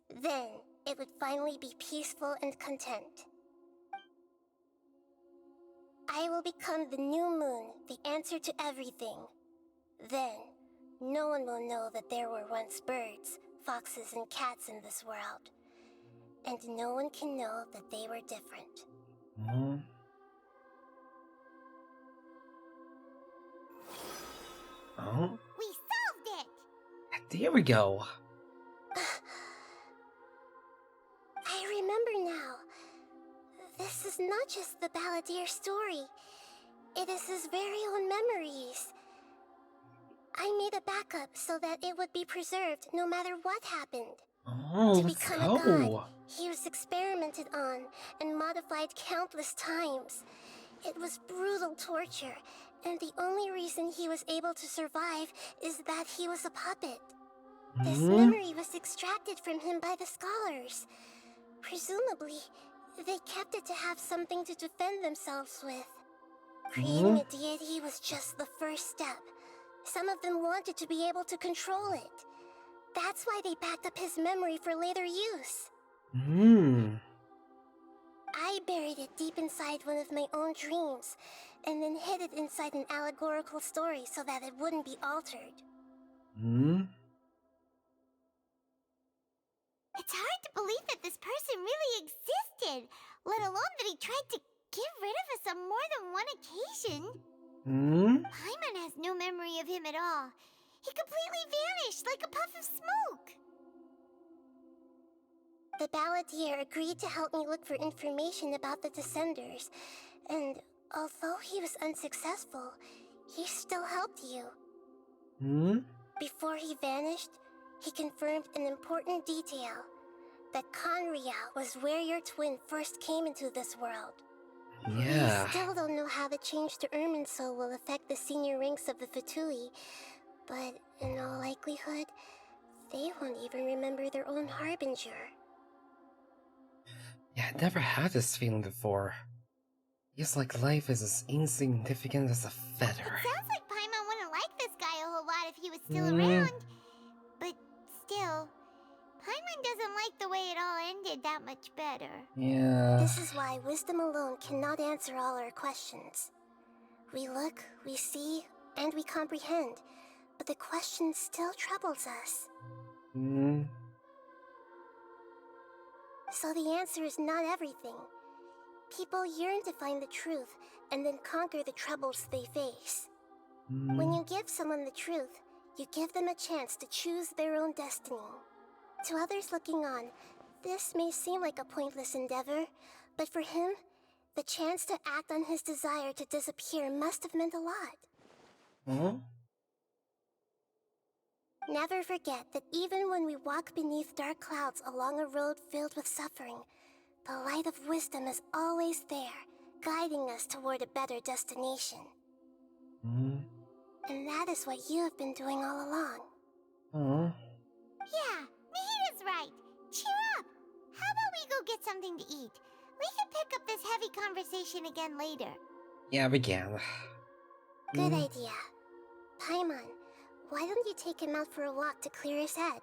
then it would finally be peaceful and content. I will become the new moon, the answer to everything. Then, no one will know that there were once birds, foxes, and cats in this world. And no one can know that they were different. Oh, We solved it! there we go. I remember now. This is not just the Balladeer story. It is his very own memories. I made a backup so that it would be preserved no matter what happened. Oh, To let's become a god, go. he was experimented on and modified countless times. It was brutal torture, and the only reason he was able to survive is that he was a puppet. This memory was extracted from him by the scholars. Presumably, they kept it to have something to defend themselves with. Creating a deity was just the first step. Some of them wanted to be able to control it. That's why they backed up his memory for later use. I buried it deep inside one of my own dreams, and then hid it inside an allegorical story so that it wouldn't be altered. It's hard to believe that this person really existed, let alone that he tried to get rid of us on more than one occasion. Paimon has no memory of him at all. He completely vanished like a puff of smoke. The Balladeer agreed to help me look for information about the Descenders, and although he was unsuccessful, he still helped you. Before he vanished, he confirmed an important detail, that Conria was where your twin first came into this world. Yeah. We still don't know how the change to Irminsul will affect the senior ranks of the Fatui, but in all likelihood, they won't even remember their own Harbinger. Yeah, I never had this feeling before. It's like life is as insignificant as a feather. Sounds like Paimon wouldn't like this guy a whole lot if he was still around. But still, Paimon doesn't like the way it all ended that much better. Yeah. This is why wisdom alone cannot answer all our questions. We look, we see, and we comprehend, but the question still troubles us. So the answer is not everything. People yearn to find the truth and then conquer the troubles they face. When you give someone the truth, you give them a chance to choose their own destiny. To others looking on, this may seem like a pointless endeavor, but for him, the chance to act on his desire to disappear must have meant a lot. Never forget that even when we walk beneath dark clouds along a road filled with suffering, the light of wisdom is always there, guiding us toward a better destination. And that is what you have been doing all along. Yeah, Nahita's right. Cheer up. How about we go get something to eat? We can pick up this heavy conversation again later. Yeah, we can. Good idea. Paimon, why don't you take him out for a walk to clear his head?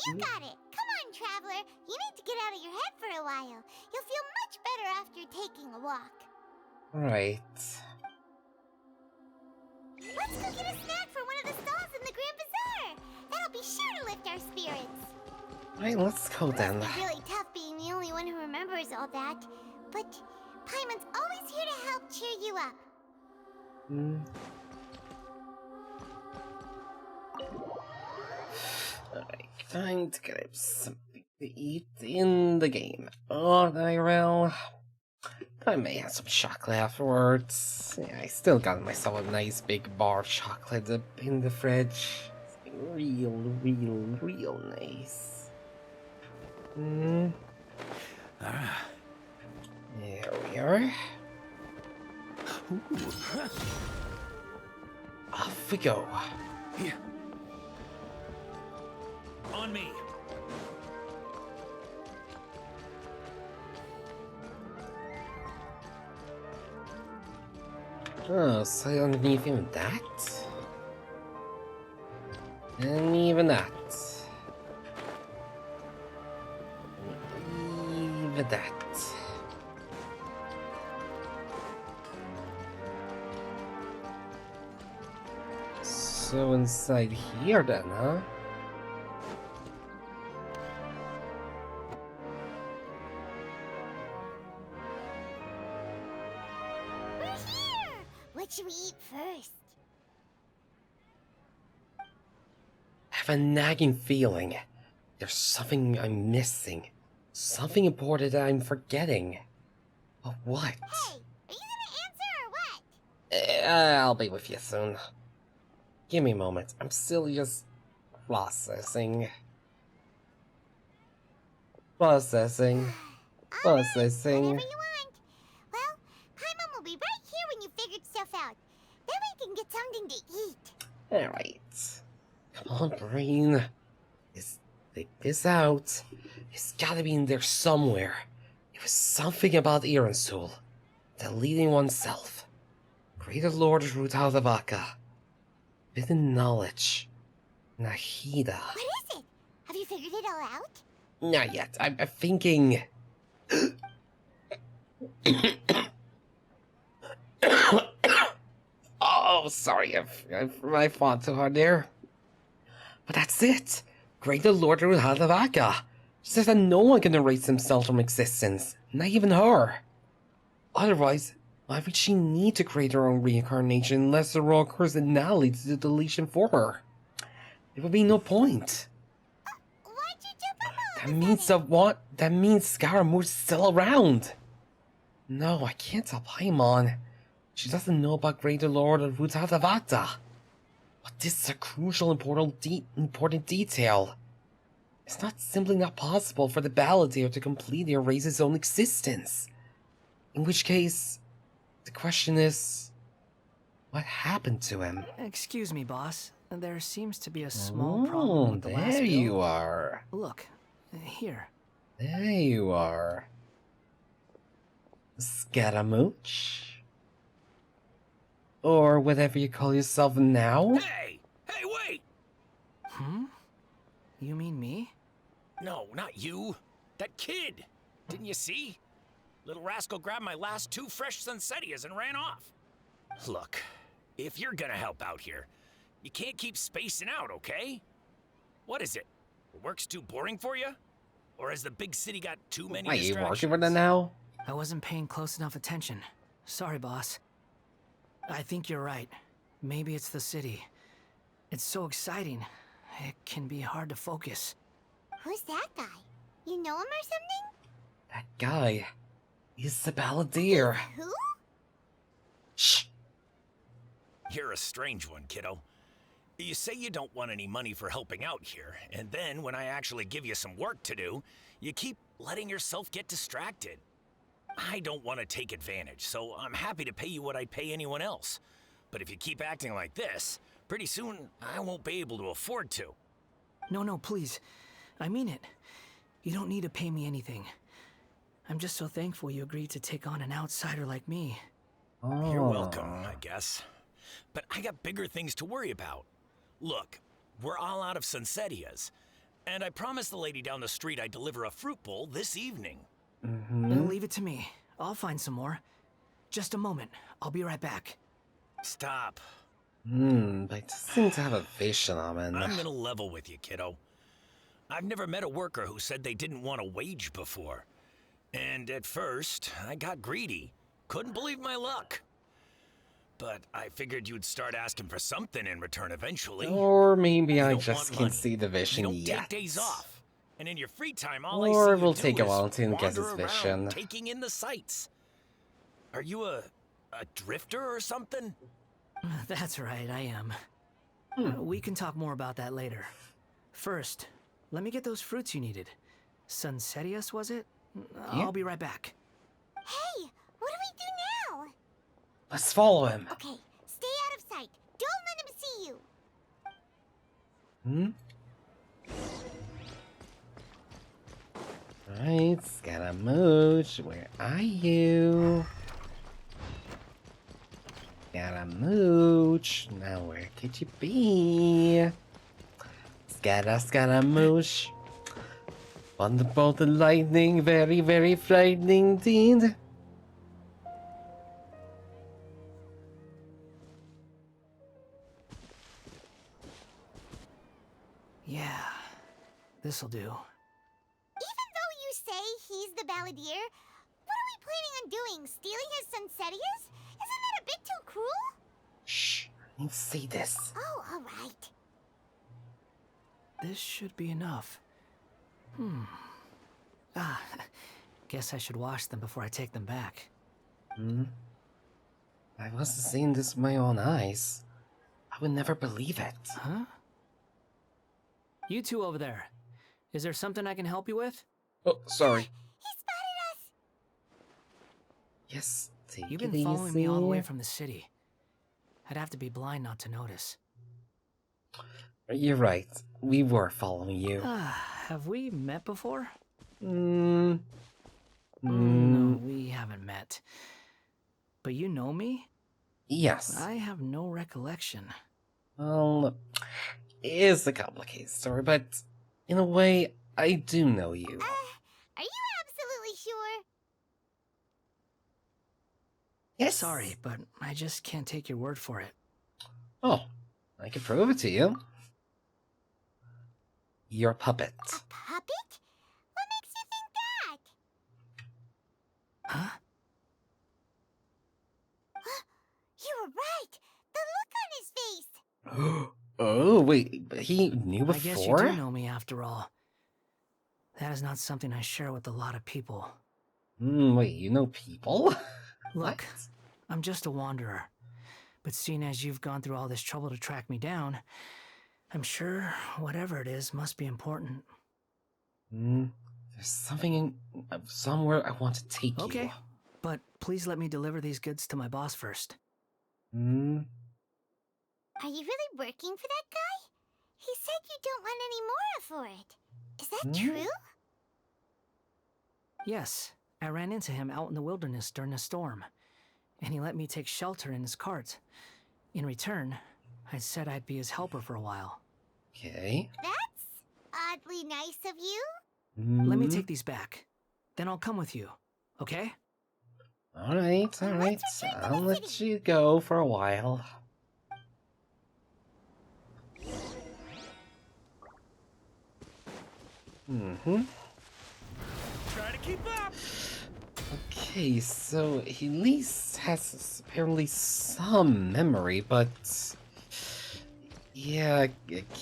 You got it. Come on, Traveler. You need to get out of your head for a while. You'll feel much better after taking a walk. Right. Let's go get a snack from one of the stalls in the Grand Bazaar. That'll be sure to lift our spirits. Alright, let's go then. It's really tough being the only one who remembers all that. But Paimon's always here to help cheer you up. Alright, time to get something to eat in the game. Oh, I will. I may have some chocolate afterwards. Yeah, I still got myself a nice big bar of chocolate up in the fridge. It's real nice. There we are. Off we go. On me. Oh, so underneath even that? And even that. Even that. So inside here then, huh? We're here! What should we eat first? I have a nagging feeling. There's something I'm missing. Something important that I'm forgetting. But what? Hey, are you gonna answer or what? I'll be with you soon. Give me a moment. I'm still just processing. Processing. Processing. Whatever you want. Well, Paimon will be right here when you figured stuff out. Then we can get something to eat. Alright. Come on, brain. Figure this out. It's gotta be in there somewhere. It was something about Iransul. Deleting oneself. Greater Lord Rutaldavaka. Hidden knowledge. Nahida. What is it? Have you figured it all out? Not yet. I'm thinking. Oh, sorry. I fought too hard there. But that's it. Greater Lord Ruhalavaka. She says that no one can erase himself from existence. Not even her. Otherwise, why would she need to create her own reincarnation unless the role occurs and now leads to the deletion for her? There would be no point. Why'd you jump That means Scaramouche's still around. No, I can't tell Paimon. She doesn't know about Greater Lord of Rutadavata. But this is a crucial, important detail. It's not simply not possible for the Balladeer to completely erase his own existence. In which case, the question is, what happened to him? Excuse me, boss. There seems to be a small problem with the last There you build. are. Look, here. There you are. Scaramouche? Or whatever you call yourself now? Hey! Hey, wait! Hmm? You mean me? No, not you. That kid! Didn't you see? Little rascal grabbed my last 2 fresh Sunsettias and ran off. Look, if you're gonna help out here, you can't keep spacing out, okay? What is it? Work's too boring for you? Or has the big city got too many Are you distractions? working for them now? I wasn't paying close enough attention. Sorry, boss. I think you're right. Maybe it's the city. It's so exciting. It can be hard to focus. Who's that guy? You know him or something? That guy. He's the Balladeer. Who? You're a strange one, kiddo. You say you don't want any money for helping out here, and then when I actually give you some work to do, you keep letting yourself get distracted. I don't want to take advantage, so I'm happy to pay you what I'd pay anyone else. But if you keep acting like this, pretty soon I won't be able to afford to. No, please. I mean it. You don't need to pay me anything. I'm just so thankful you agreed to take on an outsider like me. You're welcome, I guess. But I got bigger things to worry about. Look, we're all out of Sunsettias, and I promised the lady down the street I'd deliver a fruit bowl this evening. Leave it to me. I'll find some more. Just a moment. I'll be right back. Stop. But it seems to have a vision on it. I'm gonna level with you, kiddo. I've never met a worker who said they didn't want a wage before. And at first, I got greedy. Couldn't believe my luck. But I figured you'd start asking for something in return eventually. Or maybe I You don't just want can't money. see the vision You don't yet. take days off. And in your free time, all I see Or it you will do take a is while to get wander his around, vision. taking in the sights. Are you a drifter or something? That's right, I am. We can talk more about that later. First, let me get those fruits you needed. Sunsettias, was it? I'll be right back. Hey, what do we do now? Let's follow him. Okay, stay out of sight. Don't let him see you. Right, Scaramouche, where are you? Scaramouche, now where could you be? Scaramouche. Thunderbolt and lightning, very, very frightening indeed. Yeah, this'll do. Even though you say he's the balladeer, what are we planning on doing? Stealing his Sunsettias? Isn't that a bit too cruel? Shh, I didn't say this. Oh, alright. This should be enough. Guess I should wash them before I take them back. I wasn't seeing this with my own eyes. I would never believe it. Huh? You two over there. Is there something I can help you with? Oh, sorry. He spotted us! Yes, take You've it been following me all the way easy. from the city. I'd have to be blind not to notice. You're right. We were following you. Have we met before? No, No, we haven't met. But you know me? Yes. I have no recollection. Well, it's a complicated story, but in a way, I do know you. Are you absolutely sure? Yes. Sorry, but I just can't take your word for it. Oh, I can prove it to you. Your puppet. Puppet? What makes you think that? Huh? You were right! The look on his face! Oh, wait, but he knew I guess you before? do know me after all. That is not something I share with a lot of people. Wait, you know people? Look, I'm just a wanderer. But seeing as you've gone through all this trouble to track me down, I'm sure whatever it is must be important. There's something somewhere I want to take you. Okay, but please let me deliver these goods to my boss first. Are you really working for that guy? He said you don't want any more for it. Is that true? Yes, I ran into him out in the wilderness during a storm, and he let me take shelter in his cart. In return, I said I'd be his helper for a while. Okay. That's oddly nice of you. Let me take these back. Then I'll come with you, okay? Alright. I'll let you go for a while. Try to keep up! Okay, so he at least has apparently some memory, but yeah,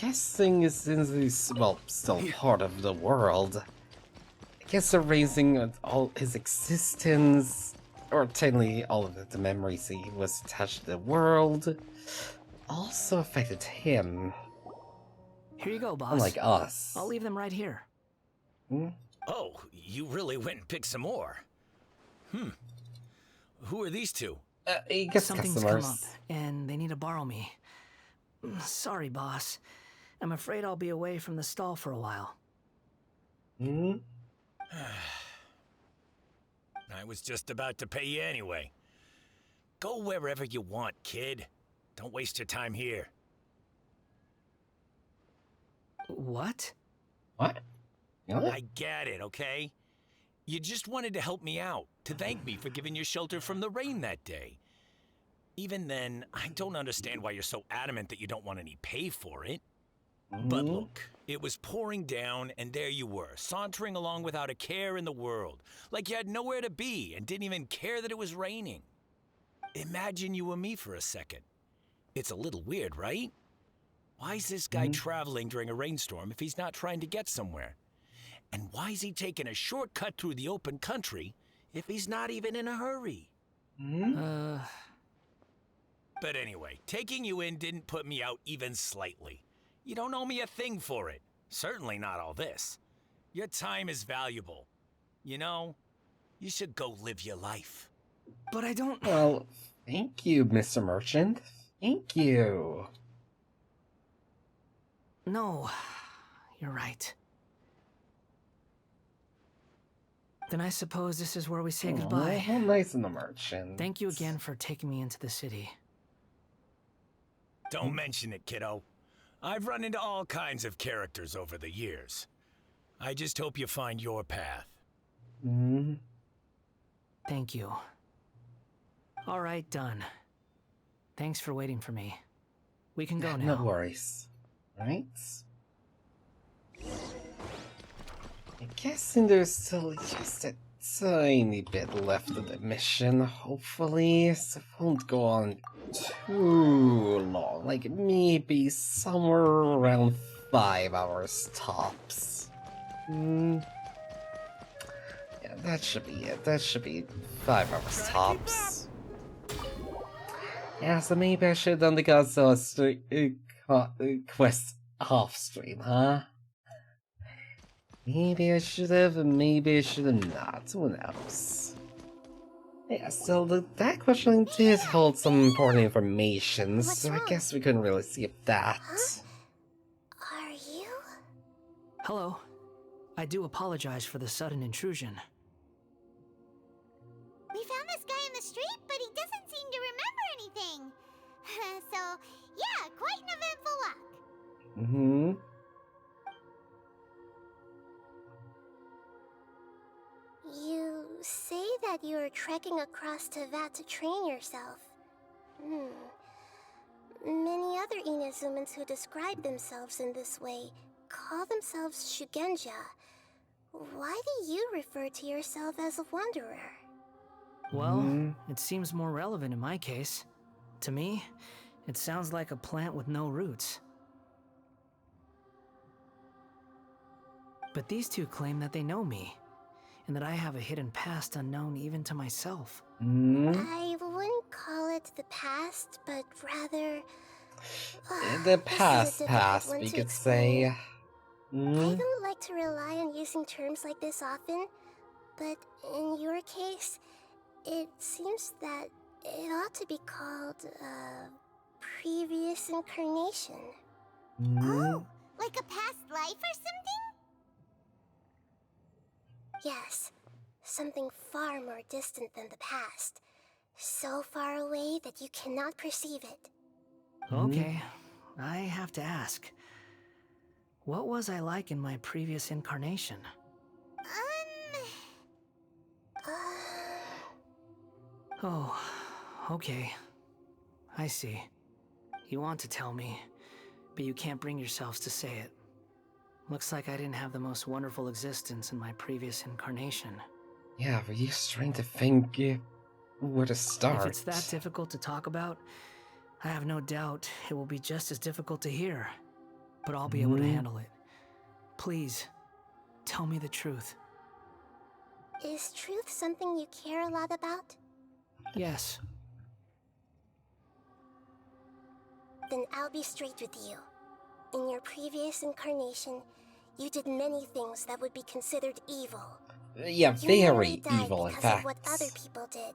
guessing since he's, well, still part of the world, I guess erasing all his existence, or technically all of the memories he was attached to the world, also affected him. Here you go, boss. Unlike us. I'll leave them right here. Oh, you really went and picked some more. Who are these two? I guess Something's customers. come up, and they need to borrow me. Sorry, boss. I'm afraid I'll be away from the stall for a while. I was just about to pay you anyway. Go wherever you want, kid. Don't waste your time here. What? What? I get it, okay? You just wanted to help me out, to thank me for giving you shelter from the rain that day. Even then, I don't understand why you're so adamant that you don't want any pay for it. But look, it was pouring down, and there you were, sauntering along without a care in the world, like you had nowhere to be and didn't even care that it was raining. Imagine you were me for a second. It's a little weird, right? Why is this guy traveling during a rainstorm if he's not trying to get somewhere? And why is he taking a shortcut through the open country if he's not even in a hurry? But anyway, taking you in didn't put me out even slightly. You don't owe me a thing for it. Certainly not all this. Your time is valuable. You know, you should go live your life. But I don't... Well, thank you, Mr. Merchant. Thank you. No, you're right. Then I suppose this is where we say goodbye. How nice in the Merchant. Thank you again for taking me into the city. Don't mention it, kiddo. I've run into all kinds of characters over the years. I just hope you find your path. Thank you. All right, done. Thanks for waiting for me. We can go now. No worries. Right? I'm guessing there's still just a tiny bit left of the mission, hopefully, so it won't go on too long, like maybe somewhere around 5 hours tops. Yeah, that should be it. That should be 5 hours tops. Yeah, so maybe I should have done the Godzilla quest off stream, huh? Maybe I should have, and maybe I should have not. Who knows? Yeah, so that question did hold some important information, so I guess we couldn't really skip that. Are you? Hello. I do apologize for the sudden intrusion. We found this guy in the street, but he doesn't seem to remember anything. So, yeah, quite an eventful walk. You say that you are trekking across Teyvat to train yourself. Many other Inazumans who describe themselves in this way call themselves Shugenja. Why do you refer to yourself as a wanderer? Well, it seems more relevant in my case. To me, it sounds like a plant with no roots. But these two claim that they know me, and that I have a hidden past unknown even to myself. I wouldn't call it the past, but rather... The past, we could say. I don't like to rely on using terms like this often, but in your case, it seems that it ought to be called previous incarnation. Oh, like a past life or something? Yes, something far more distant than the past. So far away that you cannot perceive it. Okay, I have to ask. What was I like in my previous incarnation? Oh, okay. I see. You want to tell me, but you can't bring yourselves to say it. Looks like I didn't have the most wonderful existence in my previous incarnation. Yeah, we're just trying to think where to start. If it's that difficult to talk about, I have no doubt it will be just as difficult to hear. But I'll be able to handle it. Please, tell me the truth. Is truth something you care a lot about? Yes. Then I'll be straight with you. In your previous incarnation, you did many things that would be considered evil. Yeah, You very nearly died evil, in because of what fact. other people did.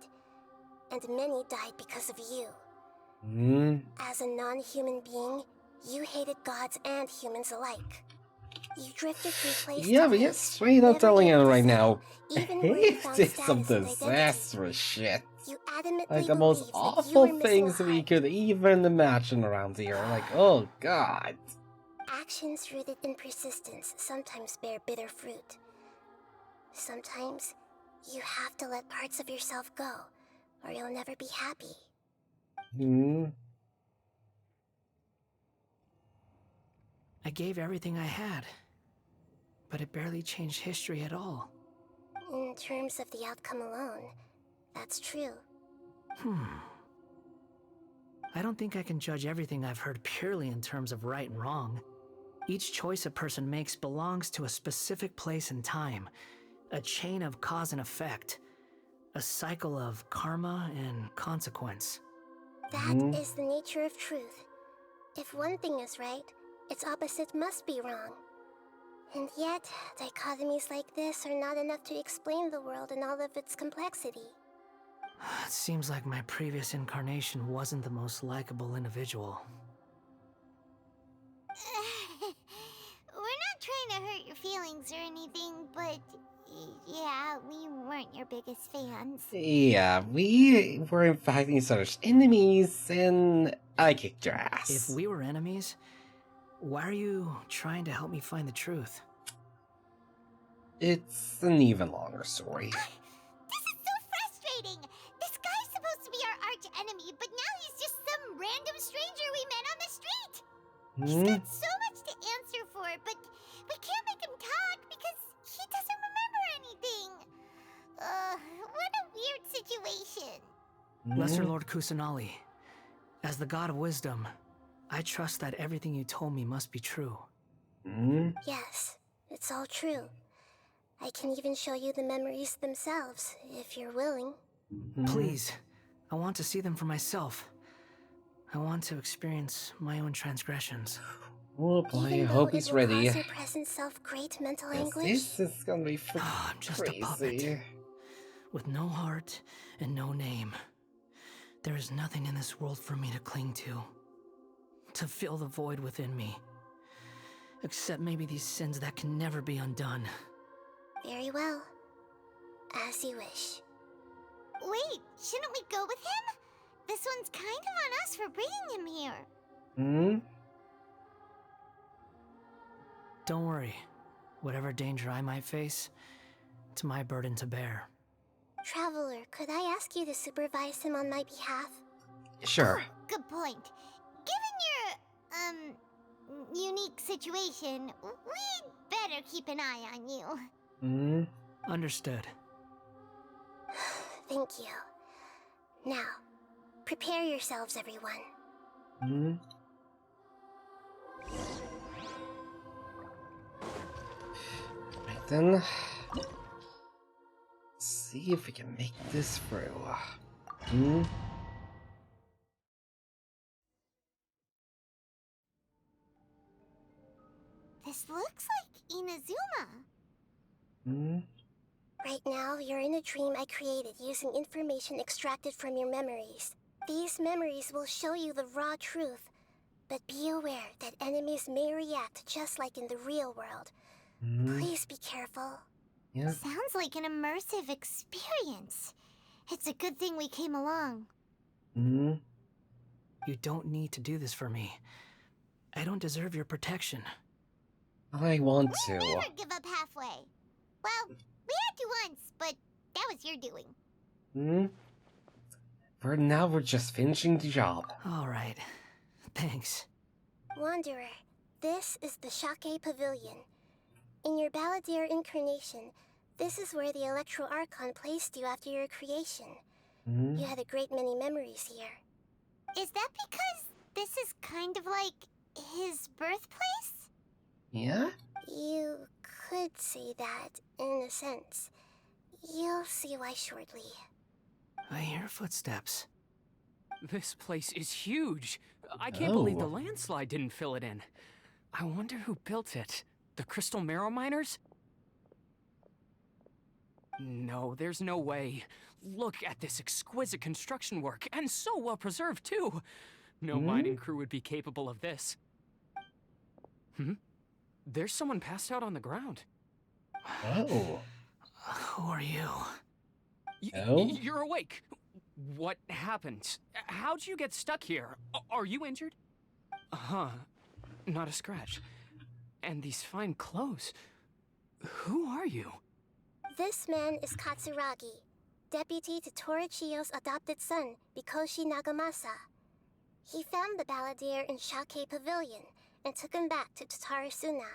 And many died because of you. Hmm? As a non-human being, you hated gods and humans alike. You drifted from place Yeah, to but you're place, straight up never telling able it to right settle, now. even where you found It's some status and identity. disastrous shit. You adamantly Like the most believed that you awful were missing a things we heart. could even imagine around here. Like, oh god. Actions rooted in persistence sometimes bear bitter fruit. Sometimes, you have to let parts of yourself go, or you'll never be happy. Hmm? I gave everything I had, but it barely changed history at all. In terms of the outcome alone, that's true. I don't think I can judge everything I've heard purely in terms of right and wrong. Each choice a person makes belongs to a specific place and time, a chain of cause and effect, a cycle of karma and consequence. That is the nature of truth. If one thing is right, its opposite must be wrong. And yet, dichotomies like this are not enough to explain the world in all of its complexity. It seems like my previous incarnation wasn't the most likable individual. We're not trying to hurt your feelings or anything, but yeah, we weren't your biggest fans. Yeah, we were in fact each other's enemies, and I kicked your ass. If we were enemies, why are you trying to help me find the truth? It's an even longer story. This is so frustrating! This guy's supposed to be our arch enemy, but now he's just some random stranger we met on the street! He's got so much to answer for, but we can't make him talk because he doesn't remember anything. What a weird situation. Lesser Lord Kusanali, as the god of wisdom, I trust that everything you told me must be true. Yes, it's all true. I can even show you the memories themselves, if you're willing. Please, I want to see them for myself. I want to experience my own transgressions. Oh boy, I Even hope though he's it will ready. cause your present self great mental anguish. This is gonna be freaking I'm just crazy. a puppet, with no heart and no name. There is nothing in this world for me to cling to fill the void within me. Except maybe these sins that can never be undone. Very well. As you wish. Wait, shouldn't we go with him? This one's kind of on us for bringing him here. Don't worry. Whatever danger I might face, it's my burden to bear. Traveler, could I ask you to supervise him on my behalf? Sure. Good point. Given your, unique situation, we'd better keep an eye on you. Understood. Thank you. Now, prepare yourselves, everyone. Right then. Let's see if we can make this through. This looks like Inazuma. Right now, you're in a dream I created using information extracted from your memories. These memories will show you the raw truth, but be aware that enemies may react just like in the real world. Please be careful. Yeah. Sounds like an immersive experience. It's a good thing we came along. You don't need to do this for me. I don't deserve your protection. I want to. Never give up halfway. Well, we had to once, but that was your doing. For now, we're just finishing the job. All right. Thanks. Wanderer, this is the Shake Pavilion. In your Balladeer incarnation, this is where the Electro Archon placed you after your creation. You had a great many memories here. Is that because this is kind of like his birthplace? Yeah? You could say that, in a sense. You'll see why shortly. I hear footsteps. This place is huge. I can't believe the Oh. landslide didn't fill it in. I wonder who built it. The Crystal Marrow Miners? No, there's no way. Look at this exquisite construction work, and so well preserved, too. No mining crew would be capable of this. There's someone passed out on the ground. Oh. Who are you? Oh? You're awake. What happened? How'd you get stuck here? Are you injured? Huh. Not a scratch. And these fine clothes. Who are you? This man is Katsuragi, deputy to Torichiyo's adopted son, Mikoshi Nagamasa. He found the balladeer in Shake Pavilion and took him back to Tatarasuna.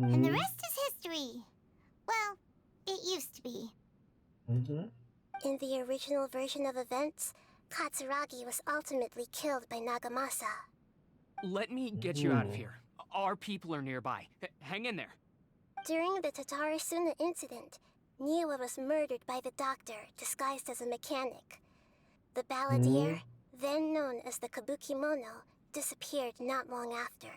And the rest is history. Well, it used to be. In the original version of events, Katsuragi was ultimately killed by Nagamasa. Let me get you out of here. Our people are nearby. Hang in there. During the Tatarasuna incident, Niwa was murdered by the doctor disguised as a mechanic. The balladeer, then known as the Kabukimono, disappeared not long after.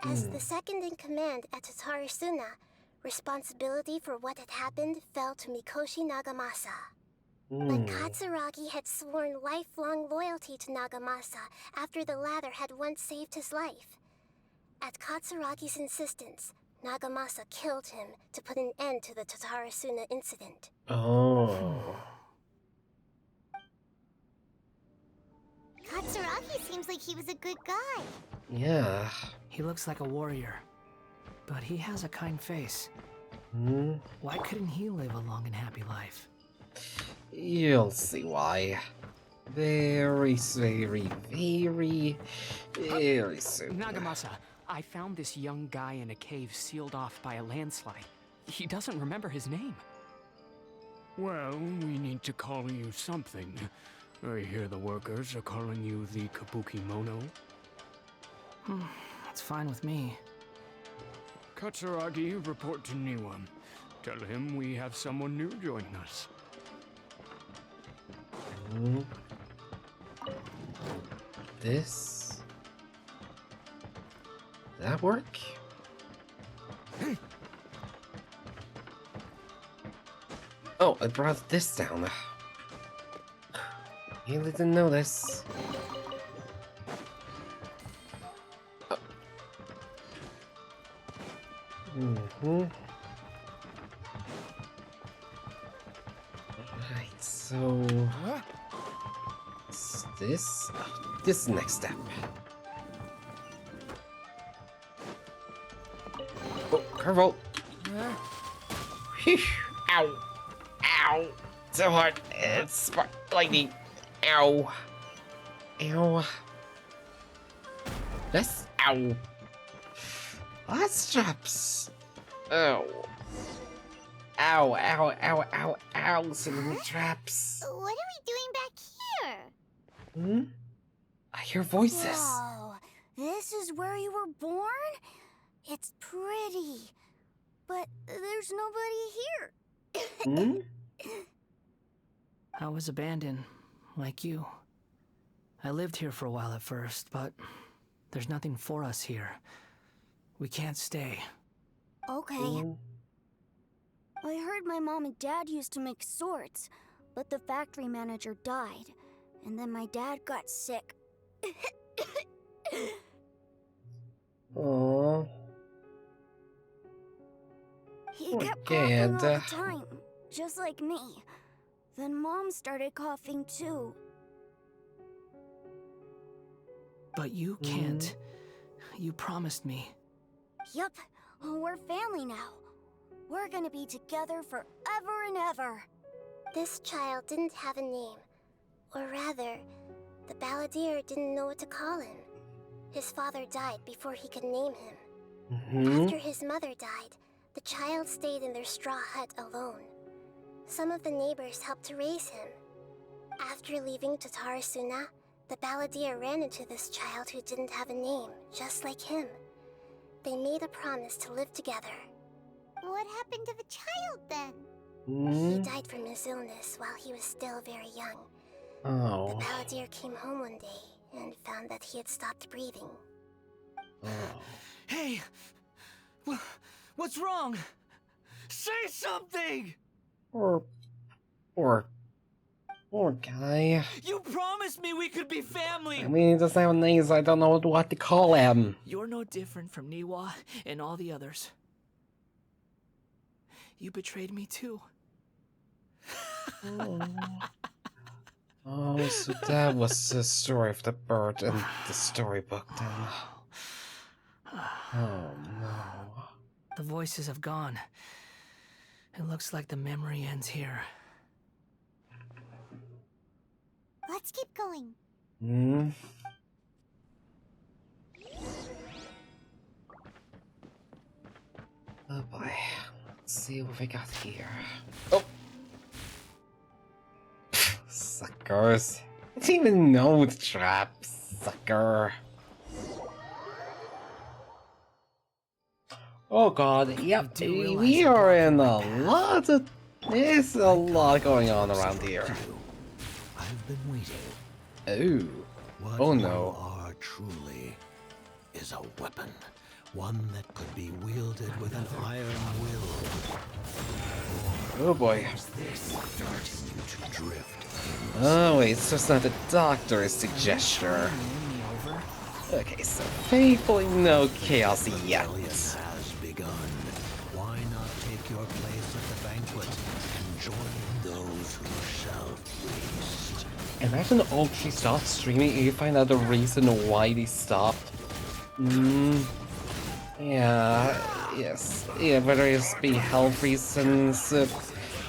As the second in command at Tatarasuna, responsibility for what had happened fell to Mikoshi Nagamasa. But Katsuragi had sworn lifelong loyalty to Nagamasa after the latter had once saved his life. At Katsuragi's insistence, Nagamasa killed him to put an end to the Tatarasuna incident. Oh. Katsuragi seems like he was a good guy. Yeah. He looks like a warrior, but he has a kind face. Why couldn't he live a long and happy life? You'll see why. Very soon. Nagamasa, I found this young guy in a cave sealed off by a landslide. He doesn't remember his name. Well, we need to call you something. I hear the workers are calling you the Kabukimono. That's fine with me. Katsuragi, report to Niwa. Tell him we have someone new joining us. This? That work? Oh, I brought this down. Really didn't know this. Alright, so... What's this? Oh, this is the next step. Oh, curveball! Phew. Ow! Ow! So hard! It's lightning! Ow! Ow! This? Ow! That's traps! Oh! Ow! Ow! Ow! Ow! Ow! Some traps! What are we doing back here? I hear voices! Whoa, this is where you were born? It's pretty, but there's nobody here. I was abandoned, like you. I lived here for a while at first, but there's nothing for us here. We can't stay. Okay. I heard my mom and dad used to make swords, but the factory manager died, and then my dad got sick. Aww. He kept coughing all the time, just like me. Then Mom started coughing too. But you can't. You promised me. Yup, we're family now. We're gonna be together forever and ever. This child didn't have a name. Or rather, the balladeer didn't know what to call him. His father died before he could name him. After his mother died, the child stayed in their straw hut alone. Some of the neighbors helped to raise him. After leaving Tatarasuna, the balladeer ran into this child who didn't have a name, just like him. They made a promise to live together. What happened to the child then? He died from his illness while he was still very young. Oh. The balladeer came home one day and found that he had stopped breathing. Hey! What's wrong? Say something! Poor guy. You promised me we could be family! I mean, he doesn't have names, I don't know what to call him. You're no different from Niwa and all the others. You betrayed me too. Oh, so that was the story of the bird in the storybook then. Oh no. The voices have gone. It looks like the memory ends here. Let's keep going. Hmm? Oh boy. Let's see what we got here. Oh! Suckers. I didn't even know the trap, sucker. Oh god, yep, we are in a lot of... There's a lot going on around here. I've been waiting. Oh. What Oh you no. are truly is a weapon. One that could be wielded with an iron will. Oh boy. Continue to drift. Oh wait, so it's not the doctor's suggestion. Okay, so thankfully no chaos yet. Has begun. Why not take your place at the banquet and join those who shall feast? Imagine Oaktree stopped streaming and you find out the reason why they stopped. Yeah, yes. Yeah, whether it's be health reasons.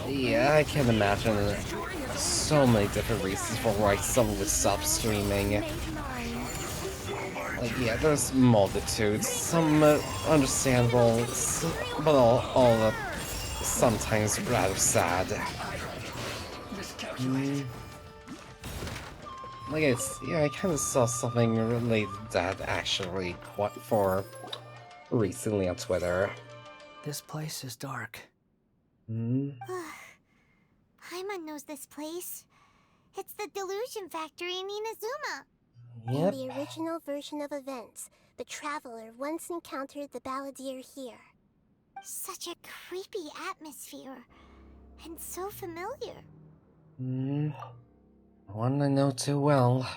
Yeah, I can imagine so many different reasons for why someone would stop streaming. Like, yeah, there's multitudes. Some understandable, but all sometimes rather sad. Like, yeah, I kind of saw something related to that actually for recently on Twitter. This place is dark. Paimon knows this place. It's the Delusion Factory in Inazuma. Yep. In the original version of events, the Traveler once encountered the Balladeer here. Such a creepy atmosphere. And so familiar. One I know too well.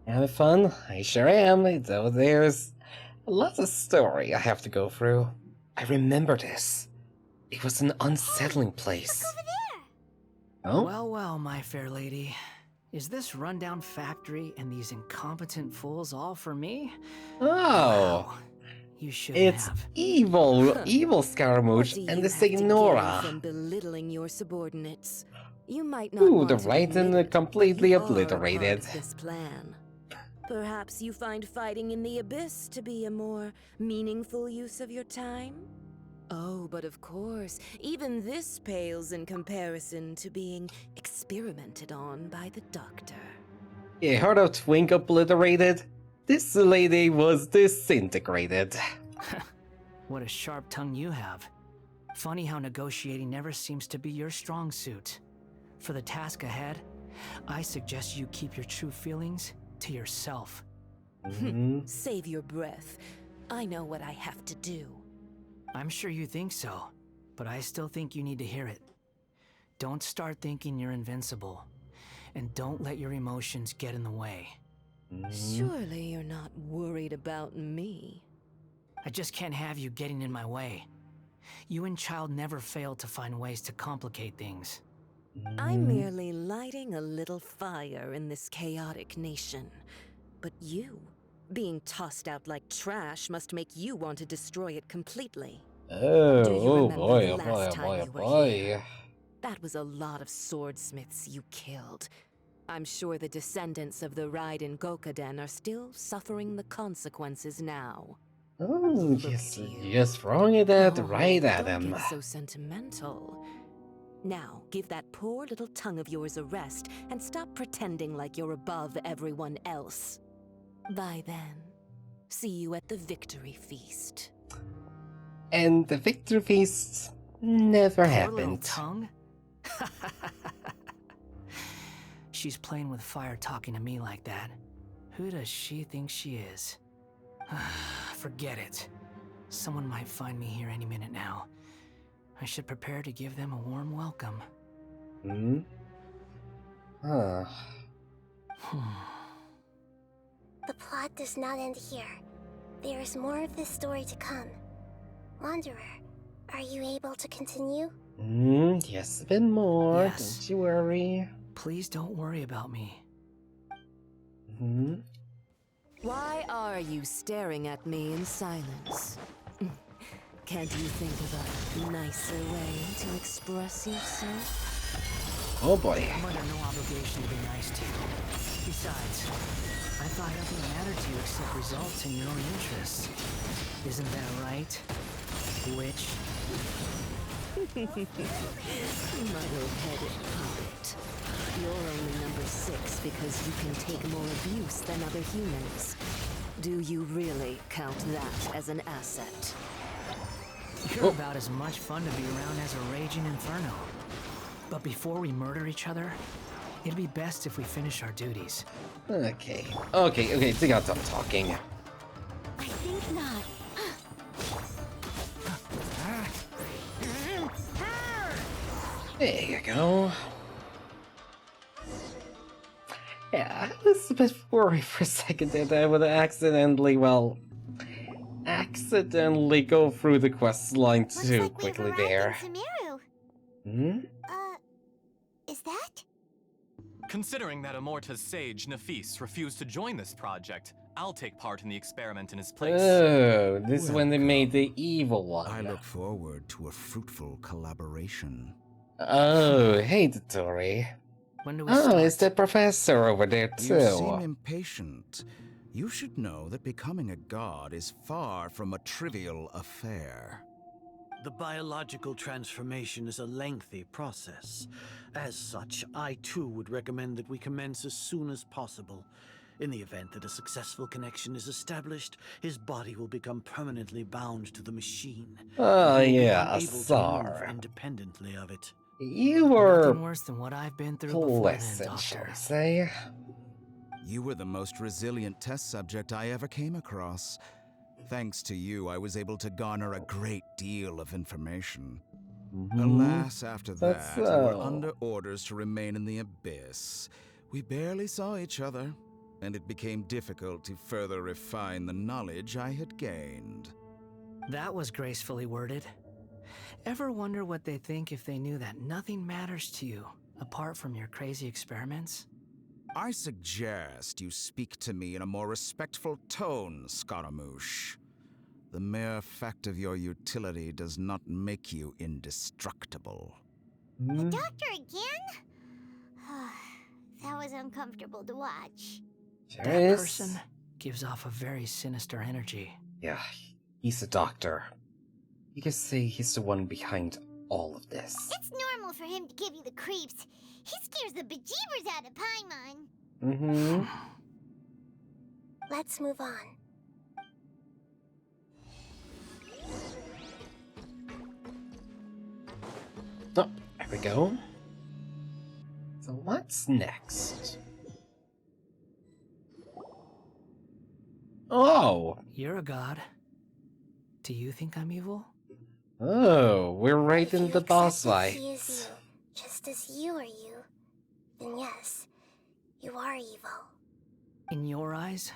Having fun? I sure am, though there's lots of story I have to go through. I remember this. It was an unsettling place. Oh? Well, well, my fair lady. Is this rundown factory and these incompetent fools all for me? Oh! Wow. You should It's have. evil Scaramouche and the Signora. From belittling your subordinates. You might not Ooh, want the to writing admit it, completely but you are part obliterated. of this plan. Perhaps you find fighting in the abyss to be a more meaningful use of your time? Oh, but of course, even this pales in comparison to being experimented on by the doctor. Yeah, heard how Twink obliterated? This lady was disintegrated. What a sharp tongue you have. Funny how negotiating never seems to be your strong suit. For the task ahead, I suggest you keep your true feelings to yourself. Save your breath. I know what I have to do. I'm sure you think so, but I still think you need to hear it. Don't start thinking you're invincible, and don't let your emotions get in the way. Surely you're not worried about me. I just can't have you getting in my way. You and Child never fail to find ways to complicate things. I'm merely lighting a little fire in this chaotic nation. But you, being tossed out like trash, must make you want to destroy it completely. Oh, Do you oh remember boy, the oh last boy, oh time boy, you oh were boy. here? That was a lot of swordsmiths you killed. I'm sure the descendants of the Raiden Gokaden are still suffering the consequences now. Oh, yes, throwing it at right at Don't him. get so sentimental. Now, give that poor little tongue of yours a rest and stop pretending like you're above everyone else. Bye then. See you at the victory feast. And the victory feast never Poor little happened. tongue? she's playing with fire talking to me like that. Who does she think she is? Forget it. Someone might find me here any minute now. I should prepare to give them a warm welcome. Hmm? Huh. The plot does not end here. There is more of this story to come. Wanderer, are you able to continue? Yes, a bit more. Yes. Don't you worry. Please don't worry about me. Why are you staring at me in silence? Can't you think of a nicer way to express yourself? Oh boy. I'm under no obligation to be nice to you. Besides, I thought nothing mattered to you except results in your own interests. Isn't that right, witch? Muddle-headed puppet. You're only number 6 because you can take more abuse than other humans. Do you really count that as an asset? You're about as much fun to be around as a raging inferno. But before we murder each other, it'd be best if we finish our duties. Okay, they got done talking. I think not. There you go. Yeah, I was a bit worried for a second there that I would accidentally go through the quest line too quickly there. Is that? Considering that Amorta's sage, Nafis, refused to join this project, I'll take part in the experiment in his place. Oh, this is when they made the evil one. I look forward to a fruitful collaboration. Oh, hey, Dory. When do we Oh, start? it's the professor over there too. You seem impatient. You should know that becoming a god is far from a trivial affair. The biological transformation is a lengthy process. As such, I too would recommend that we commence as soon as possible. In the event that a successful connection is established, his body will become permanently bound to the machine. Oh, He will yeah, become able to Asar. move independently of it. You were Nothing worse than what I've been through before then, pleasant, shall Doctor. we say? You were the most resilient test subject I ever came across. Thanks to you, I was able to garner a great deal of information. Alas, after that, you were under orders to remain in the Abyss. We barely saw each other, and it became difficult to further refine the knowledge I had gained. That was gracefully worded. Ever wonder what they think if they knew that nothing matters to you, apart from your crazy experiments? I suggest you speak to me in a more respectful tone, Scaramouche. The mere fact of your utility does not make you indestructible. The doctor again? That was uncomfortable to watch. That person gives off a very sinister energy. Yeah, he's a doctor. You could say he's the one behind all of this. It's normal for him to give you the creeps. He scares the bejeebers out of Paimon. Let's move on. Oh, there we go. So what's next? Oh! You're a god. Do you think I'm evil? Oh, we're right in the boss He fight. is you, just as you are you. Then yes, you are evil. In your eyes,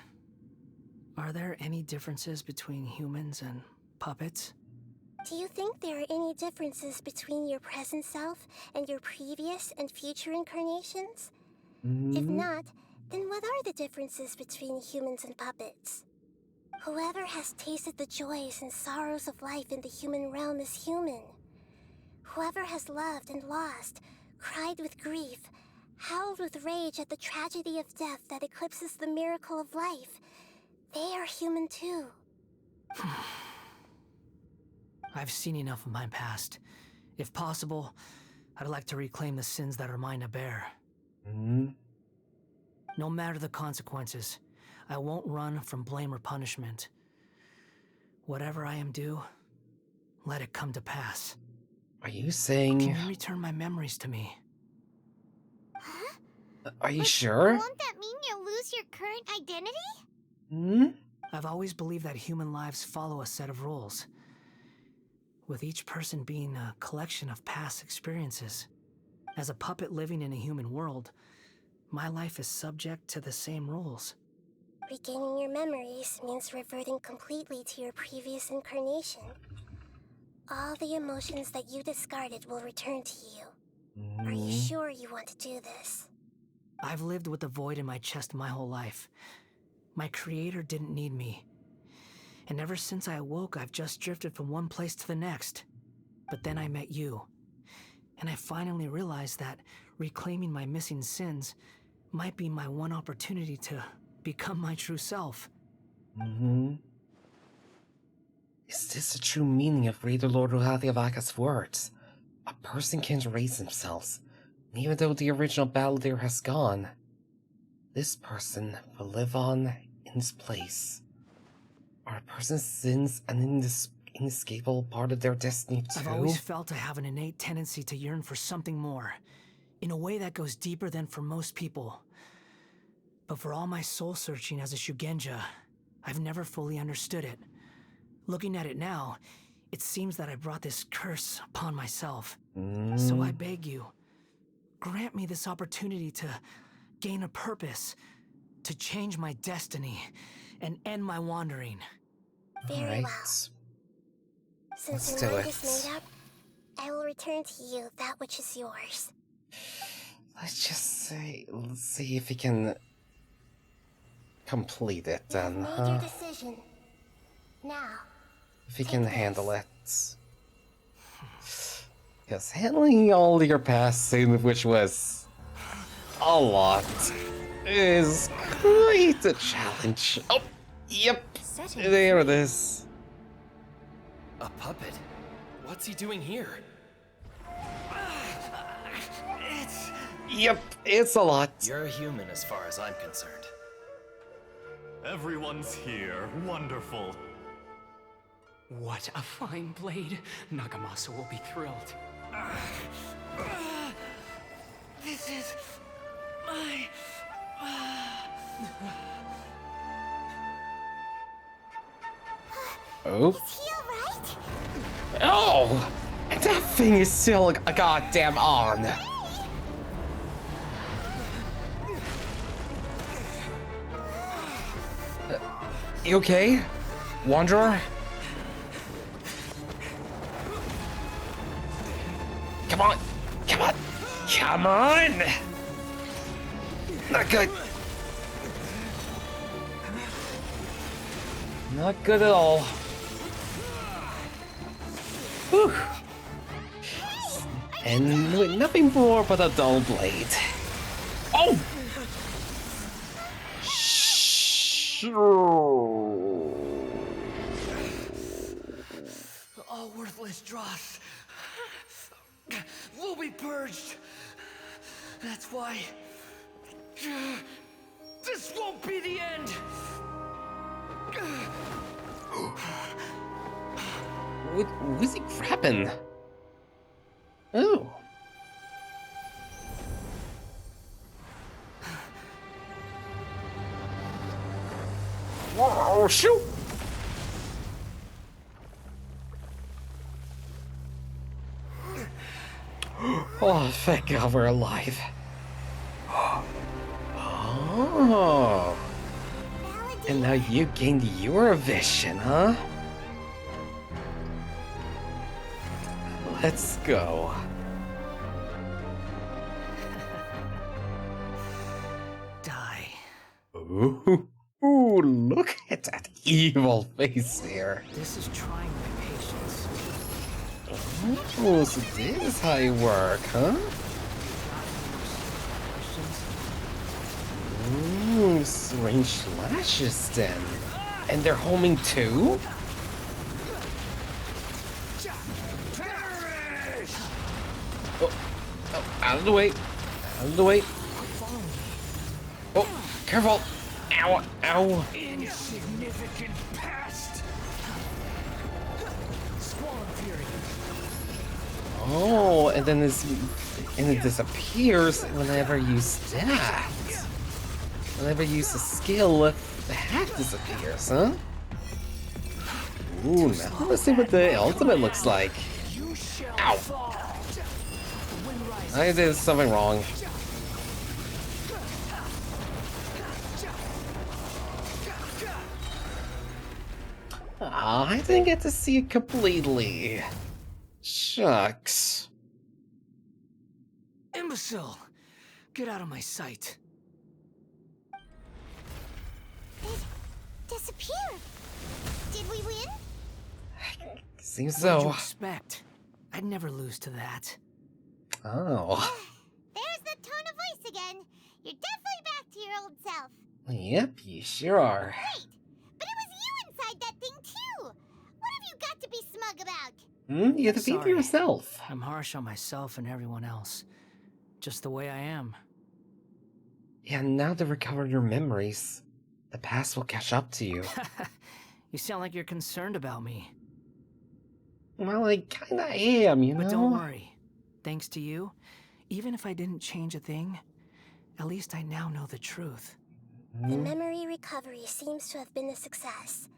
are there any differences between humans and puppets? Do you think there are any differences between your present self and your previous and future incarnations? If not, then what are the differences between humans and puppets? Whoever has tasted the joys and sorrows of life in the human realm is human. Whoever has loved and lost, cried with grief, howled with rage at the tragedy of death that eclipses the miracle of life, they are human too. I've seen enough of my past. If possible, I'd like to reclaim the sins that are mine to bear. No matter the consequences, I won't run from blame or punishment. Whatever I am due, let it come to pass. Are you saying... Can you return my memories to me? Are you sure? Won't that mean you'll lose your current identity? Hmm? I've always believed that human lives follow a set of rules, with each person being a collection of past experiences. As a puppet living in a human world, my life is subject to the same rules. Regaining your memories means reverting completely to your previous incarnation. All the emotions that you discarded will return to you. Are you sure you want to do this? I've lived with the void in my chest my whole life. My creator didn't need me. And ever since I awoke, I've just drifted from one place to the next. But then I met you. And I finally realized that reclaiming my missing sins might be my one opportunity to become my true self. Is this the true meaning of Reader Lord Ruhatiavaka's words? A person can raise themselves, even though the original battler has gone. This person will live on in his place. Are a person's sins an inescapable part of their destiny too? I've always felt I have an innate tendency to yearn for something more, in a way that goes deeper than for most people. But for all my soul-searching as a Shugenja, I've never fully understood it. Looking at it now, it seems that I brought this curse upon myself. So I beg you, grant me this opportunity to gain a purpose, to change my destiny, and end my wandering. Very well. Since your mind is made up, I will return to you that which is yours. Let's see if we can complete it then, Make your decision. Now. If we can handle it. Yes, handling all your past sin, which was a lot, is quite a challenge. Oh, yep, there it is. A puppet? What's he doing here? Yep, it's a lot. You're a human as far as I'm concerned. Everyone's here. Wonderful. What a fine blade. Nagamasa will be thrilled. This is my... Oh. Is he alright? Oh! That thing is still a goddamn on. You okay, Wanderer? Come on! Come on! Come on! Not good. Not good at all. Whew. And with nothing more but a dull blade. Oh! All worthless dross will be purged. That's why this won't be the end. What's he grabbing? Oh. Whoa, shoot! Oh, thank God we're alive. Oh. And now you gained your vision, huh? Let's go. Die. Ooh, look at that evil face there. This is trying my patience. Oh, so this is how you work, huh? Ooh, strange slashes then. And they're homing too? Oh, out of the way. Out of the way. Oh, careful. Ow, ow. Insignificant past. Squall Fury. Oh, and then it disappears whenever you use that. Whenever you use a skill, the hat disappears, huh? Ooh, now let's see what the ultimate looks like. Ow! I did something wrong. I didn't get to see it completely. Shucks. Imbecile! Get out of my sight. It disappeared. Did we win? Seems What did you so. expect? I'd never lose to that. Oh. There's the tone of voice again. You're definitely back to your old self. Yep, you sure are. Wait, but it was you inside that thing too. What have you got to be smug about? You have to be for yourself. I'm harsh on myself and everyone else. Just the way I am. Yeah, now to recover your memories, the past will catch up to you. You sound like you're concerned about me. Well, I kinda am, you know? But don't worry. Thanks to you, even if I didn't change a thing, at least I now know the truth. The memory recovery seems to have been a success.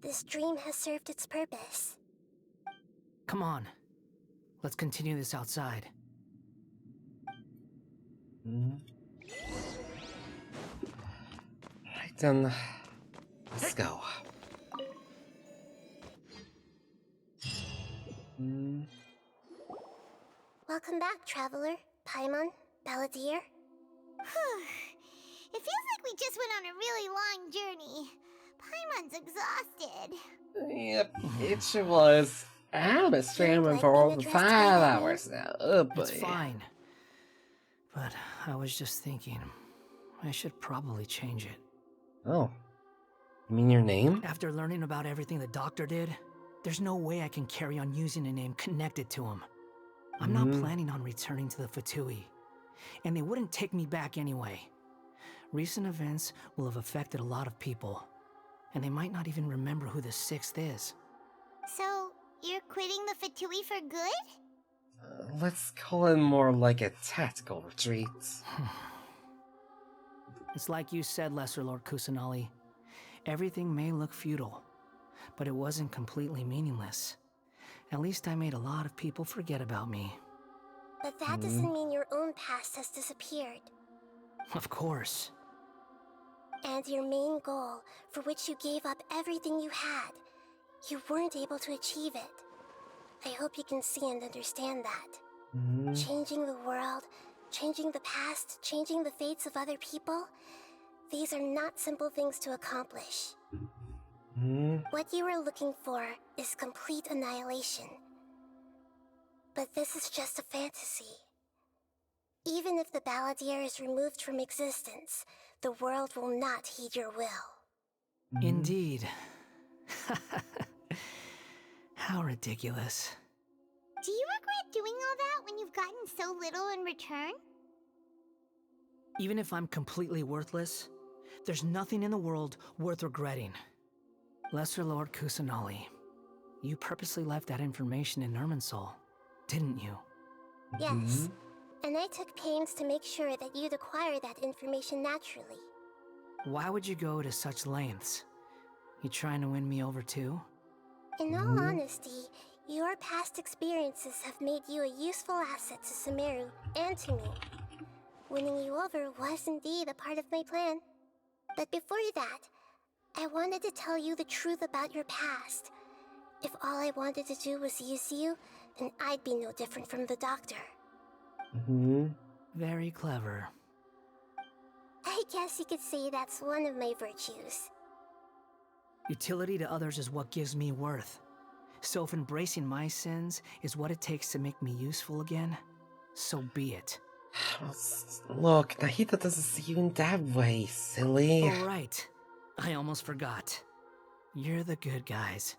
This dream has served its purpose. Come on. Let's continue this outside. Right then, let's go. Welcome back, traveler. Paimon, Balladeer. It feels like we just went on a really long journey. Paimon's exhausted. Yep, it sure was. I've been streaming for over 5 hours now. Oh boy. It's fine. But I was just thinking, I should probably change it. Oh. You mean your name? After learning about everything the doctor did, there's no way I can carry on using a name connected to him. I'm not planning on returning to the Fatui, and they wouldn't take me back anyway. Recent events will have affected a lot of people, and they might not even remember who the 6th is. So, you're quitting the Fatui for good? Let's call it more like a tactical retreat. It's like you said, Lesser Lord Kusanali. Everything may look futile, but it wasn't completely meaningless. At least I made a lot of people forget about me. But that doesn't mean your own past has disappeared. Of course. And your main goal, for which you gave up everything you had, you weren't able to achieve it. I hope you can see and understand that. Changing the world, changing the past, changing the fates of other people, these are not simple things to accomplish. What you are looking for is complete annihilation. But this is just a fantasy. Even if the Balladeer is removed from existence, the world will not heed your will. Indeed. How ridiculous. Do you regret doing all that when you've gotten so little in return? Even if I'm completely worthless, there's nothing in the world worth regretting. Lesser Lord Kusanali, you purposely left that information in Irminsul, didn't you? Yes, and I took pains to make sure that you'd acquire that information naturally. Why would you go to such lengths? You trying to win me over too? In all honesty, your past experiences have made you a useful asset to Sumeru and to me. Winning you over was indeed a part of my plan. But before that, I wanted to tell you the truth about your past. If all I wanted to do was use you, then I'd be no different from the doctor. Very clever. I guess you could say that's one of my virtues. Utility to others is what gives me worth. So if embracing my sins is what it takes to make me useful again, so be it. Look, Nahida doesn't see you in that way, silly. All right. I almost forgot. You're the good guys.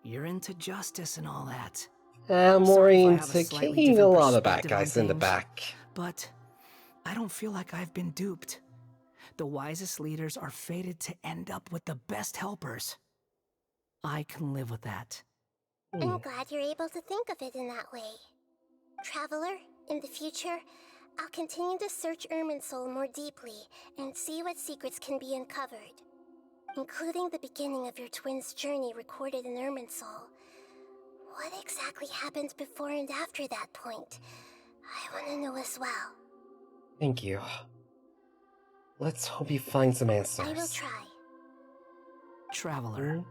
You're into justice and all that. I'm more Sorry if I have into a slightly kicking a different lot of bad perspective on guys in the things, back. But I don't feel like I've been duped. The wisest leaders are fated to end up with the best helpers. I can live with that. I'm glad you're able to think of it in that way. Traveler, in the future, I'll continue to search Irminsul more deeply and see what secrets can be uncovered, including the beginning of your twins' journey recorded in Irminsul. What exactly happened before and after that point? I want to know as well. Thank you. Let's hope you find some answers. I will try. Traveler.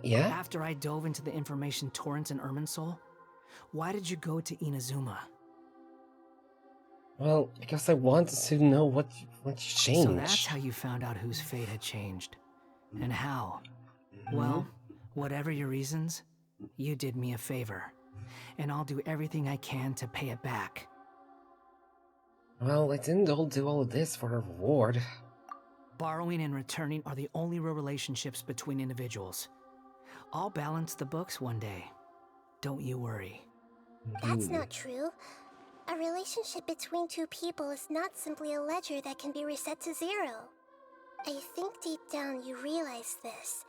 Yeah? After I dove into the information torrents in Irminsul, why did you go to Inazuma? Well, because I wanted to know what changed. So that's how you found out whose fate had changed. And how. Well, whatever your reasons, you did me a favor. And I'll do everything I can to pay it back. Well, I didn't all do all of this for a reward. Borrowing and returning are the only real relationships between individuals. I'll balance the books one day. Don't you worry. That's not true. A relationship between two people is not simply a ledger that can be reset to zero. I think deep down you realize this.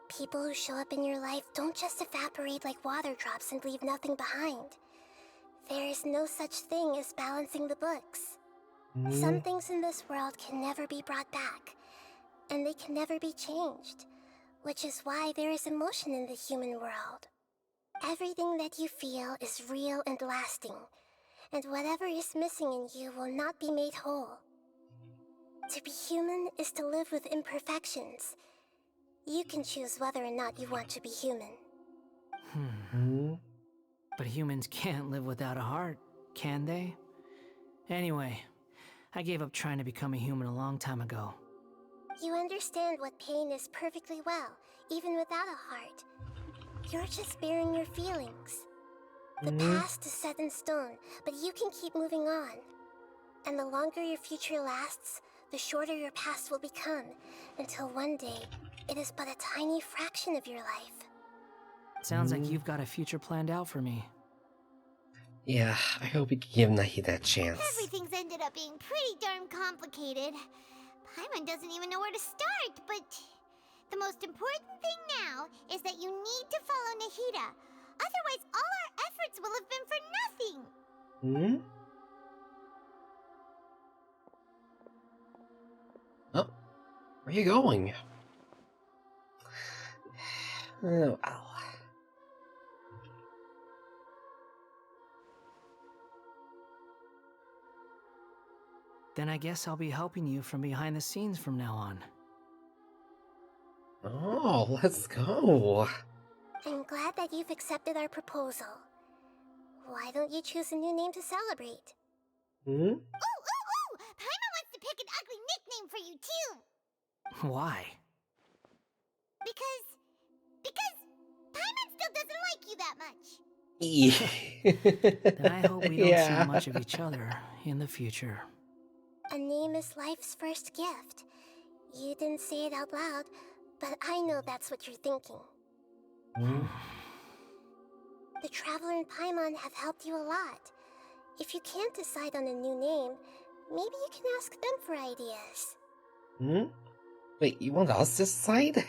People who show up in your life don't just evaporate like water drops and leave nothing behind. There is no such thing as balancing the books. Some things in this world can never be brought back, and they can never be changed, which is why there is emotion in the human world. Everything that you feel is real and lasting, and whatever is missing in you will not be made whole. To be human is to live with imperfections. You can choose whether or not you want to be human. But humans can't live without a heart, can they? Anyway, I gave up trying to become a human a long time ago. You understand what pain is perfectly well, even without a heart. You're just bearing your feelings. The past is set in stone, but you can keep moving on. And the longer your future lasts, the shorter your past will become, until one day, it is but a tiny fraction of your life. Sounds like you've got a future planned out for me. Yeah, I hope you can give Nahi that chance. Everything's ended up being pretty darn complicated. Paimon doesn't even know where to start, but the most important thing now is that you need to follow Nahida. Otherwise, all our efforts will have been for nothing. Oh, where are you going? Oh, ow. Then I guess I'll be helping you from behind the scenes from now on. Oh, let's go. I'm glad that you've accepted our proposal. Why don't you choose a new name to celebrate? Ooh! Paimon wants to pick an ugly nickname for you, too! Why? Because Paimon still doesn't like you that much. Then I hope we don't see much of each other in the future. A name is life's first gift. You didn't say it out loud, but I know that's what you're thinking. The Traveler and Paimon have helped you a lot. If you can't decide on a new name, maybe you can ask them for ideas. Wait, you want us to decide?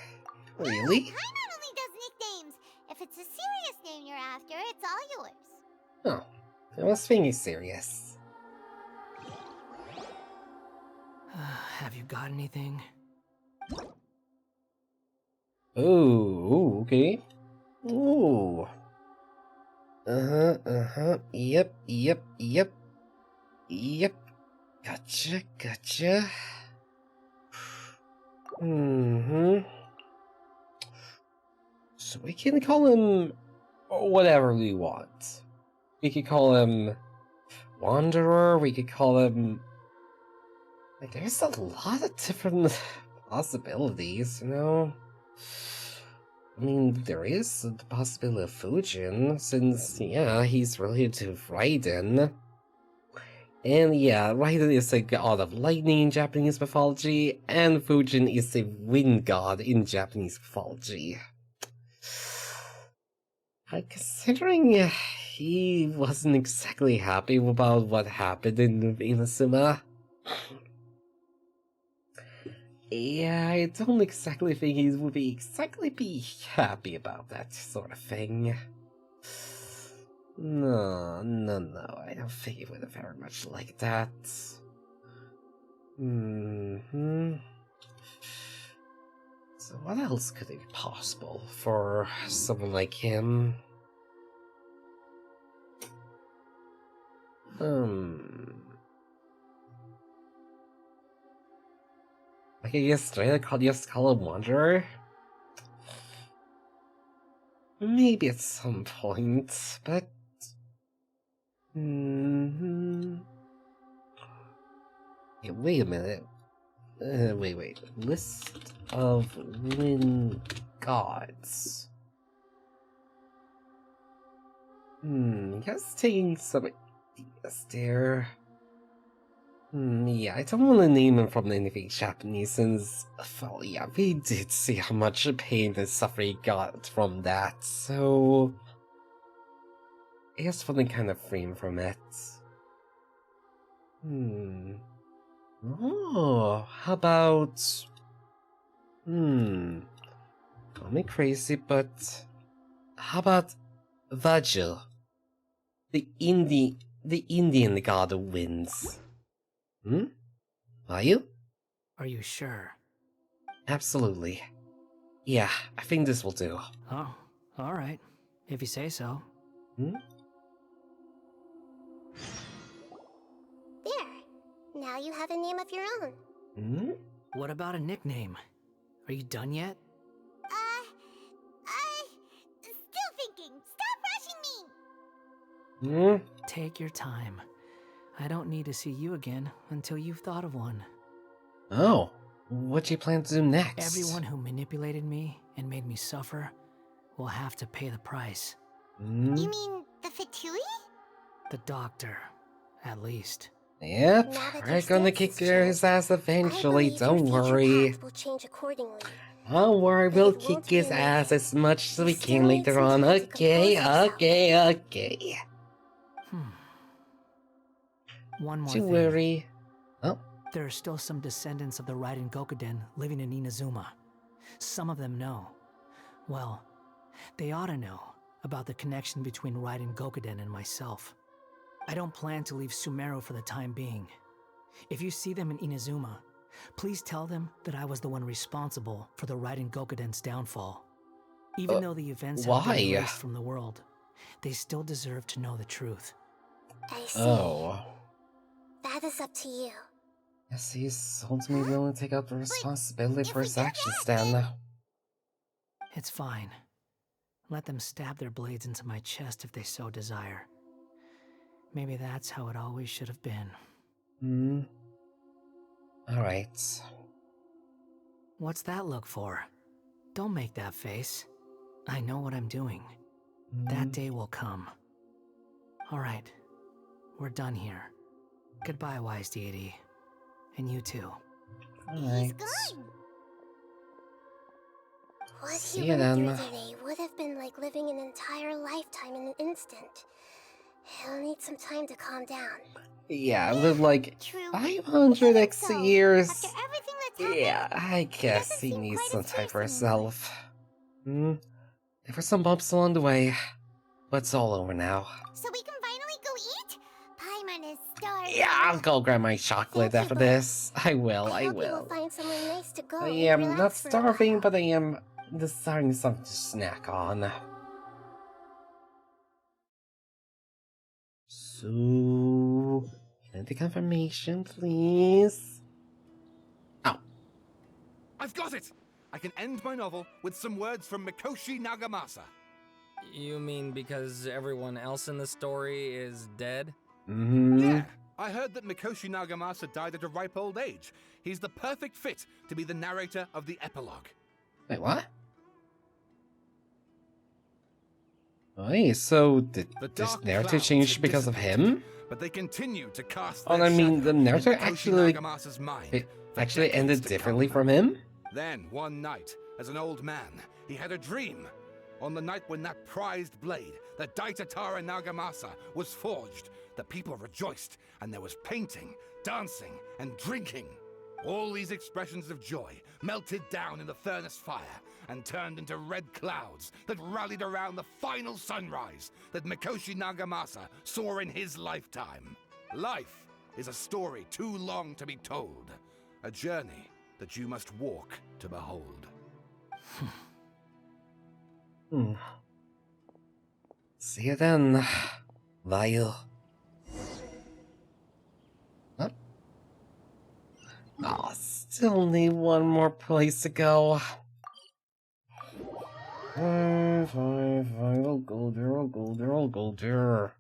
Really? Paimon only does nicknames. If it's a serious name you're after, it's all yours. Oh, I was thinking serious. Have you got anything? Ooh, okay. Ooh. Yep. Gotcha. So we can call him whatever we want. We could call him Wanderer, we could call him... Like, there's a lot of different possibilities, you know? I mean, there is the possibility of Fujin, since, yeah, he's related to Raiden. And yeah, Raiden is a god of lightning in Japanese mythology, and Fujin is a wind god in Japanese mythology. Considering he wasn't exactly happy about what happened in Inazuma, yeah, I don't exactly think he would be happy about that sort of thing. No, I don't think it would have very much like that. So what else could it be possible for someone like him? I guess just call him Wanderer? Maybe at some point, but... Hey, wait a minute. Wait. List of wind gods. Just taking some ideas there. Yeah, I don't want to name him from anything Japanese since, well, yeah, we did see how much pain and suffering he got from that, so... I guess something kind of frame from it. Oh, how about... Call me crazy, but... How about Vajil? The Indian god of winds. Are you? Are you sure? Absolutely. Yeah, I think this will do. Oh, alright. If you say so. There. Now you have a name of your own. What about a nickname? Are you done yet? Still thinking. Stop rushing me! Take your time. I don't need to see you again until you've thought of one. Oh, what do you plan to do next? Everyone who manipulated me and made me suffer will have to pay the price. You mean the Fatui? The doctor, at least. Yep, we're gonna kick his ass eventually, don't worry. Will change accordingly. Don't worry, we'll kick his ass as much as we can later on. Okay. One more Don't thing. worry. Oh. There are still some descendants of the Raiden Gokuden living in Inazuma. Some of them know. Well, they ought to know about the connection between Raiden Gokuden and myself. I don't plan to leave Sumeru for the time being. If you see them in Inazuma, please tell them that I was the one responsible for the Raiden Gokuden's downfall. Even though the events have been erased from the world, they still deserve to know the truth. I see. Oh. That is up to you. Yes, he's ultimately willing to take up the responsibility for his actions, then. It's fine. Let them stab their blades into my chest if they so desire. Maybe that's how it always should have been. Alright. What's that look for? Don't make that face. I know what I'm doing. That day will come. Alright. We're done here. Goodbye, wise deity. And you too. Alright. What See he you went through then. today would have been like living an entire lifetime in an instant. He'll need some time to calm down. Yeah, with like 500 X years. Yeah, I guess he needs some time for himself. There were some bumps along the way, but it's all over now. So we can finally go eat? Paimon is starving. Yeah, I'll go grab my chocolate after this. I will. We'll find somewhere nice to go. I and am relax not for a starving, but I am desiring something to snack on. So, can I get confirmation, please? Oh. I've got it! I can end my novel with some words from Mikoshi Nagamasa. You mean because everyone else in the story is dead? Yeah, I heard that Mikoshi Nagamasa died at a ripe old age. He's the perfect fit to be the narrator of the epilogue. Wait, what? Wait, so did this narrative change because of him? But they continue to cast Oh, their I mean, the shadow narrative in Mikoshi actually... Nagamasa's mind It for actually decades ended to differently come. from him? Then, one night, as an old man, he had a dream. On the night when that prized blade, the Daitatara Nagamasa, was forged, the people rejoiced, and there was painting, dancing, and drinking. All these expressions of joy melted down in the furnace fire and turned into red clouds that rallied around the final sunrise that Mikoshi Nagamasa saw in his lifetime. Life is a story too long to be told, a journey that you must walk to behold. See you then, Vile. Huh? Oh, still need one more place to go. Fine, I'll go there, I'll go there, I'll go there.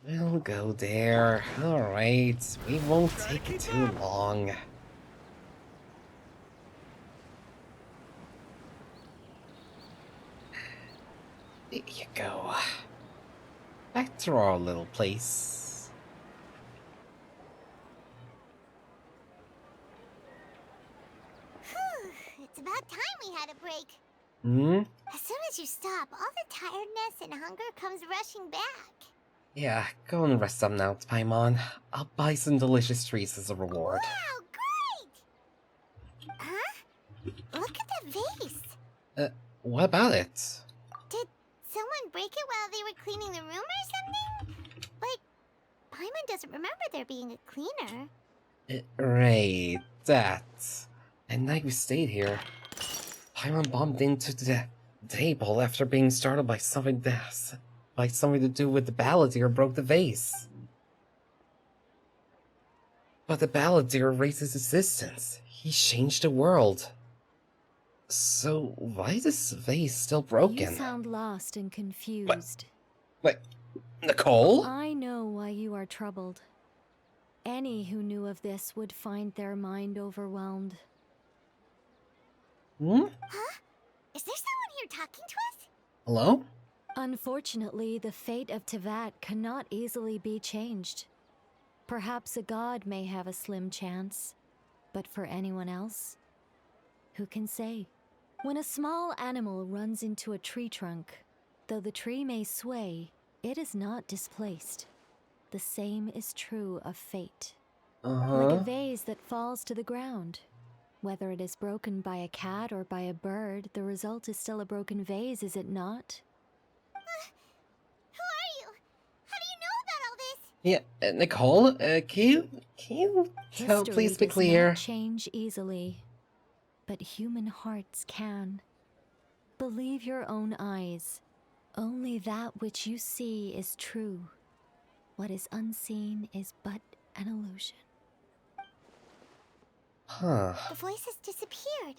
We'll go there. Alright, we won't take it too long. There you go. Back to our little place. Whew, it's about time we had a break. As soon as you stop, all the tiredness and hunger comes rushing back. Yeah, go and rest up now, Paimon. I'll buy some delicious treats as a reward. Wow, great! Huh? Look at that vase. What about it? Did someone break it while they were cleaning the room or something? But Paimon doesn't remember there being a cleaner. Right, that. And night we stayed here. Paimon bumped into the table after being startled by something to do with the balladeer broke the vase. But the balladeer raised his existence. He changed the world. So why is this vase still broken? You sound lost and confused. Wait, Nicole? I know why you are troubled. Any who knew of this would find their mind overwhelmed. Huh? Is there someone here talking to us? Hello? Unfortunately, the fate of Tevat cannot easily be changed. Perhaps a god may have a slim chance, but for anyone else, who can say? When a small animal runs into a tree trunk, though the tree may sway, it is not displaced. The same is true of fate. Like a vase that falls to the ground. Whether it is broken by a cat or by a bird, the result is still a broken vase, is it not? Who are you? How do you know about all this? Yeah, Nicole, can you tell, please be clear? History does not change easily, but human hearts can. Believe your own eyes. Only that which you see is true. What is unseen is but an illusion. Huh. The voices disappeared.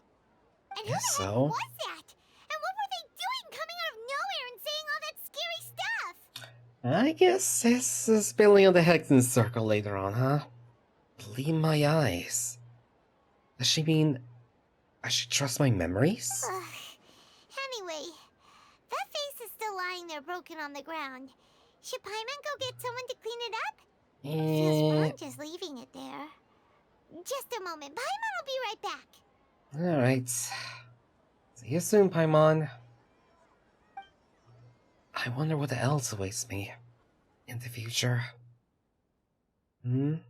And who Guess the heck so. was that? And what were they doing coming out of nowhere and saying all that scary stuff? I guess this is building on the Hexen Circle later on, huh? Believe my eyes. Does she mean I should trust my memories? Anyway, that face is still lying there broken on the ground. Should Paimon go get someone to clean it up? Feels wrong just leaving it there. Just a moment. Paimon will be right back. Alright. See you soon, Paimon. I wonder what else awaits me in the future. Whew.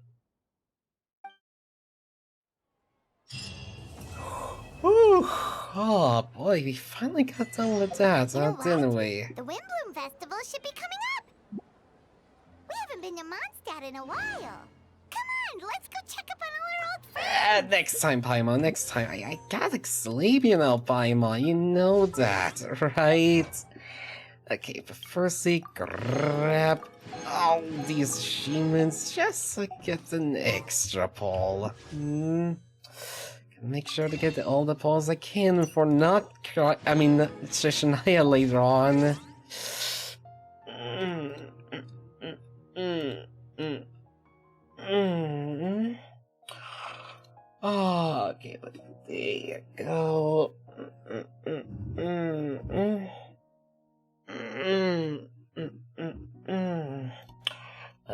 Oh boy, we finally got done with that, didn't we? The Windbloom Festival should be coming up. We haven't been to Mondstadt in a while. Come on, let's go check up on our old friends. Next time, Paimon, next time. I gotta sleep, you know, Paimon. You know that, right? Okay, but firstly, grab all these achievements just so I get an extra pull. Make sure to get all the pulls I can for Snezhnaya later on. Oh, okay, there you go.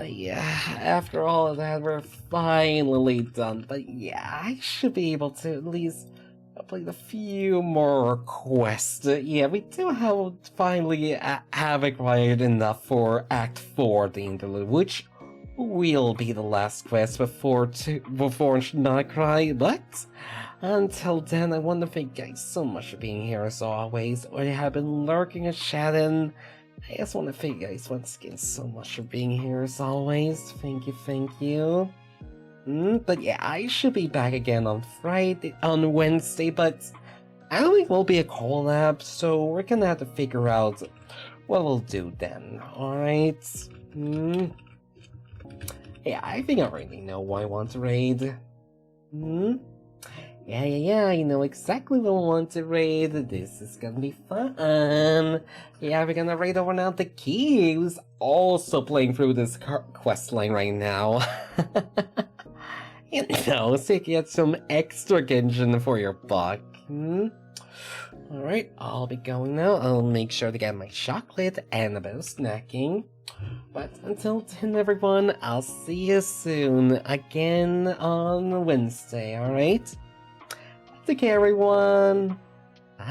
Yeah, after all of that, we're finally done. But yeah, I should be able to at least complete a few more quests. Yeah, we do finally have acquired enough for Act 4, the interlude, which will be the last quest before Nightcry, but until then, I want to thank you guys so much for being here as always, or you have been lurking and chatting. I just want to thank you guys once again so much for being here as always. Thank you. But yeah, I should be back again on Wednesday, but I don't think it will be a collab, so we're gonna have to figure out what we'll do then, alright? Yeah, I think I already know who I want to raid. Yeah, you know exactly what I want to raid. This is gonna be fun. Yeah, we're gonna raid over now the Key, who's also playing through this quest line right now. You know, so you get some extra Genshin for your buck. Alright, I'll be going now. I'll make sure to get my chocolate and a bit of snacking. But until then, everyone, I'll see you soon again on Wednesday, alright? Take care, everyone. Bye.